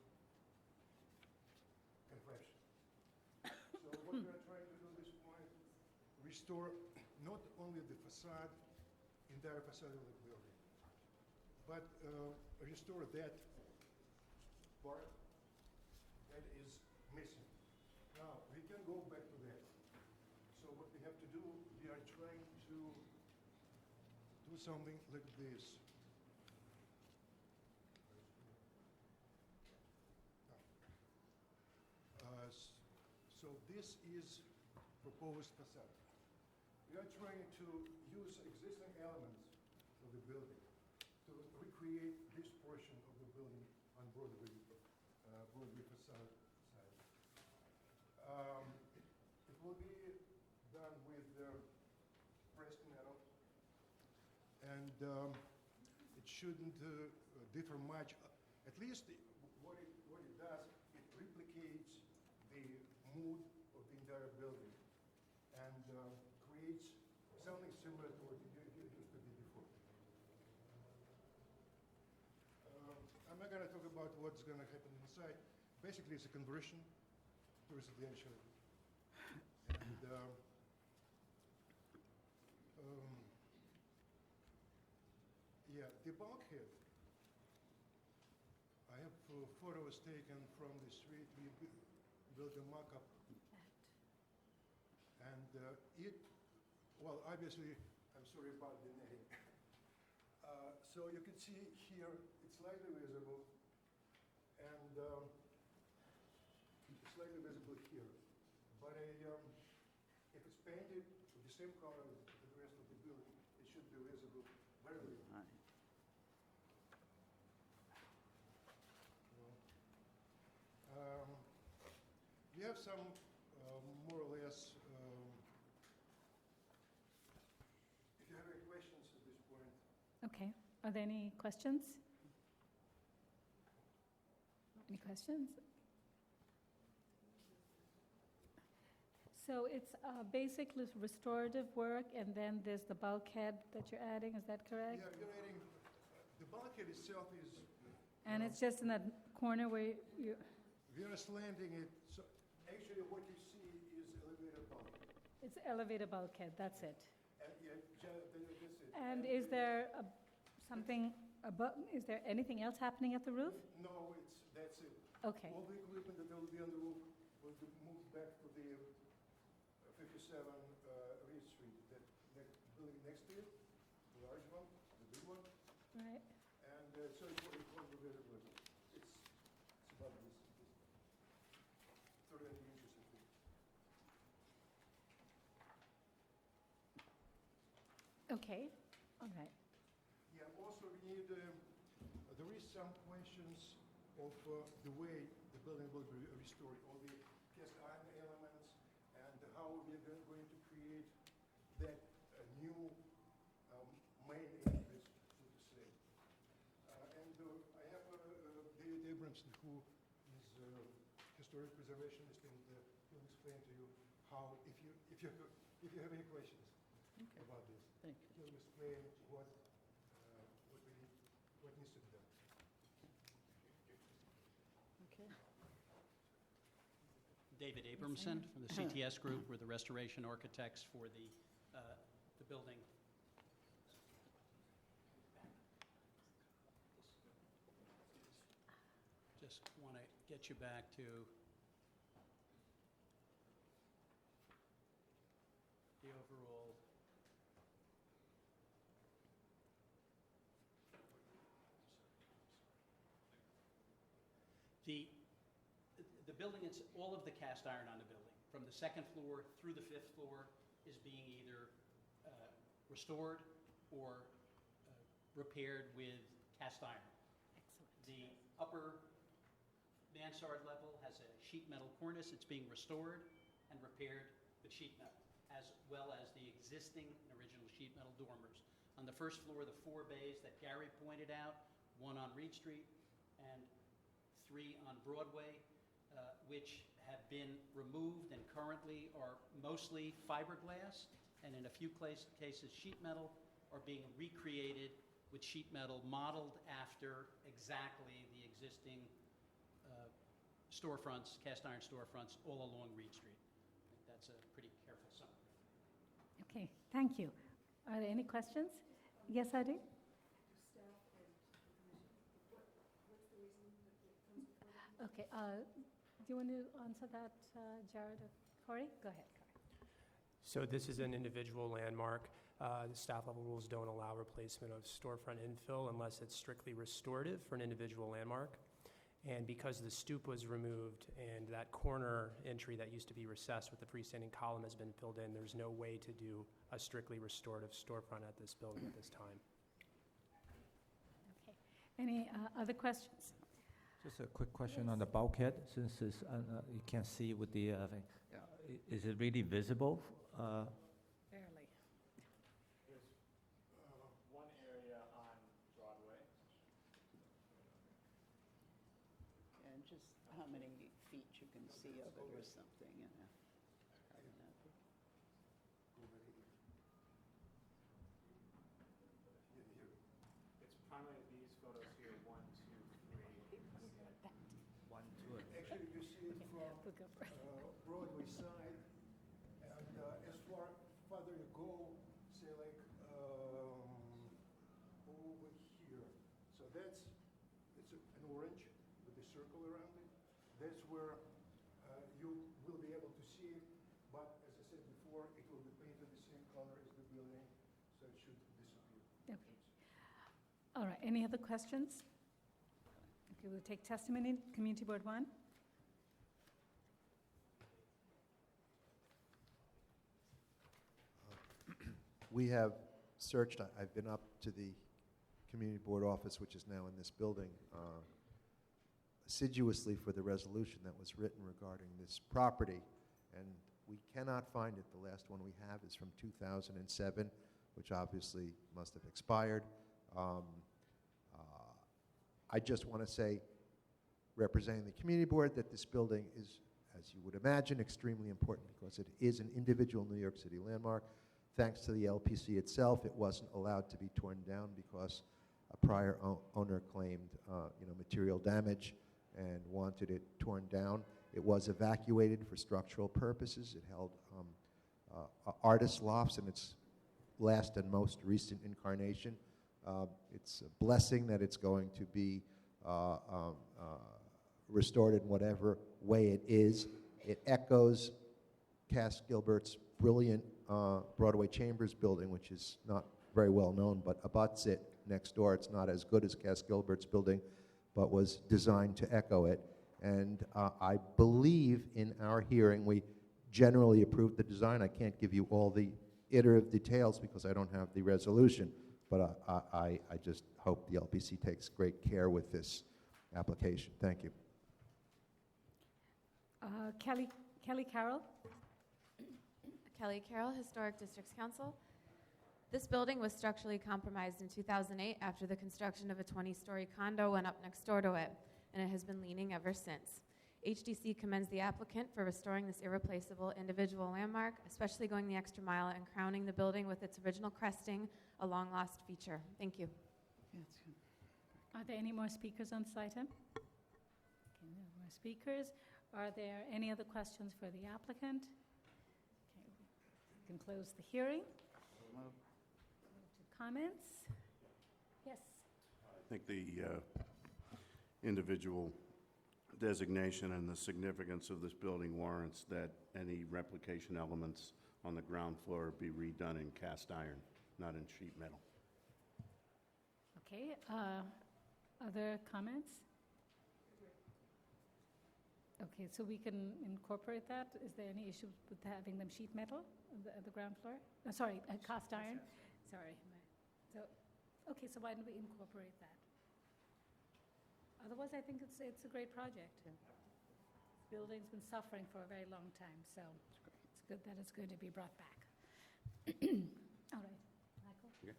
V: confession. So what we are trying to do at this point, restore not only the facade, entire facade of the building, but restore that part that is missing. Now, we can go back to that. So what we have to do, we are trying to do something like this. So this is proposed facade. We are trying to use existing elements of the building to recreate this portion of the building on Broadway facade side. It will be done with pressed metal, and it shouldn't differ much. At least what it does, it replicates the mood of the entire building and creates something similar to what it used to be before. I'm not going to talk about what's going to happen inside. Basically, it's a conversion to residential. And yeah, the bulkhead. I have photos taken from the street. We built a mock-up. And well, obviously, I'm sorry about the name. So you can see here, it's slightly visible, and it's slightly visible here. But if it's painted with the same color as the rest of the building, it should be visible very well. We have some more or less, if you have any questions at this point.
B: Okay. Are there any questions? Any questions? So it's basically restorative work, and then there's the bulkhead that you're adding, is that correct?
V: Yeah, you're adding, the bulkhead itself is...
B: And it's just in that corner where you...
V: We are slanting it, so actually what you see is elevator bulkhead.
B: It's elevator bulkhead, that's it.
V: And yeah, that's it.
B: And is there something above, is there anything else happening at the roof?
V: No, that's it.
B: Okay.
V: All the equipment that will be on the roof will be moved back to the 57 Reed Street, that building next to it, the large one, the big one.
B: Right.
V: And so it won't be visible. It's about this 30 inches, I think.
B: Okay, all right.
V: Yeah, also we need, there is some questions of the way the building will be restored, all the cast iron elements, and how we're going to create that new main entrance, so to say. And I have David Abramson, who is historic preservationist, and he'll explain to you how, if you have any questions about this.
H: Thank you.
V: He'll explain what needs to be done.
H: Okay.
M: David Abramson from the CTS Group. We're the restoration architects for the building. Just want to get you back to the overall. The building, it's all of the cast iron on the building, from the second floor through the fifth floor, is being either restored or repaired with cast iron.
B: Excellent.
M: The upper mansard level has a sheet metal cornice. It's being restored and repaired with sheet metal. as well as the existing and original sheet metal dormers. On the first floor, the 4 bays that Gary pointed out, 1 on Reed Street and 3 on Broadway, which have been removed and currently are mostly fiberglass, and in a few cases sheet metal, are being recreated with sheet metal modeled after exactly the existing storefronts, cast iron storefronts all along Reed Street. I think that's a pretty careful summary.
B: Okay, thank you. Are there any questions? Yes, Adi? Okay, do you want to answer that, Jared or Corey? Go ahead, Corey.
N: So this is an individual landmark. The staff level rules don't allow replacement of storefront infill unless it's strictly restorative for an individual landmark. And because the stoop was removed and that corner entry that used to be recessed with the freestanding column has been filled in, there's no way to do a strictly restorative storefront at this building at this time.
B: Okay. Any other questions?
P: Just a quick question on the bulkhead, since it's, you can't see with the thing. Is it really visible?
B: Barely.
I: There's one area on Broadway.
H: And just how many feet you can see of it or something, you know. I don't know.
I: It's primarily these photos here, 1, 2, 3.
P: 1, 2.
V: Actually, you see it from Broadway side, and as far further you go, say like over here. So it's an orange with a circle around it. That's where you will be able to see it, but as I said before, it will be painted the same color as the building, so it should disappear.
B: Okay. All right, any other questions? Okay, we'll take testimony, Community Board 1.
D: We have searched, I've been up to the community board office, which is now in this building, assiduously for the resolution that was written regarding this property, and we cannot find it. The last one we have is from 2007, which obviously must have expired. I just want to say, representing the community board, that this building is, as you would imagine, extremely important because it is an individual New York City landmark. Thanks to the LPC itself, it wasn't allowed to be torn down because a prior owner claimed material damage and wanted it torn down. It was evacuated for structural purposes. It held artist lofts in its last and most recent incarnation. It's a blessing that it's going to be restored in whatever way it is. It echoes Cass Gilbert's brilliant Broadway Chambers building, which is not very well known, but abuts it next door. It's not as good as Cass Gilbert's building, but was designed to echo it. And I believe in our hearing we generally approved the design. I can't give you all the iterative details because I don't have the resolution, but I just hope the LPC takes great care with this application. Thank you.
B: Kelly Carroll.
W: Kelly Carroll, Historic Districts Council. This building was structurally compromised in 2008 after the construction of a 20-story condo went up next door to it, and it has been leaning ever since. HDC commends the applicant for restoring this irreplaceable individual landmark, especially going the extra mile and crowning the building with its original cresting, a long-lost feature. Thank you.
B: Are there any more speakers on this item? Okay, no more speakers. Are there any other questions for the applicant? We can close the hearing. Move to comments. Yes.
O: I think the individual designation and the significance of this building warrants that any replication elements on the ground floor be redone in cast iron, not in sheet metal.
B: Okay. Other comments? Okay, so we can incorporate that. Is there any issue with having them sheet metal at the ground floor? Sorry, cast iron? Sorry. Okay, so why don't we incorporate that? Otherwise, I think it's a great project. Yeah. Building's been suffering for a very long time, so it's good that it's going to be brought back. All right. Michael?
O: Okay.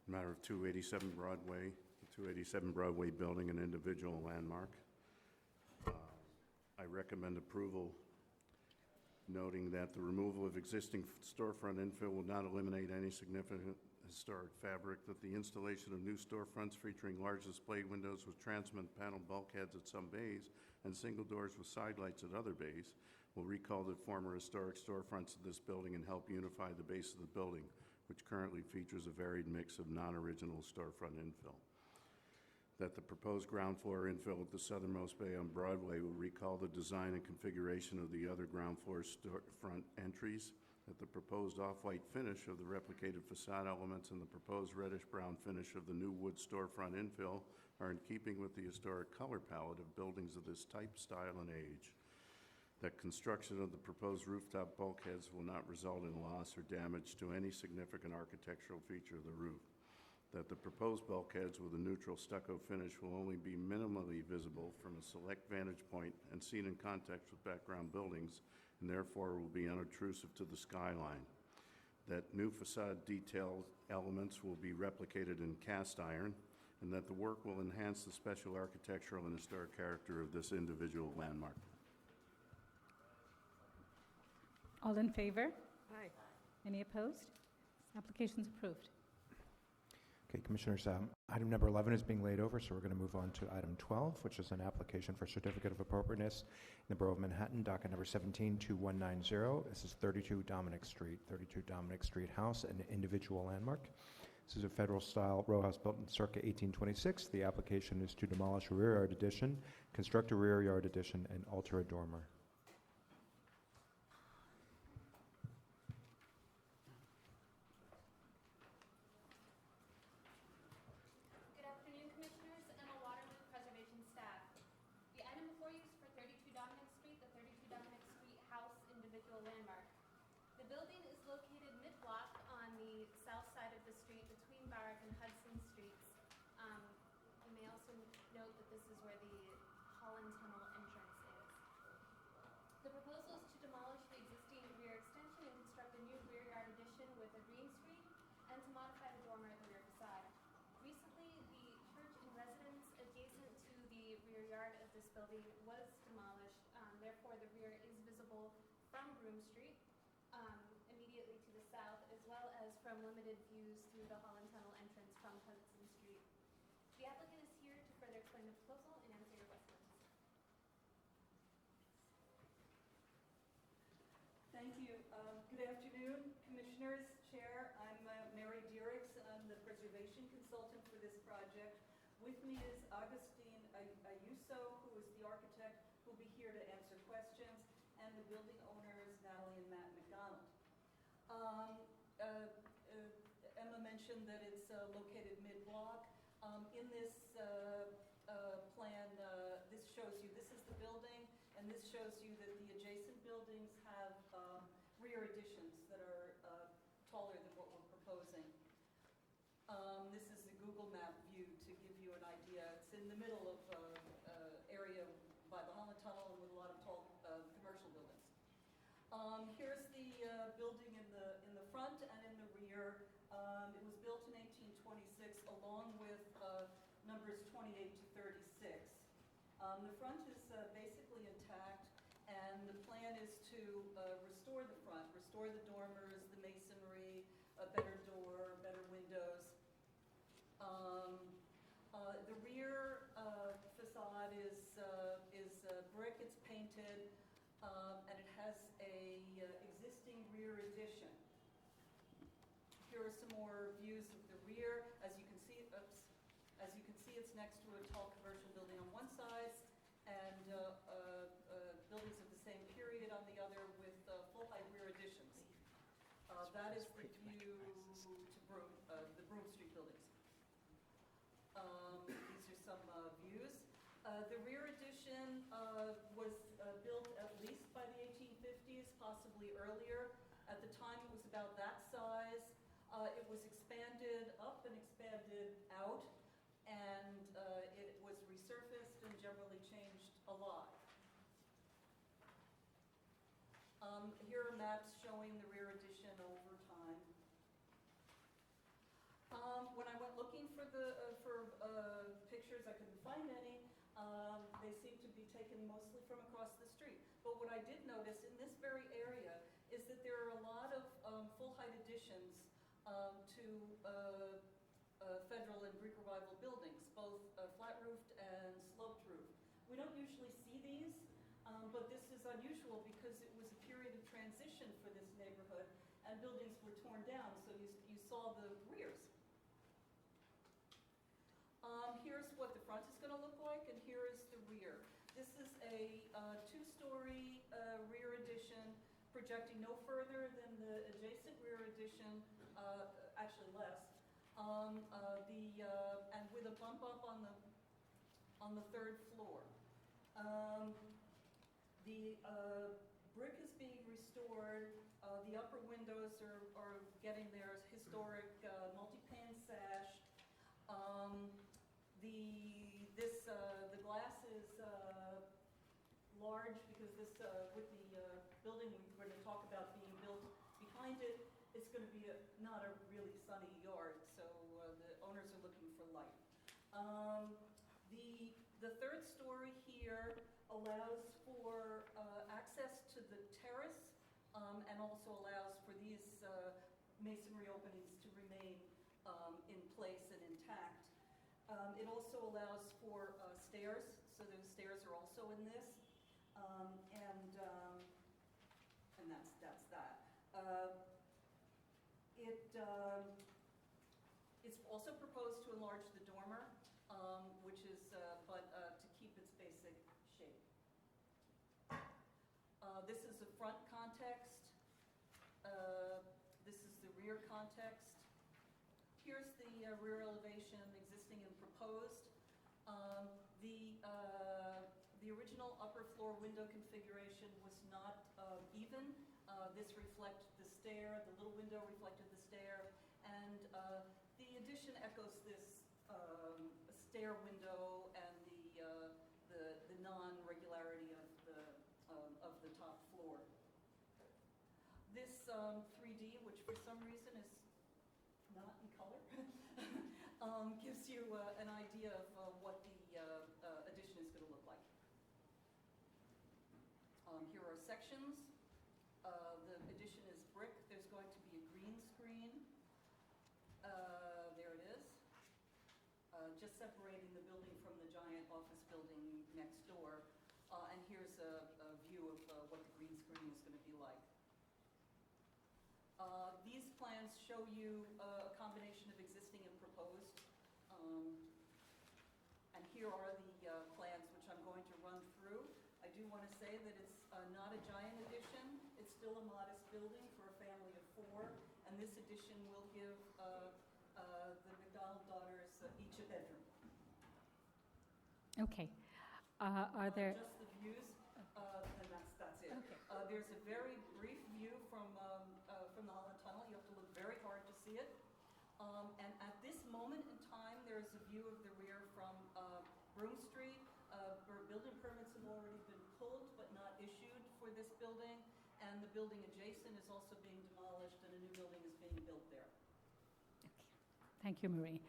O: Matter of 287 Broadway, the 287 Broadway building, an individual landmark. I recommend approval, noting that the removal of existing storefront infill will not eliminate any significant historic fabric, that the installation of new storefronts featuring large display windows with transparent panel bulkheads at some bays and single doors with side lights at other bays will recall the former historic storefronts of this building and help unify the base of the building, which currently features a varied mix of non-original storefront infill. That the proposed ground floor infill at the southernmost bay on Broadway will recall the design and configuration of the other ground floor storefront entries, that the proposed off-white finish of the replicated facade elements and the proposed reddish-brown finish of the new wood storefront infill are in keeping with the historic color palette of buildings of this type, style, and age. That construction of the proposed rooftop bulkheads will not result in loss or damage to any significant architectural feature of the roof. That the proposed bulkheads with a neutral stucco finish will only be minimally visible from a select vantage point and seen in context with background buildings, and therefore will be unobtrusive to the skyline. That new facade detail elements will be replicated in cast iron, and that the work will enhance the special architectural and historic character of this individual landmark.
B: All in favor?
K: Aye.
B: Any opposed? Application's approved.
F: Okay, Commissioners, item number 11 is being laid over, so we're going to move on to item 12, which is an application for certificate of appropriateness in the Borough of Manhattan, docket number 172190. This is 32 Dominick Street, house, an individual landmark. This is a federal-style row house built in circa 1826. The application is to demolish a rear yard addition, construct a rear yard addition, and alter a dormer.
W: Landmark. The building is located mid-block on the south side of the street between Varick and Hudson Streets. You may also note that this is where the Holland Tunnel entrance is. The proposal is to demolish the existing rear extension and construct a new rear yard addition with a green street and to modify the dormer at the rear facade. Recently, the church and residence adjacent to the rear yard of this building was demolished. Therefore, the rear is visible from Broome Street, immediately to the south, as well as from limited views through the Holland Tunnel entrance from Hudson Street. The applicant is here to further explain the proposal and answer your questions.
A: Thank you. Good afternoon, Commissioners, Chair. I'm Mary Diericks. I'm the preservation consultant for this project. With me is Augustine Ayuso, who is the architect, who will be here to answer questions, and the building owners, Natalie and Matt McDonald. Emma mentioned that it's located mid-block. In this plan, this shows you, this is the building, and this shows you that the adjacent buildings have rear additions that are taller than what we're proposing. This is the Google Map view to give you an idea. It's in the middle of area by the Holland Tunnel and with a lot of tall commercial buildings. Here's the building in the front and in the rear. It was built in 1826 along with numbers 28 to 36. The front is basically intact, and the plan is to restore the front, restore the dormers, the masonry, a better door, better windows. The rear facade is brick. It's painted, and it has a existing rear addition. Here are some more views of the rear. As you can see, it's next to a tall commercial building on one side, and buildings of the same period on the other with full-height rear additions. That is the view to Broome, the Broome Street buildings. These are some views. The rear addition was built at least by the 1850s, possibly earlier. At the time, it was about that size. It was expanded up and expanded out, and it was resurfaced and generally changed a lot. Here are maps showing taken mostly from across the street. But what I did notice in this very area is that there are a lot of full-height additions to Federal and Greek Revival buildings, both flat-roofed and sloped-roofed. We don't usually see these, but this is unusual because it was a period of transition for this neighborhood, and buildings were torn down, so you saw the rears. Here's what the front is going to look like, and here is the rear. This is a two-story rear addition, projecting no further than the adjacent rear addition, actually less, and with a bump up on the third floor. The brick is being restored. The upper windows are getting their historic multi-pane sash. The glass is large because this, with the building we're going to talk about being built behind it, it's going to be not a really sunny yard, so the owners are looking for light. The third story here allows for access to the terrace and also allows for these masonry openings to remain in place and intact. It also allows for stairs, so the stairs are also in this, and that's that. It's also proposed to enlarge the dormer, which is, but to keep its basic shape. This is the front context. This is the rear context. Here's the rear elevation, existing and proposed. The original upper floor window configuration was not even. This reflected the stair, the little window reflected the stair, and the addition echoes this stair window and the non-regularity of the top floor. This 3D, which for some reason is not in color, gives you an idea of what the addition is going to look like. Here are sections. The addition is brick. There's going to be a green screen. There it is. Just separating the building from the giant office building next door. And here's a view of what the green screen is going to be like. These plans show you a combination of existing and proposed. And here are the plans which I'm going to run through. I do want to say that it's not a giant addition. It's still a modest building for a family of 4. And this addition will give the McDonald daughters each a bedroom.
B: Okay. Are there...
A: Just the views, and that's it.
B: Okay.
A: There's a very brief view from the Holland Tunnel. You have to look very hard to see it. And at this moment in time, there's a view of the rear from Broom Street, where building permits have already been pulled but not issued for this building. And the building adjacent is also being demolished, and a new building is being built there.
B: Okay. Thank you, Marie.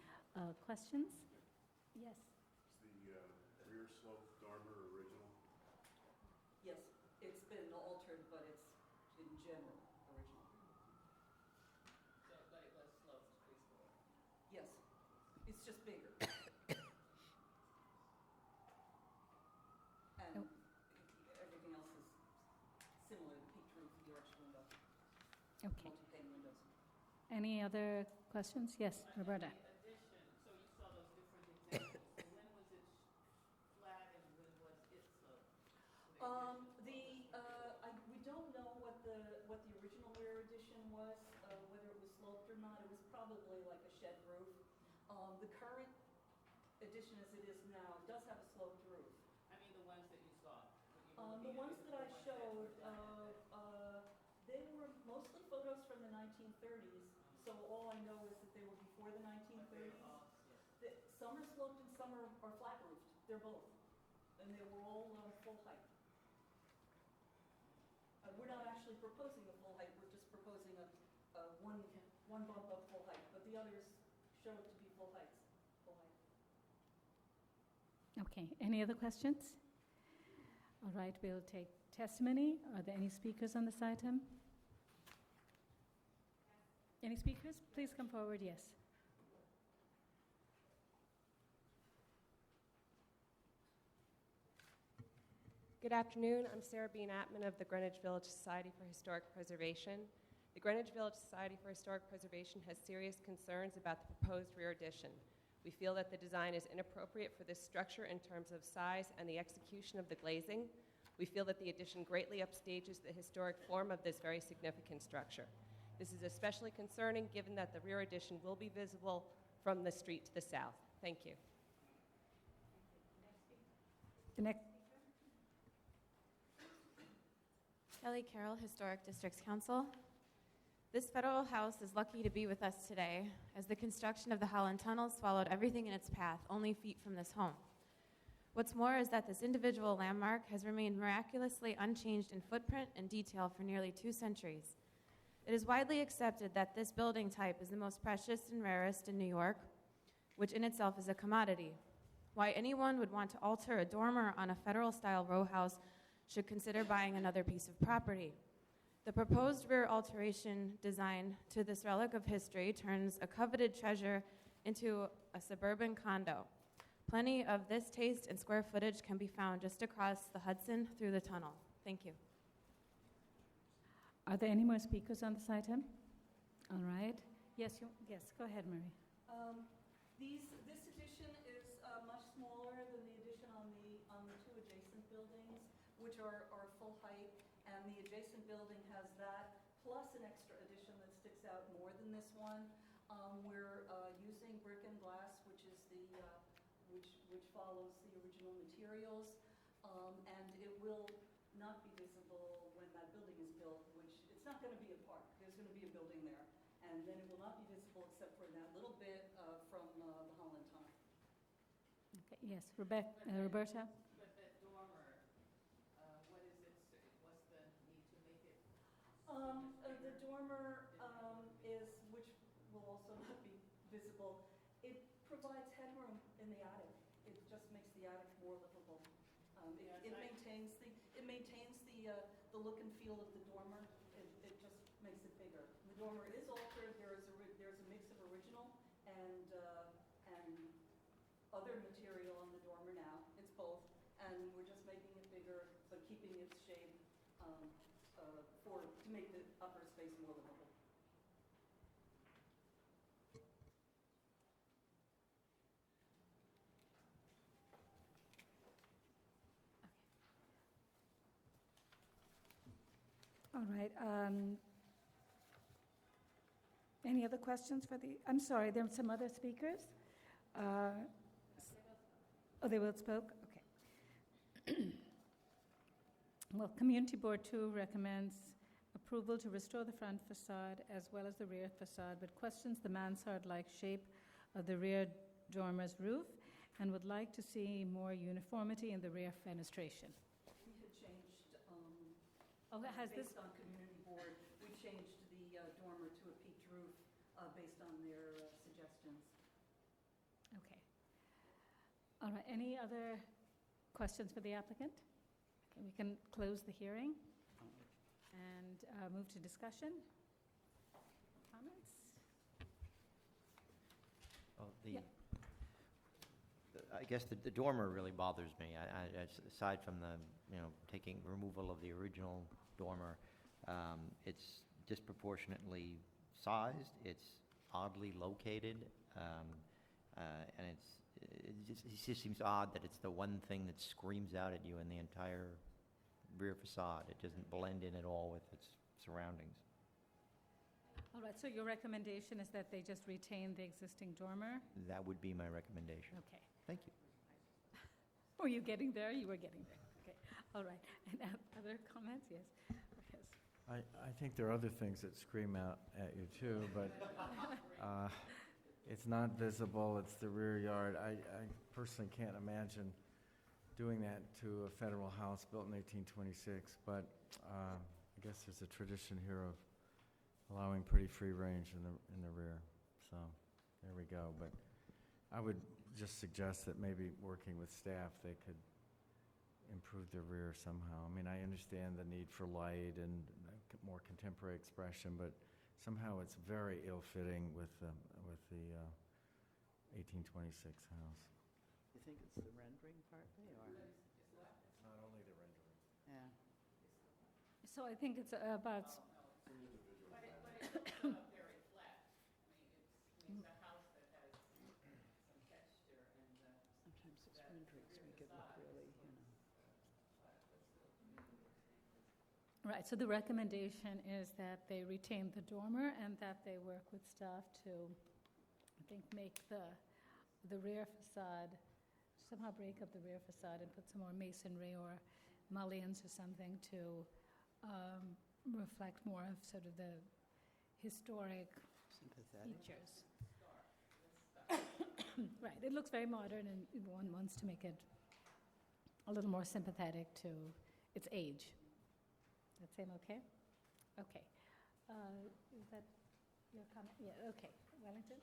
B: Questions? Yes.
O: Is the rear slope dormer original?
A: Yes, it's been altered, but it's in general original.
E: But it was sloped preschool.
A: Yes, it's just bigger. And everything else is similar, the peaked roof, the arched window,
B: Okay.
A: multi-pane windows.
B: Any other questions? Yes, Roberta.
H: Addition, so you saw those different examples. So when was it flat and when was it sloped?
A: We don't know what the original rear addition was, whether it was sloped or not. It was probably like a shed roof. The current addition as it is now does have a sloped roof.
H: I mean, the ones that you saw.
A: The ones that I showed, they were mostly photos from the 1930s, so all I know is that they were before the 1930s. Some are sloped and some are flat roofed. They're both. And they were all full height. We're not actually proposing a full height, we're just proposing a one bump up full height, but the others show it to be full heights.
B: Okay. Any other questions? All right, we'll take testimony. Are there any speakers on this item? Any speakers? Please come forward, yes.
Q: Good afternoon. I'm Sarah Bean Atman of the Greenwich Village Society for Historic Preservation. The Greenwich Village Society for Historic Preservation has serious concerns about the proposed rear addition. We feel that the design is inappropriate for this structure in terms of size and the execution of the glazing. We feel that the addition greatly upstages the historic form of this very significant structure. This is especially concerning given that the rear addition will be visible from the street to the south. Thank you.
B: The next.
W: Kelly Carroll, Historic Districts Council. This federal house is lucky to be with us today, as the construction of the Holland Tunnel swallowed everything in its path, only feet from this home. What's more is that this individual landmark has remained miraculously unchanged in footprint and detail for nearly 2 centuries. It is widely accepted that this building type is the most precious and rarest in New York, which in itself is a commodity. Why anyone would want to alter a dormer on a federal-style row house should consider buying another piece of property. The proposed rear alteration design to this relic of history turns a coveted treasure into a suburban condo. Plenty of this taste and square footage can be found just across the Hudson through the tunnel. Thank you.
B: Are there any more speakers on this item? All right. Yes, go ahead, Marie.
A: This addition is much smaller than the addition on the 2 adjacent buildings, which are full height, and the adjacent building has that, plus an extra addition that sticks out more than this one. We're using brick and glass, which is which follows the original materials, and it will not be visible when that building is built, which it's not going to be a park. There's going to be a building there, and then it will not be visible except for that little bit from the Holland Tunnel.
B: Okay, yes, Roberta?
H: But that dormer, what is it, what's the need to make it?
A: The dormer is, which will also not be visible, it provides headroom in the attic. It just makes the attic more livable. It maintains the look and feel of the dormer. It just makes it bigger. The dormer is altered. There's a mix of original and other material on the dormer now. It's both, and we're just making it bigger, but keeping its shape to make the upper space more livable.
B: All right. Any other questions for the, I'm sorry, there are some other speakers? Oh, they both spoke? Okay. Well, Community Board 2 recommends approval to restore the front facade as well as the rear facade, but questions the mansard-like shape of the rear dormer's roof and would like to see more uniformity in the rear fenestration.
A: We had changed,
B: has this?
A: based on Community Board, we changed the dormer to a peaked roof based on their suggestions.
B: Okay. All right, any other questions for the applicant? Okay, we can close the hearing and move to discussion. Comments?
S: Well,
B: Yeah.
S: I guess the dormer really bothers me. Aside from the, taking removal of the original dormer, it's disproportionately sized, it's oddly located, and it just seems odd that it's the one thing that screams out at you in the entire rear facade. It doesn't blend in at all with its surroundings.
B: All right, so your recommendation is that they just retain the existing dormer?
S: That would be my recommendation.
B: Okay.
S: Thank you.
B: Were you getting there? You were getting there. Okay. All right. And other comments? Yes. Yes.
G: I think there are other things that scream out at you too, but it's not visible, it's the rear yard. I personally can't imagine doing that to a federal house built in 1826, but I guess there's a tradition here of allowing pretty free range in the rear. So there we go. But I would just suggest that maybe working with staff, they could improve the rear somehow. I mean, I understand the need for light and more contemporary expression, but somehow it's very ill-fitting with the 1826 house.
H: You think it's the rendering partly, or?
G: It's not only the rendering.
H: Yeah.
B: So I think it's about,
H: But it's not very flat. I mean, it's a house that has some texture and. Sometimes those renderings make it look really,
B: right, so the recommendation is that they retain the dormer and that they work with staff to, I think, make the rear facade, somehow break up the rear facade and put some more masonry or mullions or something to reflect more of sort of the historic features. Right, it looks very modern, and one wants to make it a little more sympathetic to its age. That seem okay? Okay. Is that your comment? Yeah, okay. Wellington?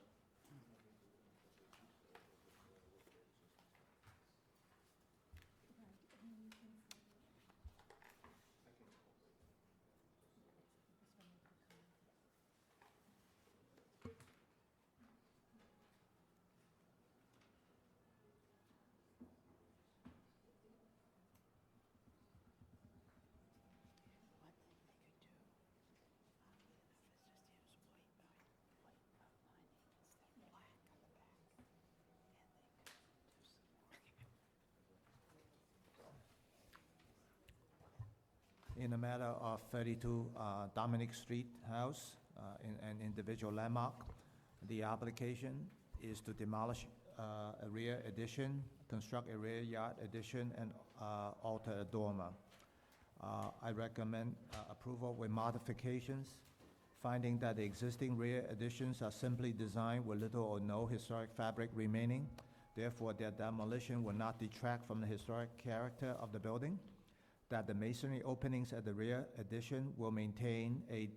P: In the matter of 32 Dominick Street house, in an individual landmark, the application is to demolish a rear addition, construct a rear yard addition, and alter a dormer. I recommend approval with modifications, finding that the existing rear additions are simply designed with little or no historic fabric remaining. Therefore, their demolition will not detract from the historic character of the building. That the masonry openings at the rear addition will maintain a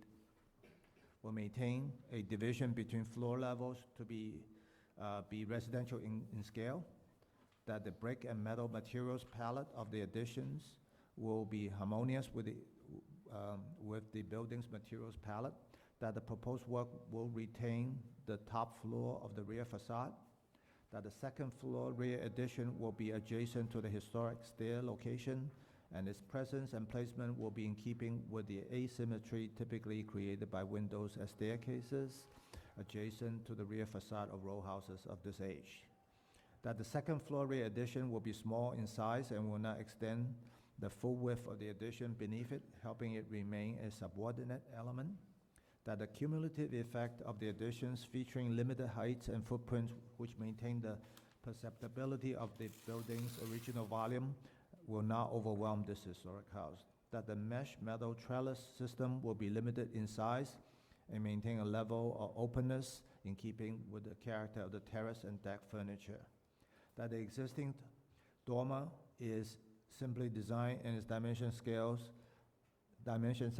P: division between floor levels to be residential in scale. That the brick and metal materials palette of the additions will be harmonious with the building's materials palette. That the proposed work will retain the top floor of the rear facade. That the second floor rear addition will be adjacent to the historic stair location, and its presence and placement will be in keeping with the asymmetry typically created by windows as staircases adjacent to the rear facade of row houses of this age. That the second floor rear addition will be small in size and will not extend the full width of the addition beneath it, helping it remain a subordinate element. That the cumulative effect of the additions featuring limited heights and footprints which maintain the perceptibility of the building's original volume will not overwhelm this historic house. That the mesh metal trellis system will be limited in size and maintain a level of openness in keeping with the character of the terrace and deck furniture. That the existing dormer is simply designed and its dimensions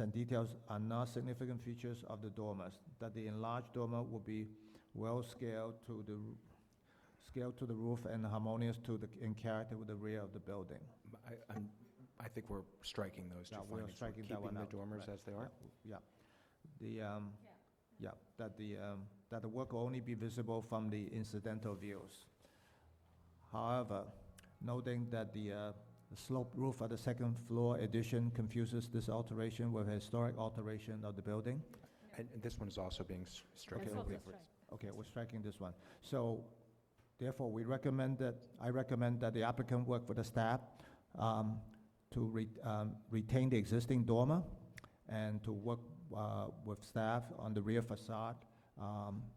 P: and details are not significant features of the dormers. That the enlarged dormer will be well scaled to the roof and harmonious in character with the rear of the building.
F: I think we're striking those two
P: we're
F: findings.
P: striking that one
F: Keeping
P: out.
F: the dormers
P: Right.
F: as they are?
P: That the work will only be visible from the incidental views. However, noting that the sloped roof of the second floor addition confuses this alteration with a historic alteration of the building.
F: And this one is also being stricken.
B: That's also strike.
P: Okay, we're striking this one. So, therefore, I recommend that the applicant work with the staff to retain the existing dormer and to work with staff on the rear facade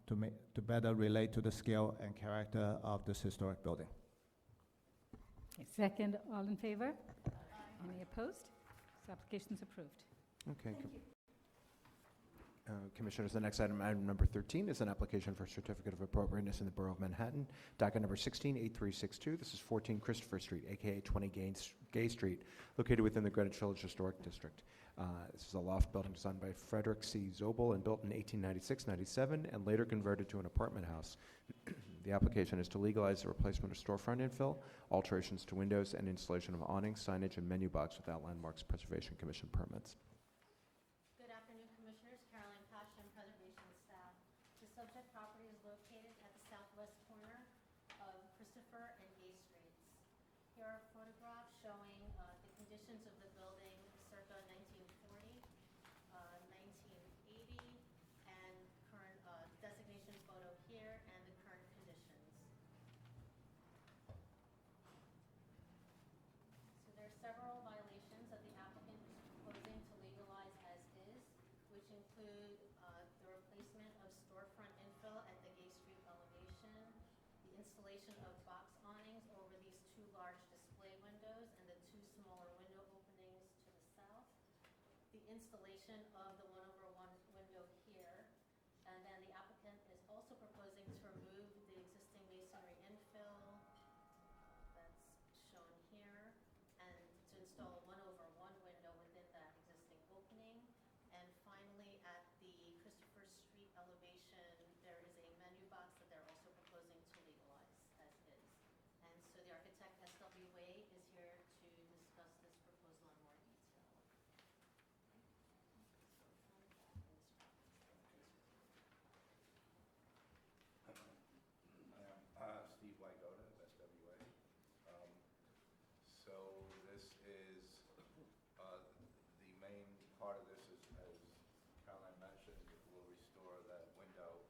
P: to better relate to the scale and character of this historic building.
B: Okay, second, all in favor? Any opposed? This application's approved.
F: Okay. Commissioners, the next item number 13, is an application for certificate of appropriateness in the Borough of Manhattan. Docket number 168362. This is 14 Christopher Street, aka 20 Gay Street, located within the Greenwich Village Historic District. This is a loft building designed by Frederick C. Zobel and built in 1896-97 and later converted to an apartment house. The application is to legalize the replacement of storefront infill, alterations to windows, and installation of awnings, signage, and menu box without Landmarks Preservation Commission permits.
C: Good afternoon, Commissioners. Caroline Passion, Preservation staff. The subject property is located at the southwest corner of Christopher and Gay Streets. Here are photographs showing the conditions of the building circa 1940, 1980, and current designation photo here, and the current conditions. So there are several violations that the applicant is proposing to legalize as is, which include the replacement of storefront infill at the Gay Street elevation, the installation of box awnings over these two large display windows and the two smaller window openings to the south, the installation of the 1/1 window here, and then the applicant is also proposing to remove the existing masonry infill that's shown here, and to install a 1/1 window within that existing opening. And finally, at the Christopher Street elevation, there is a menu box that they're also proposing to legalize as is. And so the architect, S.W. Wade, is here to discuss this proposal in more detail.
R: Steve Wygoda, SWA. So this is, the main part of this is, as Caroline mentioned, will restore that window.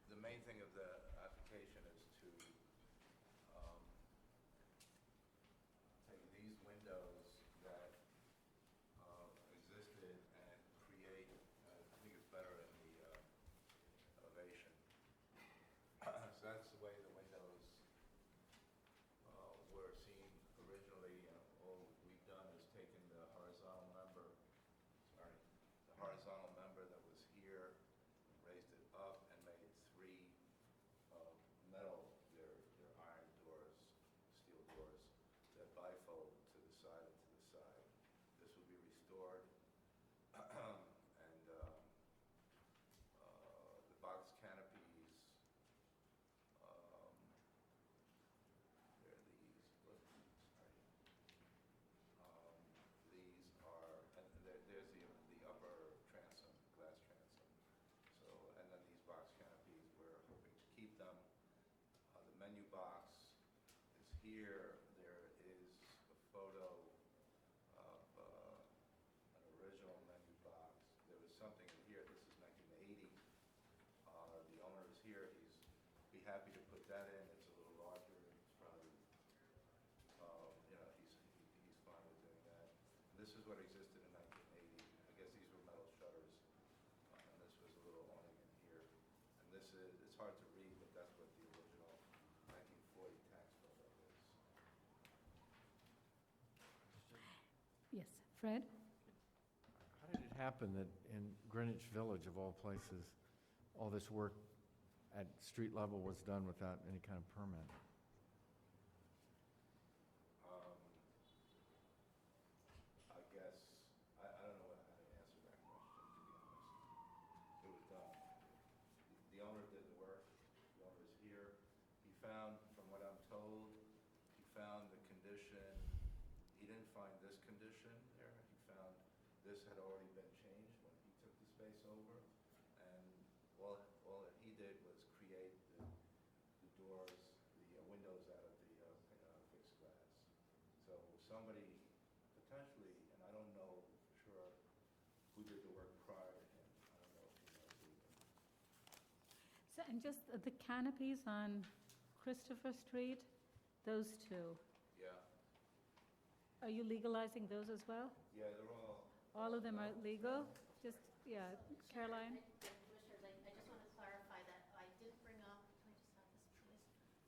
R: The main thing of the application is to take these windows that existed and create, I think it's better in the elevation. So that's the way the windows were seen originally. All we've done is taken the horizontal member that was here, raised it up, and made three metal, they're iron doors, steel doors, that bifold to the side and to the side. This will be restored. And the box canopies, they're these, these are, and there's the upper transom, glass transom. So, and then these box canopies, we're hoping to keep them. The menu box is here. There is a photo of an original menu box. There was something in here, this is 1980. The owner is here, he'd be happy to put that in. It's a little larger, it's probably, he's fine with doing that. This is what existed in 1980. I guess these were metal shutters, and this was a little awning in here. And this is, it's hard to read, but that's what the original 1940 tax photo is.
B: Yes, Fred?
G: How did it happen that in Greenwich Village, of all places, all this work at street level was done without any kind of permit?
R: I guess, I don't know how to answer that question, to be honest. It was done. The owner did the work. The owner is here. He found, from what I'm told, he found the condition. He didn't find this condition there. He found this had already been changed when he took the space over. And all that he did was create the doors, the windows out of the fixed glass. So somebody potentially, and I don't know for sure who did the work prior to him. I don't know if he knows either.
B: So, and just the canopies on Christopher Street, those two,
R: Yeah,
B: are you legalizing those as well?
R: yeah, they're all.
B: All of them are legal? Just, yeah, Caroline?
C: Commissioners, I just want to clarify that I did bring up, can I just have this, please?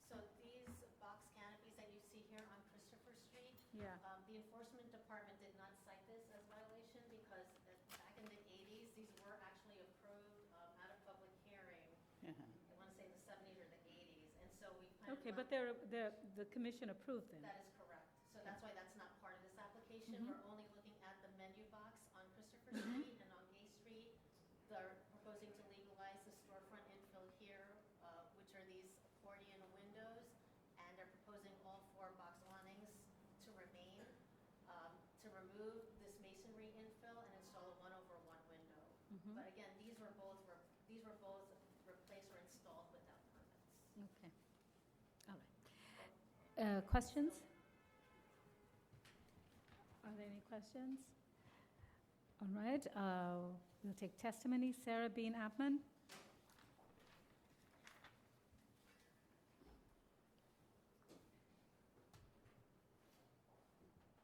C: So these box canopies that you see here on Christopher Street,
B: Yeah.
C: the enforcement department did not cite this as violation because back in the 80s, these were actually approved at a public hearing. I want to say the 70s or the 80s, and so we kind of.
B: Okay, but they're, the commission approved them.
C: That is correct. So that's why that's not part of this application.
B: Mhm.
C: We're only looking at the menu box on Christopher Street and on Gay Street. They're proposing to legalize the storefront infill here But again, these were both replaced or installed without permits.
B: Okay. All right. Questions? Are there any questions? All right. We'll take testimony. Sarah Bean Apman.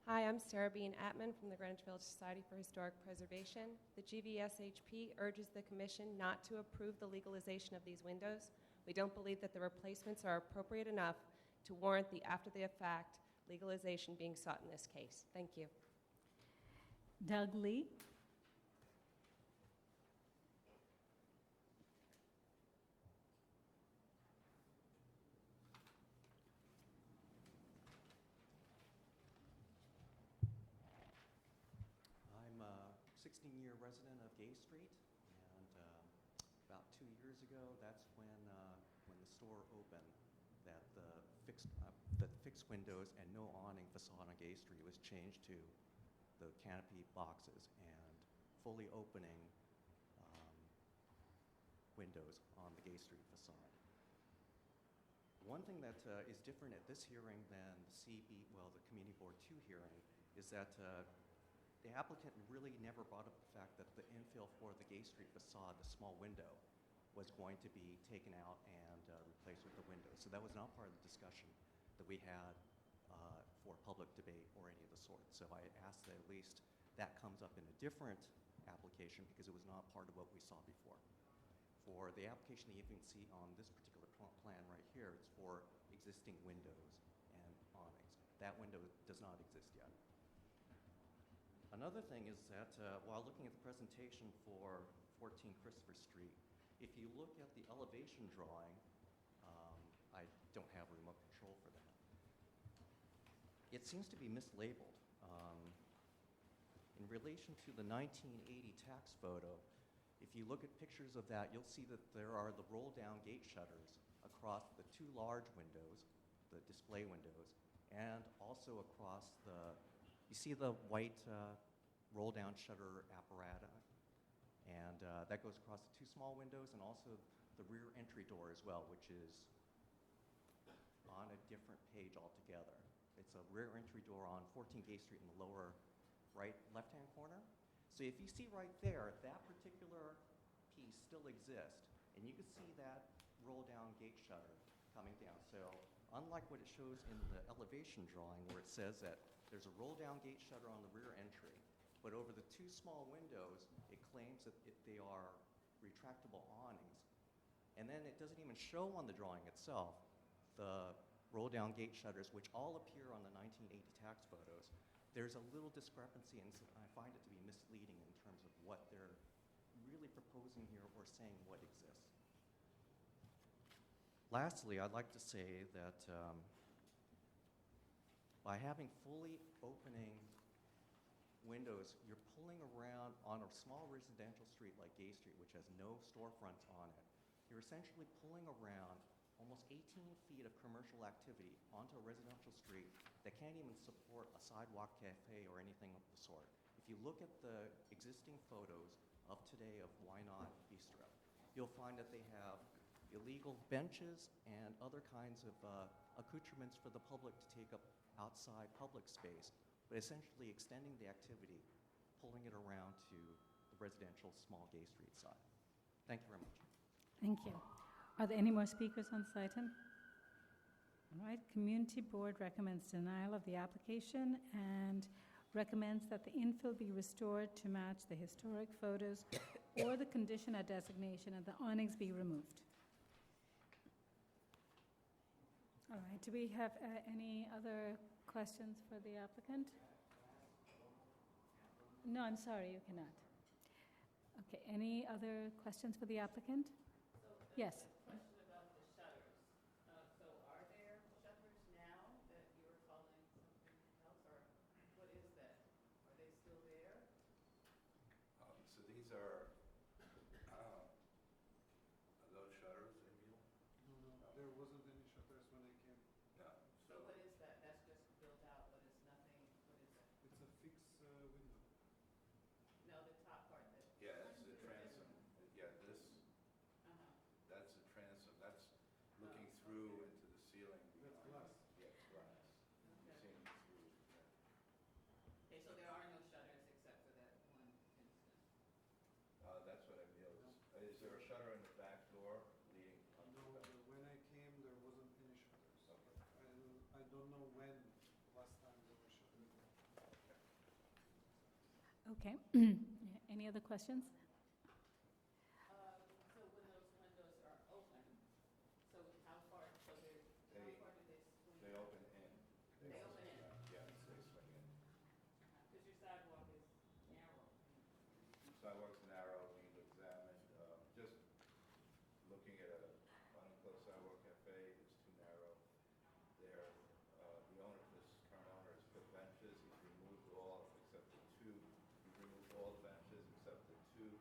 Q: Hi, I'm Sarah Bean Atman from the Greenwich Village Society for Historic Preservation. The GVSHP urges the Commission not to approve the legalization of these windows. We don't believe that the replacements are appropriate enough to warrant the after-the-fact legalization being sought in this case. Thank you.
B: Doug Lee.
L: I'm a 16-year resident of Gay Street, and about 2 years ago, that's when the store opened, that the fixed windows and no awning facade on Gay Street was changed to the canopy boxes and fully opening windows on the Gay Street facade. One thing that is different at this hearing than the Community Board 2 hearing is that the applicant really never brought up the fact that the infill for the Gay Street facade, the small window, was going to be taken out and replaced with the window. So that was not part of the discussion that we had for public debate or any of the sort. So I asked that at least that comes up in a different application because it was not part of what we saw before. For the application that you can see on this particular plan right here, it's for existing windows and awnings. That window does not exist yet. Another thing is that while looking at the presentation for 14 Christopher Street, if you look at the elevation drawing, I don't have remote control for that. It seems to be mislabeled. In relation to the 1980 tax photo, if you look at pictures of that, you'll see that there are the roll-down gate shutters across the two large windows, the display windows, and also across you see the white roll-down shutter apparatus, and that goes across the two small windows and also the rear entry door as well, which is on a different page altogether. It's a rear entry door on 14 Gay Street in the lower right left-hand corner. So if you see right there, that particular piece still exists, and you can see that roll-down gate shutter coming down. So unlike what it shows in the elevation drawing where it says that there's a roll-down gate shutter on the rear entry, but over the two small windows, it claims that they are retractable awnings. And then it doesn't even show on the drawing itself the roll-down gate shutters, which all appear on the 1980 tax photos. There's a little discrepancy, and I find it to be misleading in terms of what they're really proposing here or saying what exists. Lastly, I'd like to say that by having fully opening windows, you're pulling around on a small residential street like Gay Street, which has no storefronts on it. You're essentially pulling around almost 18 feet of commercial activity onto a residential street that can't even support a sidewalk cafe or anything of the sort. If you look at the existing photos of today of Why Not Bistro, you'll find that they have illegal benches and other kinds of accoutrements for the public to take up outside public space, but essentially extending the activity, pulling it around to the residential small Gay Street side. Thank you very much.
B: Thank you. Are there any more speakers on this item? All right, Community Board recommends denial of the application and recommends that the infill be restored to match the historic photos or the condition or designation and the awnings be removed. All right, do we have any other questions for the applicant? No, I'm sorry, you cannot. Okay, any other questions for the applicant? Yes.
H: Question about the shutters. So are there shutters now that you're calling something else, or what is that? Are they still there?
R: So these are those shutters, Emil?
T: No, there wasn't any shutters when I came.
R: No.
H: So what is that? That's just built out, but it's nothing, what is that?
T: It's a fixed window.
H: No, the top part that.
R: Yeah, it's the transom. through into the ceiling.
T: That's
R: behind
T: glass.
R: it. Yeah, it's glass. You're seeing it through, yeah.
E: Okay, so there are no shutters except for that one instance.
R: That's what I noticed. Is there a shutter in the back door leading up to
T: No,
R: the back?
T: when I came, there wasn't any shutters.
R: Okay.
T: I don't know when last time there were shutters.
B: Okay. Any other questions?
E: So when those windows are open, so how far, so how far do they swing?
R: They open in.
E: They open in?
R: Yeah, they swing in.
E: Because your sidewalk is narrow.
R: Sidewalks narrow, we've examined, just looking at a unenclosed sidewalk cafe, it's too narrow. There, the owner, this current owner has put benches, he's removed all except the two, he's removed all the benches except the two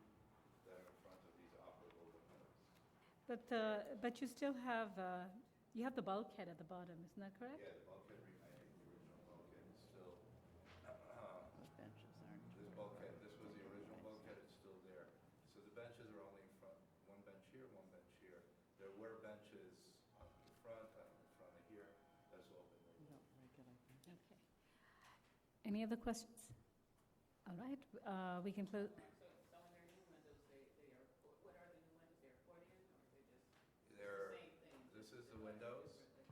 R: that are in front of these operable windows.
B: But you still have, you have the bulkhead at the bottom, isn't that correct?
R: Yeah, the bulkhead remaining, the original bulkhead is still,
H: Those benches aren't.
R: this bulkhead, this was the original bulkhead, it's still there. So the benches are only in front, one bench here, one bench here. There were benches on the front of here, that's all been removed.
B: Okay. Any other questions? All right, we can close.
E: So when they're new windows, they are, what are the new windows? They're put in, or they're just
R: They're,
E: the same thing?
R: this is the windows,
E: Okay.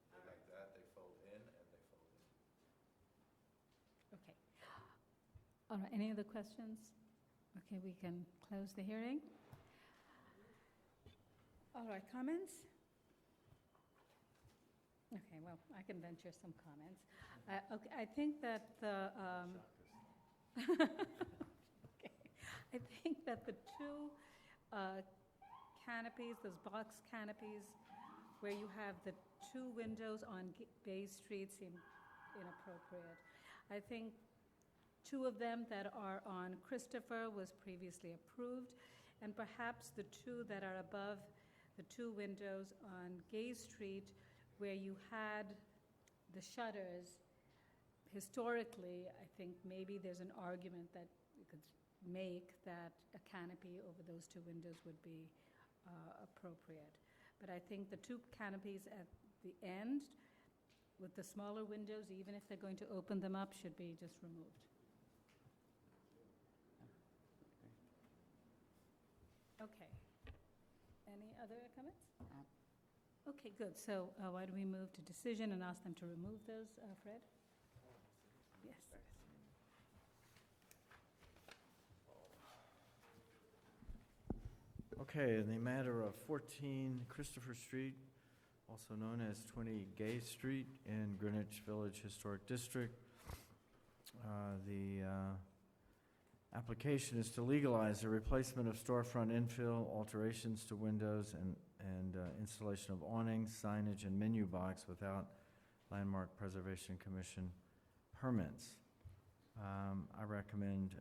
R: they're like that, they fold in and they fold in.
B: Okay. All right, any other questions? Okay, we can close the hearing. All right, comments? Okay, well, I can venture some comments. Okay, I think that the, okay. I think that the two canopies, those box canopies, where you have the two windows on Bay Street seem inappropriate. I think two of them that are on Christopher was previously approved, and perhaps the two that are above the two windows on Gay Street, where you had the shutters, historically, I think maybe there's an argument that you could make that a canopy over those two windows would be appropriate. But I think the two canopies at the end with the smaller windows, even if they're going to open them up, should be just removed. Okay. Any other comments? Okay, good. So why don't we move to decision and ask them to remove those, Fred? Yes.
G: Okay, in the matter of 14 Christopher Street, also known as 20 Gay Street in Greenwich Village Historic District, the application is to legalize the replacement of storefront infill, alterations to windows, and installation of awnings, signage, and menu box without Landmark Preservation Commission permits. I recommend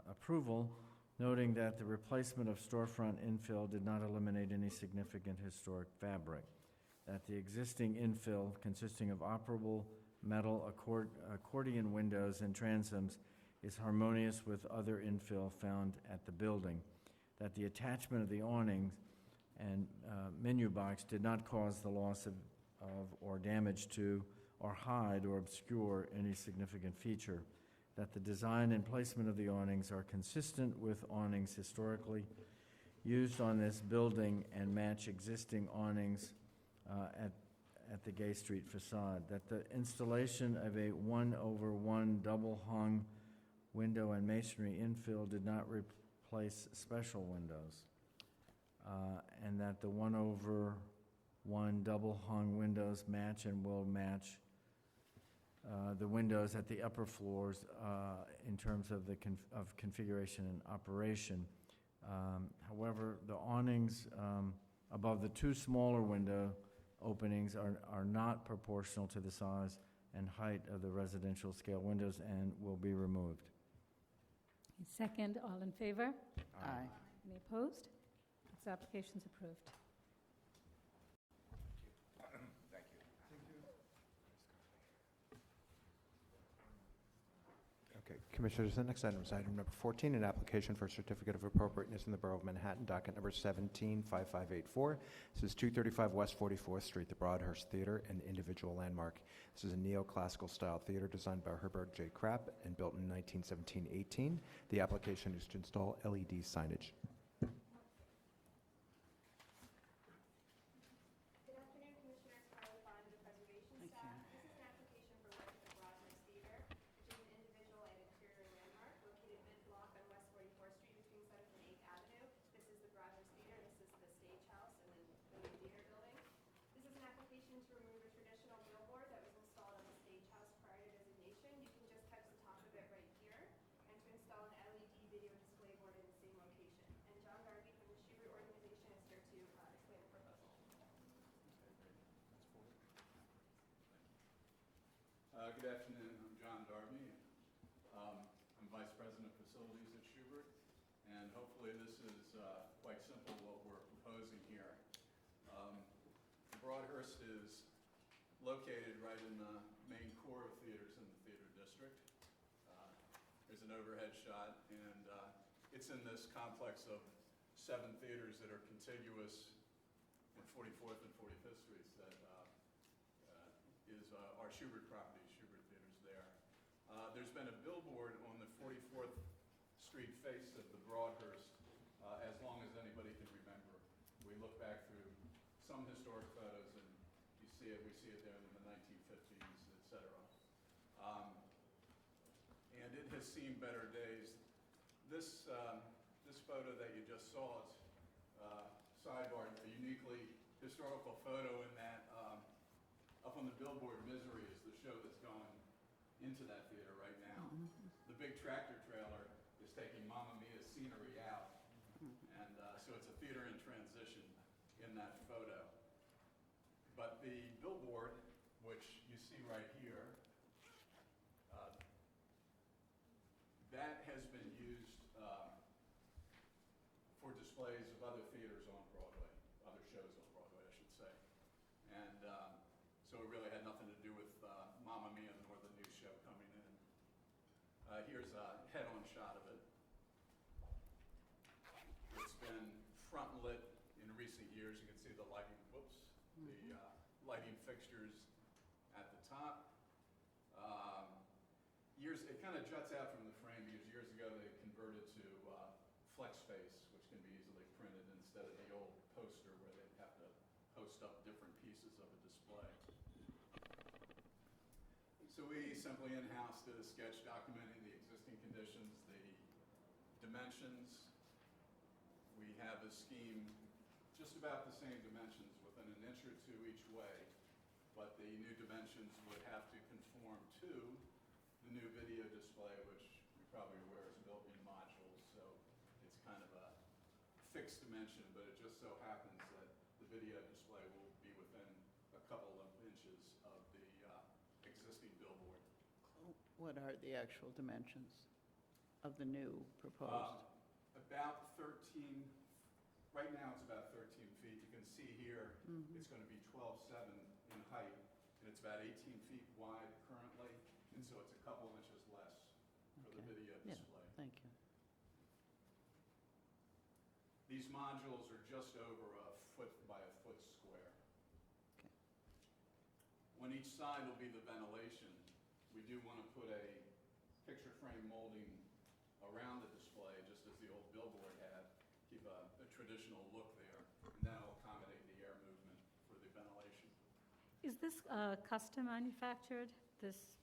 G: approval, noting that the replacement of storefront infill did not eliminate any significant historic fabric, that the existing infill, consisting of operable metal accordion windows and transoms, is harmonious with other infill found at the building, that the attachment of the awnings and menu box did not cause the loss of or damage to or hide or obscure any significant feature, that the design and placement of the awnings are consistent with awnings historically used on this building and match existing awnings at the Gay Street facade, that the installation of a 1/1 double-hung window and masonry infill did not replace special windows, and that the 1/1 double-hung windows match and will match the windows at the upper floors in terms of the configuration and operation. However, the awnings above the two smaller window openings are not proportional to the size and height of the residential scale windows and will be removed.
B: Second, all in favor?
H: Aye.
B: Any opposed? This application's approved.
R: Thank you.
F: Okay. Commissioners, the next item is item number 14, an application for a certificate of appropriateness in the Borough of Manhattan, docket number 175584. This is 235 West 44th Street, the Broadhurst Theater, an individual landmark. This is a neoclassical style theater designed by Herbert J. Krapp and built in 1917-18. The application is to install LED signage.
J: Good afternoon, Commissioners. Carly Bond, the Preservation staff. This is an application for work at the Broadhurst Theater, which is an individual and exterior landmark located mid-block on West 44th Street between 7th and 8th Avenue. This is the Broadhurst Theater. This is the stage house and then the new theater building. This is an application to remove a traditional billboard that was installed on the stage house prior to designation. You can just touch the top of it right here, and to install an LED video display board in the same location. And John Darby from the Schubert organization is here to explain the proposal.
M: Good afternoon. I'm John Darby. I'm Vice President of Facilities at Schubert, and hopefully this is quite simple what we're proposing here. Broadhurst is located right in the main core of theaters in the theater district. There's an overhead shot, and it's in this complex of 7 theaters that are contiguous in 44th and 45th Streets that is our Schubert property. Schubert Theater's there. There's been a billboard on the 44th Street face of the Broadhurst as long as anybody can remember. We look back through some historic photos and we see it there in the 1950s, et cetera. And it has seen better days. This photo that you just saw is sidebar, a uniquely historical photo in that up on the billboard, Misery is the show that's going into that theater right now. The big tractor trailer is taking Mamma Mia's scenery out. And so it's a theater in transition in that photo. But the billboard, which you see right here, that has been used for displays of other theaters on Broadway, other shows on Broadway, I should say. And so it really had nothing to do with Mamma Mia nor the new show coming in. Here's a head-on shot of it. It's been front-lit in recent years. You can see the lighting, the lighting fixtures at the top. It kind of juts out from the frame because years ago they converted to flex space, which can be easily printed instead of the old poster where they'd have to post up different pieces of a display. So we simply in-house did a sketch documenting the existing conditions, the dimensions. We have a scheme just about the same dimensions, within an inch or two each way, but the new dimensions would have to conform to the new video display, which you're probably aware is built in modules, so it's kind of a fixed dimension, but it just so happens that the video display will be within a couple of inches of the existing billboard.
H: What are the actual dimensions of the new proposed?
M: About 13, right now it's about 13 feet. You can see here it's going to be 12.7 in height, and it's about 18 feet wide currently, and so it's a couple inches less for the video display.
H: Yeah, thank you.
M: These modules are just over a foot by a foot square.
H: Okay.
M: On each side will be the ventilation. We do want to put a picture frame molding around the display, just as the old billboard had, keep a traditional look there, and that'll accommodate the air movement for the ventilation.
B: Is this custom manufactured, this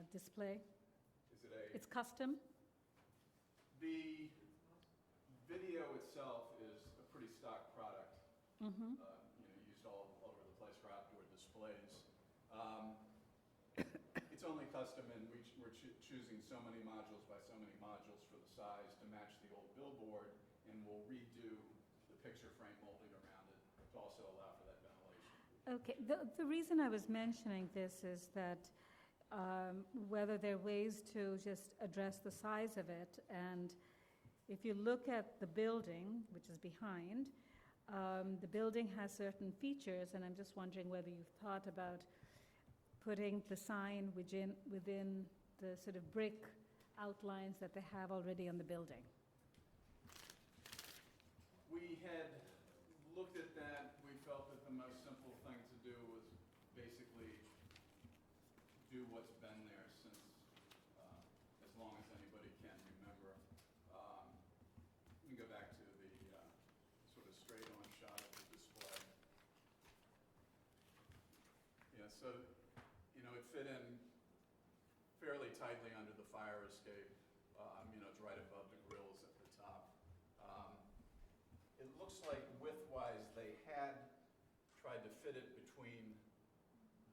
B: display?
M: Is it a...
B: It's custom?
M: The video itself is a pretty stock product, used all over the place for outdoor displays. It's only custom, and we're choosing so many modules by so many modules for the size to match the old billboard, and we'll redo the picture frame molding around it to also allow for that ventilation.
B: Okay, the reason I was mentioning this is that whether there are ways to just address the size of it, and if you look at the building, which is behind, the building has certain features, and I'm just wondering whether you've thought about putting the sign within the sort of brick outlines that they have already on the building?
M: We had looked at that. We felt that the most simple thing to do was basically do what's been there since as long as anybody can remember. We can go back to the sort of straight-on shot of the display. Yeah, so, you know, it fit in fairly tightly under the fire escape. You know, it's right above the grills at the top. It looks like width-wise, they had tried to fit it between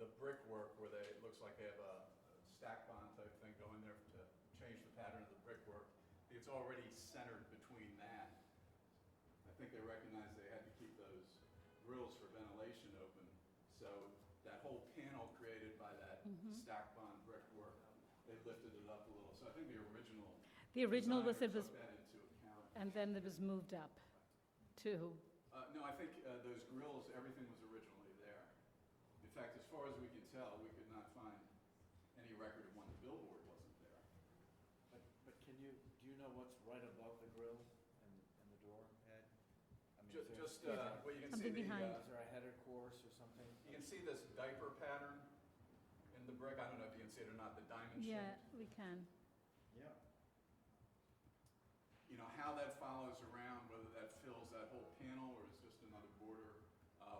M: the brickwork where it looks like they have a stack bond type thing going there to change the pattern of the brickwork. It's already centered between that. I think they recognized they had to keep those grills for ventilation open. So that whole panel created by that stack bond brickwork, they lifted it up a little. So I think the original
B: Was it was,
M: took that into account.
B: and then it was moved up to,
M: No, I think those grills, everything was originally there. In fact, as far as we can tell, we could not find any record of when the billboard wasn't there.
G: But do you know what's right above the grill and the door, Ed? I mean,
M: Just well, you can
B: Something
M: see
B: behind.
G: is there a header course or something?
M: you can see this diaper pattern in the brick. I don't know if you can see it or not, the diamond shape.
B: yeah, we can.
G: Yeah.
M: You know, how that follows around, whether that fills that whole panel or is just another border,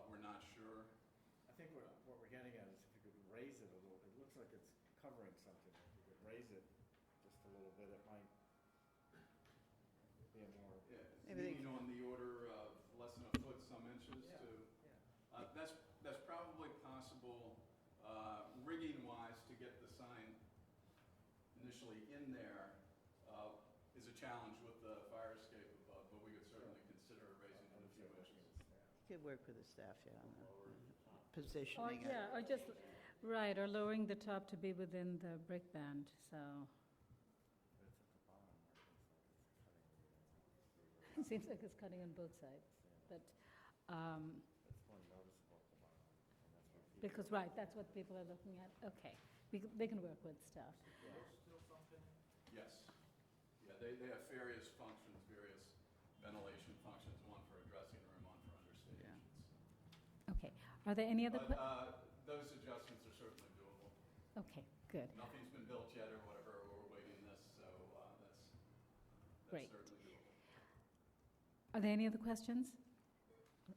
M: we're not sure.
G: I think what we're getting at is if you could raise it a little, it looks like it's covering something. If you could raise it just a little bit, it might be a more...
M: Yeah, it's leaning on the order of less than a foot, some inches
G: Yeah,
M: to...
G: yeah.
M: That's probably possible rigging-wise to get the sign initially in there is a challenge with the fire escape above, but we could certainly consider raising it a few inches.
H: You could work with the staff, yeah, on the
B: Or,
H: positioning it.
B: yeah, or just, right, or lowering the top to be within the brick band, so. It seems like it's cutting on both sides, but,
G: It's more noticeable at the bottom. and that's what
B: because, right, that's what people are looking at. Okay, they can work with stuff.
M: Yes. Yeah, they have various functions, various ventilation functions, one for a dressing room, one for understations.
B: Okay, are there any other,
M: But those adjustments are certainly doable.
B: okay, good,
M: Nothing's been built yet or whatever, we're waiting this, so that's
B: Great.
M: certainly doable.
B: Are there any other questions?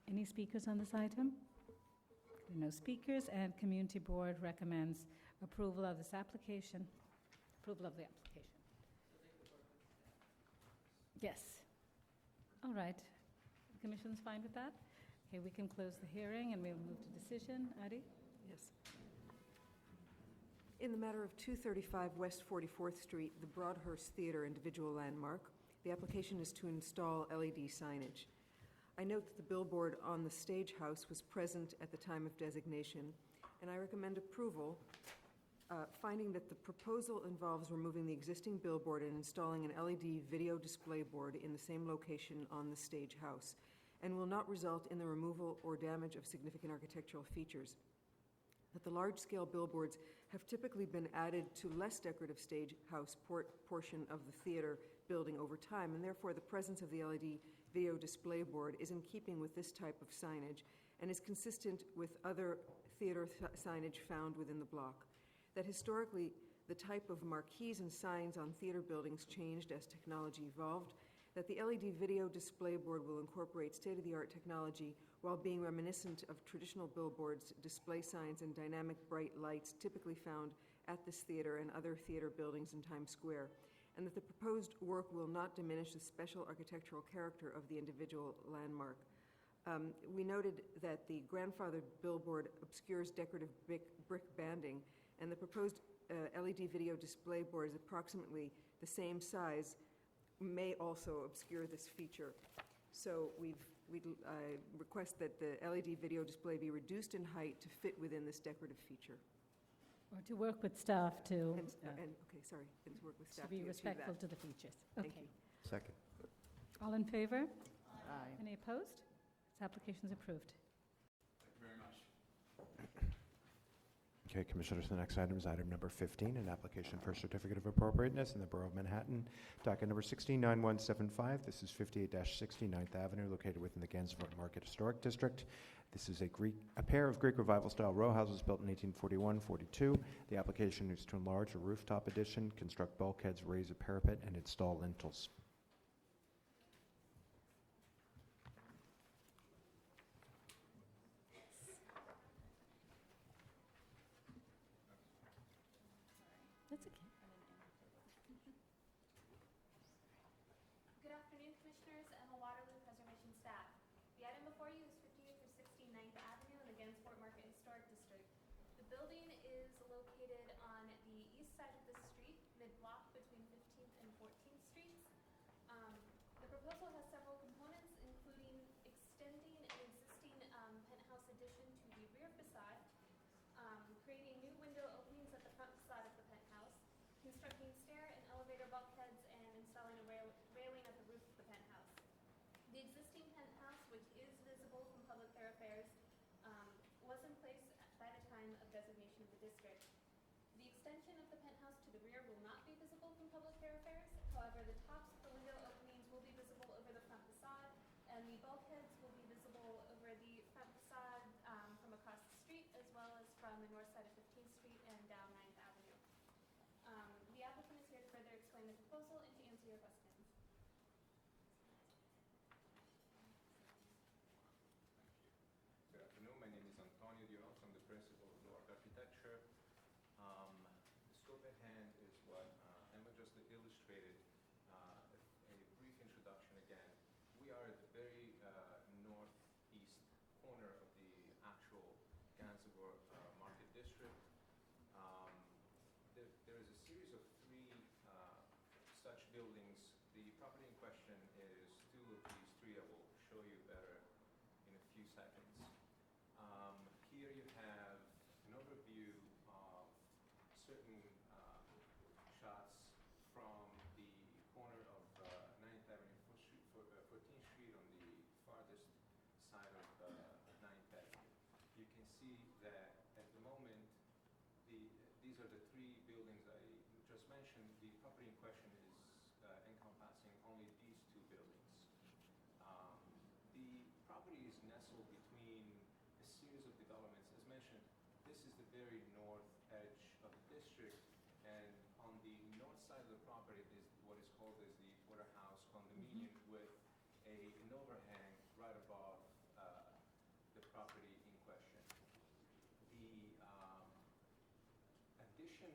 B: Any speakers on this item? There are no speakers, and Community Board recommends approval of this application. Approval of the application. Yes. All right. The Commission's fine with that? Okay, we can close the hearing and we'll move to decision. Adi?
K: Yes. In the matter of 235 West 44th Street, the Broadhurst Theater individual landmark, the application is to install LED signage. I note that the billboard on the stage house was present at the time of designation, and I recommend approval, finding that the proposal involves removing the existing billboard and installing an LED video display board in the same location on the stage house, and will not result in the removal or damage of significant architectural features. That the large-scale billboards have typically been added to less decorative stage house portion of the theater building over time, and therefore the presence of the LED video display board is in keeping with this type of signage and is consistent with other theater signage found within the block. That historically, the type of marquees and signs on theater buildings changed as technology evolved, that the LED video display board will incorporate state-of-the-art technology while being reminiscent of traditional billboards, display signs, and dynamic bright lights typically found at this theater and other theater buildings in Times Square, and that the proposed work will not diminish the special architectural character of the individual landmark. We noted that the grandfathered billboard obscures decorative brick banding, and the proposed LED video display board is approximately the same size, may also obscure this feature. So we'd request that the LED video display be reduced in height to fit within this decorative feature.
B: Or to work with staff to,
K: And okay, sorry, and to work with
B: to
K: staff
B: be
K: achieve
B: respectful
K: that.
B: to the features.
K: Thank
B: Okay.
K: you.
D: Second.
B: All in favor?
H: Aye.
B: Any opposed? This application is approved.
M: Thank you very much.
F: Okay, Commissioners, the next item is item number 15, an application for a certificate of appropriateness in the Borough of Manhattan, docket number 169175. This is 58-69th Avenue, located within the Gansevoort Market Historic District. This is a pair of Greek Revival-style row houses built in 1841-42. The application is to enlarge a rooftop addition, construct bulkheads, raise a parapet, and install lintels.
W: That's okay.
J: Good afternoon, Commissioners. Emma Waterloo, Preservation Staff. The item before you is 58 through 69th Avenue in the Gansevoort Market Historic District. The building is located on the east side of the street, mid-block between 15th and 14th Streets. The proposal has several components, including extending an existing penthouse addition to the rear facade, creating new window openings at the front facade of the penthouse, constructing stair and elevator bulkheads, and installing a railing at the roof of the penthouse. The existing penthouse, which is visible from public thoroughfares, was in place by the time of designation of the district. The extension of the penthouse to the rear will not be visible from public thoroughfares. However, the tops of the window openings will be visible over the front facade, and the bulkheads will be visible over the front facade from across the street, as well as from the north side of 15th Street and down 9th Avenue. The applicant is here to further explain the proposal and to answer your questions.
I: Good afternoon. My name is Antonio Dios. I'm the principal of Lord Architecture. The scope at hand is what Emma just illustrated. A brief introduction again. We are at the very northeast corner of the actual Gansevoort Market District. There is a series of three such buildings. The property in question is two of these three. I will show you better in a few seconds. Here you have an overview of certain shots from the corner of 9th Avenue, 14th Street on the farthest side of 9th Avenue. You can see that at the moment, these are the three buildings I just mentioned. The property in question is encompassing only these two buildings. The property is nestled between a series of developments. As mentioned, this is the very north edge of the district, and on the north side of the property is what is called as the Porterhouse condominium with an overhang right above the property in question. The addition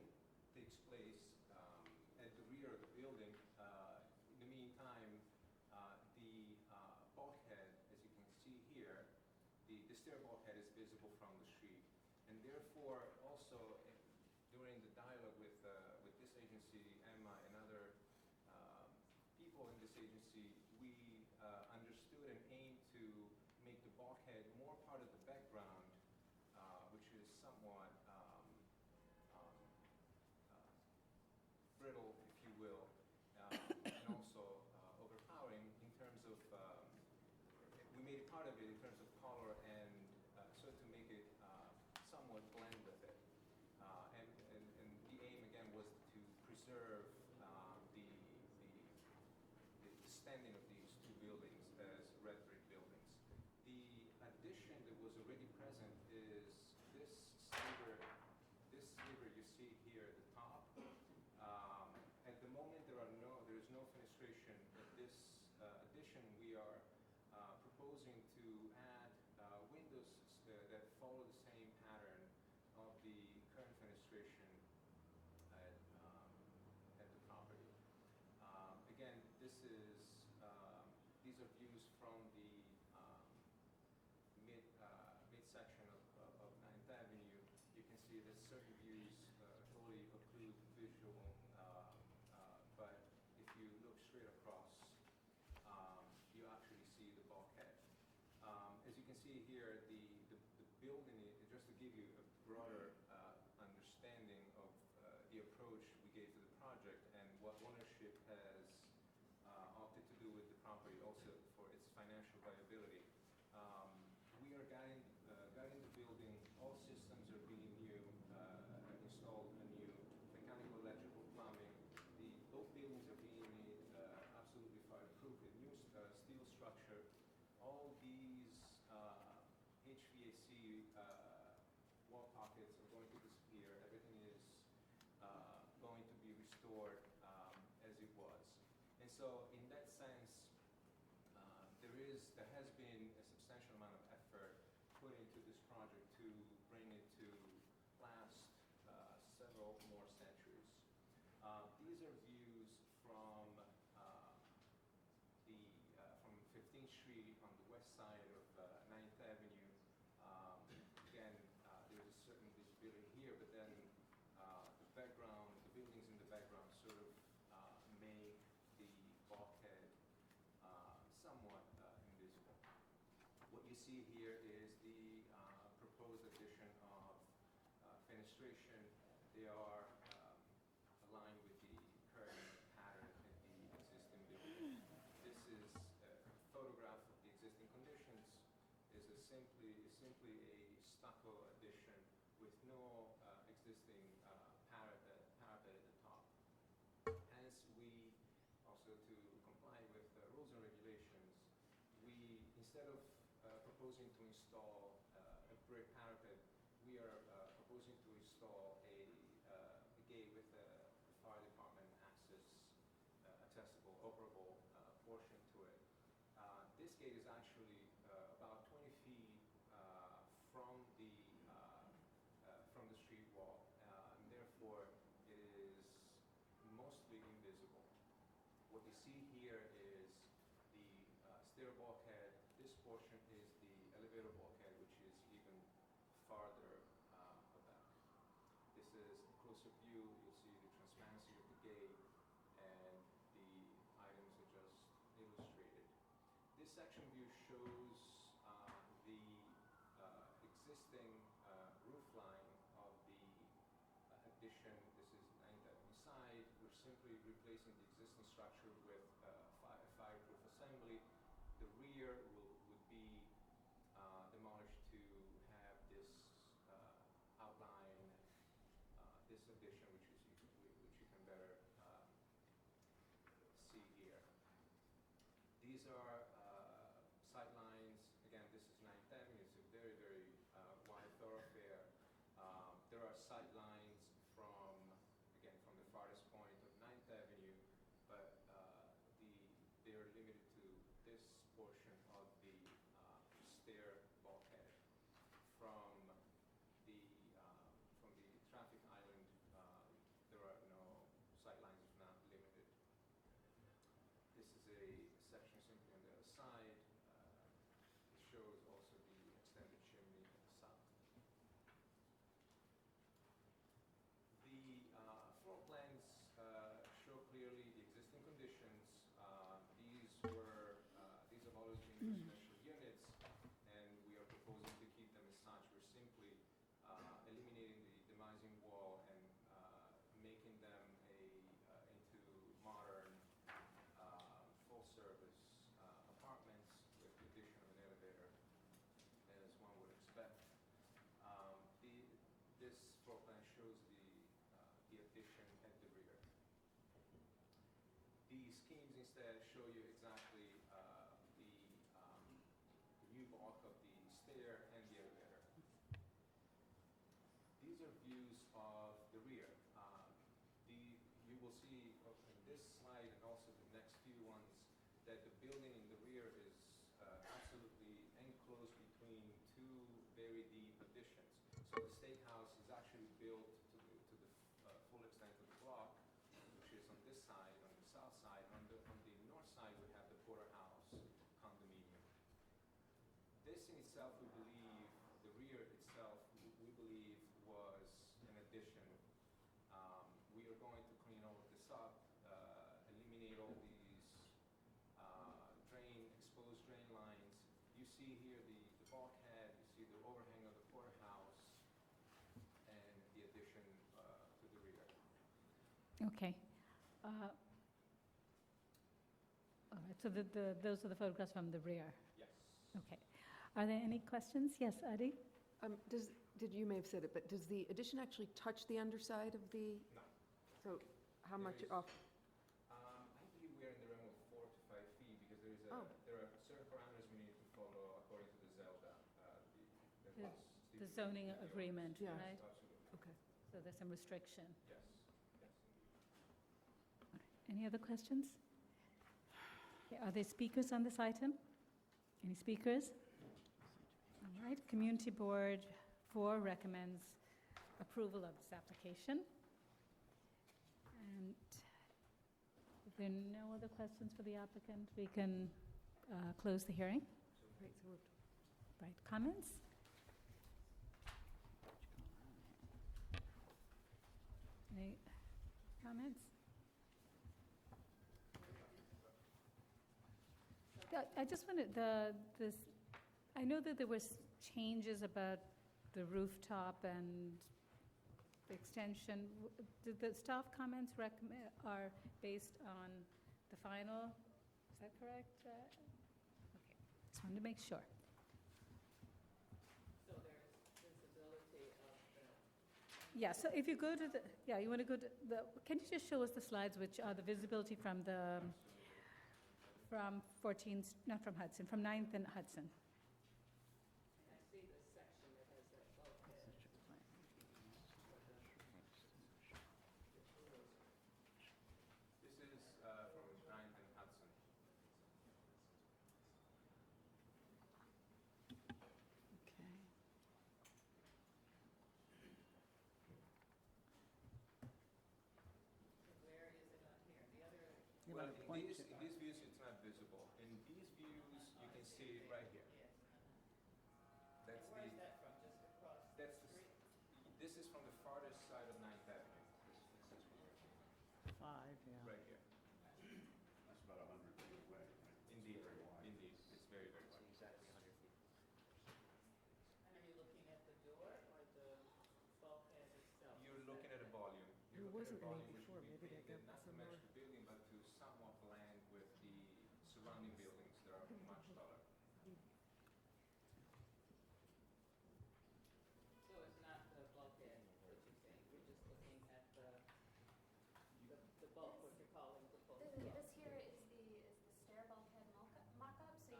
I: takes place at the rear of the building. In the meantime, the bulkhead, as you can see here, the stair bulkhead is visible from the street. And therefore, also, during the dialogue with this agency, Emma, and other people in this agency, we understood and aimed to make the bulkhead more part of the background, which is somewhat brittle, if you will, and also overpowering in terms of, we made it part of it in terms of color and so to make it somewhat blend with it. And the aim, again, was to preserve the standing of these two buildings as red brick buildings. The addition that was already present is this sliver you see here at the top. At the moment, there is no fenestration. At this addition, we are proposing to add windows that follow the same pattern of the current fenestration at the property. Again, these are views from the midsection of 9th Avenue. You can see that certain views totally occlude visual, but if you look straight across, you actually see the bulkhead. As you can see here, the building, just to give you a broader understanding of the approach we gave to the project and what ownership has opted to do with the property, also for its financial viability. We are guiding the building. All systems are being new. So in that sense, there has been a substantial amount of effort put into this project to bring it to last several more centuries. These are views from from 15th Street on the west side of 9th Avenue. Again, there's a certain visibility here, but then the background, the buildings in the background sort of make the bulkhead somewhat invisible. What you see here is the proposed addition of fenestration. They are aligned with the current pattern in the existing building. This is a photograph of the existing conditions. Is simply a stucco addition with no existing parapet at the top. Hence, we also, to comply with rules and regulations, instead of proposing to install a brick parapet, we are proposing to install a gate with a fire department accessible, operable portion to it. This gate is actually about 20 feet from the street wall, and therefore it is mostly invisible. What you see here is the stair bulkhead. This portion is the elevator bulkhead, which is even farther back. This is a closer view. You'll see the transparency of the gate, and the items are just illustrated. This section view shows the existing roof line of the addition. This is 9th Avenue side. We're simply replacing the existing structure with a fireproof assembly. The rear would be demolished to have this outline, this addition, which you can better see here. These are sight lines. Again, this is 9th Avenue. It's a very, very wide thoroughfare. There are sight lines from the farthest point of 9th Avenue, but they are limited to this portion of the stair bulkhead. From the traffic island, there are no sight lines, if not limited. This is a section simply on the other side. It shows also the extended chimney south. The floor plans show clearly the existing conditions. These have always been residential units, and we are proposing to keep them as such. We're simply eliminating the demising wall and making them into modern full-service apartments with the addition of an elevator, as one would expect. This floor plan shows the addition at the rear. The schemes instead show you exactly the new bulk of the stair and the elevator. These are views of the rear. You will see in this slide and also the next few ones that the building in the rear is absolutely enclosed between two very deep additions. So the State House is actually built to the full extent of the block, which is on this side, on the south side. On the north side, we have the Porterhouse condominium. This in itself, we believe, the rear itself, we believe was an addition. We are going to clean all of this up, eliminate all these exposed drain lines. You see here the bulkhead, you see the overhang of the Porterhouse, and the addition to the rear.
B: Okay. All right, so those are the photographs from the rear?
I: Yes.
B: Okay. Are there any questions? Yes, Adi?
K: You may have said it, but does the addition actually touch the underside of the?
I: No.
K: So how much off?
I: I believe we are in the realm of 4 to 5 feet because there are certain parameters we need to follow according to the ZELDA.
B: The zoning agreement,
K: Yeah.
B: right?
I: Absolutely.
K: Okay.
B: So there's some restriction.
I: Yes. Yes.
B: Any other questions? Okay, are there speakers on this item? Any speakers? All right, Community Board 4 recommends approval of this application. And if there are no other questions for the applicant, we can close the hearing. Right, comments? Any comments? I just wanted I know that there was changes about the rooftop and the extension. Did the staff comments are based on the final? Is that correct? Okay, just wanted to make sure.
E: So there's visibility of the...
B: Yeah, so if you go to you want to go to can you just show us the slides which are the visibility from 14th, not from Hudson, from 9th and Hudson?
E: I see the section that has that bulkhead.
I: This is from 9th and Hudson.
B: Okay.
E: Where is it on here? The other...
I: Well, in these views, it's not visible. In these views, you can see it right here.
E: Yes.
I: That's
E: Where is that from? Just across the street?
I: This is from the farthest side of 9th Avenue.
H: 5, yeah.
I: Right here.
O: That's about 100 feet away, right?
I: Indeed, indeed. It's very, very wide.
S: Exactly 100 feet.
E: And are you looking at the door or the bulkhead itself?
I: You're looking at a volume.
K: There wasn't any before,
I: Which
K: maybe
I: would
K: they
I: be
K: got
I: not to
K: some
I: match
K: more.
I: the building, but to somewhat blend with the surrounding buildings that are much taller.
E: So it's not the bulkhead, what you're saying, you're just looking at the bulk, what you're calling the bulk.
J: This here is the stair bulkhead mock-up, so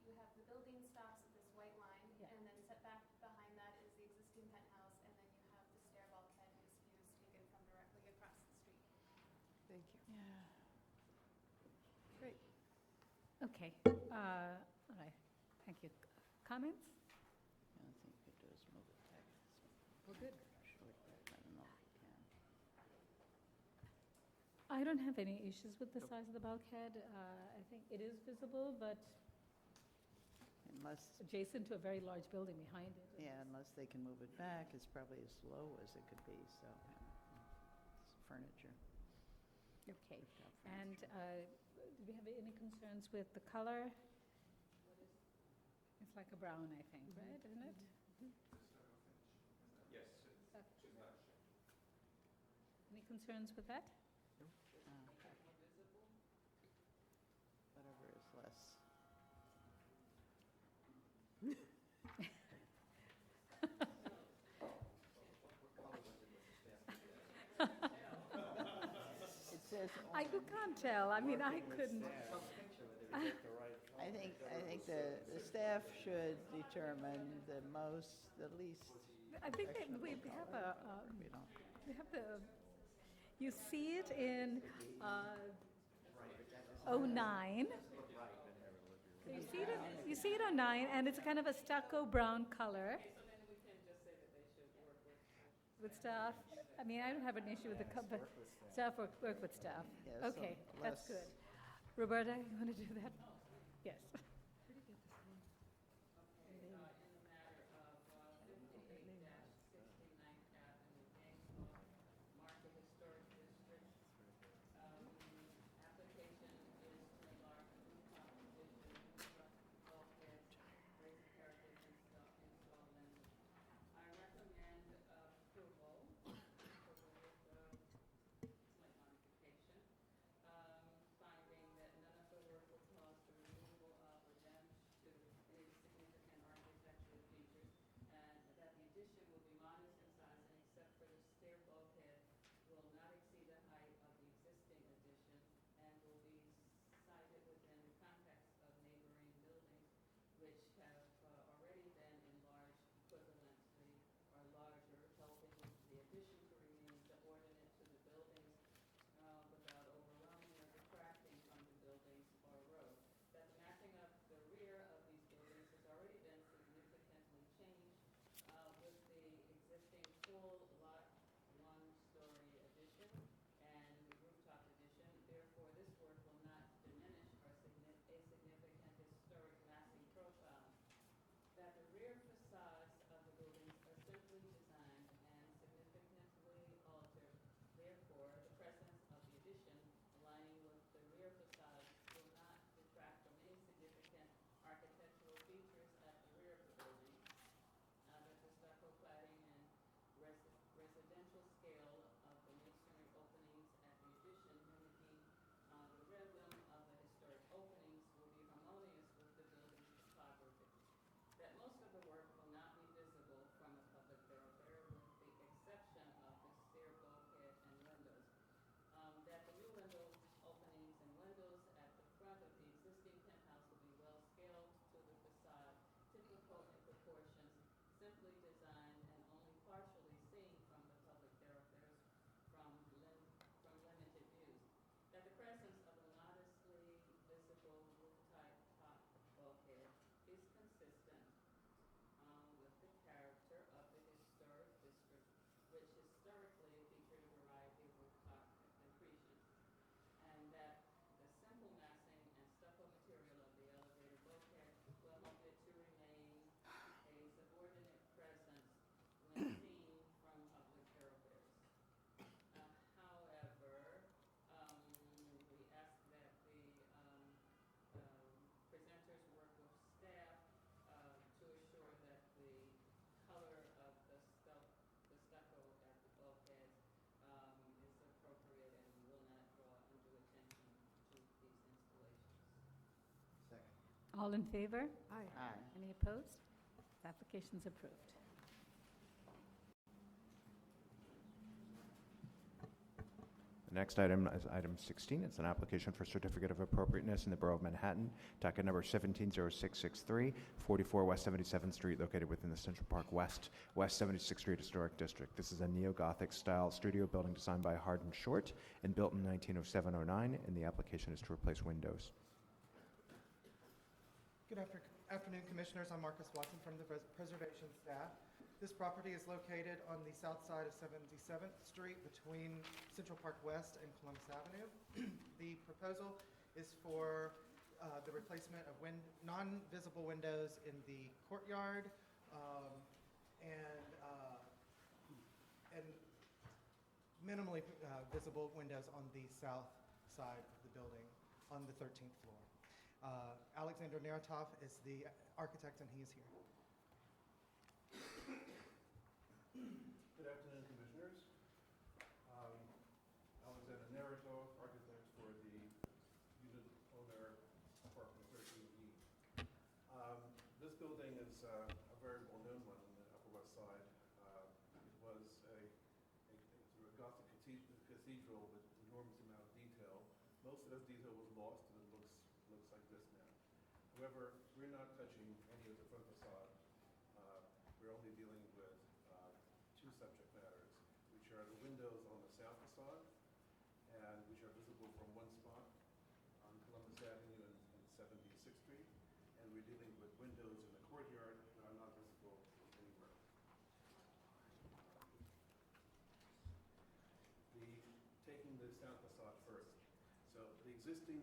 J: you have the building stops at this white line,
B: Yeah.
J: and then set back behind that is the existing penthouse, and then you have the stair bulkhead and its views taken from directly across the street.
K: Thank you.
B: Yeah. Great. Okay. All right. Thank you. Comments?
H: I think it does move it back.
B: We're good.
H: Show it back, I don't know if we can.
B: I don't have any issues with the size of the bulkhead. I think it is visible, but
H: Unless,
B: adjacent to a very large building behind it.
H: yeah, unless they can move it back, it's probably as low as it could be, so, it's furniture.
B: Okay.
H: Rooftop
B: And
H: furniture.
B: do we have any concerns with the color? It's like a brown, I think, right? Isn't it?
I: Yes.
B: Any concerns with that?
H: Whatever is less. It says
B: I can't tell. I mean, I couldn't.
H: I think the staff should determine the least.
B: I think that we have
H: We don't.
B: we have you see it in 09. So you see it on 9, and it's kind of a stucco brown color. With staff, I mean, I don't have an issue with the but staff work with staff.
H: Yeah, so
B: Okay, that's
H: less-
B: good. Roberta, you want to do that? Yes. All in favor?
K: Aye.
B: Any opposed? This application's approved.
F: The next item is item 16. It's an application for certificate of appropriateness in the Borough of Manhattan, docket number 170663, 44 West 77th Street, located within the Central Park West 76th Street Historic District. This is a neo-Gothic style studio building designed by Hardin Short and built in 1907-09, and the application is to replace windows.
N: Good afternoon, Commissioners. I'm Marcus Watson from the Preservation staff. This property is located on the south side of 77th Street between Central Park West and Columbus Avenue. The proposal is for the replacement of non-visible windows in the courtyard and minimally visible windows on the south side of the building on the 13th floor. Alexander Naratov is the architect, and he is here.
U: Good afternoon, Commissioners. Alexander Naratov, architect for the unit owner, apartment 13E. This building is a very well-known one on the Upper West Side. It was a sort of Gothic cathedral with enormous amount of detail. Most of this detail was lost, and it looks like this now. However, we're not touching any of the front facade. We're only dealing with two subject matters, which are the windows on the south facade, and which are visible from one spot on Columbus Avenue and 76th Street, and we're dealing with windows in the courtyard that are not visible anywhere. Taking the south facade first. So the existing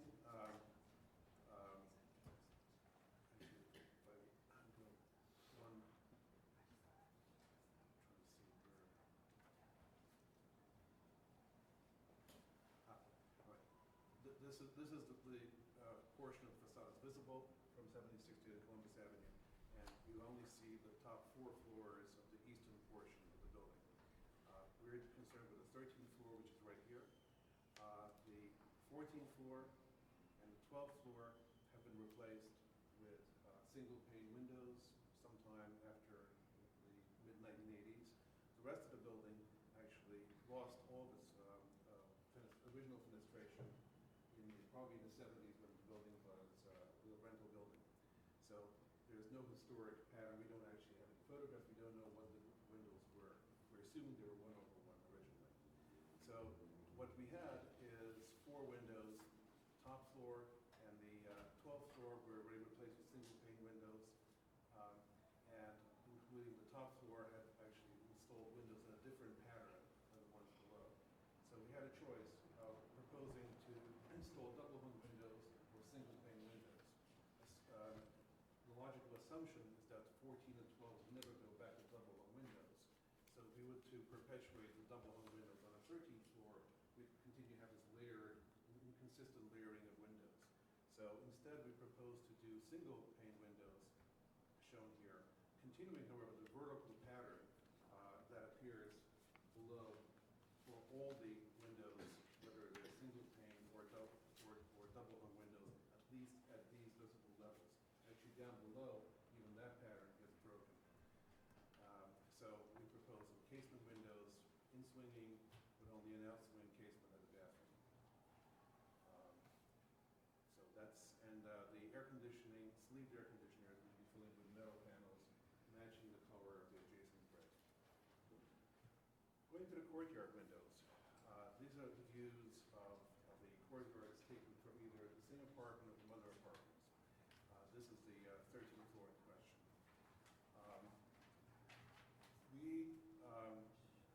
U: This is the portion of the facade that's visible from 76th to Columbus Avenue, and you only see the top 4 floors of the eastern portion of the building. We're concerned with the 13th floor, which is right here. The 14th floor and the 12th floor have been replaced with single-pane windows sometime after the mid-1980s. The rest of the building actually lost all of its original fenestration probably in the 70s when the building was a rental building. So there's no historic pattern. We don't actually have any photographs. We don't know what the windows were. We're assuming they were 1/1 originally. So what we had is 4 windows, top floor, and the 12th floor were already replaced with single pane windows, and including the top floor had actually installed windows in a different pattern than the ones below. So we had a choice of proposing to install double-hung windows or single-pane windows. The logical assumption is that 14 and 12 will never go back to double-hung windows. So if we were to perpetuate the double-hung windows on the 13th floor, we'd continue to have this layered, inconsistent layering of windows. So instead, we propose to do single-pane windows, shown here, continuing, however, the vertical pattern that appears below for all the windows, whether they're single-pane or double-hung windows, at least at these visible levels. Actually, down below, even that pattern gets broken. So we propose some casement windows, in-swinging, with only an out-swing casement at the bathroom. So that's, and the air conditioning, sleeved air conditioners will be filled with metal panels, matching the color of the adjacent brick. Going to the courtyard windows. These are the views of the courtyards taken from either the same apartment or from other apartments. This is the 13th floor in question. We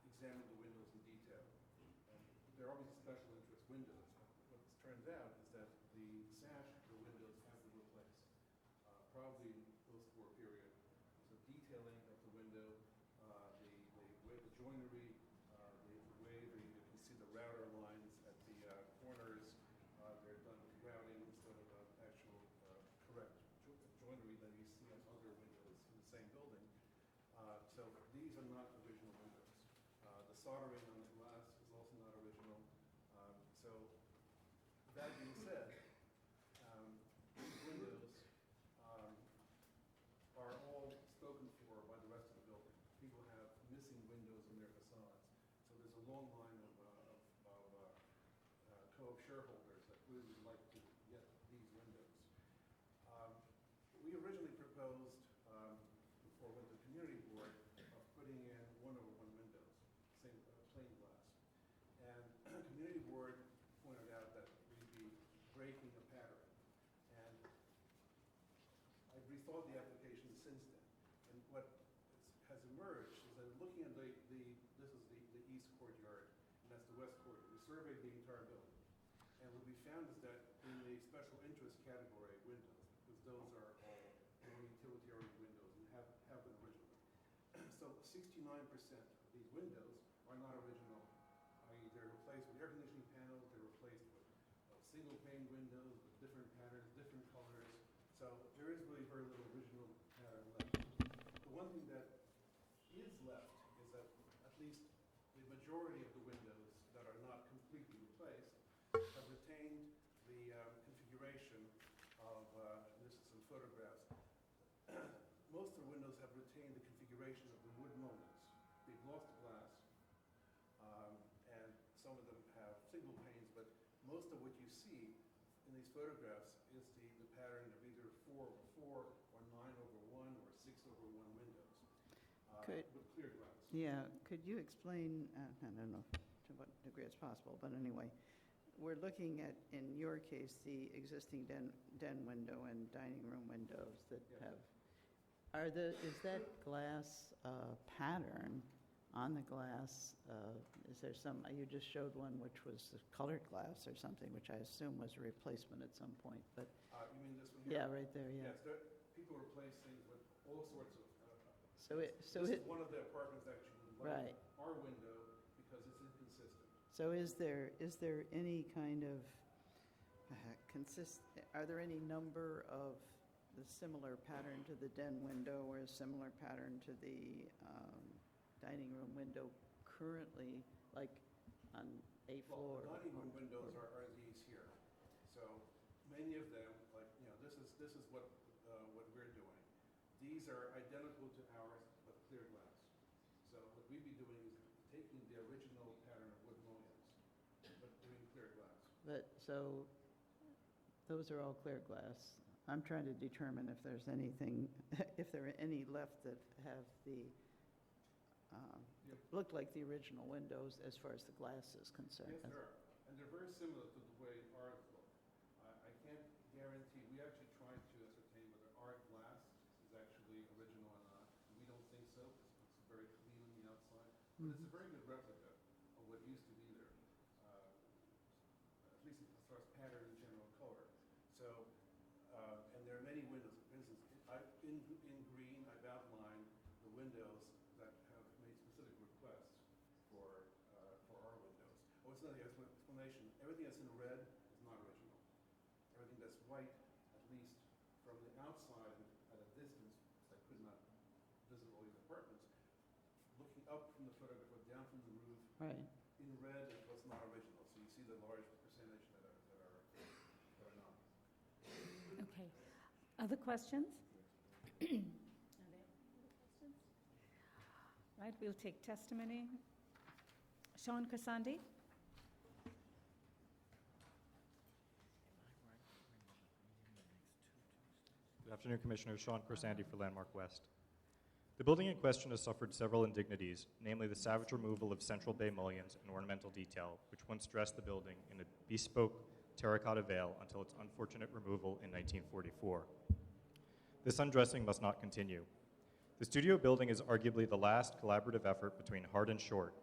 U: examined the windows in detail. And they're always special interest windows. What turns out is that the sash of the windows have been replaced, probably in the post-war period. So detailing of the window, the way the joinery, the way you can see the router lines at the corners, they're done with routing instead of actual correct joinery that you see on other windows in the same building. So these are not original windows. The soldering on the glass is also not original. So that being said, these windows long line of co-op shareholders that really would like to get these windows. We originally proposed, before we went to the community board, of putting in 1/1 windows, plain glass. And the community board pointed out that we'd be breaking a pattern. And I've rethought the application since then. And what has emerged is that looking at this is the east courtyard, and that's the west courtyard. We surveyed the entire building. And what we found is that in the special interest category windows, because those are all utilitarian windows and have been original. So 69% of these windows are not original. I.e., they're replaced with air conditioning panels, they're replaced with single pane windows with different patterns, different colors. So there is really very little original pattern left. The one thing that is left is that at least the majority of the windows that are not completely replaced have retained the configuration of, this is some photographs. Most of the windows have retained the configuration of the wood mullions. They've lost the glass, and some of them have single panes, but most of what you see in these photographs is the pattern of either 4/4 or 9/1 or 6/1 windows with clear glass.
H: Yeah, could you explain, I don't know to what degree it's possible, but anyway, we're looking at, in your case, the existing den window and dining room windows that have, is that glass pattern on the glass, is there some, you just showed one which was colored glass or something, which I assume was a replacement at some point, but.
U: You mean this one here?
H: Yeah, right there, yeah.
U: Yes, people replace things with all sorts of. This is one of the apartments actually like our window because it's inconsistent.
H: So is there any kind of are there any number of the similar pattern to the den window or a similar pattern to the dining room window currently, like on a floor?
U: Well, the dining room windows are these here. So many of them, like, this is what we're doing. These are identical to ours, but clear glass. So what we'd be doing is taking the original pattern of wood mullions, but doing clear glass.
H: But so those are all clear glass. I'm trying to determine if there's anything, if there are any left that have the look like the original windows as far as the glass is concerned.
U: Yes, there are. And they're very similar to the way ours look. I can't guarantee, we actually tried to ascertain whether our glass is actually original or not. We don't think so. It's very clean on the outside. But it's a very good replica of what used to be there, at least as far as pattern and general color. So, and there are many windows. For instance, in green, I've outlined the windows that have made specific requests for our windows. Oh, it's not the explanation. Everything that's in red is not original. Everything that's white, at least from the outside at a distance that could not visit all these apartments, looking up from the photograph or down from the roof, in red is what's not original. So you see the large percentage that are not.
B: Okay. Other questions? Are there other questions? Right, we'll take testimony. Sean Corsandi.
A: Good afternoon, Commissioner. Sean Corsandi for Landmark West. The building in question has suffered several indignities, namely the savage removal of central bay mullions and ornamental detail, which once dressed the building in a bespoke terracotta veil until its unfortunate removal in 1944. This undressing must not continue. The studio building is arguably the last collaborative effort between Hart and Short,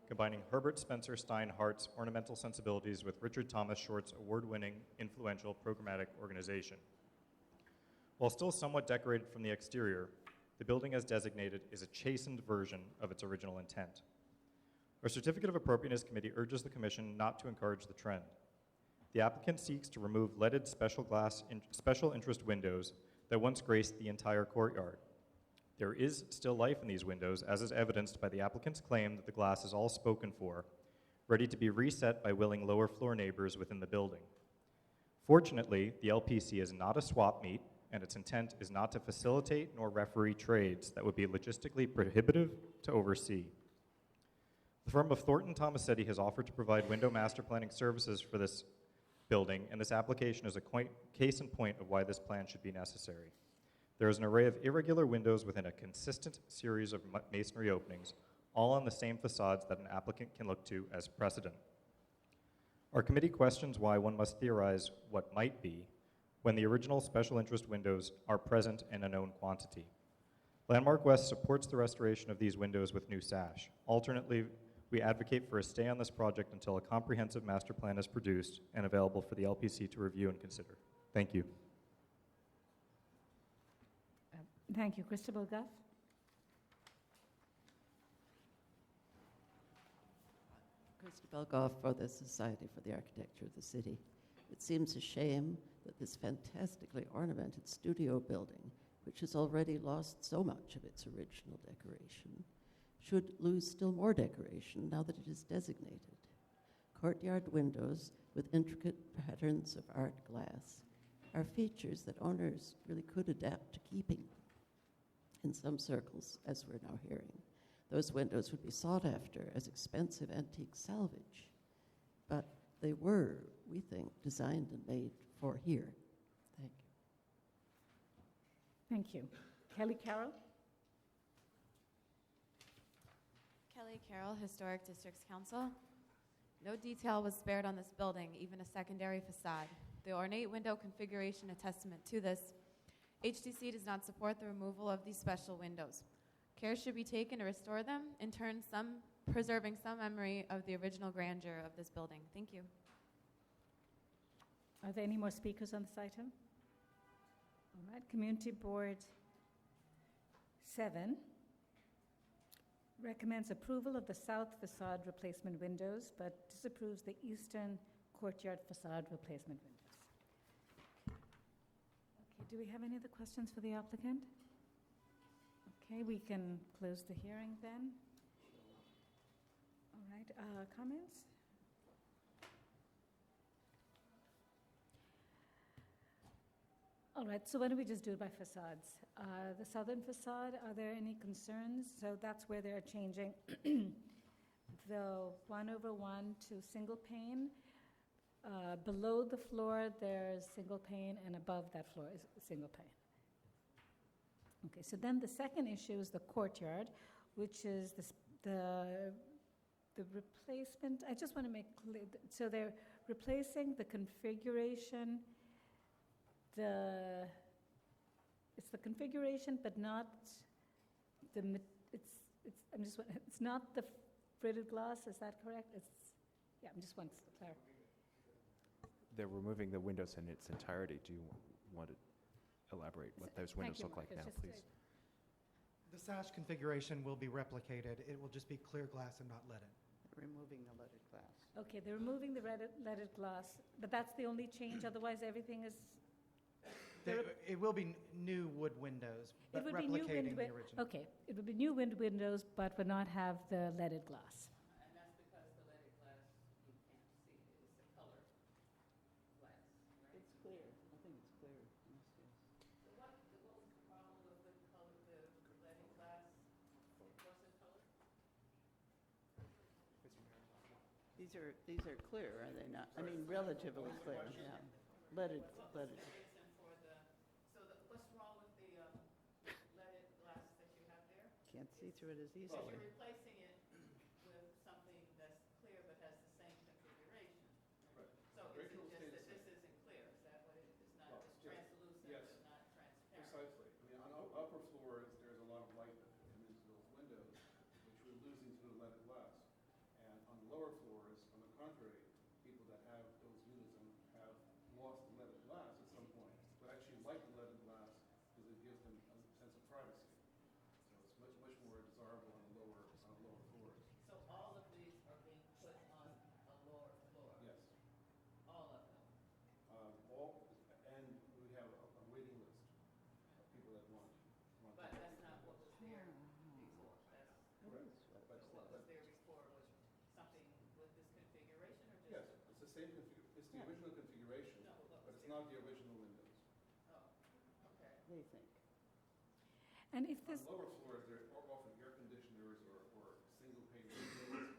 A: combining Herbert Spencer Stein Hart's ornamental sensibilities with Richard Thomas Short's award-winning, influential programmatic organization. While still somewhat decorated from the exterior, the building as designated is a chastened version of its original intent. Our Certificate of Appropriateness Committee urges the Commission not to encourage the trend. The applicant seeks to remove leaded special interest windows that once graced the entire courtyard. There is still life in these windows, as is evidenced by the applicant's claim that the glass is all spoken for, ready to be reset by willing lower floor neighbors within the building. Fortunately, the LPC is not a swap meet, and its intent is not to facilitate nor referee trades that would be logistically prohibitive to oversee. The firm of Thornton Tomasetti has offered to provide window master planning services for this building, and this application is a case in point of why this plan should be necessary. There is an array of irregular windows within a consistent series of masonry openings, all on the same facades that an applicant can look to as precedent. Our committee questions why one must theorize what might be when the original special interest windows are present in a known quantity. Landmark West supports the restoration of these windows with new sash. Alternately, we advocate for a stay on this project until a comprehensive master plan is produced and available for the LPC to review and consider. Thank you.
B: Thank you. Christabel Guff?
H: Christabel Goff for the Society for the Architecture of the City. It seems a shame that this fantastically ornamented studio building, which has already lost so much of its original decoration, should lose still more decoration now that it is designated. Courtyard windows with intricate patterns of art glass are features that owners really could adapt to keeping in some circles, as we're now hearing. Those windows would be sought after as expensive antique salvage, but they were, we think, designed and made for here. Thank you.
B: Thank you. Kelly Carroll?
W: Kelly Carroll, Historic Districts Council. No detail was spared on this building, even a secondary facade. The ornate window configuration a testament to this. HDC does not support the removal of these special windows. Care should be taken to restore them, in turn preserving some memory of the original grandeur of this building. Thank you.
B: Are there any more speakers on this item? All right, Community Board 7 recommends approval of the south facade replacement windows, but disapproves the eastern courtyard facade replacement windows. Okay, do we have any other questions for the applicant? Okay, we can close the hearing then. All right, comments? All right, so why don't we just do it by facades? The southern facade, are there any concerns? So that's where they're changing the 1/1 to single pane. Below the floor, there's single pane, and above that floor is single pane. Okay, so then the second issue is the courtyard, which is the replacement. I just want to make clear, so they're replacing the configuration. It's the configuration, but not the. It's not the fritted glass. Is that correct? Yeah. I just want to clarify.
F: They're removing the windows in its entirety. Do you want to elaborate what those windows look like now, please?
N: The sash configuration will be replicated. It will just be clear glass and not leaded.
H: Removing the leaded glass.
B: Okay, they're removing the leaded glass, but that's the only change. Otherwise, everything is.
N: It will be new wood windows, but replicating the original.
B: Okay, it will be new windows, but will not have the leaded glass.
E: And that's because the leaded glass, you can't see it. It's a color glass, right?
H: It's clear. I think it's clear. Yes, yes.
E: So what was the problem with the color, the leaded glass? It wasn't color?
H: These are clear, are they not? I mean, relatively clear, yeah. Leaded.
E: What's wrong with the leaded glass that you have there?
H: Can't see through it as easily.
E: Well, you're replacing it with something that's clear but has the same configuration.
M: Right.
E: So is it just that this isn't clear? Is that what it is? Not, it's translucent
M: yes.
E: but not transparent?
M: Precisely. I mean, on upper floors, there's a lot of light that could come into those windows, which we're losing to the leaded glass. And on the lower floors, on the contrary, people that have those units have lost the leaded glass at some point, but actually like the leaded glass because it gives them a sense of privacy. So it's much more desirable on the lower floors.
E: So all of these are being put on a lower floor?
M: Yes.
E: All of them?
M: And we have a waiting list of people that want.
E: But that's not what was there before. That's
M: Correct.
E: what was there before was something with this configuration or just?
M: Yes, it's the same it's the original configuration, but it's not the original windows.
E: Oh, okay.
H: They think.
B: And if this.
M: On lower floors, there are often air conditioners or single pane windows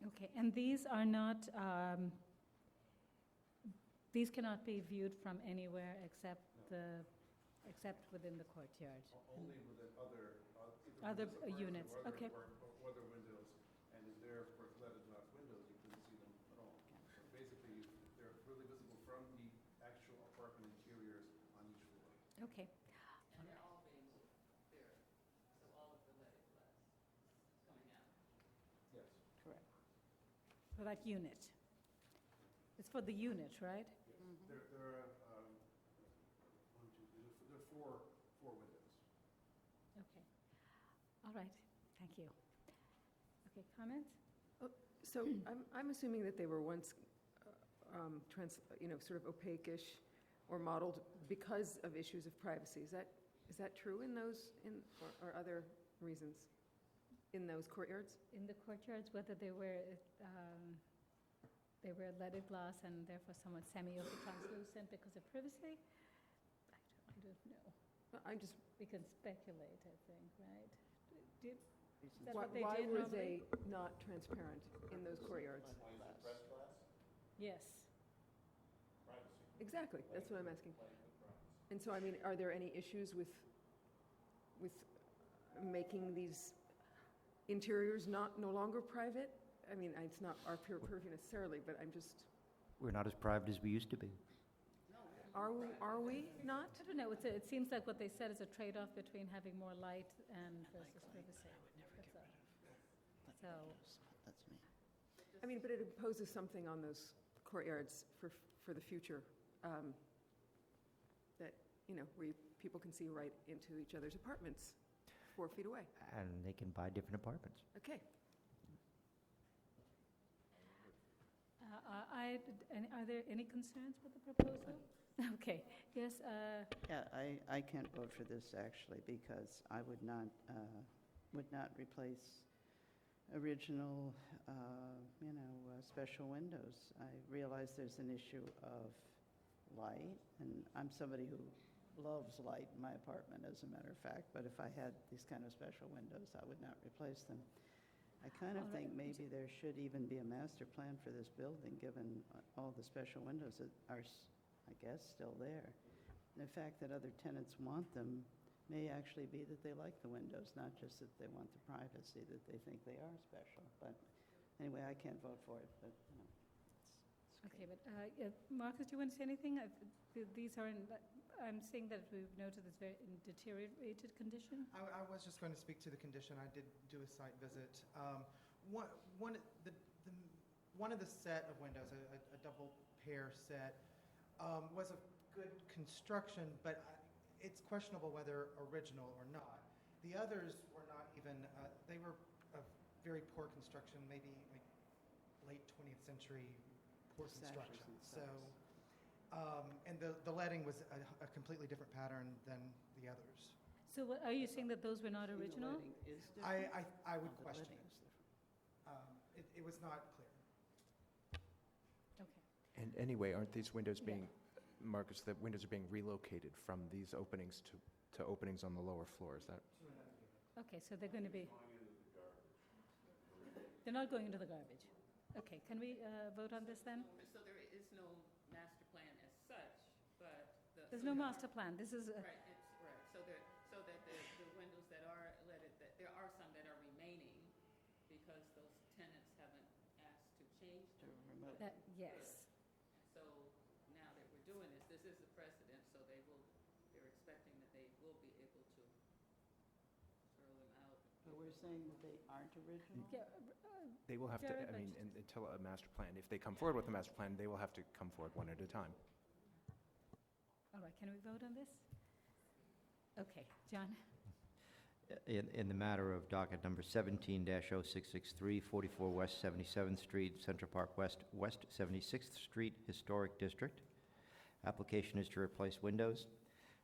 B: Okay, and these are not, these cannot be viewed from anywhere except within the courtyard?
U: Only within other
B: Other
U: apartments
B: units,
U: or
B: okay.
U: or other windows, and in their, of course, leaded glass windows, you couldn't see them at all. So basically, they're really visible from the actual apartment interiors on each floor.
B: Okay.
E: And they're all being there, so all of the leaded glass is coming out.
U: Yes.
B: Correct. For that unit? It's for the unit, right?
U: There are, one, two, there are four windows.
B: Okay. All right, thank you. Okay, comments?
K: So I'm assuming that they were once, sort of opaque-ish or modeled because of issues of privacy. Is that true in those, or other reasons in those courtyards?
B: In the courtyards, whether they were leaded glass and therefore somewhat semi-opaque, translucent because of privacy? I don't know.
K: I'm just.
B: We can speculate, I think, right? Is that
K: Why
B: what they did
K: were
B: normally?
K: they not transparent in those courtyards?
B: Yes.
K: Exactly, that's what I'm asking. And so, I mean, are there any issues with making these interiors no longer private? I mean, it's not our purview necessarily, but I'm just,
S: We're not as private as we used to be.
K: are we not?
B: I don't know, it seems like what they said is a trade-off between having more light and versus privacy. That's all. So,
H: That's me.
K: I mean, but it imposes something on those courtyards for the future, that, where people can see right into each other's apartments 4 feet away.
S: And they can buy different apartments.
K: Okay.
B: Are there any concerns with the proposal? Okay, yes,
H: Yeah, I can't vote for this actually because I would not replace original, special windows. I realize there's an issue of light, and I'm somebody who loves light in my apartment, as a matter of fact, but if I had these kind of special windows, I would not replace them. I kind of
B: All right.
H: think maybe there should even be a master plan for this building, given all the special windows that are, I guess, still there. And the fact that other tenants want them may actually be that they like the windows, not just that they want the privacy, that they think they are special. But anyway, I can't vote for it, but, it's
B: okay, but Marcus, do you want to say anything? These are I'm saying that we've noted this very deteriorated condition.
N: I was just going to speak to the condition. I did do a site visit. One of the set of windows, a double pair set, was of good construction, but it's questionable whether original or not. The others were not even, they were of very poor construction, maybe like late 20th century poor construction. So, and the leading was a completely different pattern than the others.
B: So are you saying that those were not original?
N: I would question it. It was not clear.
B: Okay.
C: And anyway, aren't these windows being, Marcus, the windows are being relocated from these openings to openings on the lower floor, is that?
B: Okay, so they're going to be... They're not going into the garbage. Okay, can we vote on this then?
E: So there is no master plan as such, but
B: There's no master plan. This is...
E: Right, it's, right, so that the windows that are leaded, that there are some that are remaining because those tenants haven't asked to change them.
B: Yes.
E: So now that we're doing this is a precedent, so they're expecting that they will be able to throw them out.
H: But we're saying that they aren't original?
B: Yeah,
C: They will have to,
B: Jared,
C: I mean, until a master plan, if they come forward with a master plan, they will have to come forward one at a time.
B: All right, can we vote on this? Okay, John?
S: In the matter of docket number 17-0663, 44 West 77th Street, Central Park West, West 76th Street Historic District. Application is to replace windows.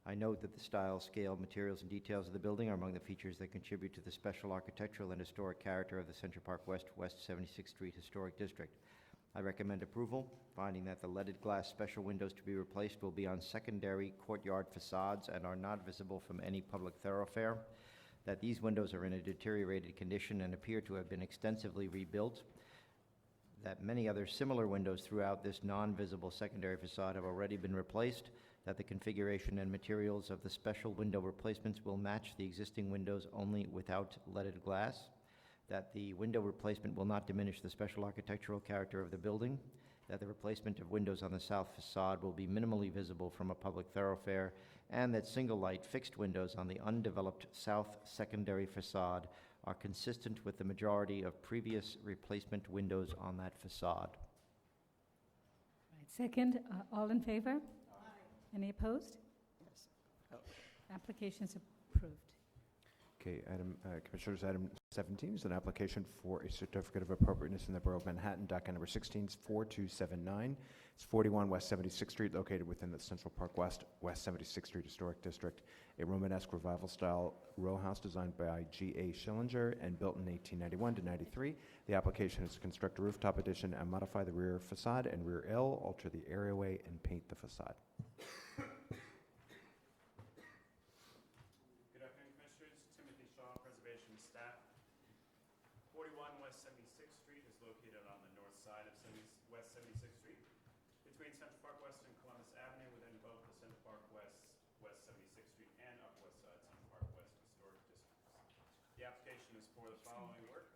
S: I note that the style, scale, materials, and details of the building are among the features that contribute to the special architectural and historic character of the Central Park West, West 76th Street Historic District. I recommend approval, finding that the leaded glass special windows to be replaced will be on secondary courtyard facades and are not visible from any public thoroughfare, that these windows are in a deteriorated condition and appear to have been extensively rebuilt, that many other similar windows throughout this non-visible secondary facade have already been replaced, that the configuration and materials of the special window replacements will match the existing windows only without leaded glass, that the window replacement will not diminish the special architectural character of the building, that the replacement of windows on the south facade will be minimally visible from a public thoroughfare, and that single-light fixed windows on the undeveloped south secondary facade are consistent with the majority of previous replacement windows on that facade.
B: Right, second, all in favor? Aye. Any opposed?
H: Yes.
B: Application's approved.
C: Okay, Commissioners, item 17 is an application for a certificate of appropriateness in the Borough of Manhattan, docket number 16-4279. It's 41 West 76th Street, located within the Central Park West 76th Street Historic District, a Romanesque revival-style row house designed by G.A. Schillinger and built in 1891 to 93. The application is to construct a rooftop addition and modify the rear facade and rear L, alter the areaway, and paint the facade.
A: Staff. 41 West 76th Street is located on the north side of West 76th Street, between Central Park West and Columbus Avenue, within both the Central Park West 76th Street and Upper West Side Central Park West historic districts. The application is for the following work: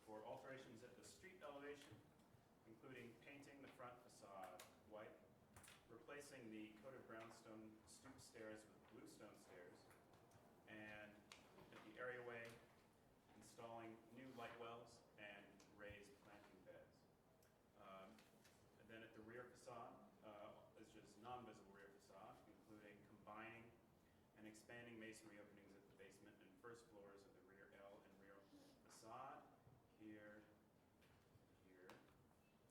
A: for alterations at the street elevation, including painting the front facade white, replacing the coated brownstone stoop stairs with bluestone stairs, and at the areaway, installing new light wells and raised planting beds. And then at the rear facade, is just non-visible rear facade, including combining and expanding masonry openings at the basement and first floors of the rear L and rear facade. Here.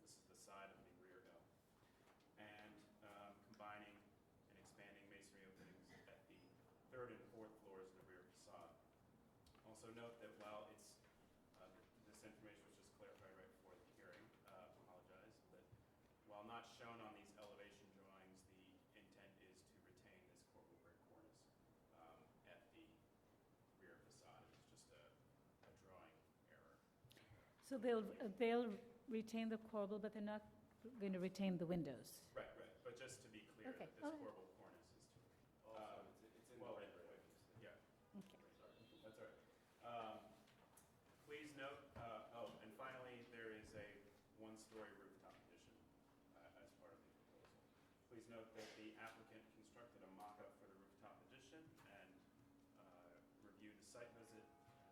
A: This is the side of the rear L. And combining and expanding masonry openings at the third and fourth floors of the rear facade. Also note that while it's, this information was just clarified right before the hearing, apologize, but while not shown on these elevation drawings, the intent is to retain this corbel brick cornice at the rear facade. It was just a drawing error.
B: So they'll retain the corbel, but they're not going to retain the windows?
A: Right, but just to be clear,
B: Okay.
A: that this corbel cornice is to, it's in the rendering. Yeah.
B: Okay.
A: That's all right. Please note, and finally, there is a one-story rooftop addition as part of the proposal. Please note that the applicant constructed a mock-up for the rooftop addition and reviewed the site visit,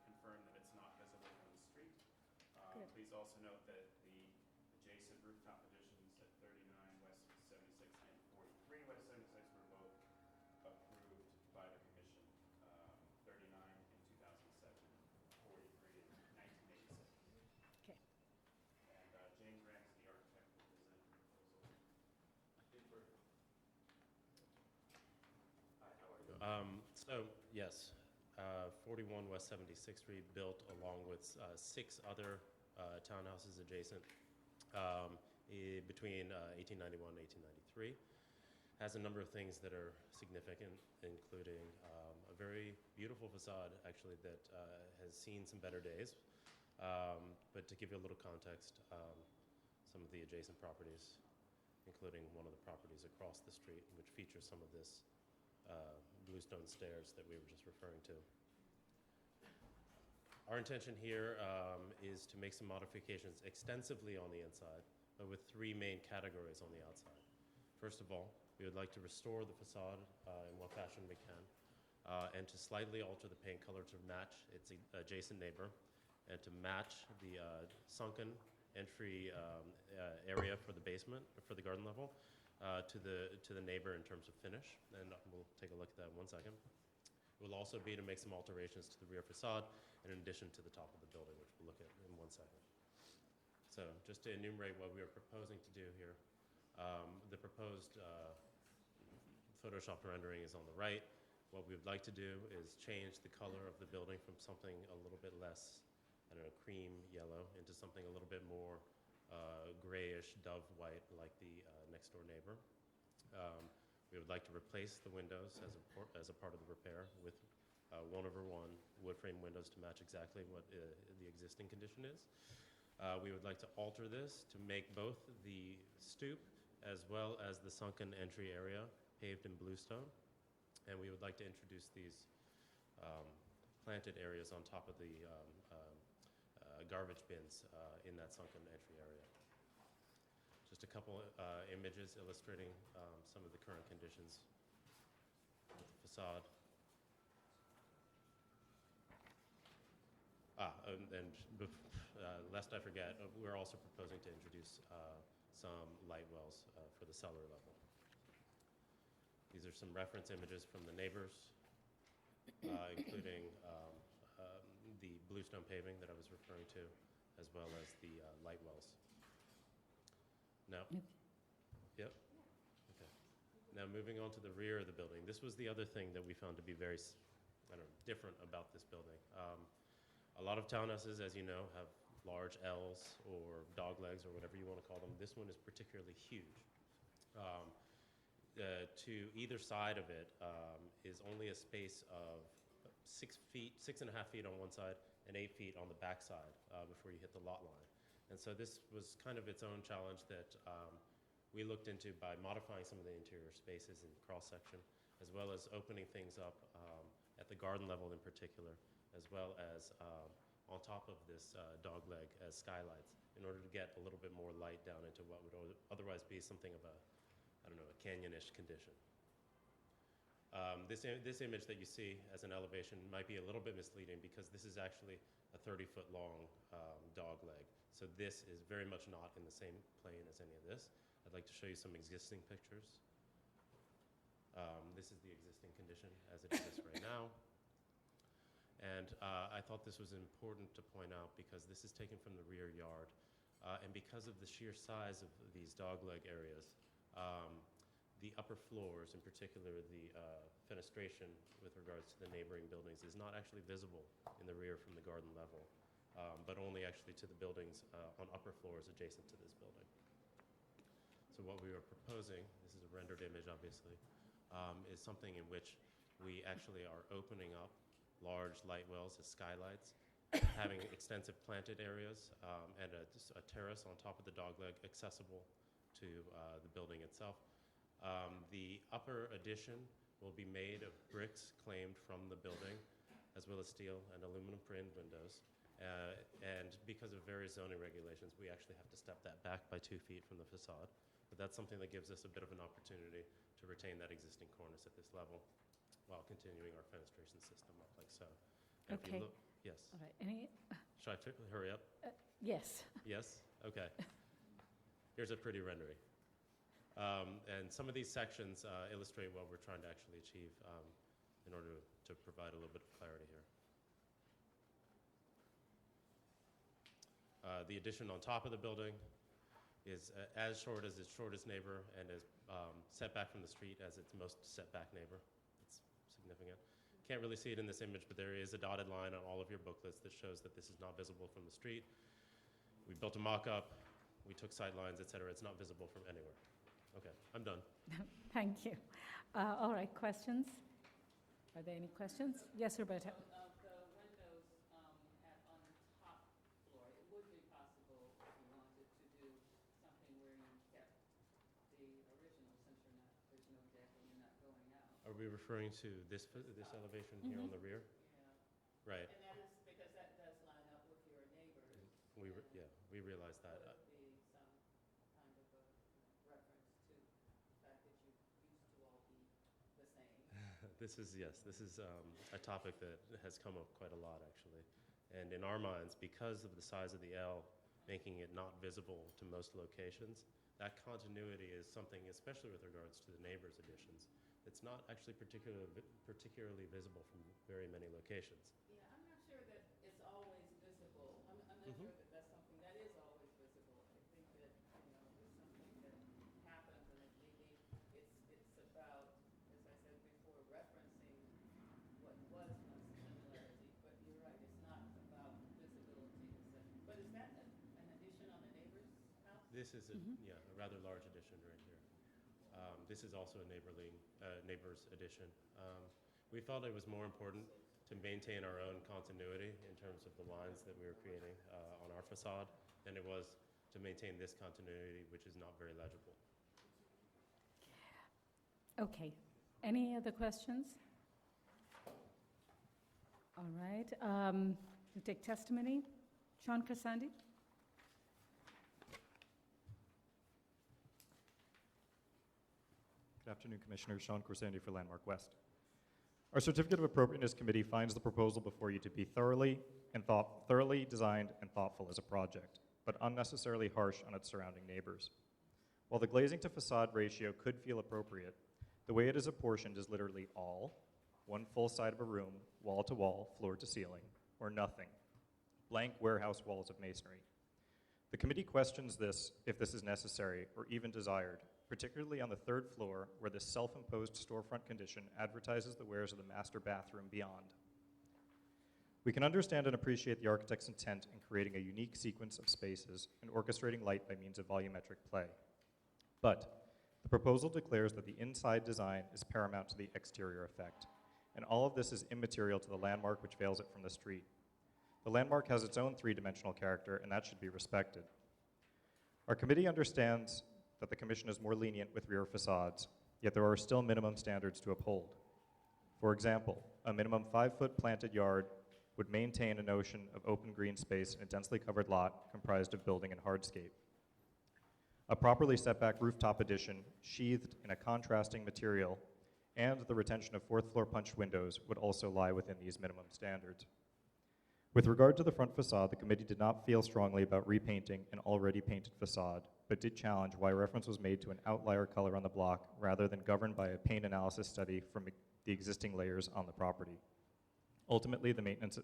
A: confirmed that it's not visible from the street.
B: Good.
A: Please also note that the adjacent rooftop additions at 39 West 76 and 43 West 76 were both approved by the commission. 39 in 2007, 43 in 1986.
B: Okay.
A: And Jane Grant is the architect who presented the proposal. Hi, how are you?
P: So, yes, 41 West 76th Street, built along with 6 other townhouses adjacent between 1891 and 1893. Has a number of things that are significant, including a very beautiful facade, actually, that has seen some better days. But to give you a little context, some of the adjacent properties, including one of the properties across the street, which features some of this bluestone stairs that we were just referring to. Our intention here is to make some modifications extensively on the inside, but with 3 main categories on the outside. First of all, we would like to restore the facade in what fashion we can, and to slightly alter the paint color to match its adjacent neighbor, and to match the sunken entry area for the basement, for the garden level, to the neighbor in terms of finish, and we'll take a look at that in 1 second. It will also be to make some alterations to the rear facade in addition to the top of the building, which we'll look at in 1 second. So just to enumerate what we are proposing to do here, the proposed Photoshop rendering is on the right. What we would like to do is change the color of the building from something a little bit less, I don't know, cream yellow into something a little bit more grayish dove white like the next door neighbor. We would like to replace the windows as a part of the repair with 1/1 wood frame windows to match exactly what the existing condition is. We would like to alter this to make both the stoop as well as the sunken entry area paved in bluestone. And we would like to introduce these planted areas on top of the garbage bins in that sunken entry area. Just a couple images illustrating some of the current conditions of the facade. Lest I forget, we're also proposing to introduce some light wells for the cellar level. These are some reference images from the neighbors, including the bluestone paving that I was referring to, as well as the light wells. No? Yep. Okay. Now moving on to the rear of the building. This was the other thing that we found to be very, different about this building. A lot of townhouses, as you know, have large L's or dog legs or whatever you want to call them. This one is particularly huge. To either side of it is only a space of 6 feet, 6.5 feet on one side and 8 feet on the back side before you hit the lot line. And so this was kind of its own challenge that we looked into by modifying some of the interior spaces and cross-section, as well as opening things up at the garden level in particular, as well as on top of this dog leg as skylights in order to get a little bit more light down into what would otherwise be something of a, a canyon-ish condition. This image that you see as an elevation might be a little bit misleading because this is actually a 30-foot long dog leg. So this is very much not in the same plane as any of this. I'd like to show you some existing pictures. This is the existing condition as it exists right now. And I thought this was important to point out because this is taken from the rear yard. And because of the sheer size of these dogleg areas, the upper floors, in particular the fenestration with regards to the neighboring buildings, is not actually visible in the rear from the garden level, but only actually to the buildings on upper floors adjacent to this building. So what we are proposing, this is a rendered image obviously, is something in which we actually are opening up large light wells as skylights, having extensive planted areas and a terrace on top of the dogleg accessible to the building itself. The upper addition will be made of bricks claimed from the building, as well as steel and aluminum frame windows. And because of various zoning regulations, we actually have to step that back by 2 feet from the facade. But that's something that gives us a bit of an opportunity to retain that existing cornice at this level while continuing our fenestration system up like so. And if you
B: Okay.
P: look, yes.
B: All right. Any?
P: Should I hurry up?
B: Yes.
P: Yes? Okay. Here's a pretty rendering. And some of these sections illustrate what we're trying to actually achieve in order to provide a little bit of clarity here. The addition on top of the building is as short as its shortest neighbor and as set back from the street as its most setback neighbor. It's significant. Can't really see it in this image, but there is a dotted line on all of your booklets that shows that this is not visible from the street. We built a mock-up, we took sight lines, et cetera. It's not visible from anywhere. Okay, I'm done.
B: Thank you. All right, questions? Are there any questions? Yes, Roberta.
E: The windows on the top floor, it would be possible if you wanted to do something where you kept the original, since there's no deck and you're not going out.
P: Are we referring to this elevation here on the rear?
E: Yeah.
P: Right.
E: And that is because that does line up with your neighbors.
P: We realize that.
E: So it would be some kind of a reference to the fact that you used to all be the same.
P: This is a topic that has come up quite a lot, actually. And in our minds, because of the size of the L, making it not visible to most locations, that continuity is something, especially with regards to the neighbors' additions, it's not actually particularly visible from very many locations.
E: Yeah, I'm not sure that it's always visible. I'm not sure that that's something that is always visible. I think that, it's something that happens, and maybe it's about, as I said before, referencing what was once similarity. But you're right, it's not about visibility. But is that an addition on the neighbor's house?
P: This is a rather large addition right here. This is also a neighbor's addition. We felt it was more important to maintain our own continuity in terms of the lines that we were creating on our facade than it was to maintain this continuity, which is not very legible.
B: Okay. Any other questions? All right. We'll take testimony. Sean Corsandi.
A: Good afternoon, Commissioner. Sean Corsandi for Landmark West. Our Certificate of Appropriateness Committee finds the proposal before you to be thoroughly designed and thoughtful as a project, but unnecessarily harsh on its surrounding neighbors. While the glazing to facade ratio could feel appropriate, the way it is apportioned is literally all, one full side of a room, wall to wall, floor to ceiling, or nothing, blank warehouse walls of masonry. The committee questions this, if this is necessary or even desired, particularly on the third floor where this self-imposed storefront condition advertises the wares of the master bathroom beyond. We can understand and appreciate the architect's intent in creating a unique sequence of spaces and orchestrating light by means of volumetric play. But the proposal declares that the inside design is paramount to the exterior effect, and all of this is immaterial to the landmark which veils it from the street. The landmark has its own three-dimensional character, and that should be respected. Our committee understands that the Commission is more lenient with rear facades, yet there are still minimum standards to uphold. For example, a minimum 5-foot planted yard would maintain a notion of open green space in a densely covered lot comprised of building and hardscape. A properly set back rooftop addition sheathed in a contrasting material and the retention of fourth floor punch windows would also lie within these minimum standards. With regard to the front facade, the committee did not feel strongly about repainting an already painted facade, but did challenge why reference was made to an outlier color on the block rather than governed by a paint analysis study from the existing layers on the property. Ultimately, the maintenance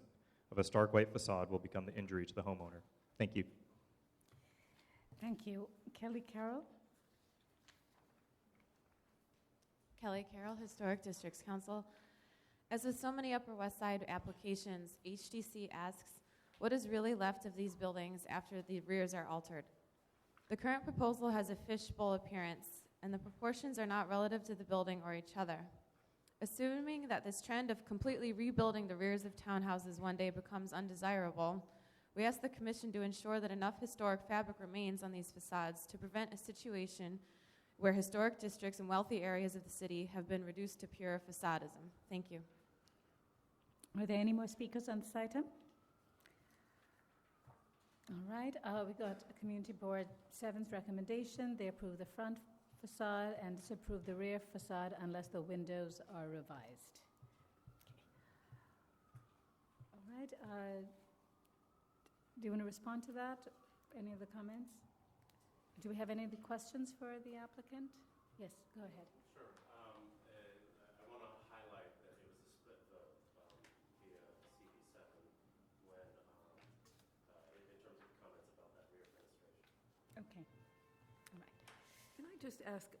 A: of a stark white facade will become the injury to the homeowner. Thank you.
B: Thank you. Kelly Carroll.
W: Kelly Carroll, Historic Districts Council. As with so many Upper West Side applications, HDC asks, what is really left of these buildings after the rears are altered? The current proposal has a fishbowl appearance, and the proportions are not relative to the building or each other. Assuming that this trend of completely rebuilding the rears of townhouses one day becomes undesirable, we ask the Commission to ensure that enough historic fabric remains on these facades to prevent a situation where historic districts and wealthy areas of the city have been reduced to pure facadism. Thank you.
B: Are there any more speakers on this item? All right, we got Community Board 7's recommendation. They approve the front facade and disapprove the rear facade unless the windows are revised. Okay. All right, do you want to respond to that? Any of the comments? Do we have any other questions for the applicant? Yes, go ahead.
P: Sure. I want to highlight that it was a split vote via CB7 when, in terms of comments about that rear fenestration.
B: Okay. All right.
K: Can I just ask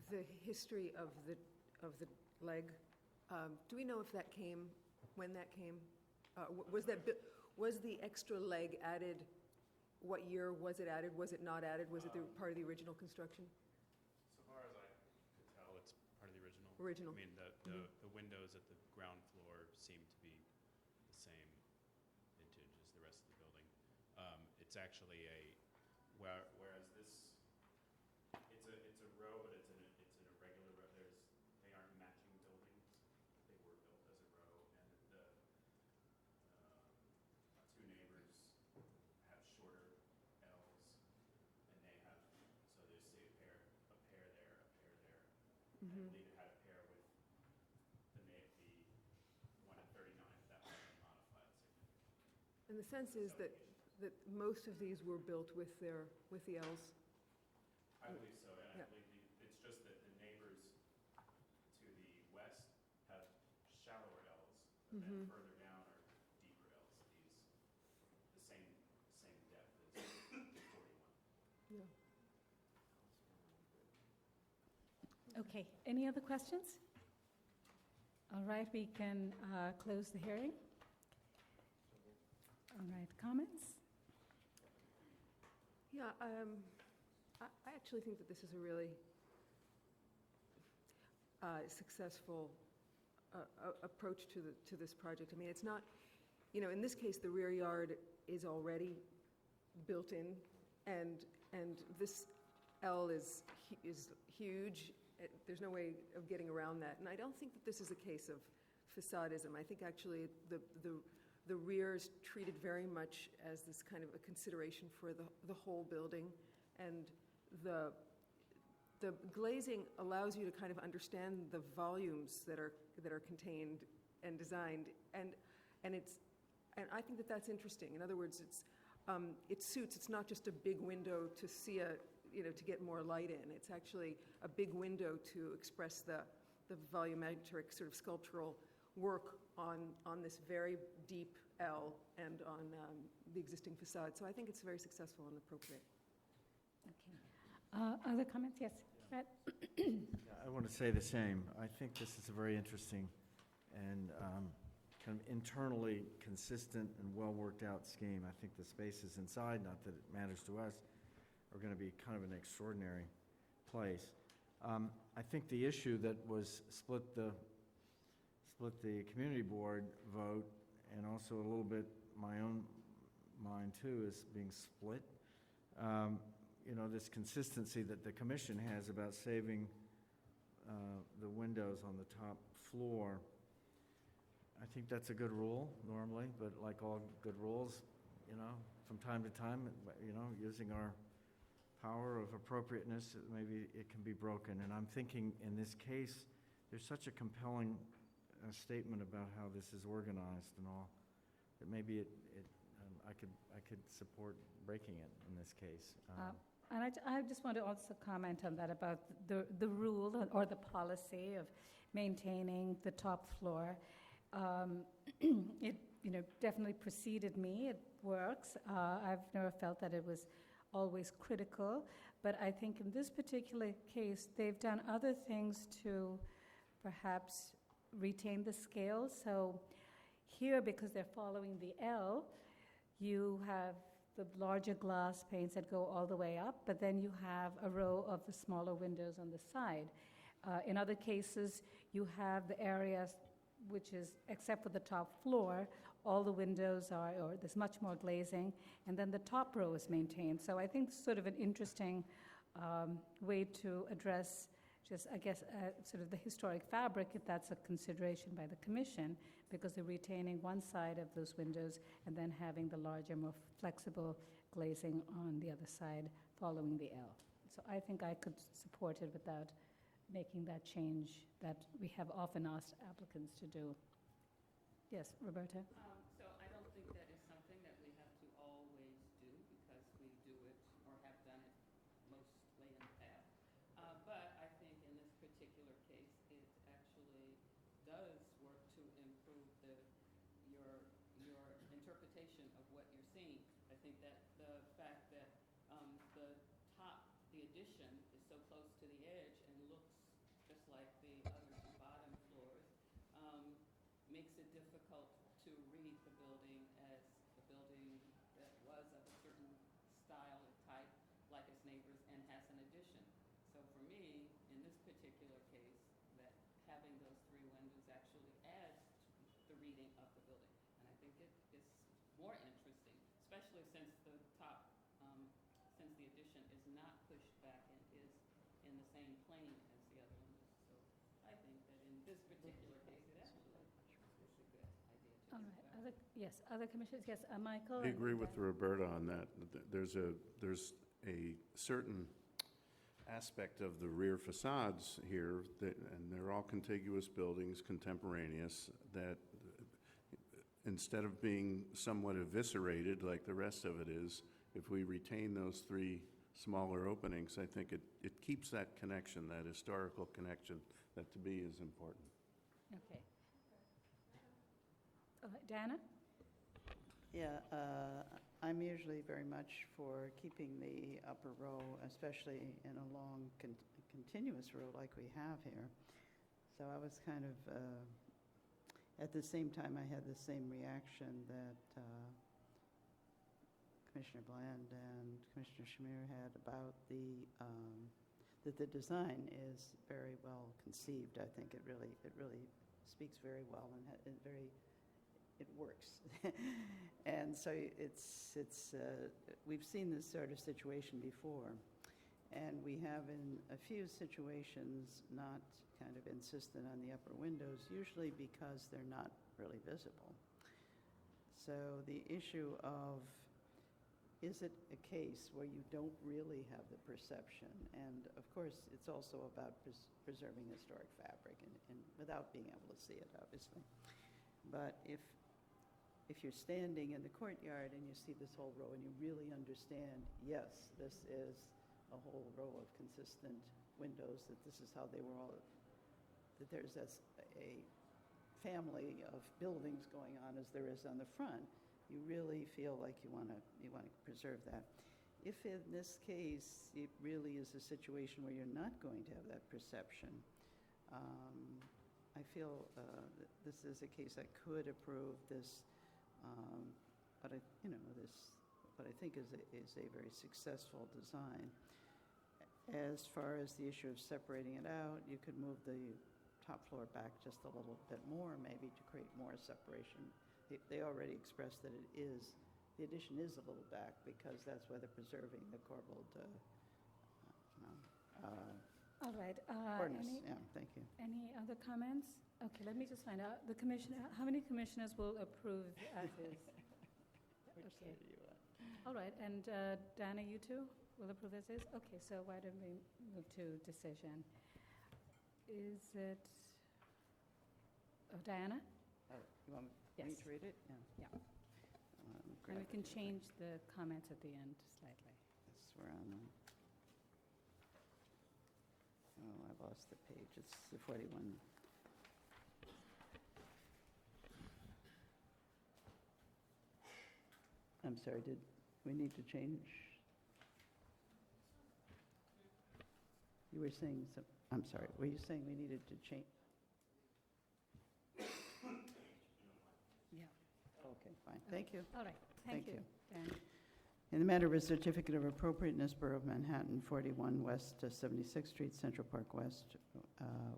K: the history of the leg? Do we know if that came, when that came? Was the extra leg added? What year was it added? Was it not added? Was it part of the original construction?
L: So far as I could tell, it's part of the original.
K: Original.
L: I mean, the windows at the ground floor seem to be the same vintage as the rest of the building. It's actually whereas this, it's a row, but it's an irregular row. They aren't matching buildings. They were built as a row, and the two neighbors have shorter L's, and they have, so there's say a pair there, a pair there.
K: Mm-hmm.
L: I believe it had a pair with the one at 39, that one modified significantly.
K: And the sense is that most of these were built with the Ls?
L: I believe so, and
K: Yeah.
L: I believe it's just that the neighbors to the west have shallower L's, but then further down are deeper L's. The same depth as 41.
K: Yeah.
B: Okay, any other questions? All right, we can close the hearing. All right, comments?
K: Yeah, I actually think that this is a really successful approach to this project. I mean, it's not, in this case, the rear yard is already built in, and this L is huge. There's no way of getting around that. And I don't think that this is a case of facadism. I think actually the rear is treated very much as this kind of a consideration for the whole building, and the glazing allows you to kind of understand the volumes that are contained and designed, and I think that that's interesting. In other words, it suits. It's not just a big window to see to get more light in. It's actually a big window to express the volumetric sort of sculptural work on this very deep L and on the existing facade. So I think it's very successful and appropriate.
B: Okay. Other comments? Yes, Brett?
G: I want to say the same. I think this is a very interesting and kind of internally consistent and well-worked out scheme. I think the spaces inside, not that it matters to us, are going to be kind of an extraordinary place. I think the issue that was split the community board vote, and also a little bit my own mind too, is being split. This consistency that the commission has about saving the windows on the top floor. I think that's a good rule normally, but like all good rules, from time to time, using our power of appropriateness, maybe it can be broken. And I'm thinking in this case, there's such a compelling statement about how this is organized and all, that maybe I could support breaking it in this case.
B: And I just want to also comment on that about the rule or the policy of maintaining the top floor. It definitely preceded me. It works. I've never felt that it was always critical, but I think in this particular case, they've done other things to perhaps retain the scale. So here, because they're following the L, you have the larger glass panes that go all the way up, but then you have a row of the smaller windows on the side. In other cases, you have the areas which is, except for the top floor, all the windows are, or there's much more glazing, and then the top row is maintained. So I think it's sort of an interesting way to address just, I guess, sort of the historic fabric, if that's a consideration by the commission, because they're retaining one side of those windows and then having the larger, more flexible glazing on the other side following the L. So I think I could support it without making that change that we have often asked applicants to do. Yes, Roberta?
E: So I don't think that is something that we have to always do, because we do it or have done it mostly in the past. But I think in this particular case, it actually does work to improve your interpretation of what you're seeing. I think that the fact that the addition is so close to the edge and looks just like the other two bottom floors, makes it difficult to read the building as a building that was of a certain style or type, like its neighbors, and has an addition. So for me, in this particular case, that having those three windows actually adds to the reading of the building. And I think it is more interesting, especially since the top, since the addition is not pushed back and is in the same plane as the other windows. So I think that in this particular case, it actually is a good idea to do
B: All
E: that.
B: right. Other commissioners? Yes, Michael?
O: I agree with Roberta on that. There's a certain aspect of the rear facades here, and they're all contiguous buildings, contemporaneous, that instead of being somewhat eviscerated like the rest of it is, if we retain those three smaller openings, I think it keeps that connection, that historical connection, that to me is important.
B: Okay. Diana?
H: Yeah, I'm usually very much for keeping the upper row, especially in a long continuous row like we have here. So I was kind of, at the same time, I had the same reaction that Commissioner Bland and Commissioner Shamir had about that the design is very well conceived. I think it really speaks very well and it works. And so we've seen this sort of situation before. And we have in a few situations not kind of insisted on the upper windows, usually because they're not really visible. So the issue of, is it a case where you don't really have the perception? And of course, it's also about preserving historic fabric and without being able to see it, obviously. But if you're standing in the courtyard and you see this whole row and you really understand, yes, this is a whole row of consistent windows, that this is how they were all, that there's a family of buildings going on as there is on the front, you really feel like you want to preserve that. If in this case it really is a situation where you're not going to have that perception, I feel this is a case I could approve this, what I think is a very successful design. As far as the issue of separating it out, you could move the top floor back just a little bit more, maybe to create more separation. They already expressed that the addition is a little back because that's why they're preserving the corbelled
B: All right.
H: cornice. Yeah, thank you.
B: Any other comments? Okay, let me just find out. How many commissioners will approve as is? Okay. All right, and Dana, you too will approve as is? Okay, so why don't we move to decision? Is it, Diana?
H: You want me
B: Yes.
H: to read it?
B: Yeah. And we can change the comments at the end slightly.
H: Yes, we're on the, I lost the page. It's the 41. I'm sorry, did we need to change? You were saying some, I'm sorry, were you saying we needed to change?
B: Yeah.
H: Okay, fine, thank you.
B: All right, thank you. Dan.
H: In the matter of a certificate of appropriateness, Borough of Manhattan, 41 West 76th Street, Central Park West,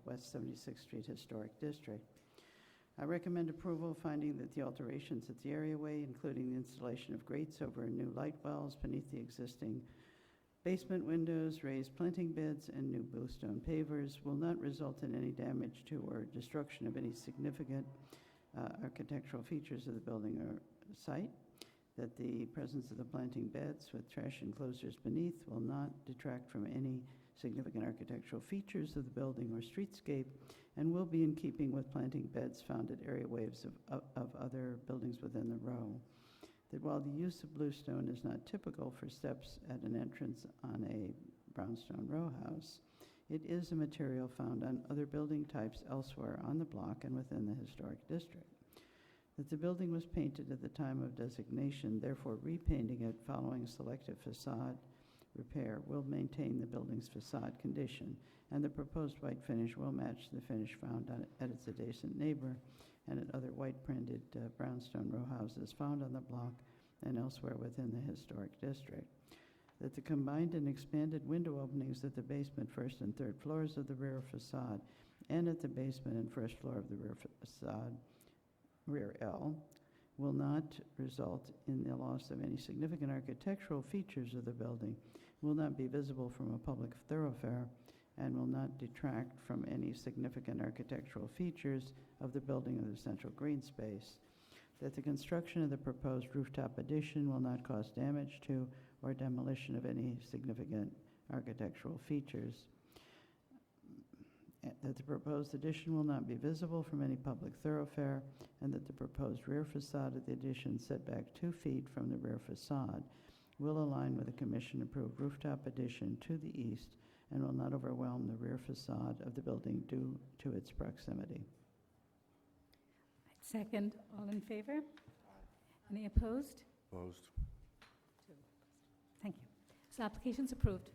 H: West 76th Street Historic District. I recommend approval, finding that the alterations at the areaway, including the installation of grates over new light wells beneath the existing basement windows, raised planting beds, and new bluestone pavers, will not result in any damage to or destruction of any significant architectural features of the building or site, that the presence of the planting beds with trash enclosures beneath will not detract from any significant architectural features of the building or streetscape, and will be in keeping with planting beds found at area waves of other buildings within the row. That while the use of bluestone is not typical for steps at an entrance on a brownstone row house, it is a material found on other building types elsewhere on the block and within the historic district. That the building was painted at the time of designation, therefore repainting it following selective facade repair will maintain the building's facade condition, and the proposed white finish will match the finish found at its adjacent neighbor and at other white-printed brownstone row houses found on the block and elsewhere within the historic district. That the combined and expanded window openings at the basement, first and third floors of the rear facade and at the basement and first floor of the rear facade, rear L, will not result in the loss of any significant architectural features of the building, will not be visible from a public thoroughfare, and will not detract from any significant architectural features of the building or the central green space. That the construction of the proposed rooftop addition will not cause damage to or demolition of any significant architectural features. That the proposed addition will not be visible from any public thoroughfare, and that the proposed rear facade of the addition set back 2 feet from the rear facade will align with the commission-approved rooftop addition to the east and will not overwhelm the rear facade of the building due to its proximity.
B: Second, all in favor? Any opposed?
O: Opposed.
B: Thank you. So application's approved.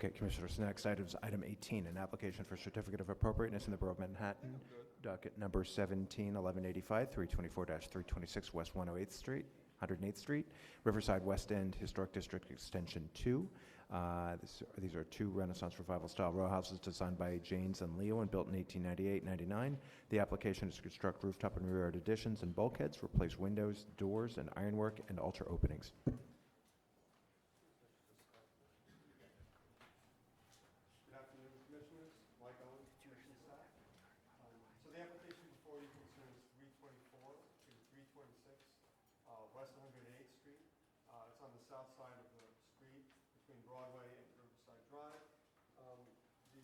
C: Okay, Commissioners, next item is item 18, an application for certificate of appropriateness in the Borough of Manhattan. docket number 17, 1185, 324-326 West 108th Street, Riverside West End Historic District Extension 2. These are two Renaissance Revival style row houses designed by Janes and Leo and built in 1898-99. The application is to construct rooftop and rear yard additions and bulkheads, replace windows, doors, and ironwork, and alter openings.
Q: Good afternoon, Commissioners. Mike Owen, Commission staff. So the application before you concerns 324 to 326 West 108th Street. It's on the south side of the street between Broadway and Riverside Drive. The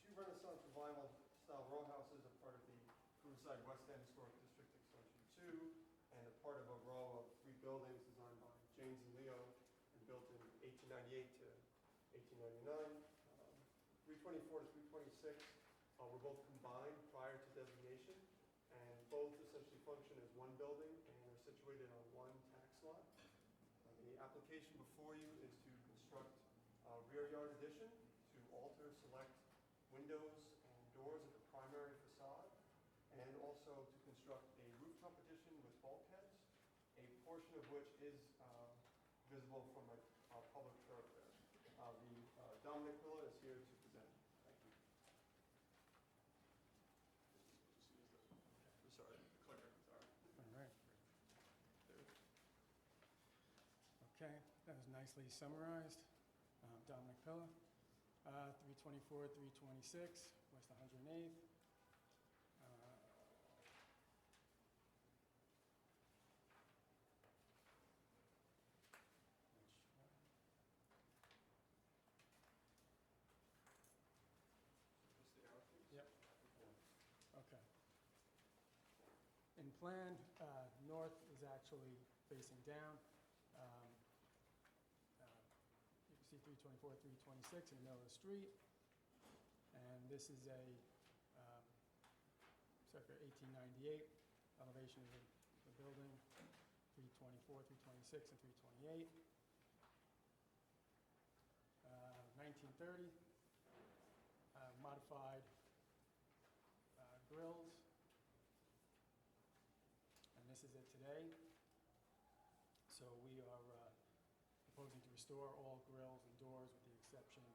Q: two Renaissance Revival style row houses are part of the Riverside West End Historic District Extension 2 and a part of a row of three buildings designed by James and Leo and built in 1898 to 1899. 324 to 326 were both combined prior to designation, and both essentially function as one building and are situated on one tax lot. The application before you is to construct a rear yard addition to alter select windows and doors at the primary facade, and also to construct a rooftop addition with bulkheads, a portion of which is visible from a public thoroughfare. Dominick is here to present. Thank you. Sorry, clicker. Sorry.
T: All right. Okay, that was nicely summarized. Dominick Pilla, 324, 326, West 108th. Okay. In plan, north is actually facing down. You can see 324, 326 in the middle of the street. And this is a circa 1898 elevation of the building, 324, 326, and 328. 1930, modified grills, and this is it today. So we are proposing to restore all grills and doors with the exception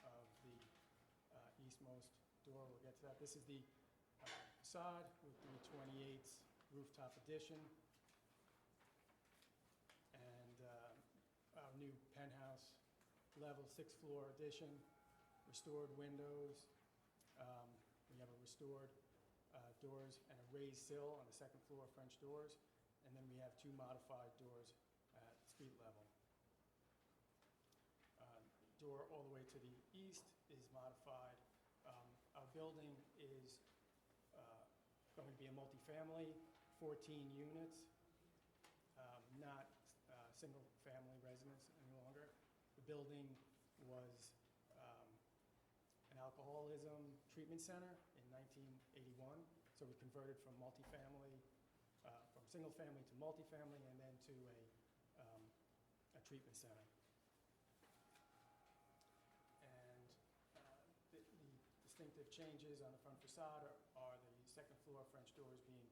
T: of the eastmost door. We'll get to that. This is the facade with the 28th rooftop addition and our new penthouse level 6th floor addition, restored windows. We have a restored doors and a raised sill on the second floor, French doors, and then we have two modified doors at street level. Door all the way to the east is modified. Our building is going to be a multifamily, 14 units, not single-family residence any longer. The building was an alcoholism treatment center in 1981, so we converted from multifamily, from single-family to multifamily, and then to a treatment center. And the distinctive changes on the front facade are the second floor French doors being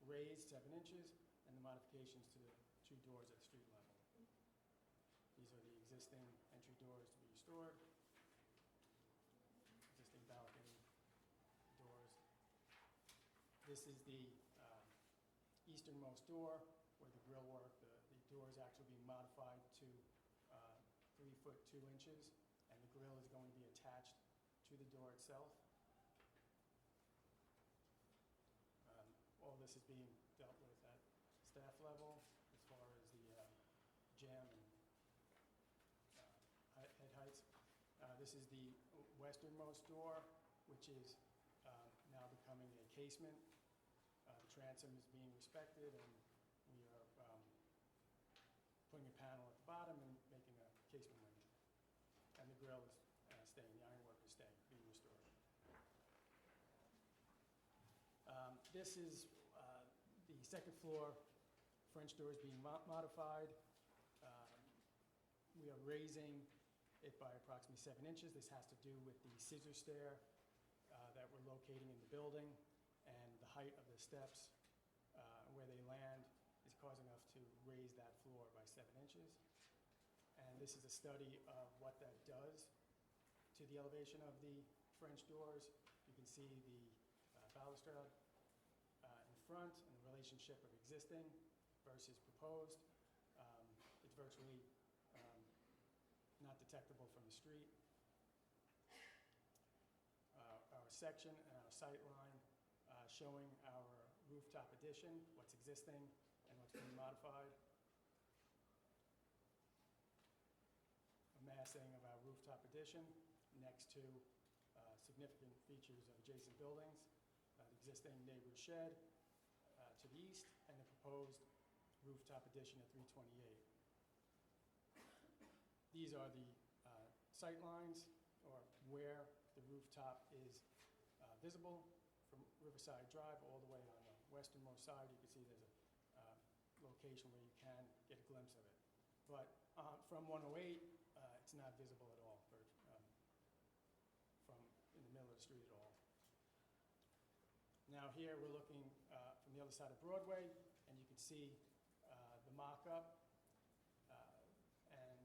T: raised 7 inches, and the modifications to the two doors at street level. These are the existing entry doors to be restored, existing balcony doors. This is the easternmost door where the grill work, the door is actually being modified to 3 foot 2 inches, and the grill is going to be attached to the door itself. All this is being dealt with at staff level as far as the jam and head heights. This is the westernmost door, which is now becoming a casement. The transom is being respected, and we are putting a panel at the bottom and making a casement window. And the grill is staying, the ironwork is staying, being restored. This is the second floor French doors being modified. We are raising it by approximately 7 inches. This has to do with the scissor stair that we're locating in the building, and the height of the steps where they land is causing us to raise that floor by 7 inches. And this is a study of what that does to the elevation of the French doors. You can see the balustrade in front and the relationship of existing versus proposed. It's virtually not detectable from the street. Our section and our sight line showing our rooftop addition, what's existing and what's being modified. A massing of our rooftop addition next to significant features of adjacent buildings, the existing neighbor's shed to the east, and the proposed rooftop addition at 328. These are the sight lines, or where the rooftop is visible from Riverside Drive all the way on the westernmost side. You can see there's a location where you can get a glimpse of it. But from 108, it's not visible at all, from in the middle of the street at all. Now here we're looking from the other side of Broadway, and you can see the mock-up. And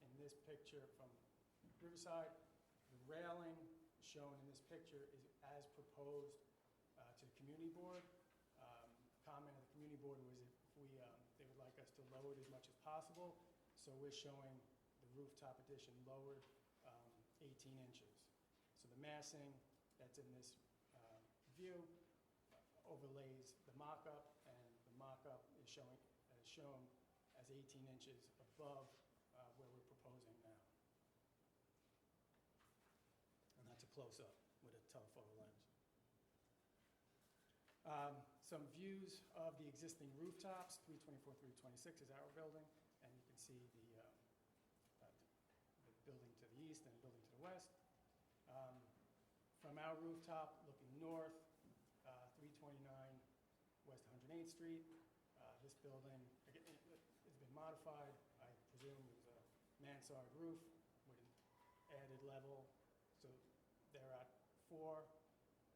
T: in this picture from Riverside, the railing shown in this picture is as proposed to the community board. Comment of the community board was if they would like us to lower it as much as possible, so we're showing the rooftop addition lowered 18 inches. So the massing that's in this view overlays the mock-up, and the mock-up is shown as 18 inches above where we're proposing now. And that's a close-up with a telephoto lens. Some views of the existing rooftops. 324, 326 is our building, and you can see the building to the east and the building to the west. From our rooftop, looking north, 329 West 108th Street. This building has been modified. I presume it was a mansard roof with an added level. So they're at 4.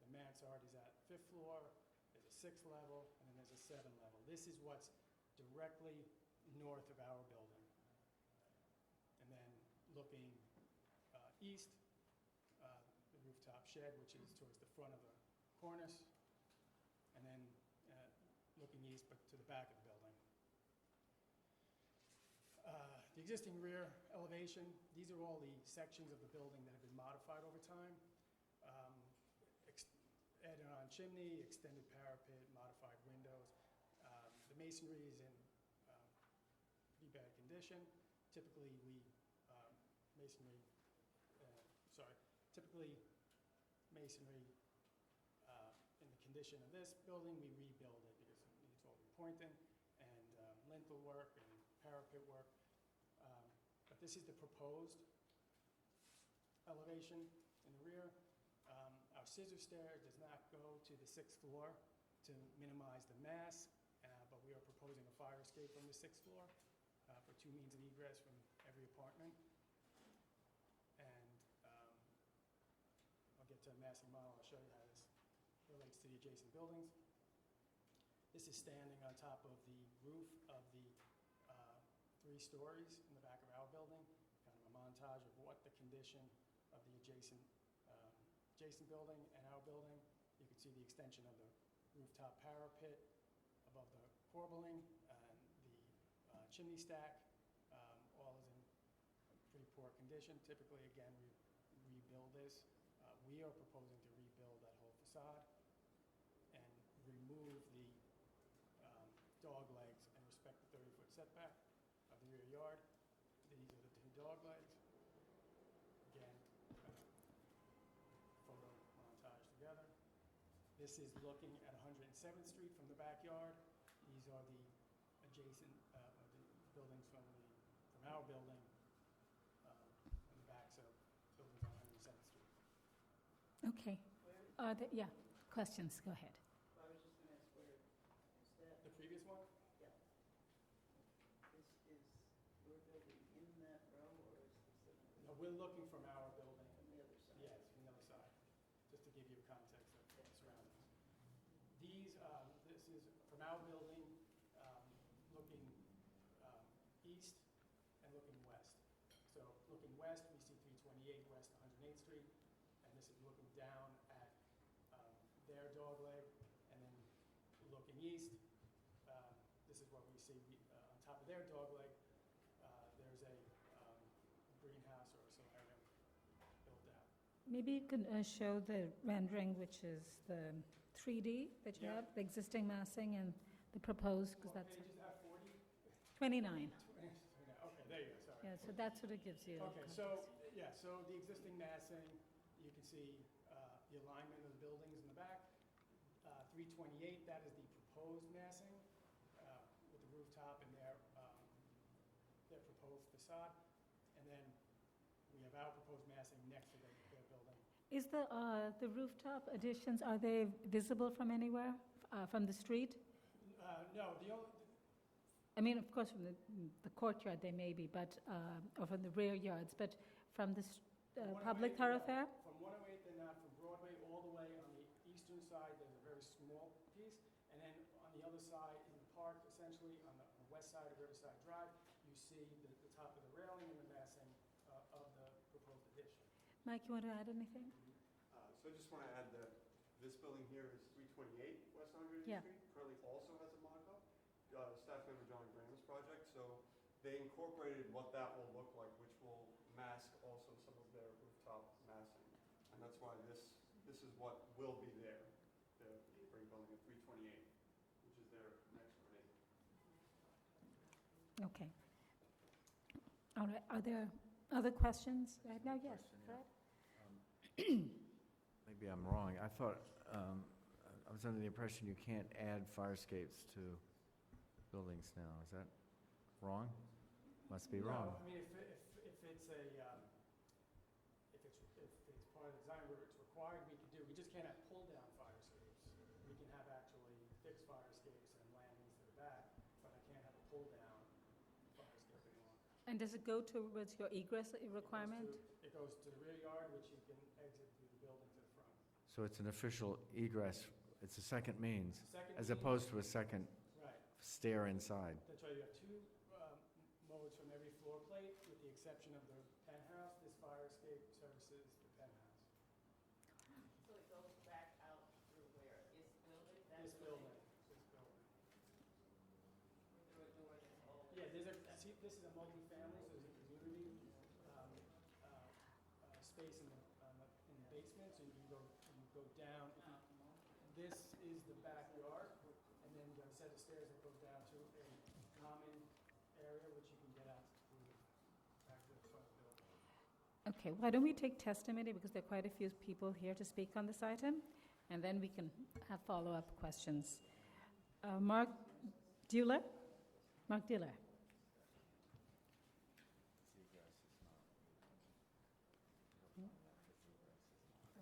T: The mansard is at 5th floor. There's a 6th level, and then there's a 7th level. This is what's directly north of our building. And then looking east, the rooftop shed, which is towards the front of the cornice, and then looking east, but to the back of the building. The existing rear elevation, these are all the sections of the building that have been modified over time. Added on chimney, extended parapet, modified windows. The masonry is in pretty bad condition. Typically, masonry in the condition of this building, we rebuild it because it needs all repointing and lintel work and parapet work. But this is the proposed elevation in the rear. Our scissor stair does not go to the 6th floor to minimize the mass, but we are proposing a fire escape from the 6th floor for 2 means of egress from every apartment. And I'll get to a massing model. I'll show you how this relates to the adjacent buildings. This is standing on top of the roof of the 3 stories in the back of our building, kind of a montage of what the condition of the adjacent building and our building. You can see the extension of the rooftop parapet above the corbelling, and the chimney stack, all is in pretty poor condition. Typically, again, we rebuild this. We are proposing to rebuild that whole facade and remove the dog legs and respect the 30-foot setback of the rear yard. These are the 2 dog legs. Again, photo montage together. This is looking at 107th Street from the backyard. These are the adjacent the buildings from our building on the backs of buildings on 107th Street.
B: Okay. Yeah, questions, go ahead.
H: I was just going to ask, where is that?
T: The previous one?
H: Yeah. Is your building in that row, or is this another?
T: No, we're looking from our building.
H: From the other side?
T: Yes, from the other side. Just context of the surroundings. This is from our building, looking east and looking west. So looking west, we see 328 West 108th Street, and this is looking down at their dog leg, and then looking east, this is what we see on top of their dog leg. There's a greenhouse or solarium built out.
B: Maybe you can show the rendering, which is the 3D that you have, the existing massing and the proposed, because that's
T: Pages have 40?
B: 29.
T: Okay, there you go, sorry.
B: Yeah, so that's what it gives you.
T: Okay, so the existing massing, you can see the alignment of the buildings in the back. 328, that is the proposed massing with the rooftop and their proposed facade. And then we have our proposed massing next to their building.
B: Is the rooftop additions, are they visible from anywhere, from the street?
T: No, the only,
B: I mean, of course, from the courtyard they may be, but, or from the rear yards, but from the public thoroughfare?
T: From 108, they're not. From Broadway all the way on the eastern side, there's a very small piece. And then on the other side, in the park, essentially, on the west side of Riverside Drive, you see the top of the railing and the massing of the proposed addition.
B: Mike, you want to add anything?
Q: So I just want to add that this building here is 328 West 108th
B: Yeah.
Q: Street. Currently also has a mock-up. Staff member John Graham's project. So they incorporated what that will look like, which will mask also some of their rooftop massing. And that's why this is what will be there, the neighboring building at 328, which is their next door neighbor.
B: Okay. All right, are there other questions right now? Yes, Fred?
G: Maybe I'm wrong. I thought, I was under the impression you can't add fire escapes to buildings now. Is that wrong? Must be wrong.
T: No, I mean, if it's part of the design where it's required, we could do. We just can't have pull-down fire escapes. We can have actually fixed fire escapes and landings to the back, but I can't have a pull-down fire escape any longer.
B: And does it go towards your egress requirement?
T: It goes to the rear yard, which you can exit through the building to the front.
G: So it's an official egress, it's a second means,
T: Second
G: as
T: means-
G: opposed to a second
T: Right.
G: stair inside.
T: That's right. You have two modes from every floor plate, with the exception of the penthouse. This fire escape services the penthouse.
E: So it goes back out through where? This building?
T: This building.
E: Through a door that's all.
T: Yeah, this is a multifamily, so there's a community space in the basement, so you can go down. This is the backyard, and then you have a set of stairs that go down to a common area, which you can get out back to the front of the building.
B: Okay, why don't we take testimony, because there are quite a few people here to speak on this item, and then we can have follow-up questions. Mark Deuler? Mark Deuler.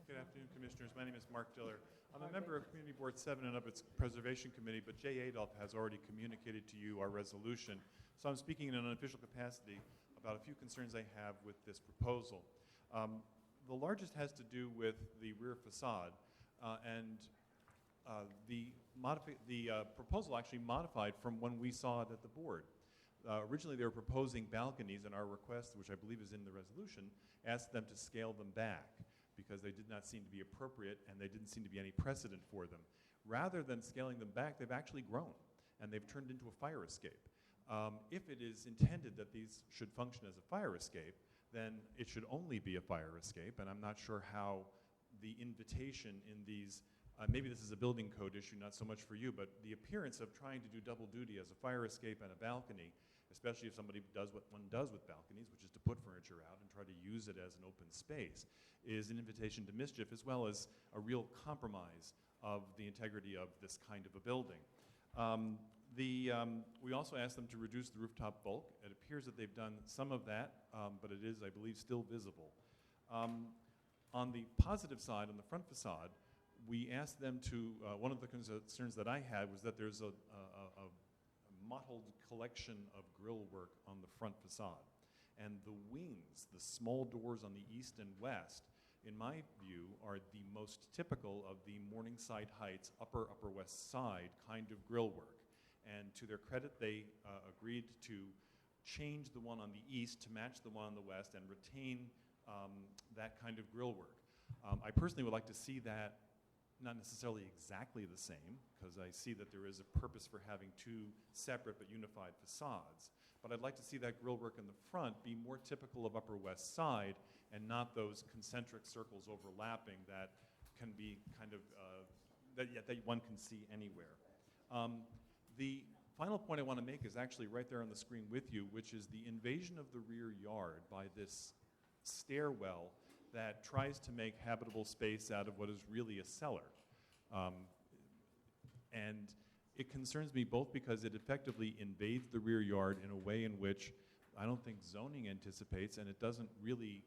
D: Good afternoon, Commissioners. My name is Mark Diller. I'm a member of Community Board 7 and of its Preservation Committee, but Jay Adolph has already communicated to you our resolution. So I'm speaking in an unofficial capacity about a few concerns I have with this proposal. The largest has to do with the rear facade, and the proposal actually modified from when we saw it at the board. Originally, they were proposing balconies, and our request, which I believe is in the resolution, asked them to scale them back because they did not seem to be appropriate and they didn't seem to be any precedent for them. Rather than scaling them back, they've actually grown and they've turned into a fire escape. If it is intended that these should function as a fire escape, then it should only be a fire escape, and I'm not sure how the invitation in these, maybe this is a building code issue, not so much for you, but the appearance of trying to do double duty as a fire escape and a balcony, especially if somebody does what one does with balconies, which is to put furniture out and try to use it as an open space, is an invitation to mischief as well as a real compromise of the integrity of this kind of a building. We also asked them to reduce the rooftop bulk. It appears that they've done some of that, but it is, I believe, still visible. On the positive side, on the front facade, we asked them to, one of the concerns that I had was that there's a mottled collection of grill work on the front facade. And the wings, the small doors on the east and west, in my view, are the most typical of the Morningside Heights, Upper West Side kind of grill work. And to their credit, they agreed to change the one on the east to match the one on the west and retain that kind of grill work. I personally would like to see that not necessarily exactly the same, because I see that there is a purpose for having two separate but unified facades. But I'd like to see that grill work in the front be more typical of Upper West Side and not those concentric circles overlapping that can be kind of, that one can see anywhere. The final point I want to make is actually right there on the screen with you, which is the invasion of the rear yard by this stairwell that tries to make habitable space out of what is really a cellar. And it concerns me both because it effectively invades the rear yard in a way in which I don't think zoning anticipates, and it doesn't really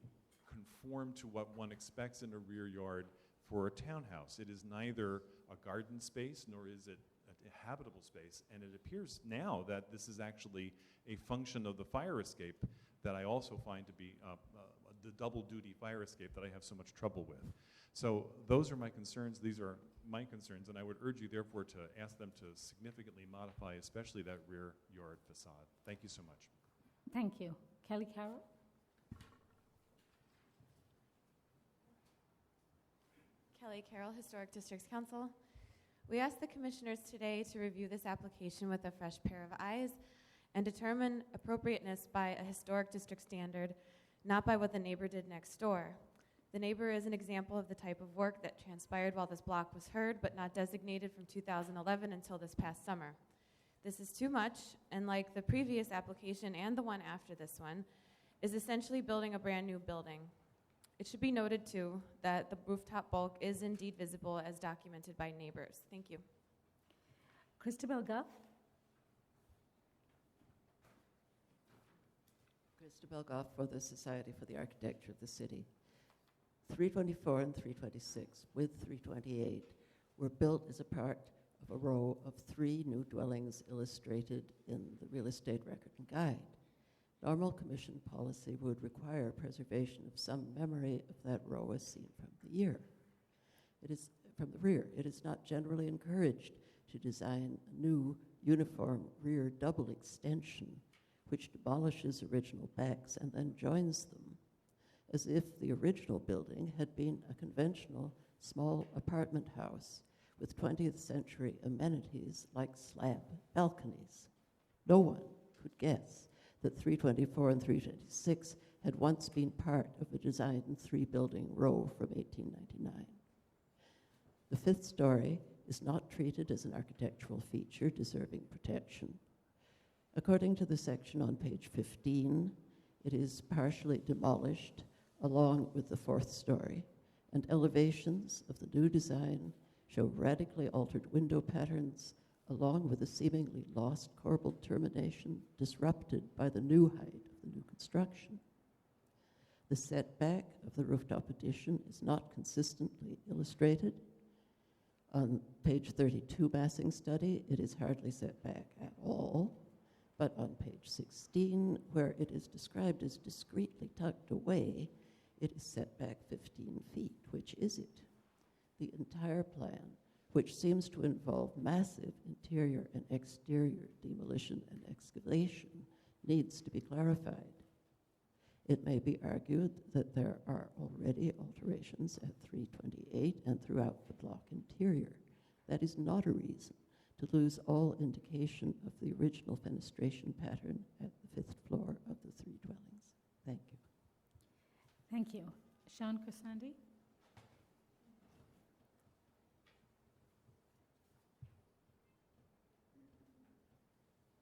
D: conform to what one expects in a rear yard for a townhouse. It is neither a garden space nor is it a habitable space, and it appears now that this is actually a function of the fire escape that I also find to be the double duty fire escape that I have so much trouble with. So those are my concerns. These are my concerns, and I would urge you therefore to ask them to significantly modify especially that rear yard facade. Thank you so much.
B: Thank you. Kelly Carroll?
W: Kelly Carroll, Historic Districts Council. We asked the commissioners today to review this application with a fresh pair of eyes and determine appropriateness by a historic district standard, not by what the neighbor did next door. The neighbor is an example of the type of work that transpired while this block was heard, but not designated from 2011 until this past summer. This is too much, and like the previous application and the one after this one, is essentially building a brand new building. It should be noted, too, that the rooftop bulk is indeed visible as documented by neighbors. Thank you.
B: Christabel Guff?
J: Christabel Goff for the Society for the Architecture of the City. 324 and 326 with 328 were built as a part of a row of 3 new dwellings illustrated in the Real Estate Record and Guide. Normal commission policy would require preservation of some memory of that row as seen from the rear. It is not generally encouraged to design a new uniform rear double extension which demolishes original backs and then joins them, as if the original building had been a conventional small apartment house with 20th century amenities like slab balconies. No one could guess that 324 and 326 had once been part of a designed 3-building row from 1899. The 5th story is not treated as an architectural feature deserving protection. According to the section on page 15, it is partially demolished along with the 4th story, and elevations of the new design show radically altered window patterns along with a seemingly lost corbelled termination disrupted by the new height of the new construction. The setback of the rooftop addition is not consistently illustrated. On page 32 massing study, it is hardly set back at all, but on page 16, where it is described as discreetly tucked away, it is set back 15 feet. Which is it? The entire plan, which seems to involve massive interior and exterior demolition and excavation, needs to be clarified. It may be argued that there are already alterations at 328 and throughout the block interior. That is not a reason to lose all indication of the original fenestration pattern at the 5th floor of the 3 dwellings. Thank you.
B: Thank you. Sean Corsandi?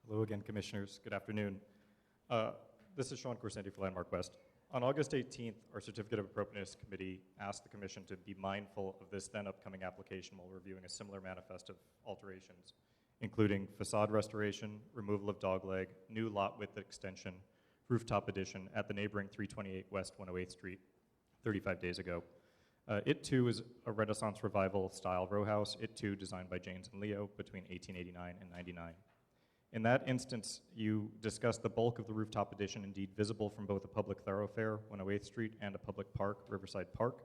A: Hello again, Commissioners. Good afternoon. This is Sean Corsandi for Landmark West. On August 18th, our Certificate of Appropriateness Committee asked the Commission to be mindful of this then upcoming application while reviewing a similar manifest of alterations, including facade restoration, removal of dogleg, new lot width extension, rooftop addition at the neighboring 328 West 108th Street 35 days ago. It too is a Renaissance Revival style row house. It too designed by James and Leo between 1889 and 99. In that instance, you discussed the bulk of the rooftop addition indeed visible from both a public thoroughfare, 108th Street, and a public park, Riverside Park.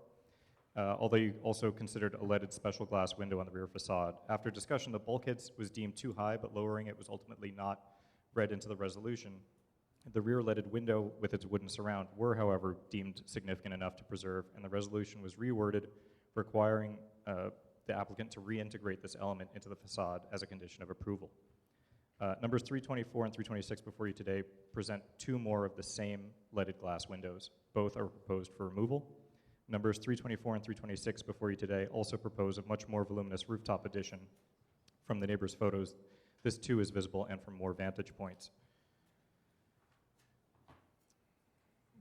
A: although you also considered a leaded special glass window on the rear facade. After discussion, the bulkhead was deemed too high, but lowering it was ultimately not read into the resolution. The rear leaded window with its wooden surround were, however, deemed significant enough to preserve, and the resolution was reworded requiring the applicant to reintegrate this element into the facade as a condition of approval. Numbers 324 and 326 before you today present two more of the same leaded glass windows. Both are proposed for removal. Numbers 324 and 326 before you today also propose a much more voluminous rooftop addition. From the neighbors' photos, this too is visible and from more vantage points.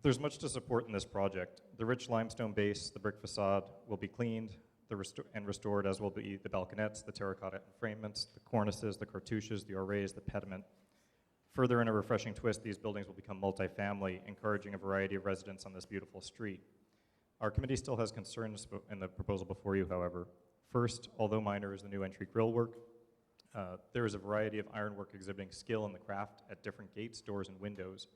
A: There's much to support in this project. The rich limestone base, the brick facade will be cleaned and restored, as will be the balconettes, the terracotta enfranements, the cornices, the cartouches, the arrays, the pediment. Further, in a refreshing twist, these buildings will become multifamily, encouraging a variety of residents on this beautiful street. Our committee still has concerns in the proposal before you, however. First, although minor is the new entry grille work, there is a variety of ironwork exhibiting skill in the craft at different gates, doors, and windows.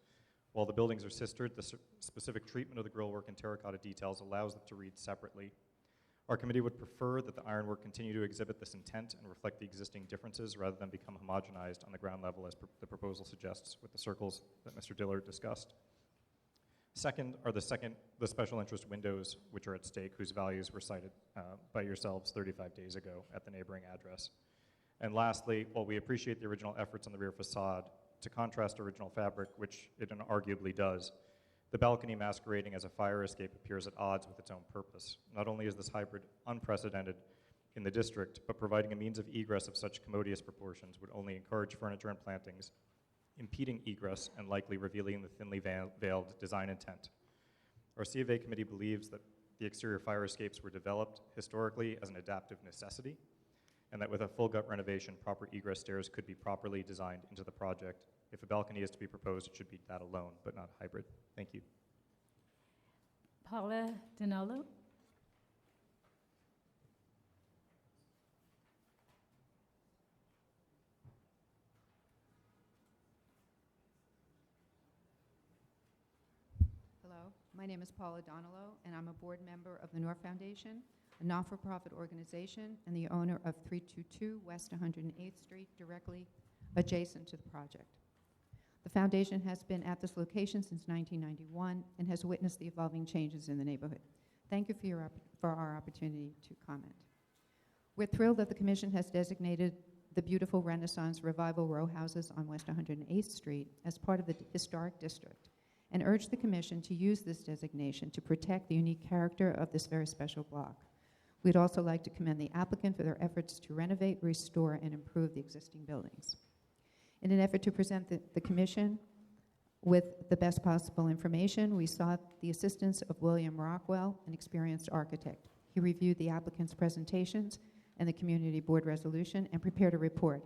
A: While the buildings are sistered, the specific treatment of the grillework and terracotta details allows them to read separately. Our committee would prefer that the ironwork continue to exhibit this intent and reflect the existing differences rather than become homogenized on the ground level as the proposal suggests with the circles that Mr. Dillard discussed. Second are the special interest windows which are at stake, whose values were cited by yourselves 35 days ago at the neighboring address. And lastly, while we appreciate the original efforts on the rear facade to contrast original fabric, which it arguably does, the balcony masquerading as a fire escape appears at odds with its own purpose. Not only is this hybrid unprecedented in the district, but providing a means of egress of such commodious proportions would only encourage furniture and plantings, impeding egress and likely revealing the thinly veiled design intent. Our C of A committee believes that the exterior fire escapes were developed historically as an adaptive necessity, and that with a full gut renovation, proper egress stairs could be properly designed into the project. If a balcony is to be proposed, it should be that alone, but not hybrid. Thank you.
B: Paula Dinolo.
I: Hello, my name is Paula Donolo, and I'm a board member of the North Foundation, a not-for-profit organization, and the owner of 322 West 108th Street, directly adjacent to the project. The foundation has been at this location since 1991 and has witnessed the evolving changes in the neighborhood. Thank you for our opportunity to comment. We're thrilled that the Commission has designated the beautiful Renaissance Revival row houses on West 108th Street as part of the historic district, and urge the Commission to use this designation to protect the unique character of this very special block. We'd also like to commend the applicant for their efforts to renovate, restore, and improve the existing buildings. In an effort to present the Commission with the best possible information, we sought the assistance of William Rockwell, an experienced architect. He reviewed the applicant's presentations and the Community Board resolution and prepared a report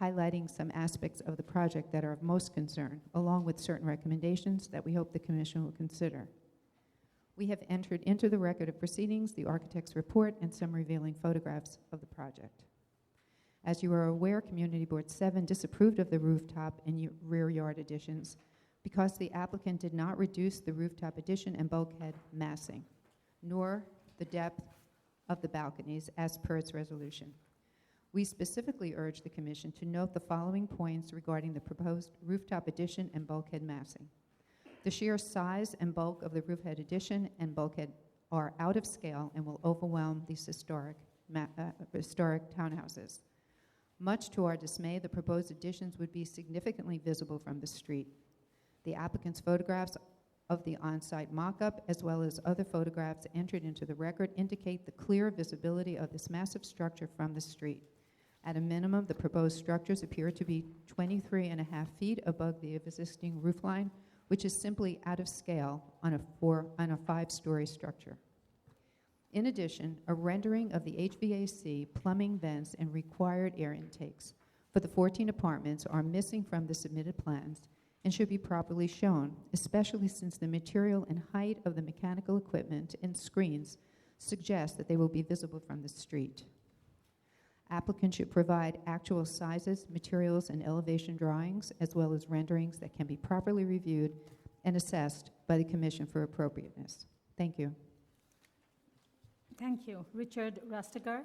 I: highlighting some aspects of the project that are of most concern, along with certain recommendations that we hope the Commission will consider. We have entered into the record of proceedings the architect's report and some revealing photographs of the project. As you are aware, Community Board 7 disapproved of the rooftop and rear yard additions because the applicant did not reduce the rooftop addition and bulkhead massing, nor the depth of the balconies as per its resolution. We specifically urge the Commission to note the following points regarding the proposed rooftop addition and bulkhead massing. The sheer size and bulk of the roof-head addition and bulkhead are out of scale and will overwhelm these historic townhouses. Much to our dismay, the proposed additions would be significantly visible from the street. The applicant's photographs of the on-site mock-up, as well as other photographs entered into the record, indicate the clear visibility of this massive structure from the street. At a minimum, the proposed structures appear to be 23.5 feet above the existing roofline, which is simply out of scale on a 5-story structure. In addition, a rendering of the HVAC, plumbing vents, and required air intakes for the 14 apartments are missing from the submitted plans and should be properly shown, especially since the material and height of the mechanical equipment and screens suggest that they will be visible from the street. Applicants should provide actual sizes, materials, and elevation drawings, as well as renderings that can be properly reviewed and assessed by the Commission for appropriateness. Thank you.
B: Thank you. Richard Rustiger.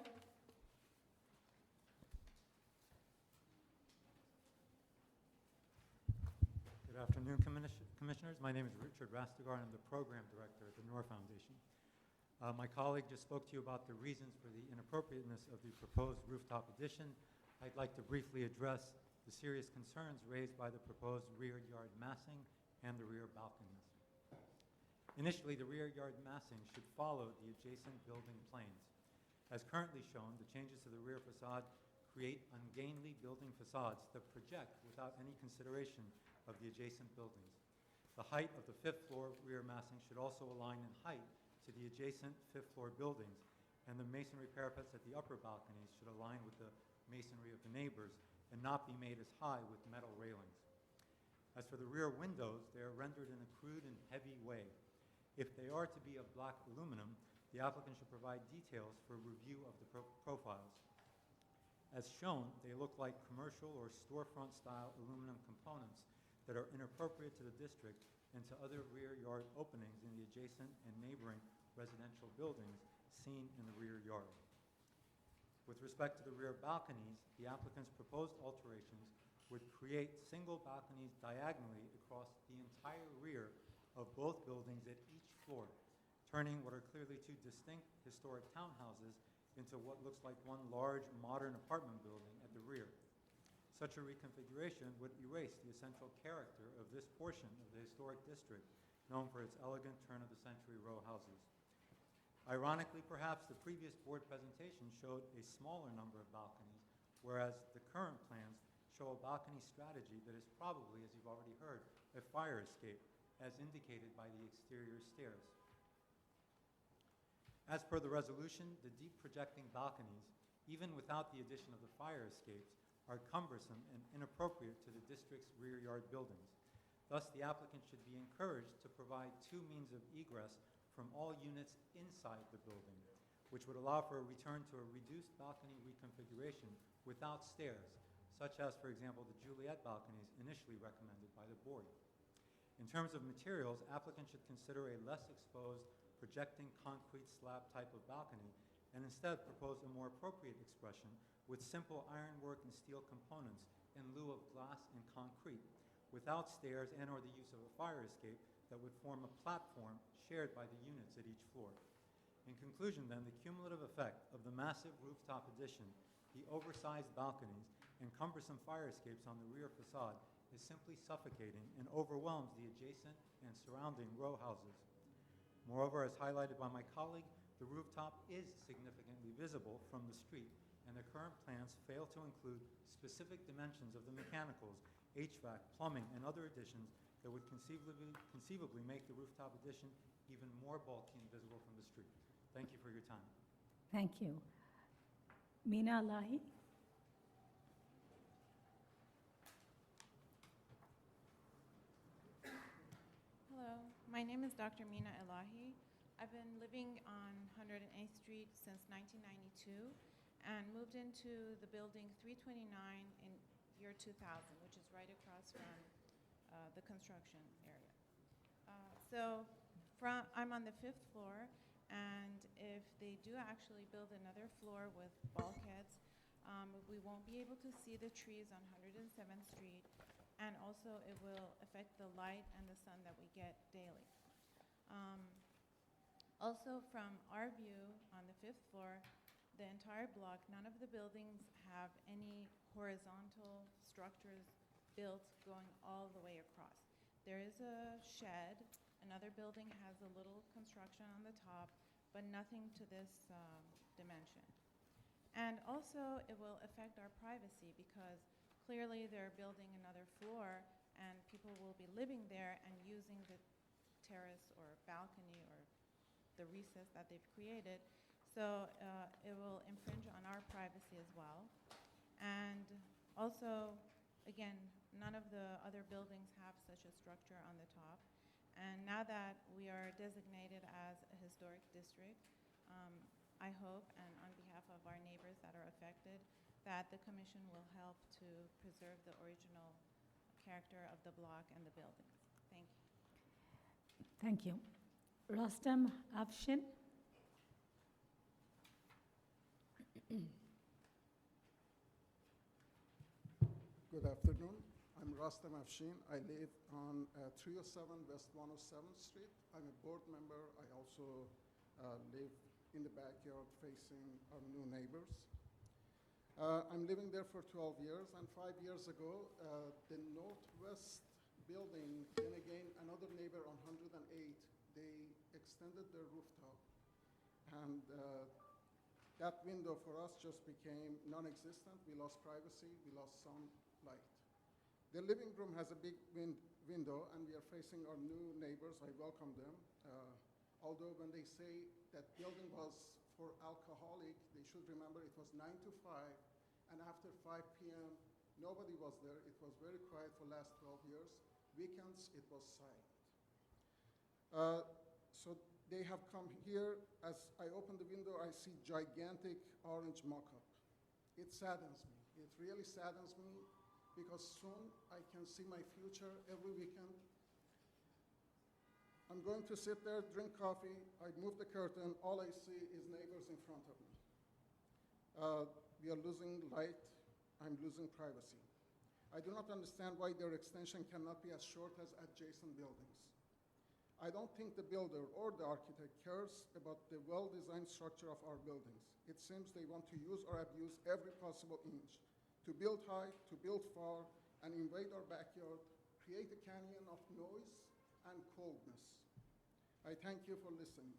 F: Good afternoon, Commissioners. My name is Richard Rastigar, and I'm the Program Director at the Noor Foundation. My colleague just spoke to you about the reasons for the inappropriateness of the proposed rooftop addition. I'd like to briefly address the serious concerns raised by the proposed rear yard massing and the rear balconies. Initially, the rear yard massing should follow the adjacent building planes. As currently shown, the changes to the rear facade create ungainly building facades that project without any consideration of the adjacent buildings. The height of the fifth floor rear massing should also align in height to the adjacent fifth floor buildings, and the masonry parapets at the upper balconies should align with the masonry of the neighbors and not be made as high with metal railings. As for the rear windows, they are rendered in a crude and heavy way. If they are to be of black aluminum, the applicant should provide details for review of the profiles. As shown, they look like commercial or storefront style aluminum components that are inappropriate to the district and to other rear yard openings in the adjacent and neighboring residential buildings seen in the rear yard. With respect to the rear balconies, the applicant's proposed alterations would create single balconies diagonally across the entire rear of both buildings at each floor, turning what are clearly two distinct historic townhouses into what looks like one large modern apartment building at the rear. Such a reconfiguration would erase the essential character of this portion of the historic district, known for its elegant turn-of-the-century row houses. Ironically, perhaps, the previous board presentation showed a smaller number of balconies, whereas the current plans show a balcony strategy that is probably, as you've already heard, a fire escape, as indicated by the exterior stairs. As per the resolution, the deep projecting balconies, even without the addition of the fire escapes, are cumbersome and inappropriate to the district's rear yard buildings. Thus, the applicant should be encouraged to provide two means of egress from all units inside the building, which would allow for a return to a reduced balcony reconfiguration without stairs, such as, for example, the Juliet balconies initially recommended by the board. In terms of materials, applicants should consider a less exposed projecting concrete slab type of balcony and instead propose a more appropriate expression with simple ironwork and steel components in lieu of glass and concrete, without stairs and or the use of a fire escape that would form a platform shared by the units at each floor. In conclusion, then, the cumulative effect of the massive rooftop addition, the oversized balconies, and cumbersome fire escapes on the rear facade is simply suffocating and overwhelms the adjacent and surrounding row houses. Moreover, as highlighted by my colleague, the rooftop is significantly visible from the street, and the current plans fail to include specific dimensions of the mechanicals, HVAC, plumbing, and other additions that would conceivably make the rooftop addition even more bulky and visible from the street. Thank you for your time.
B: Thank you. Mina Lahi.
R: Hello, my name is Dr. Mina Elahi. I've been living on 108th Street since 1992 and moved into the building 329 in year 2000, which is right across from the construction area. I'm on the 5th floor, and if they do actually build another floor with bulkheads, we won't be able to see the trees on 107th Street, and also it will affect the light and the sun that we get daily. Also, from our view on the 5th floor, the entire block, none of the buildings have any horizontal structures built going all the way across. There is a shed. Another building has a little construction on the top, but nothing to this dimension. And also, it will affect our privacy because clearly they're building another floor and people will be living there and using the terrace or balcony or the recess that they've created. So it will infringe on our privacy as well. And also, again, none of the other buildings have such a structure on the top. And now that we are designated as a historic district, I hope, and on behalf of our neighbors that are affected, that the commission will help to preserve the original character of the block and the buildings. Thank you.
B: Thank you. Rustam Afshin.
M: Good afternoon. I'm Rastam Afshin. I live on 307 West 107th Street. I'm a board member. I also live in the backyard facing our new neighbors. I'm living there for 12 years, and 5 years ago, the northwest building, then again, another neighbor on 108, they extended their rooftop. And that window for us just became non-existent. We lost privacy, we lost sunlight. The living room has a big window, and we are facing our new neighbors. I welcome them. Although when they say that building was for alcoholic, they should remember it was 9 to 5, and after 5 p.m., nobody was there. It was very quiet for the last 12 years. Weekends, it was silent. So they have come here. As I open the window, I see gigantic orange mock-up. It saddens me. It really saddens me because soon I can see my future every weekend. I'm going to sit there, drink coffee. I move the curtain. All I see is neighbors in front of me. We are losing light. I'm losing privacy. I do not understand why their extension cannot be as short as adjacent buildings. I don't think the builder or the architect cares about the well-designed structure of our buildings. It seems they want to use or abuse every possible inch, to build high, to build far, and invade our backyard, create a canyon of noise and coldness. I thank you for listening.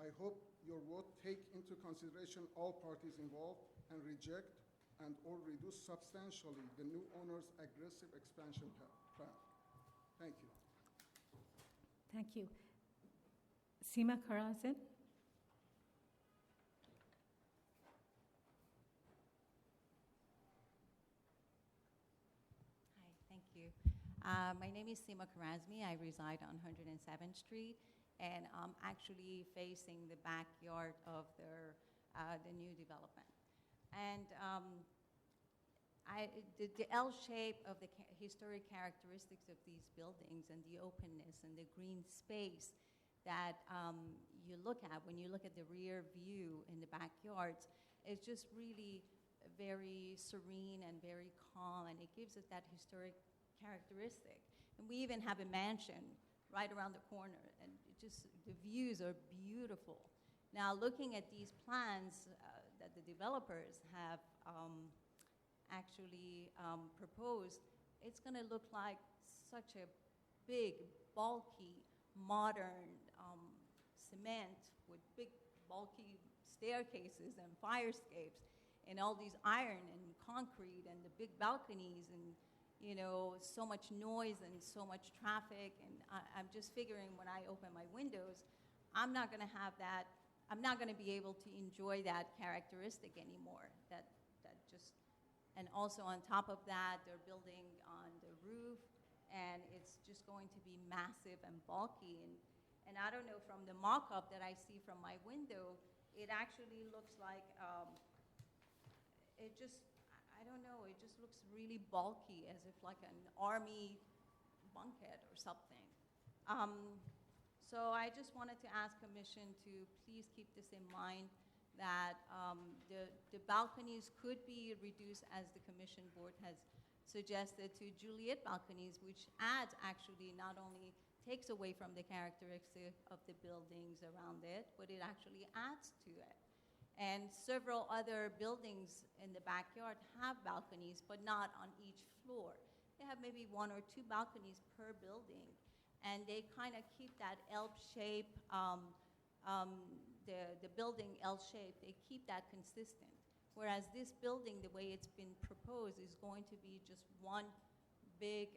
M: I hope your vote take into consideration all parties involved and reject and or reduce substantially the new owner's aggressive expansion plan. Thank you.
B: Thank you. Seema Karazin.
U: Hi, thank you. My name is Seema Karazmi. I reside on 107th Street, and I'm actually facing the backyard of the new development. And the L shape of the historic characteristics of these buildings and the openness and the green space that you look at when you look at the rear view in the backyards is just really very serene and very calm, and it gives it that historic characteristic. And we even have a mansion right around the corner, and the views are beautiful. Now, looking at these plans that the developers have actually proposed, it's going to look like such a big, bulky, modern cement with big, bulky staircases and fire escapes and all these iron and concrete and the big balconies and, you know, so much noise and so much traffic. And I'm just figuring when I open my windows, I'm not going to have that. I'm not going to be able to enjoy that characteristic anymore. And also on top of that, they're building on the roof, and it's just going to be massive and bulky. And I don't know, from the mock-up that I see from my window, it actually looks like, I don't know, it just looks really bulky, as if like an army bunkhead or something. So I just wanted to ask Commission to please keep this in mind, that the balconies could be reduced, as the Commission Board has suggested, to Juliet balconies, which adds actually not only takes away from the characteristic of the buildings around it, but it actually adds to it. And several other buildings in the backyard have balconies, but not on each floor. They have maybe 1 or 2 balconies per building, and they kind of keep that L shape, the building L shape, they keep that consistent. Whereas this building, the way it's been proposed, is going to be just one big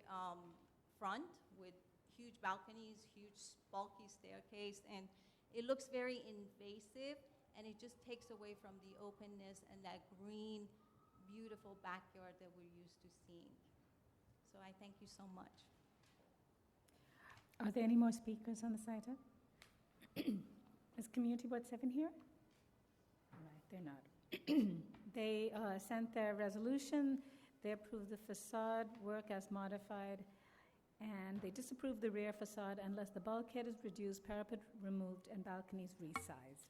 U: front with huge balconies, huge bulky staircase, and it looks very invasive, and it just takes away from the openness and that green, beautiful backyard that we're used to seeing. So I thank you so much.
B: Are there any more speakers on this item? Is Community Board 7 here? Right, they're not. They sent their resolution. They approved the facade work as modified, and they disapproved the rear facade unless the bulkhead is reduced, parapet removed, and balconies resized.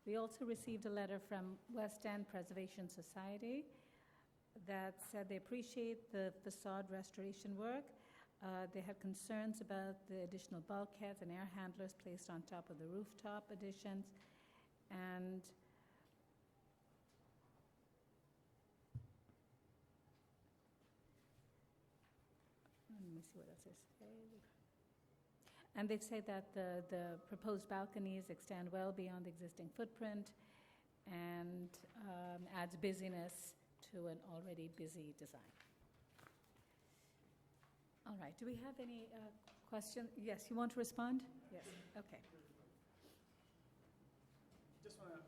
B: We also received a letter from West End Preservation Society that said they appreciate the facade restoration work. They had concerns about the additional bulkheads and air handlers placed on top of the rooftop additions. And let me see what else they say. And they say that the proposed balconies extend well beyond the existing footprint and adds busyness to an already busy design. All right, do we have any questions? Yes, you want to respond? Yes, okay.
N: Just want to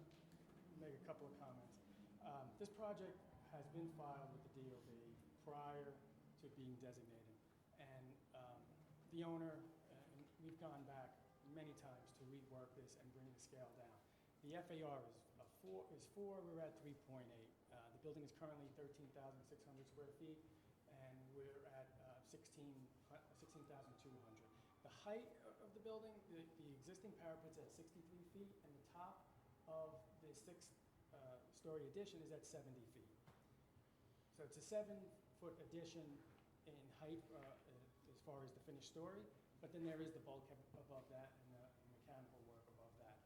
N: make a couple of comments. This project has been filed with the DOB prior to being designated. And the owner, we've gone back many times to rework this and bring the scale down. The FAR is 4, we're at 3.8. The building is currently 13,600 square feet, and we're at 16,200. The height of the building, the existing parapet's at 63 feet, and the top of the sixth-story addition is at 70 feet. So it's a 7-foot addition in height as far as the finished story, but then there is the bulkhead above that and the mechanical work above that.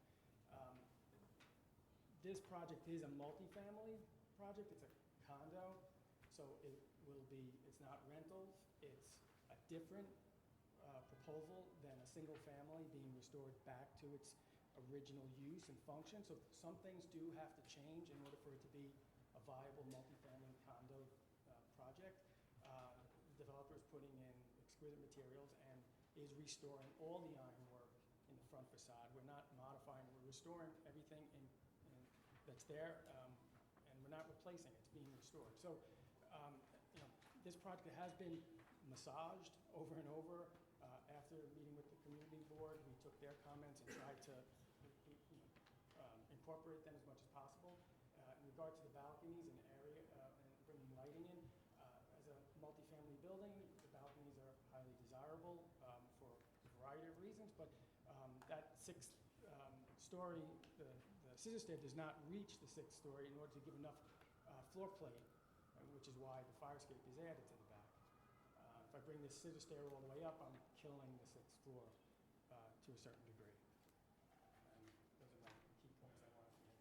N: This project is a multifamily project. It's a condo, so it's not rentals. It's a different proposal than a single family being restored back to its original use and function. So some things do have to change in order for it to be a viable multifamily condo project. The developer is putting in exquisite materials and is restoring all the ironwork in the front facade. We're not modifying, we're restoring everything that's there, and we're not replacing it. It's being restored. So, this project has been massaged over and over. After meeting with the community board, we took their comments and tried to incorporate them as much as possible. In regard to the balconies and area and bringing lighting in, as a multifamily building, the balconies are highly desirable for a variety of reasons, but that sixth story, the scissor stair does not reach the sixth story in order to give enough floor plate, which is why the fire escape is added to the back. If I bring this scissor stair all the way up, I'm killing the sixth floor to a certain degree. And those are my key points I wanted to make.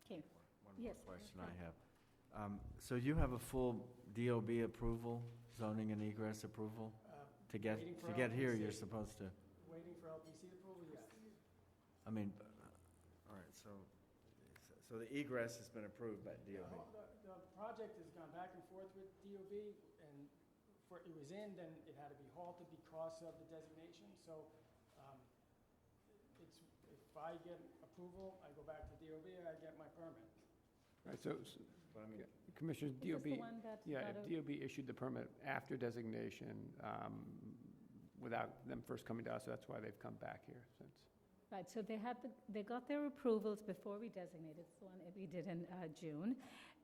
B: Okay.
G: One
B: Yes,
G: more question
B: okay.
G: I have. So you have a full DOB approval, zoning and egress approval? To get here, you're supposed to.
N: Waiting for LPC approval, yes.
G: I mean, all right, so the egress has been approved by DOB.
N: The project has gone back and forth with DOB, and it was in, then it had to be halted because of the designation. So if I get approval, I go back to DOB, I get my permit.
S: Right, so
G: But I mean,
S: Commissioners,
B: Is this the
S: DOB,
B: one that
S: yeah,
B: got
S: if DOB issued the permit after designation without them first coming to us, so that's why they've come back here since.
B: Right, so they got their approvals before we designated, it's the one that we did in June,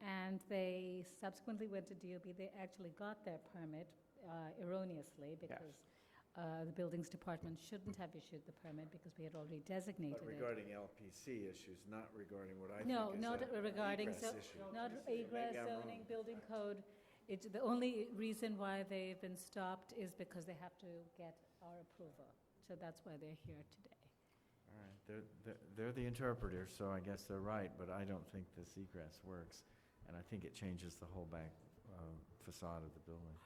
B: and they subsequently went to DOB. They actually got their permit erroneously because the buildings department shouldn't have issued the permit because we had already designated
G: But
B: it.
G: regarding LPC issues, not regarding what I think
B: No,
G: is
B: not
G: a
B: regarding,
G: egress
B: so,
G: issue.
B: not
G: Maybe
B: egress,
G: I'm
B: zoning,
G: wrong.
B: building code. It's, the only reason why they've been stopped is because they have to get our approval. So that's why they're here today.
G: All right, they're the interpreter, so I guess they're right, but I don't think this egress works. And I think it changes the whole back facade of the building.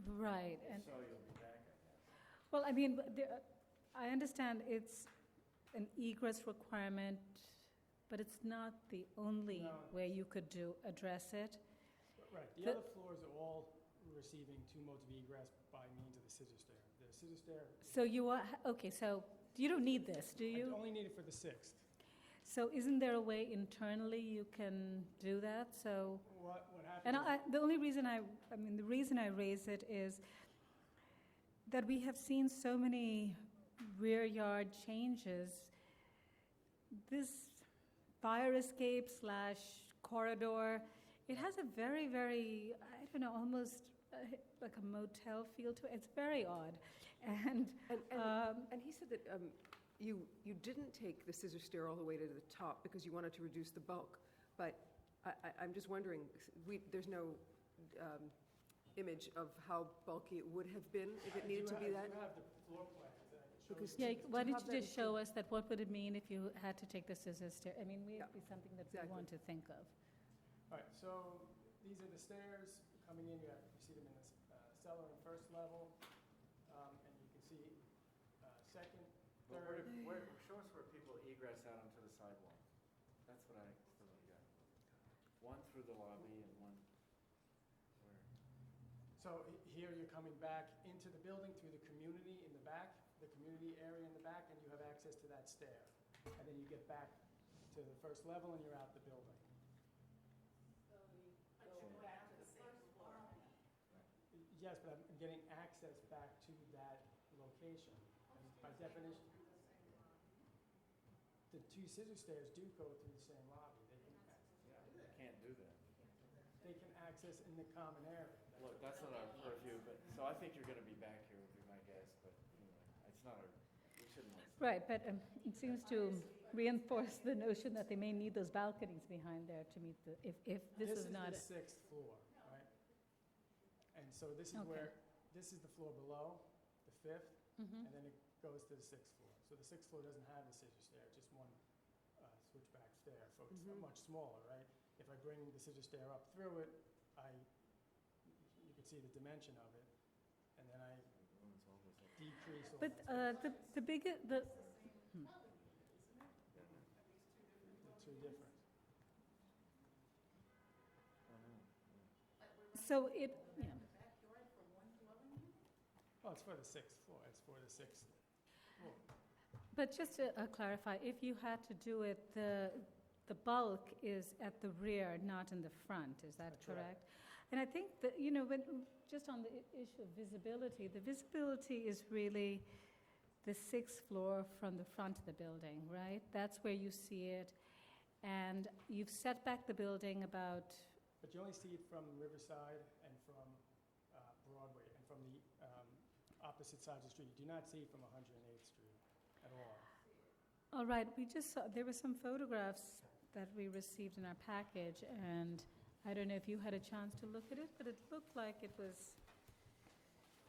B: Right, and,
G: So you'll be back, I guess.
B: well, I mean, I understand it's an egress requirement, but it's not the only
N: No.
B: way you could address it.
N: Right, the
B: The-
N: other floors are all receiving 2 modes of egress by means of the scissor stair. The scissor stair,
B: So you are, okay, so you don't need this, do
N: I
B: you?
N: only need it for the sixth.
B: So isn't there a way internally you can do that? So,
N: What
B: and
N: happens?
B: the only reason the reason I raise it is that we have seen so many rear yard changes. This fire escape / corridor, it has a very, very, I don't know, almost like a motel feel to it. It's very odd. And
K: And he said that you didn't take the scissor stair all the way to the top because you wanted to reduce the bulk, but I'm just wondering, there's no image of how bulky it would have been if it needed to be that?
N: I do have the floor plans that I could show
K: Because
N: you.
B: Yeah,
K: to
B: why don't
K: have
B: you
K: that
B: just show us that, what would it mean if you had to take the scissors stair? I mean, it would be something that we want to think of.
N: All right, so these are the stairs coming in. You see them in the cellar and first level, and you can see second, third.
G: Show us where people egress out onto the sidewalk. That's what I still don't get. One through the lobby and one where?
N: So here you're coming back into the building through the community in the back, the community area in the back, and you have access to that stair. And then you get back to the first level and you're out the building. Yes, but I'm getting access back to that location. And by definition, the two scissor stairs do go through the same lobby. They
G: Can't do that.
N: they can access in the common area.
G: Look, that's not our purview, but, so I think you're gonna be back here would be my guess, but anyway, it's not our, we shouldn't let.
B: Right, but it seems to reinforce the notion that they may need those balconies behind there to meet the, if this is not.
N: This is the sixth floor, right? And so this is
B: Okay.
N: this is the floor below, the fifth,
B: Mhm.
N: and then it goes to the sixth floor. So the sixth floor doesn't have the scissor stair, just one switchback stair, so it's much smaller, right? If I bring the scissor stair up through it, you can see the dimension of it, and then I decrease all
B: But the bigger, the
N: two different.
B: so it, yeah.
N: Oh, it's for the sixth floor, it's for the sixth floor.
B: But just to clarify, if you had to do it, the bulk is at the rear, not in the front, is that
N: That's right.
B: correct? And I think that, just on the issue of visibility, the visibility is really the sixth floor from the front of the building, right? That's where you see it. And you've set back the building about,
N: But you only see it from Riverside and from Broadway and from the opposite sides of the street. You do not see it from 108th Street at all.
B: all right, we just saw, there were some photographs that we received in our package, and I don't know if you had a chance to look at it, but it looked like it was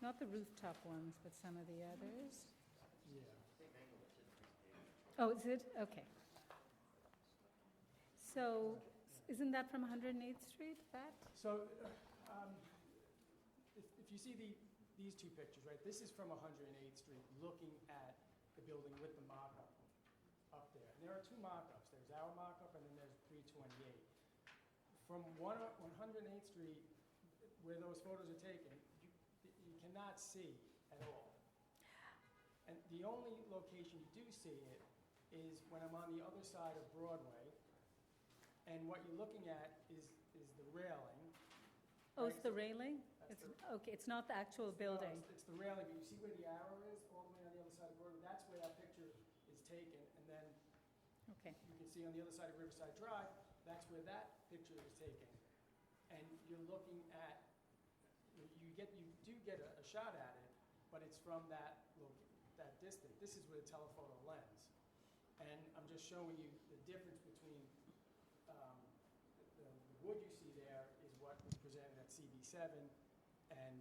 B: not the rooftop ones, but some of the others.
N: Yeah.
B: Oh, is it? Okay. So, isn't that from 108th Street, that?
N: So, if you see these two pictures, right, this is from 108th Street, looking at the building with the mock-up up there. And there are two mock-ups. There's our mock-up, and then there's 328. From 108th Street, where those photos are taken, you cannot see at all. And the only location you do see it is when I'm on the other side of Broadway, and what you're looking at is the railing.
B: Oh,
N: right?
B: it's the railing?
N: That's
B: Okay, it's not the actual building.
N: It's the railing, but you see where the arrow is, all the way on the other side of Broadway? That's where that picture is taken, and then
B: Okay.
N: you can see on the other side of Riverside Drive, that's where that picture is taken. And you're looking at, you do get a shot at it, but it's from that distance. This is with a telephoto lens. And I'm just showing you the difference between the wood you see there is what was presented at CB7, and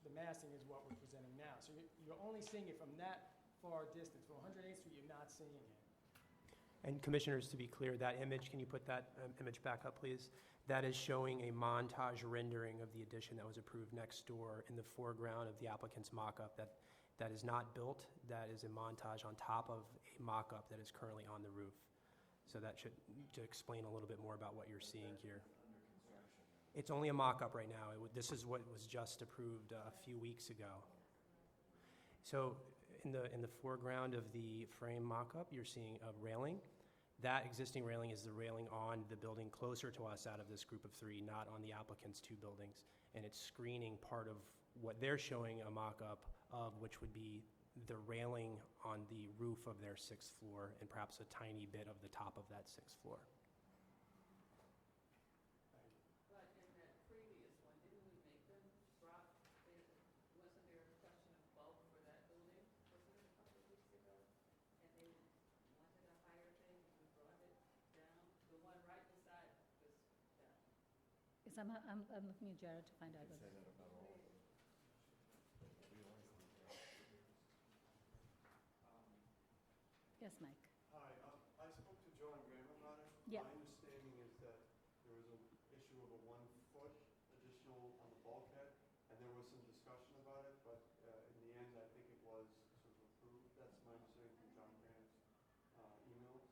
N: the massing is what we're presenting now. So you're only seeing it from that far distance. From 108th Street, you're not seeing it.
L: And commissioners, to be clear, that image, can you put that image back up, please? That is showing a montage rendering of the addition that was approved next door in the foreground of the applicant's mock-up. That is not built. That is a montage on top of a mock-up that is currently on the roof. So that should to explain a little bit more about what you're seeing here. It's only a mock-up right now. This is what was just approved a few weeks ago. So in the foreground of the frame mock-up, you're seeing a railing. That existing railing is the railing on the building closer to us out of this group of three, not on the applicant's two buildings. And it's screening part of what they're showing a mock-up of, which would be the railing on the roof of their sixth floor and perhaps a tiny bit of the top of that sixth floor.
E: But in that previous one, didn't we make them drop, wasn't there a question of bulk for that building? Wasn't it a couple of weeks ago?
B: Yes, I'm looking at Jared to find out. Yes, Mike.
Q: Hi, I spoke to John Graham about it.
B: Yeah.
Q: My understanding is that there was an issue of a 1-foot additional on the bulkhead, and there was some discussion about it, but in the end, I think it was sort of approved. That's my understanding from John Graham's emails.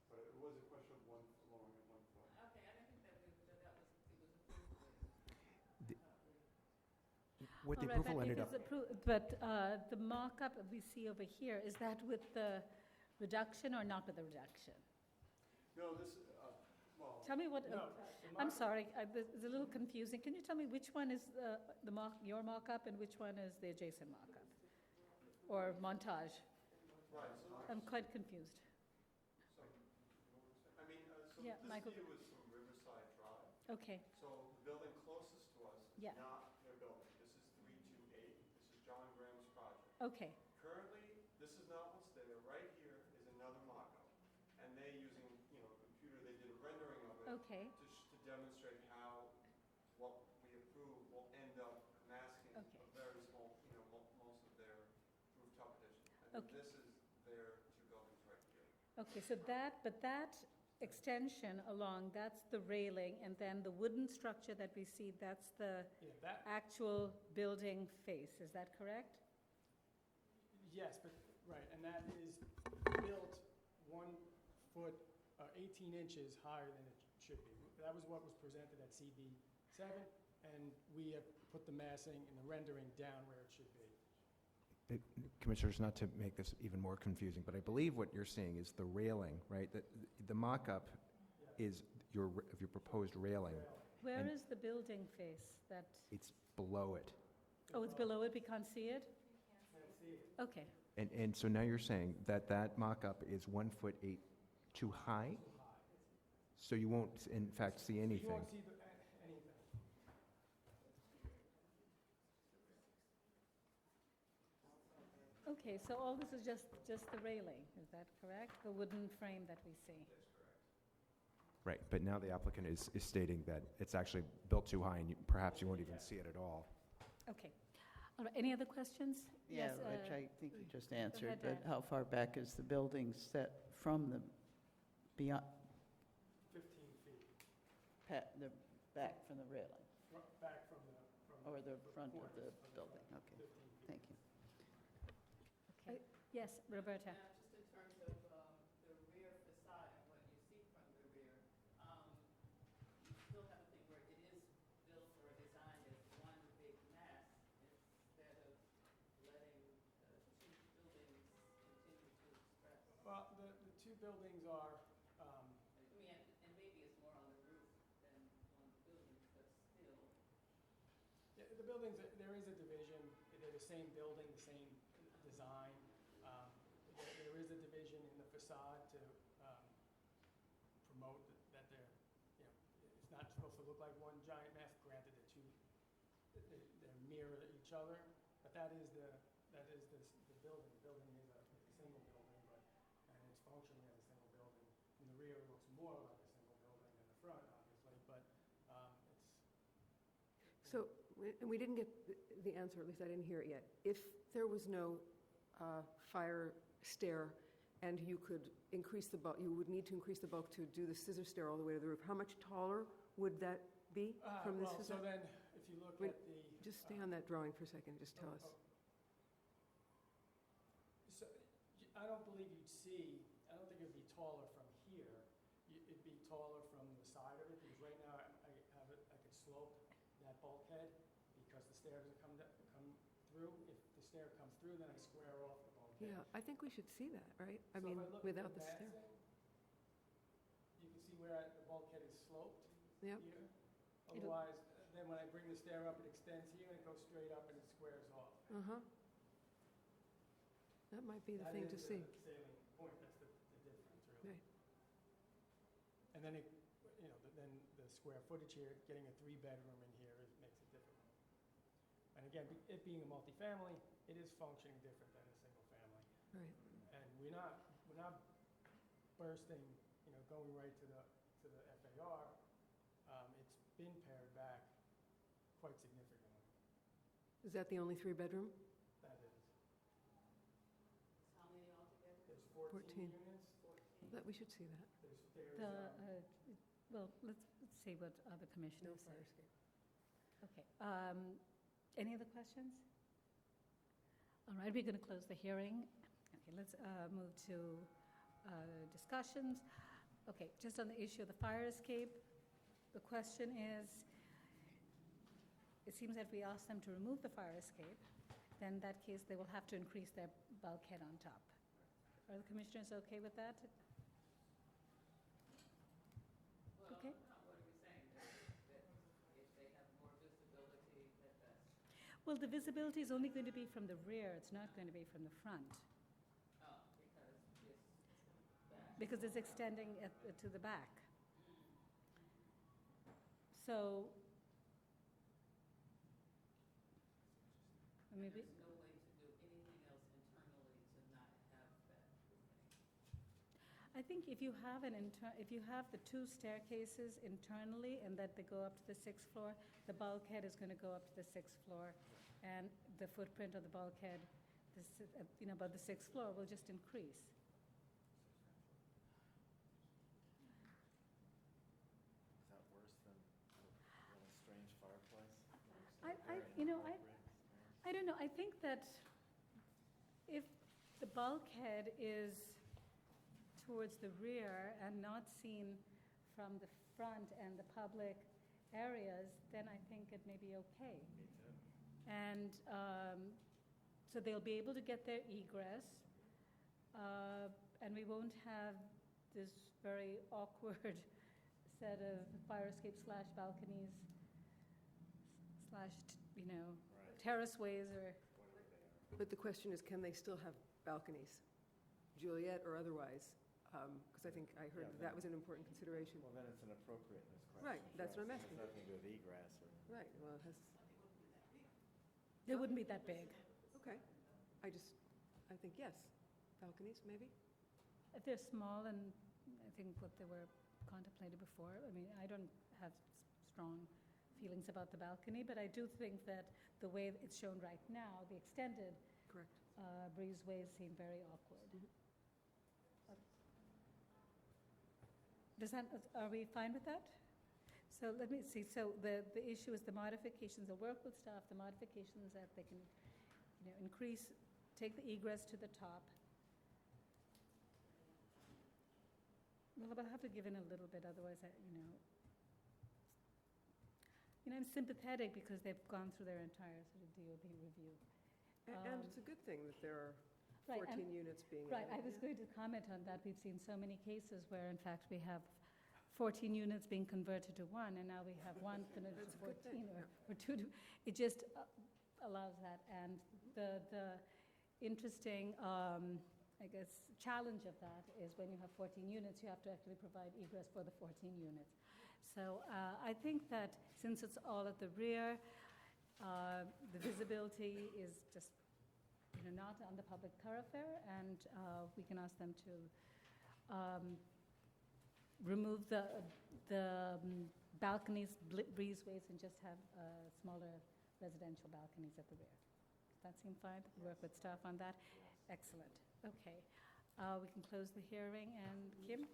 Q: But it was a question of lowering it 1 foot.
E: Okay, I didn't think that it was approved.
C: What the
B: All right,
C: approval
B: but
C: ended
B: it
C: up...
B: is but the mock-up we see over here, is that with the reduction or not with the reduction?
Q: No, this, well...
B: Tell me what,
Q: No,
B: I'm sorry, it's a little confusing. Can you tell me which one is your mock-up and which one is the adjacent mock-up? Or montage?
Q: Right, so...
B: I'm quite confused.
Q: So
B: Yeah,
Q: this
B: Michael.
Q: view is from Riverside Drive.
B: Okay.
Q: So the building closest to us is
B: Yeah.
Q: not their building. This is 328. This is John Graham's project.
B: Okay.
Q: Currently, this is not what's there. Right here is another mock-up. And they, using, a computer, they did a rendering of it
B: Okay.
Q: to demonstrate how what we approve will end up masking
B: Okay.
Q: a very small, most of their rooftop addition. And
B: Okay.
Q: this is their two buildings right here.
B: Okay, so that extension along, that's the railing, and then the wooden structure that we see, that's the
N: Yeah, that,
B: actual building face, is that correct?
N: yes, but, right, and that is built 1 foot, 18 inches higher than it should be. That was what was presented at CB7, and we have put the massing and the rendering down where it should be.
C: Commissioners, not to make this even more confusing, but I believe what you're seeing is the railing, right? The mock-up is your proposed railing.
B: Where
C: And-
B: is the building face that,
C: It's below it.
B: oh, it's below it, we can't see it?
N: Can't see it.
B: Okay,
C: And so now you're saying that mock-up is 1 foot 8 too high? So you won't, in fact, see
N: You
C: anything?
N: won't see anything.
B: okay, so all this is just the railing, is that correct? The wooden frame that we see?
C: Right, but now the applicant is stating that it's actually built too high, and perhaps you won't even see it at all.
B: Okay. All right, any other questions?
H: Yeah,
B: Yes,
H: which I think you just answered,
B: ahead,
H: but
B: Brad.
H: how far back is the building set from the, beyond,
N: 15 feet,
H: the back from the railing,
N: back from the...
H: or the front of
N: corners
H: the
N: from
H: building?
N: front,
H: Okay,
N: 15 feet.
H: thank you.
B: Okay. Yes, Roberta?
E: Just in terms of the rear facade and what you see from the rear, you still have a thing where it is built or designed as one big mass instead of letting the two buildings continue to express.
N: Well, the two buildings are,
E: And maybe it's more on the roof than on the buildings, but still.
N: yeah, the buildings, there is a division. They're the same building, the same design. There is a division in the facade to promote that they're, it's not supposed to look like one giant mass. Granted, they're mirror each other, but that is the building. The building is a single building, and it's functioning as a single building. From the rear, it looks more like a single building than the front, obviously, but it's...
K: So, and we didn't get the answer, at least I didn't hear it yet. If there was no fire stair and you could increase the bulk, you would need to increase the bulk to do the scissor stair all the way to the roof, how much taller would that be from this?
N: Well, so then, if you look
K: Wait,
N: at the...
K: Just stay on that drawing for a second, just tell us.
N: So, I don't believe you'd see, I don't think it'd be taller from here. It'd be taller from the side of it, because right now I could slope that bulkhead because the stairs have come through. If the stair comes through, then I square off the bulkhead.
K: Yeah, I think we should see that, right? I
N: So
K: mean,
N: if look at
K: without the stair.
N: massing, you can see where the bulkhead is sloped
K: Yep.
N: here. Otherwise, then when I bring the stair up, it extends here and it goes straight up and it squares off.
K: Uh-huh. That might be the
N: That
K: thing
N: is
K: to see.
N: the salient point, that's the difference, really.
K: Right.
N: And then then the square footage here, getting a 3-bedroom in here makes it difficult. And again, it being a multifamily, it is functioning different than a single family.
K: Right.
N: And we're not bursting, going right to the FAR. been pared back quite significantly.
K: Is that the only three-bedroom?
N: That is.
E: How many altogether?
N: There's 14
K: 14.
N: units.
K: But we should see that.
B: Well, let's see what other
K: No
B: commissioners say.
K: fire escape.
B: Okay. Any other questions? All right, we're going to close the hearing. Okay, let's move to discussions. Okay, just on the issue of the fire escape, the question is, it seems that if we ask them to remove the fire escape, then in that case, they will have to increase their bulkhead on top. Are the commissioners okay with that? Okay.
E: What are we saying? That if they have more visibility, that's...
B: Well, the visibility is only going to be from the rear. It's not going to be from the front.
E: Oh,
B: Because it's extending to the back. So, maybe.
E: There's no way to do anything else internally to not have that opening.
B: I think if you have the two staircases internally and that they go up to the 6th floor, the bulkhead is going to go up to the 6th floor, and the footprint of the bulkhead, above the 6th floor will just increase.
G: Is that worse than a really strange fireplace?
B: I don't know. I think that if the bulkhead is towards the rear and not seen from the front and the public areas, then I think it may be okay.
G: Me too.
B: And so they'll be able to get their egress, and we won't have this very awkward set of fire escape / balconies / terraceways or.
K: But the question is, can they still have balconies, Juliet or otherwise? Because I think I heard that was an important consideration.
G: Well, then it's an appropriateness question.
K: Right, that's what I'm asking.
G: It has nothing to do with egress or.
K: Right, well, it has,
B: They wouldn't be that big.
K: okay. I think yes. Balconies, maybe?
B: If they're small, and I think what they were contemplated before, I mean, I don't have strong feelings about the balcony, but I do think that the way it's shown right now, the extended
K: Correct.
B: breezeways seem very awkward. Are we fine with that? So let me see. So the issue is the modifications. They'll work with staff. The modifications that they can, increase, take the egress to the top. Well, I'll have to give in a little bit, otherwise, I'm sympathetic because they've gone through their entire sort of DOB review.
K: And it's a good thing that there are
B: Right,
K: 14
B: and-
K: units being
B: Right,
K: added.
B: I was going to comment on that. We've seen so many cases where, in fact, we have 14 units being converted to one, and now we have one converted to
K: That's a good thing,
B: 14 or two. It just allows that. And the interesting, I guess, challenge of that is when you have 14 units, you have to actually provide egress for the 14 units. So I think that since it's all at the rear, the visibility is just not on the public thoroughfare, and we can ask them to remove the balconies, breezeways, and just have smaller residential balconies at the rear. Does that seem fine? Work with staff on that? Excellent. Okay. We can close the hearing, and Kim?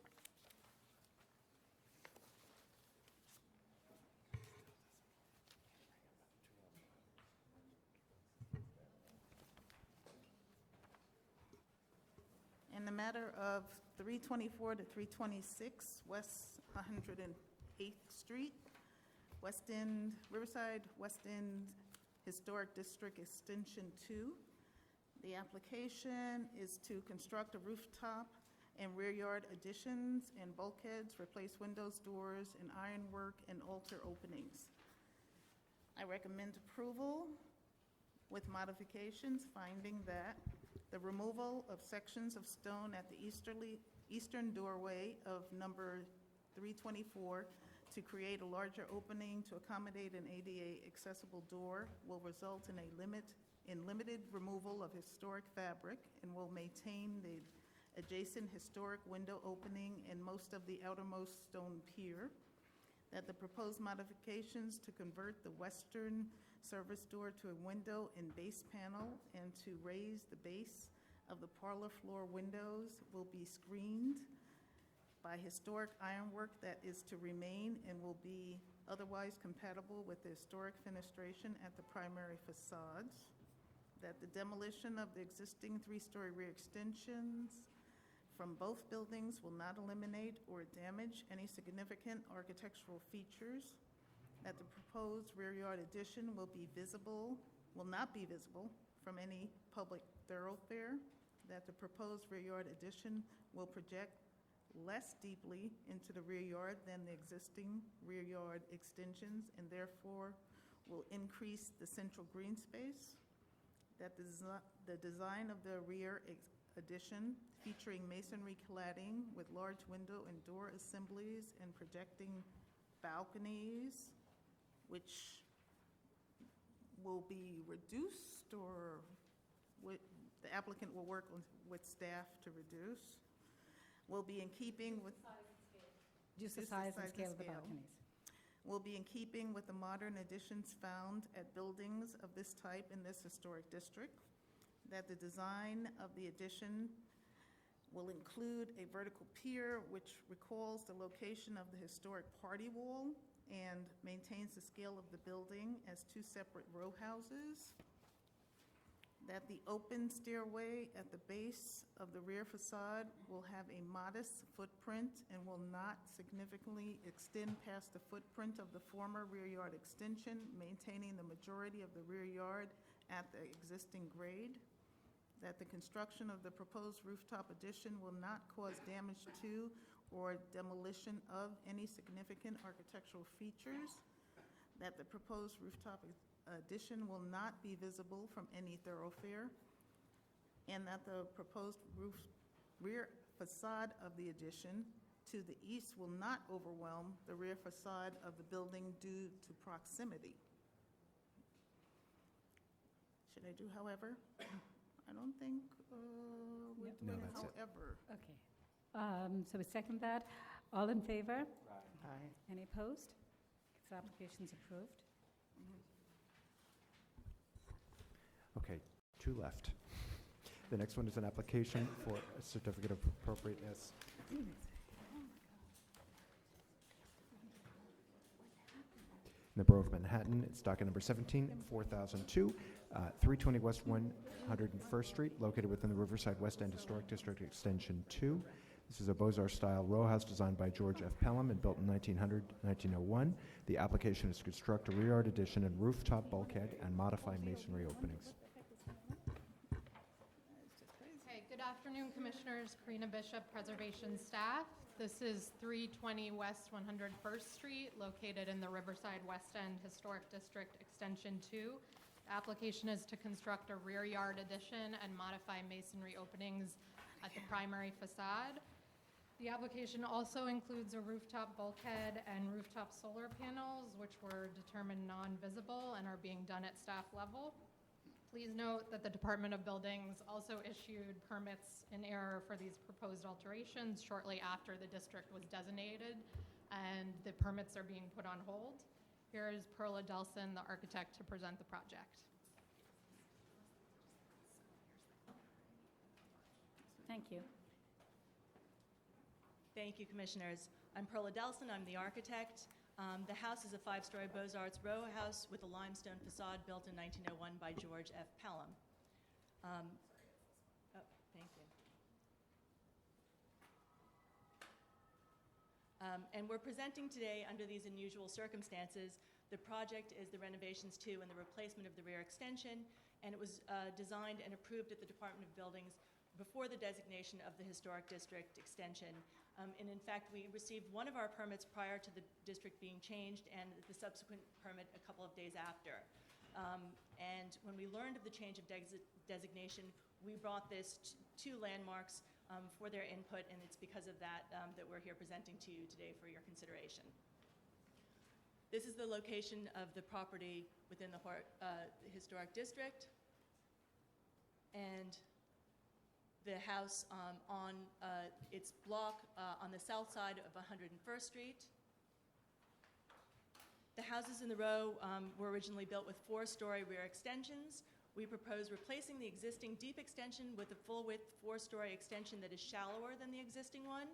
O: In the matter of 324 to 326 West 108th Street, West End, Riverside West End Historic District Extension 2. The application is to construct a rooftop and rear yard additions and bulkheads, replace windows, doors, and ironwork, and alter openings. I recommend approval with modifications, finding that the removal of sections of stone at the eastern doorway of number 324 to create a larger opening to accommodate an ADA accessible door will result in limited removal of historic fabric and will maintain the adjacent historic window opening and most of the outermost stone pier. that the proposed modifications to convert the western service door to a window and base panel and to raise the base of the parlor floor windows will be screened by historic ironwork that is to remain and will be otherwise compatible with the historic fenestration at the primary facades, that the demolition of the existing three-story rear extensions from both buildings will not eliminate or damage any significant architectural features, that the proposed rear yard addition will not be visible from any public thoroughfare, that the proposed rear yard addition will project less deeply into the rear yard than the existing rear yard extensions and therefore will increase the central green space, that the design of the rear addition featuring masonry cladding with large window and door assemblies and projecting balconies, which will be reduced or the applicant will work with staff to reduce, will be in keeping with
B: Just the size and scale of the balconies.
O: Will be in keeping with the modern additions found at buildings of this type in this historic district, that the design of the addition will include a vertical pier which recalls the location of the historic party wall and maintains the scale of the building as two separate row houses, that the open stairway at the base of the rear facade will have a modest footprint and will not significantly extend past the footprint of the former rear yard extension, maintaining the majority of the rear yard at the existing grade, that the construction of the proposed rooftop addition will not cause damage to or demolition of any significant architectural features, that the proposed rooftop addition will not be visible from any thoroughfare, and that the proposed rear facade of the addition to the east will not overwhelm the rear facade of the building due to proximity. Should I do however? I don't think we're doing
C: that's it.
O: however.
B: Okay. So we second that. All in favor?
O: Aye.
B: Any opposed? This application's approved.
C: Okay, two left. The next one is an application for a certificate of appropriateness. In the Borough of Manhattan, it's docket number 17, 4002, 320 West 101st Street, located within the Riverside West End Historic District Extension 2. This is a Beaux-Arts-style row house designed by George F. Pelham and built in 1900-1901. The application is to construct a rear yard addition and rooftop bulkhead and modify masonry openings.
P: Okay, good afternoon, Commissioners. Karina Bishop, Preservation Staff. This is 320 West 101st Street, located in the Riverside West End Historic District Extension 2. The application is to construct a rear yard addition and modify masonry openings at the primary facade. The application also includes a rooftop bulkhead and rooftop solar panels, which were determined non-visible and are being done at staff level. Please note that the Department of Buildings also issued permits in error for these proposed alterations shortly after the district was designated, and the permits are being put on hold. Here is Perla Delson, the architect, to present the project.
B: Thank you.
T: Thank you, Commissioners. I'm Perla Delson. I'm the architect. The house is a 5-story Beaux-Arts row house with a limestone facade built in 1901 by George F. Pelham. Thank you. And we're presenting today under these unusual circumstances. The project is the renovations to and the replacement of the rear extension, and it was designed and approved at the Department of Buildings before the designation of the Historic District Extension. And in fact, we received one of our permits prior to the district being changed and the subsequent permit a couple of days after. And when we learned of the change of designation, we brought this to Landmarks for their input, and it's because of that that we're here presenting to you today for your consideration. This is the location of the property within the Historic District. And the house on its block on the south side of 101st Street. The houses in the row were originally built with 4-story rear extensions. We propose replacing the existing deep extension with a full-width 4-story extension that is shallower than the existing one,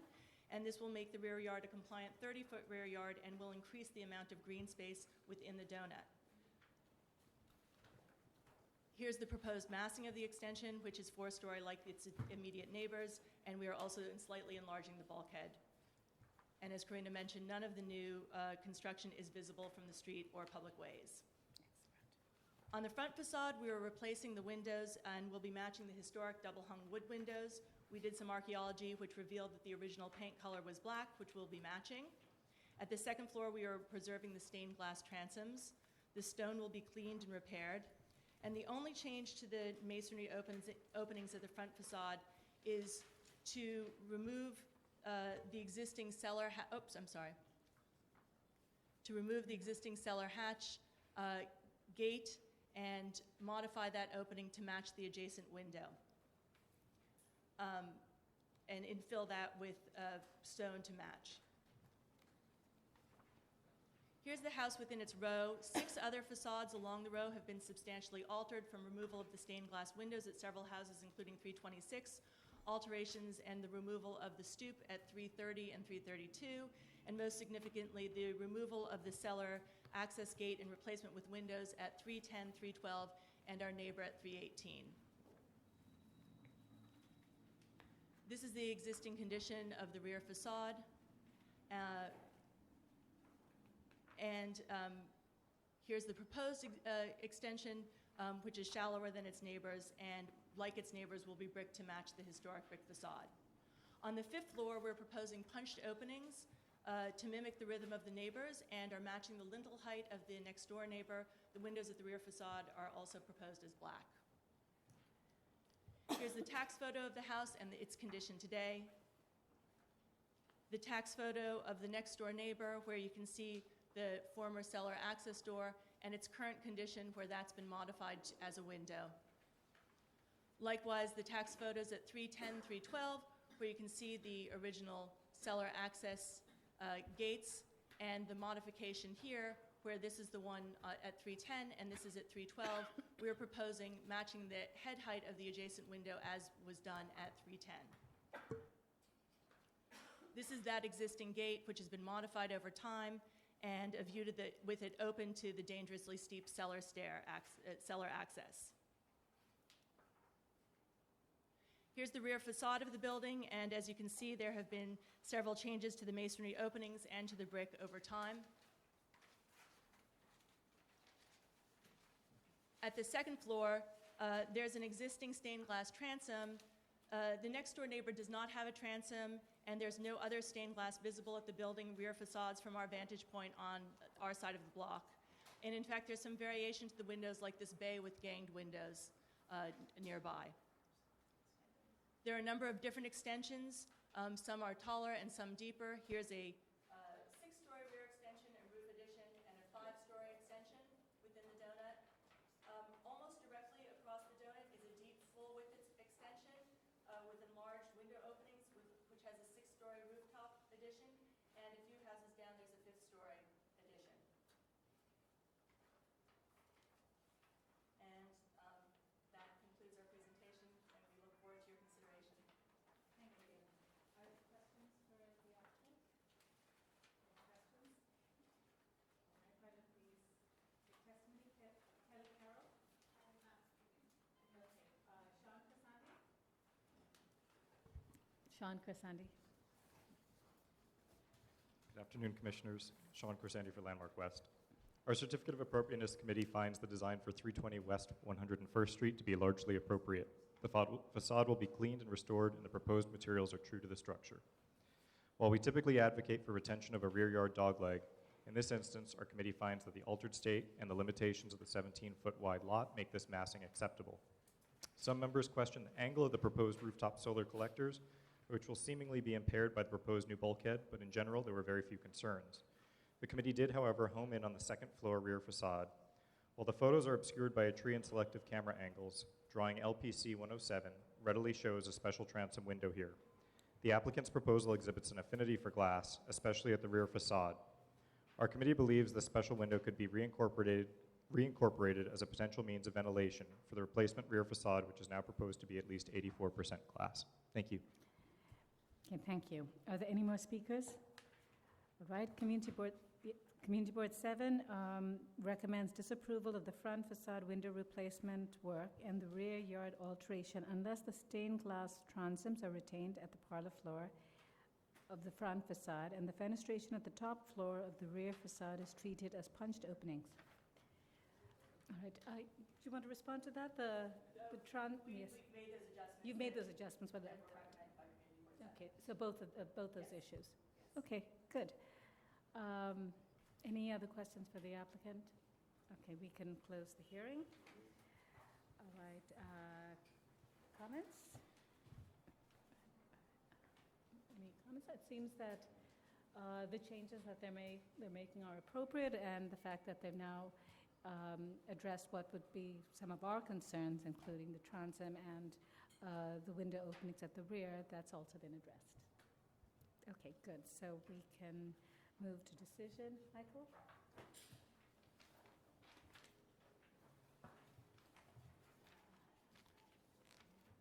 T: and this will make the rear yard a compliant 30-foot rear yard and will increase the amount of green space within the donut. Here's the proposed massing of the extension, which is 4-story like its immediate neighbors, and we are also slightly enlarging the bulkhead. And as Karina mentioned, none of the new construction is visible from the street or public ways. On the front facade, we are replacing the windows and will be matching the historic double-hung wood windows. We did some archaeology which revealed that the original paint color was black, which we'll be matching. At the second floor, we are preserving the stained glass transoms. The stone will be cleaned and repaired. And the only change to the masonry openings at the front facade is to remove the existing cellar to remove the existing cellar hatch gate and modify that opening to match the adjacent window. And infill that with stone to match. Here's the house within its row. 6 other facades along the row have been substantially altered from removal of the stained glass windows at several houses, including 326, alterations and the removal of the stoop at 330 and 332, and most significantly, the removal of the cellar access gate and replacement with windows at 310, 312, and our neighbor at 318. This is the existing condition of the rear facade. Here's the proposed extension, which is shallower than its neighbors, and like its neighbors, will be brick to match the historic brick facade. On the 5th floor, we're proposing punched openings to mimic the rhythm of the neighbors and are matching the lintel height of the next door neighbor. The windows at the rear facade are also proposed as black. Here's the tax photo of the house and its condition today. The tax photo of the next door neighbor, where you can see the former cellar access door, and its current condition where that's been modified as a window. Likewise, the tax photos at 310, 312, where you can see the original cellar access gates, and the modification here, where this is the one at 310 and this is at 312. We're proposing matching the head height of the adjacent window as was done at 310. This is that existing gate, which has been modified over time, and a view to with it open to the dangerously steep cellar access. Here's the rear facade of the building, and as you can see, there have been several changes to the masonry openings and to the brick over time. At the second floor, there's an existing stained glass transom. The next door neighbor does not have a transom, and there's no other stained glass visible at the building rear facades from our vantage point on our side of the block. And in fact, there's some variation to the windows, like this bay with ganged windows nearby. There are a number of different extensions. Some are taller and some deeper. Here's a 6-story rear extension and roof addition, and a 5-story extension within the donut. Almost directly across the donut is a deep, full-width extension with enlarged window openings, which has a 6-story rooftop addition, and a few houses down, there's a 5th-story addition. And that concludes our presentation, and we look forward to your consideration. Thank you. Are there questions for the applicant? Any questions? All right, why don't we take testimony? Kelly Carroll? I'm not speaking. Okay. Sean Crisandi?
B: Sean Crisandi.
A: Good afternoon, Commissioners. Sean Crisandi for Landmark West. Our Certificate of Appropriateness Committee finds the design for 320 West 101st Street to be largely appropriate. The facade will be cleaned and restored, and the proposed materials are true to the structure. While we typically advocate for retention of a rear yard dogleg, in this instance, our committee finds that the altered state and the limitations of the 17-foot wide lot make this massing acceptable. Some members question the angle of the proposed rooftop solar collectors, which will seemingly be impaired by the proposed new bulkhead, but in general, there were very few concerns. The committee did, however, home in on the second floor rear facade. While the photos are obscured by a tree and selective camera angles, drawing LPC 107 readily shows a special transom window here. The applicant's proposal exhibits an affinity for glass, especially at the rear facade. Our committee believes the special window could be reincorporated as a potential means of ventilation for the replacement rear facade, which is now proposed to be at least 84% glass. Thank you.
B: Okay, thank you. Are there any more speakers? All right, Community Board 7 recommends disapproval of the front facade window replacement work and the rear yard alteration unless the stained glass transoms are retained at the parlor floor of the front facade and the fenestration at the top floor of the rear facade is treated as punched openings. All right, do you want to respond to that? Yes.
T: We've made those adjustments.
B: You've made those adjustments for that.
T: They were recommended by Community Board 7.
B: Okay, so both those issues. Okay, good. Any other questions for the applicant? Okay, we can close the hearing. All right, comments? Any comments? It seems that the changes that they're making are appropriate, and the fact that they've now addressed what would be some of our concerns, including the transom and the window openings at the rear, that's also been addressed. Okay, good. So we can move to decision. Michael?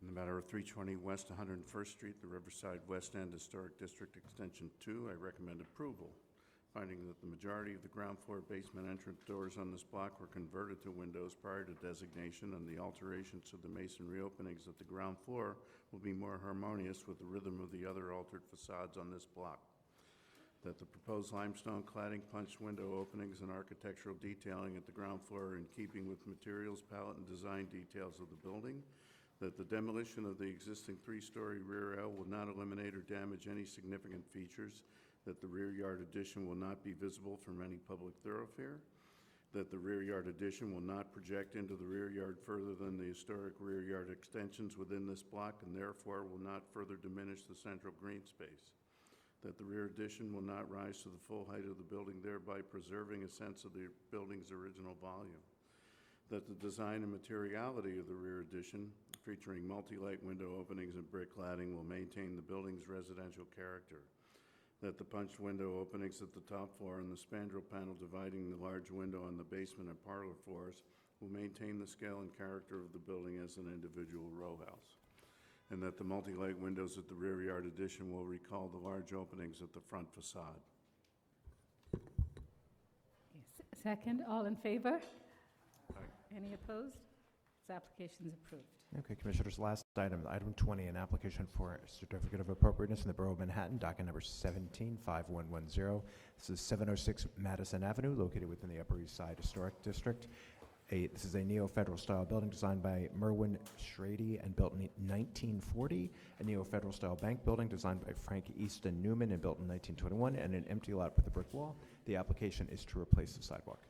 D: In the matter of 320 West 101st Street, the Riverside West End Historic District Extension 2, I recommend approval, finding that the majority of the ground floor basement entrance doors on this block were converted to windows prior to designation, and the alterations to the masonry openings at the ground floor will be more harmonious with the rhythm of the other altered facades on this block. That the proposed limestone cladding, punched window openings, and architectural detailing at the ground floor are in keeping with materials palette and design details of the building. That the demolition of the existing three-story rear L will not eliminate or damage any significant features. That the rear yard addition will not be visible from any public thoroughfare. That the rear yard addition will not project into the rear yard further than the historic rear yard extensions within this block, and therefore will not further diminish the central green space. That the rear addition will not rise to the full height of the building, thereby preserving a sense of the building's original volume. That the design and materiality of the rear addition, featuring multi-light window openings and brick cladding, will maintain the building's residential character. That the punched window openings at the top floor and the spandrel panel dividing the large window on the basement and parlor floors will maintain the scale and character of the building as an individual row house. And that the multi-light windows at the rear yard addition will recall the large openings at the front facade.
B: Yes. Second, all in favor?
D: Aye.
B: Any opposed? This application is approved.
C: Okay, Commissioners, last item, item 20, an application for a certificate of appropriateness in the Borough of Manhattan, docket number 175110. This is 706 Madison Avenue, located within the Upper East Side Historic District. This is a neo-federal style building designed by Merwin Schrady and built in 1940. A neo-federal style bank building designed by Frank Easton Newman and built in 1921, and an empty lot with a brick wall. The application is to replace the sidewalk.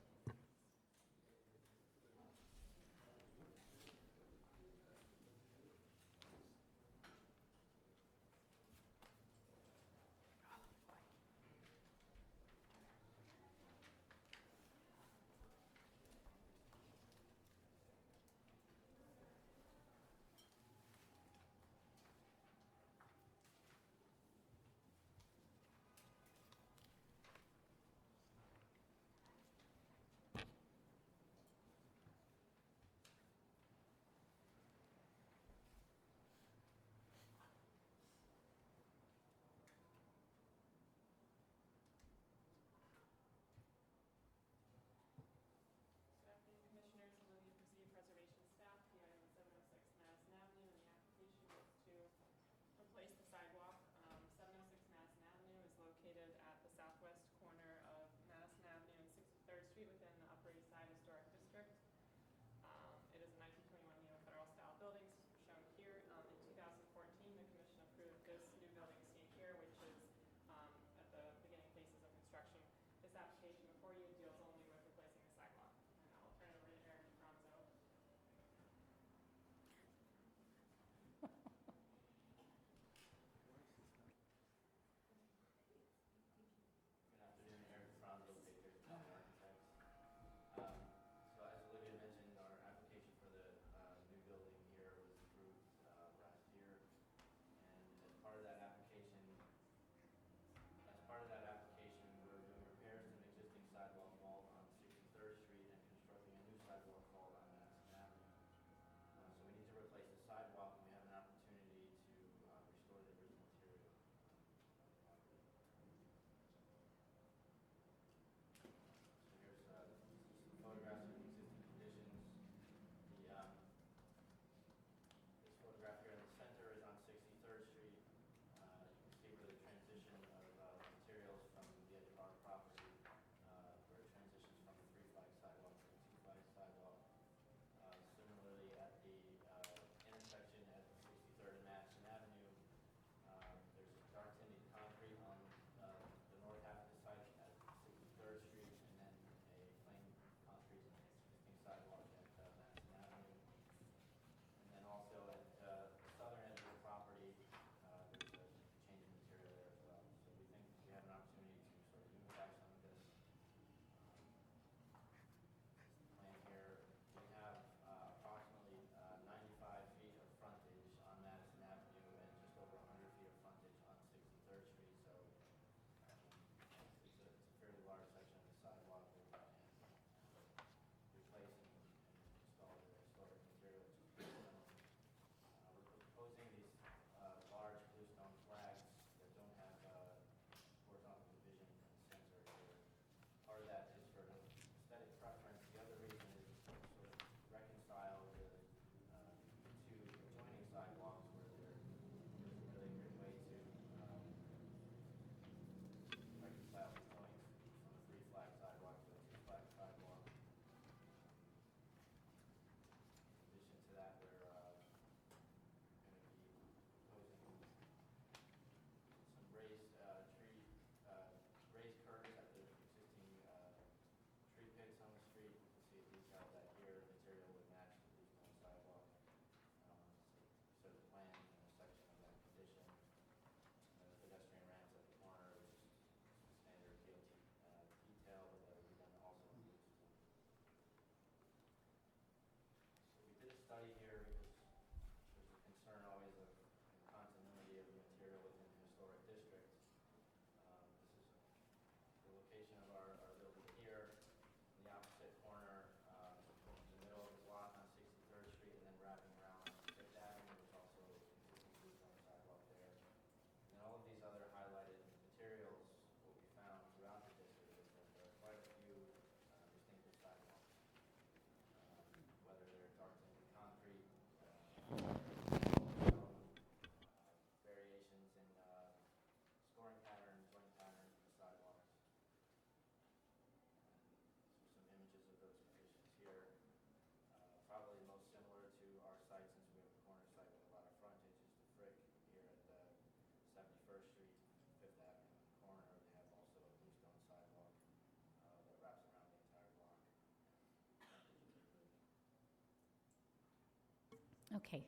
B: Okay.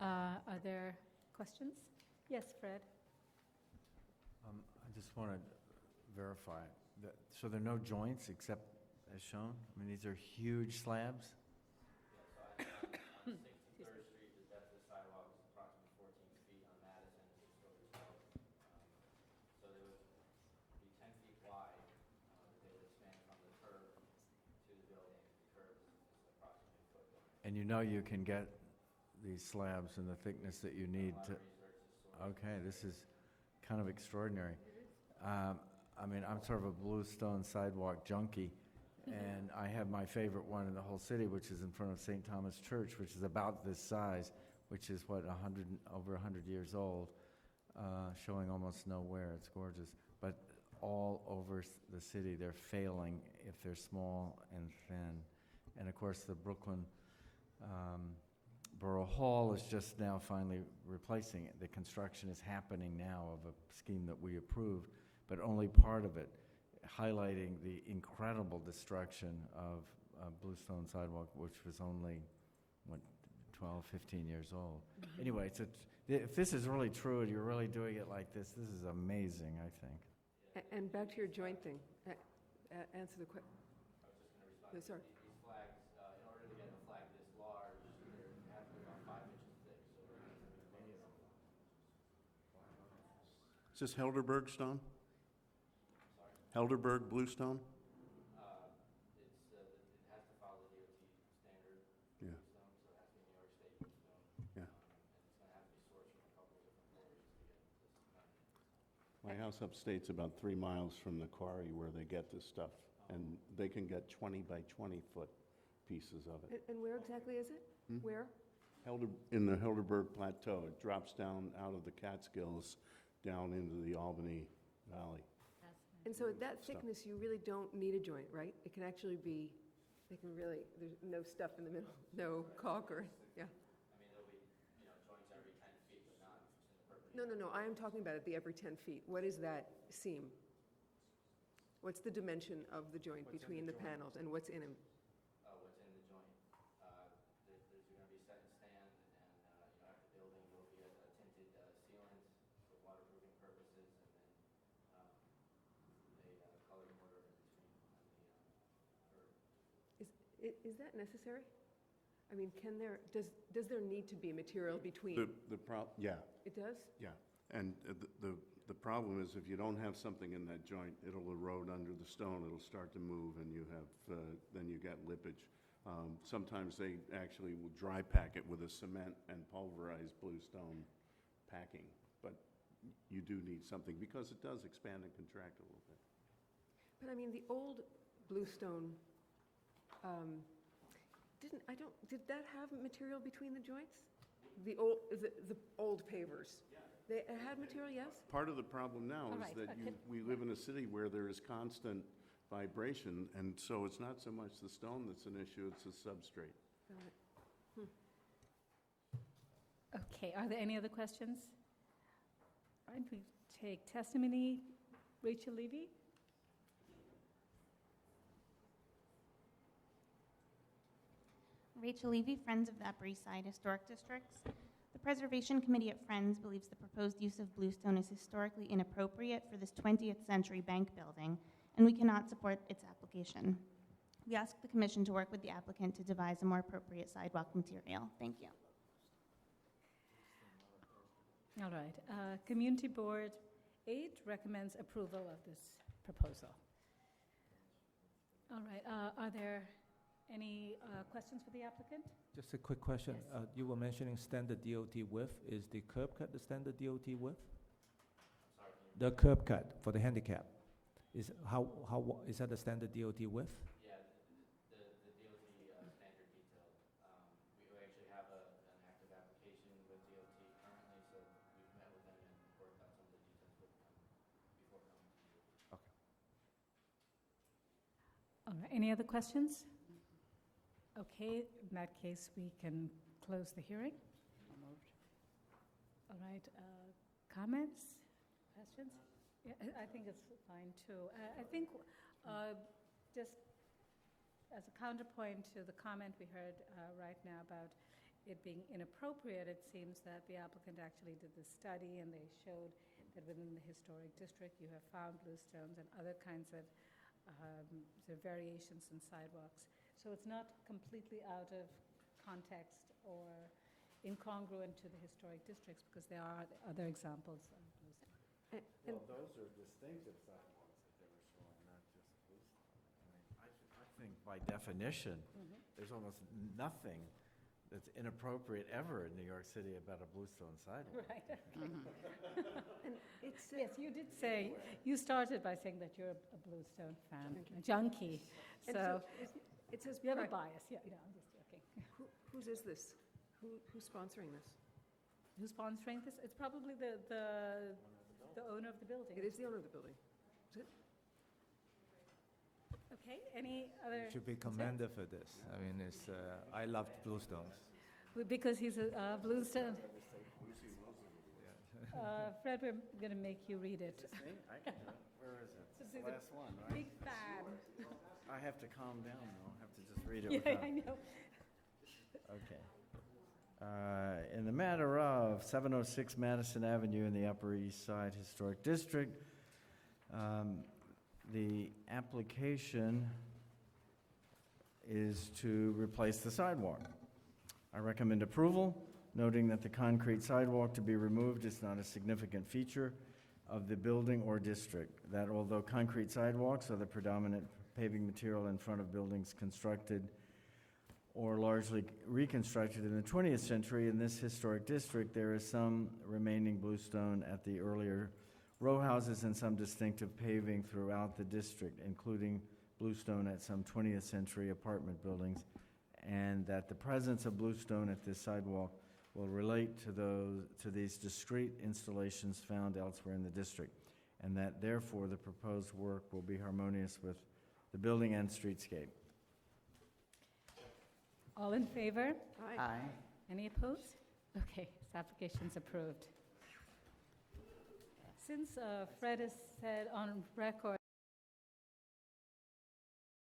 B: Are there questions? Yes, Fred?
G: I just want to verify that, so there are no joints except as shown? I mean, these are huge slabs?
J: On 63rd Street, the depth of the sidewalk is approximately 14 feet. On Madison, it's just over 12. So they would be 10 feet wide, that they would expand from the curb to the building. The curb is approximately a foot long.
G: And you know you can get these slabs in the thickness that you need to... Okay, this is kind of extraordinary. I mean, I'm sort of a bluestone sidewalk junkie, and I have my favorite one in the whole city, which is in front of St. Thomas Church, which is about this size, which is, what, over 100 years old, showing almost no wear. It's gorgeous. But all over the city, they're failing if they're small and thin. And, of course, the Brooklyn Borough Hall is just now finally replacing it. The construction is happening now of a scheme that we approved, but only part of it, highlighting the incredible destruction of Bluestone Sidewalk, which was only, 12, 15 years old. Anyway, if this is really true and you're really doing it like this is amazing, I think.
K: And back to your joint thing. Answer the question.
J: I was just going to respond.
K: No, sorry.
J: These flags, in order to get a flag this large, they have to be about 5 inches thick. So we're going to make it.
D: Is this Helderberg stone?
J: Sorry?
D: Helderberg bluestone?
J: It has to follow the DOT standard
D: Yeah.
J: stone, so it has to be New York State stone.
D: Yeah.
J: And it's going to have to be sourced from a couple of different quarries to get this done.
D: My house upstate's about 3 miles from the quarry where they get this stuff, and they can get 20 by 20 foot pieces of it.
K: And where exactly is it? Where?
D: In the Helderberg Plateau. It drops down out of the Catskills down into the Albany Valley.
K: And so at that thickness, you really don't need a joint, right? It can actually be, there's no stuff in the middle, no caulk or, yeah.
J: I mean, there'll be, joints every 10 feet, but not in the perpendicular.
K: No, I am talking about at the every 10 feet. What is that seam? What's the dimension of the joint between the panels and what's in them?
J: What's in the joint? There's going to be set and stand, and at the building will be a tinted sealant for waterproofing purposes, and then a colored mortar in between on the curb.
K: Is that necessary? I mean, does there need to be material between?
D: Yeah.
K: It does?
D: Yeah, and the problem is if you don't have something in that joint, it'll erode under the stone, it'll start to move, and then you get lippage. Sometimes they actually will dry pack it with a cement and pulverized bluestone packing, but you do need something because it does expand and contract a little bit.
K: But I mean, the old bluestone, did that have material between the joints? The old pavers?
D: Yeah.
K: They had material, yes?
D: Part of the problem now
B: All
D: is
B: right,
D: that
B: okay.
D: we live in a city where there is constant vibration, and so it's not so much the stone that's an issue, it's the substrate.
K: Got it.
B: Okay, are there any other questions? All right, we take testimony. Rachel Levy?
V: Rachel Levy, Friends of the Upper East Side Historic Districts. The Preservation Committee at Friends believes the proposed use of bluestone is historically inappropriate for this 20th century bank building, and we cannot support its application. We ask the Commission to work with the applicant to devise a more appropriate sidewalk material. Thank you.
B: All right. Community Board 8 recommends approval of this proposal. All right. Are there any questions for the applicant?
W: Just a quick question.
B: Yes.
W: You were mentioning standard DOT width. Is the curb cut the standard DOT width?
J: Sorry,
W: The curb cut for the handicap. Is is that the standard DOT width?
J: Yeah, the DOT standard detail. We actually have an active application with DOT currently, so we've met with them and worked out some of the details with them before coming to you.
W: Okay.
B: All right. Any other questions? Okay. In that case, we can close the hearing. All right. Comments? Questions? Yeah, I think it's fine too. I think just as a counterpoint to the comment we heard right now about it being inappropriate, it seems that the applicant actually did the study, and they showed that within the historic district, you have found bluestones and other kinds of sort of variations in sidewalks. So it's not completely out of context or incongruent to the historic districts, because there are other examples of bluestone.
G: Well, those are distinctive sidewalks that they were showing, not just bluestone. I mean, I think by definition, there's almost nothing that's inappropriate ever in New York City about a bluestone sidewalk.
B: Right, okay. And it's, yes, you did say, you started by saying that you're a bluestone fan, a junkie.
K: And
B: So
K: it says,
B: you have a bias, yeah, I'm just joking.
K: whose is this? Who's sponsoring this?
B: Who's sponsoring this? It's probably the owner of the building.
K: It is the owner of the building. Is it?
B: Okay, any other?
W: Should be commended for this. I mean, it's, I loved bluestones.
B: Because he's a bluestone. Fred, we're going to make you read it.
G: I can do it. Where is it? It's
B: This
G: the
B: is a
G: last one, right?
B: Big fan.
G: I have to calm down, though. I have to just read it
B: Yeah,
G: without...
B: I know.
G: Okay. In the matter of 706 Madison Avenue in the Upper East Side Historic District, the application is to replace the sidewalk. I recommend approval, noting that the concrete sidewalk to be removed is not a significant feature of the building or district, that although concrete sidewalks are the predominant paving material in front of buildings constructed or largely reconstructed in the 20th century, in this historic district, there is some remaining bluestone at the earlier row houses and some distinctive paving throughout the district, including bluestone at some 20th century apartment buildings, and that the presence of bluestone at this sidewalk will relate to these discrete installations found elsewhere in the district, and that therefore the proposed work will be harmonious with the building and streetscape.
B: All in favor?
K: Aye.
B: Any opposed? Okay, this application's approved. Since Fred has said on record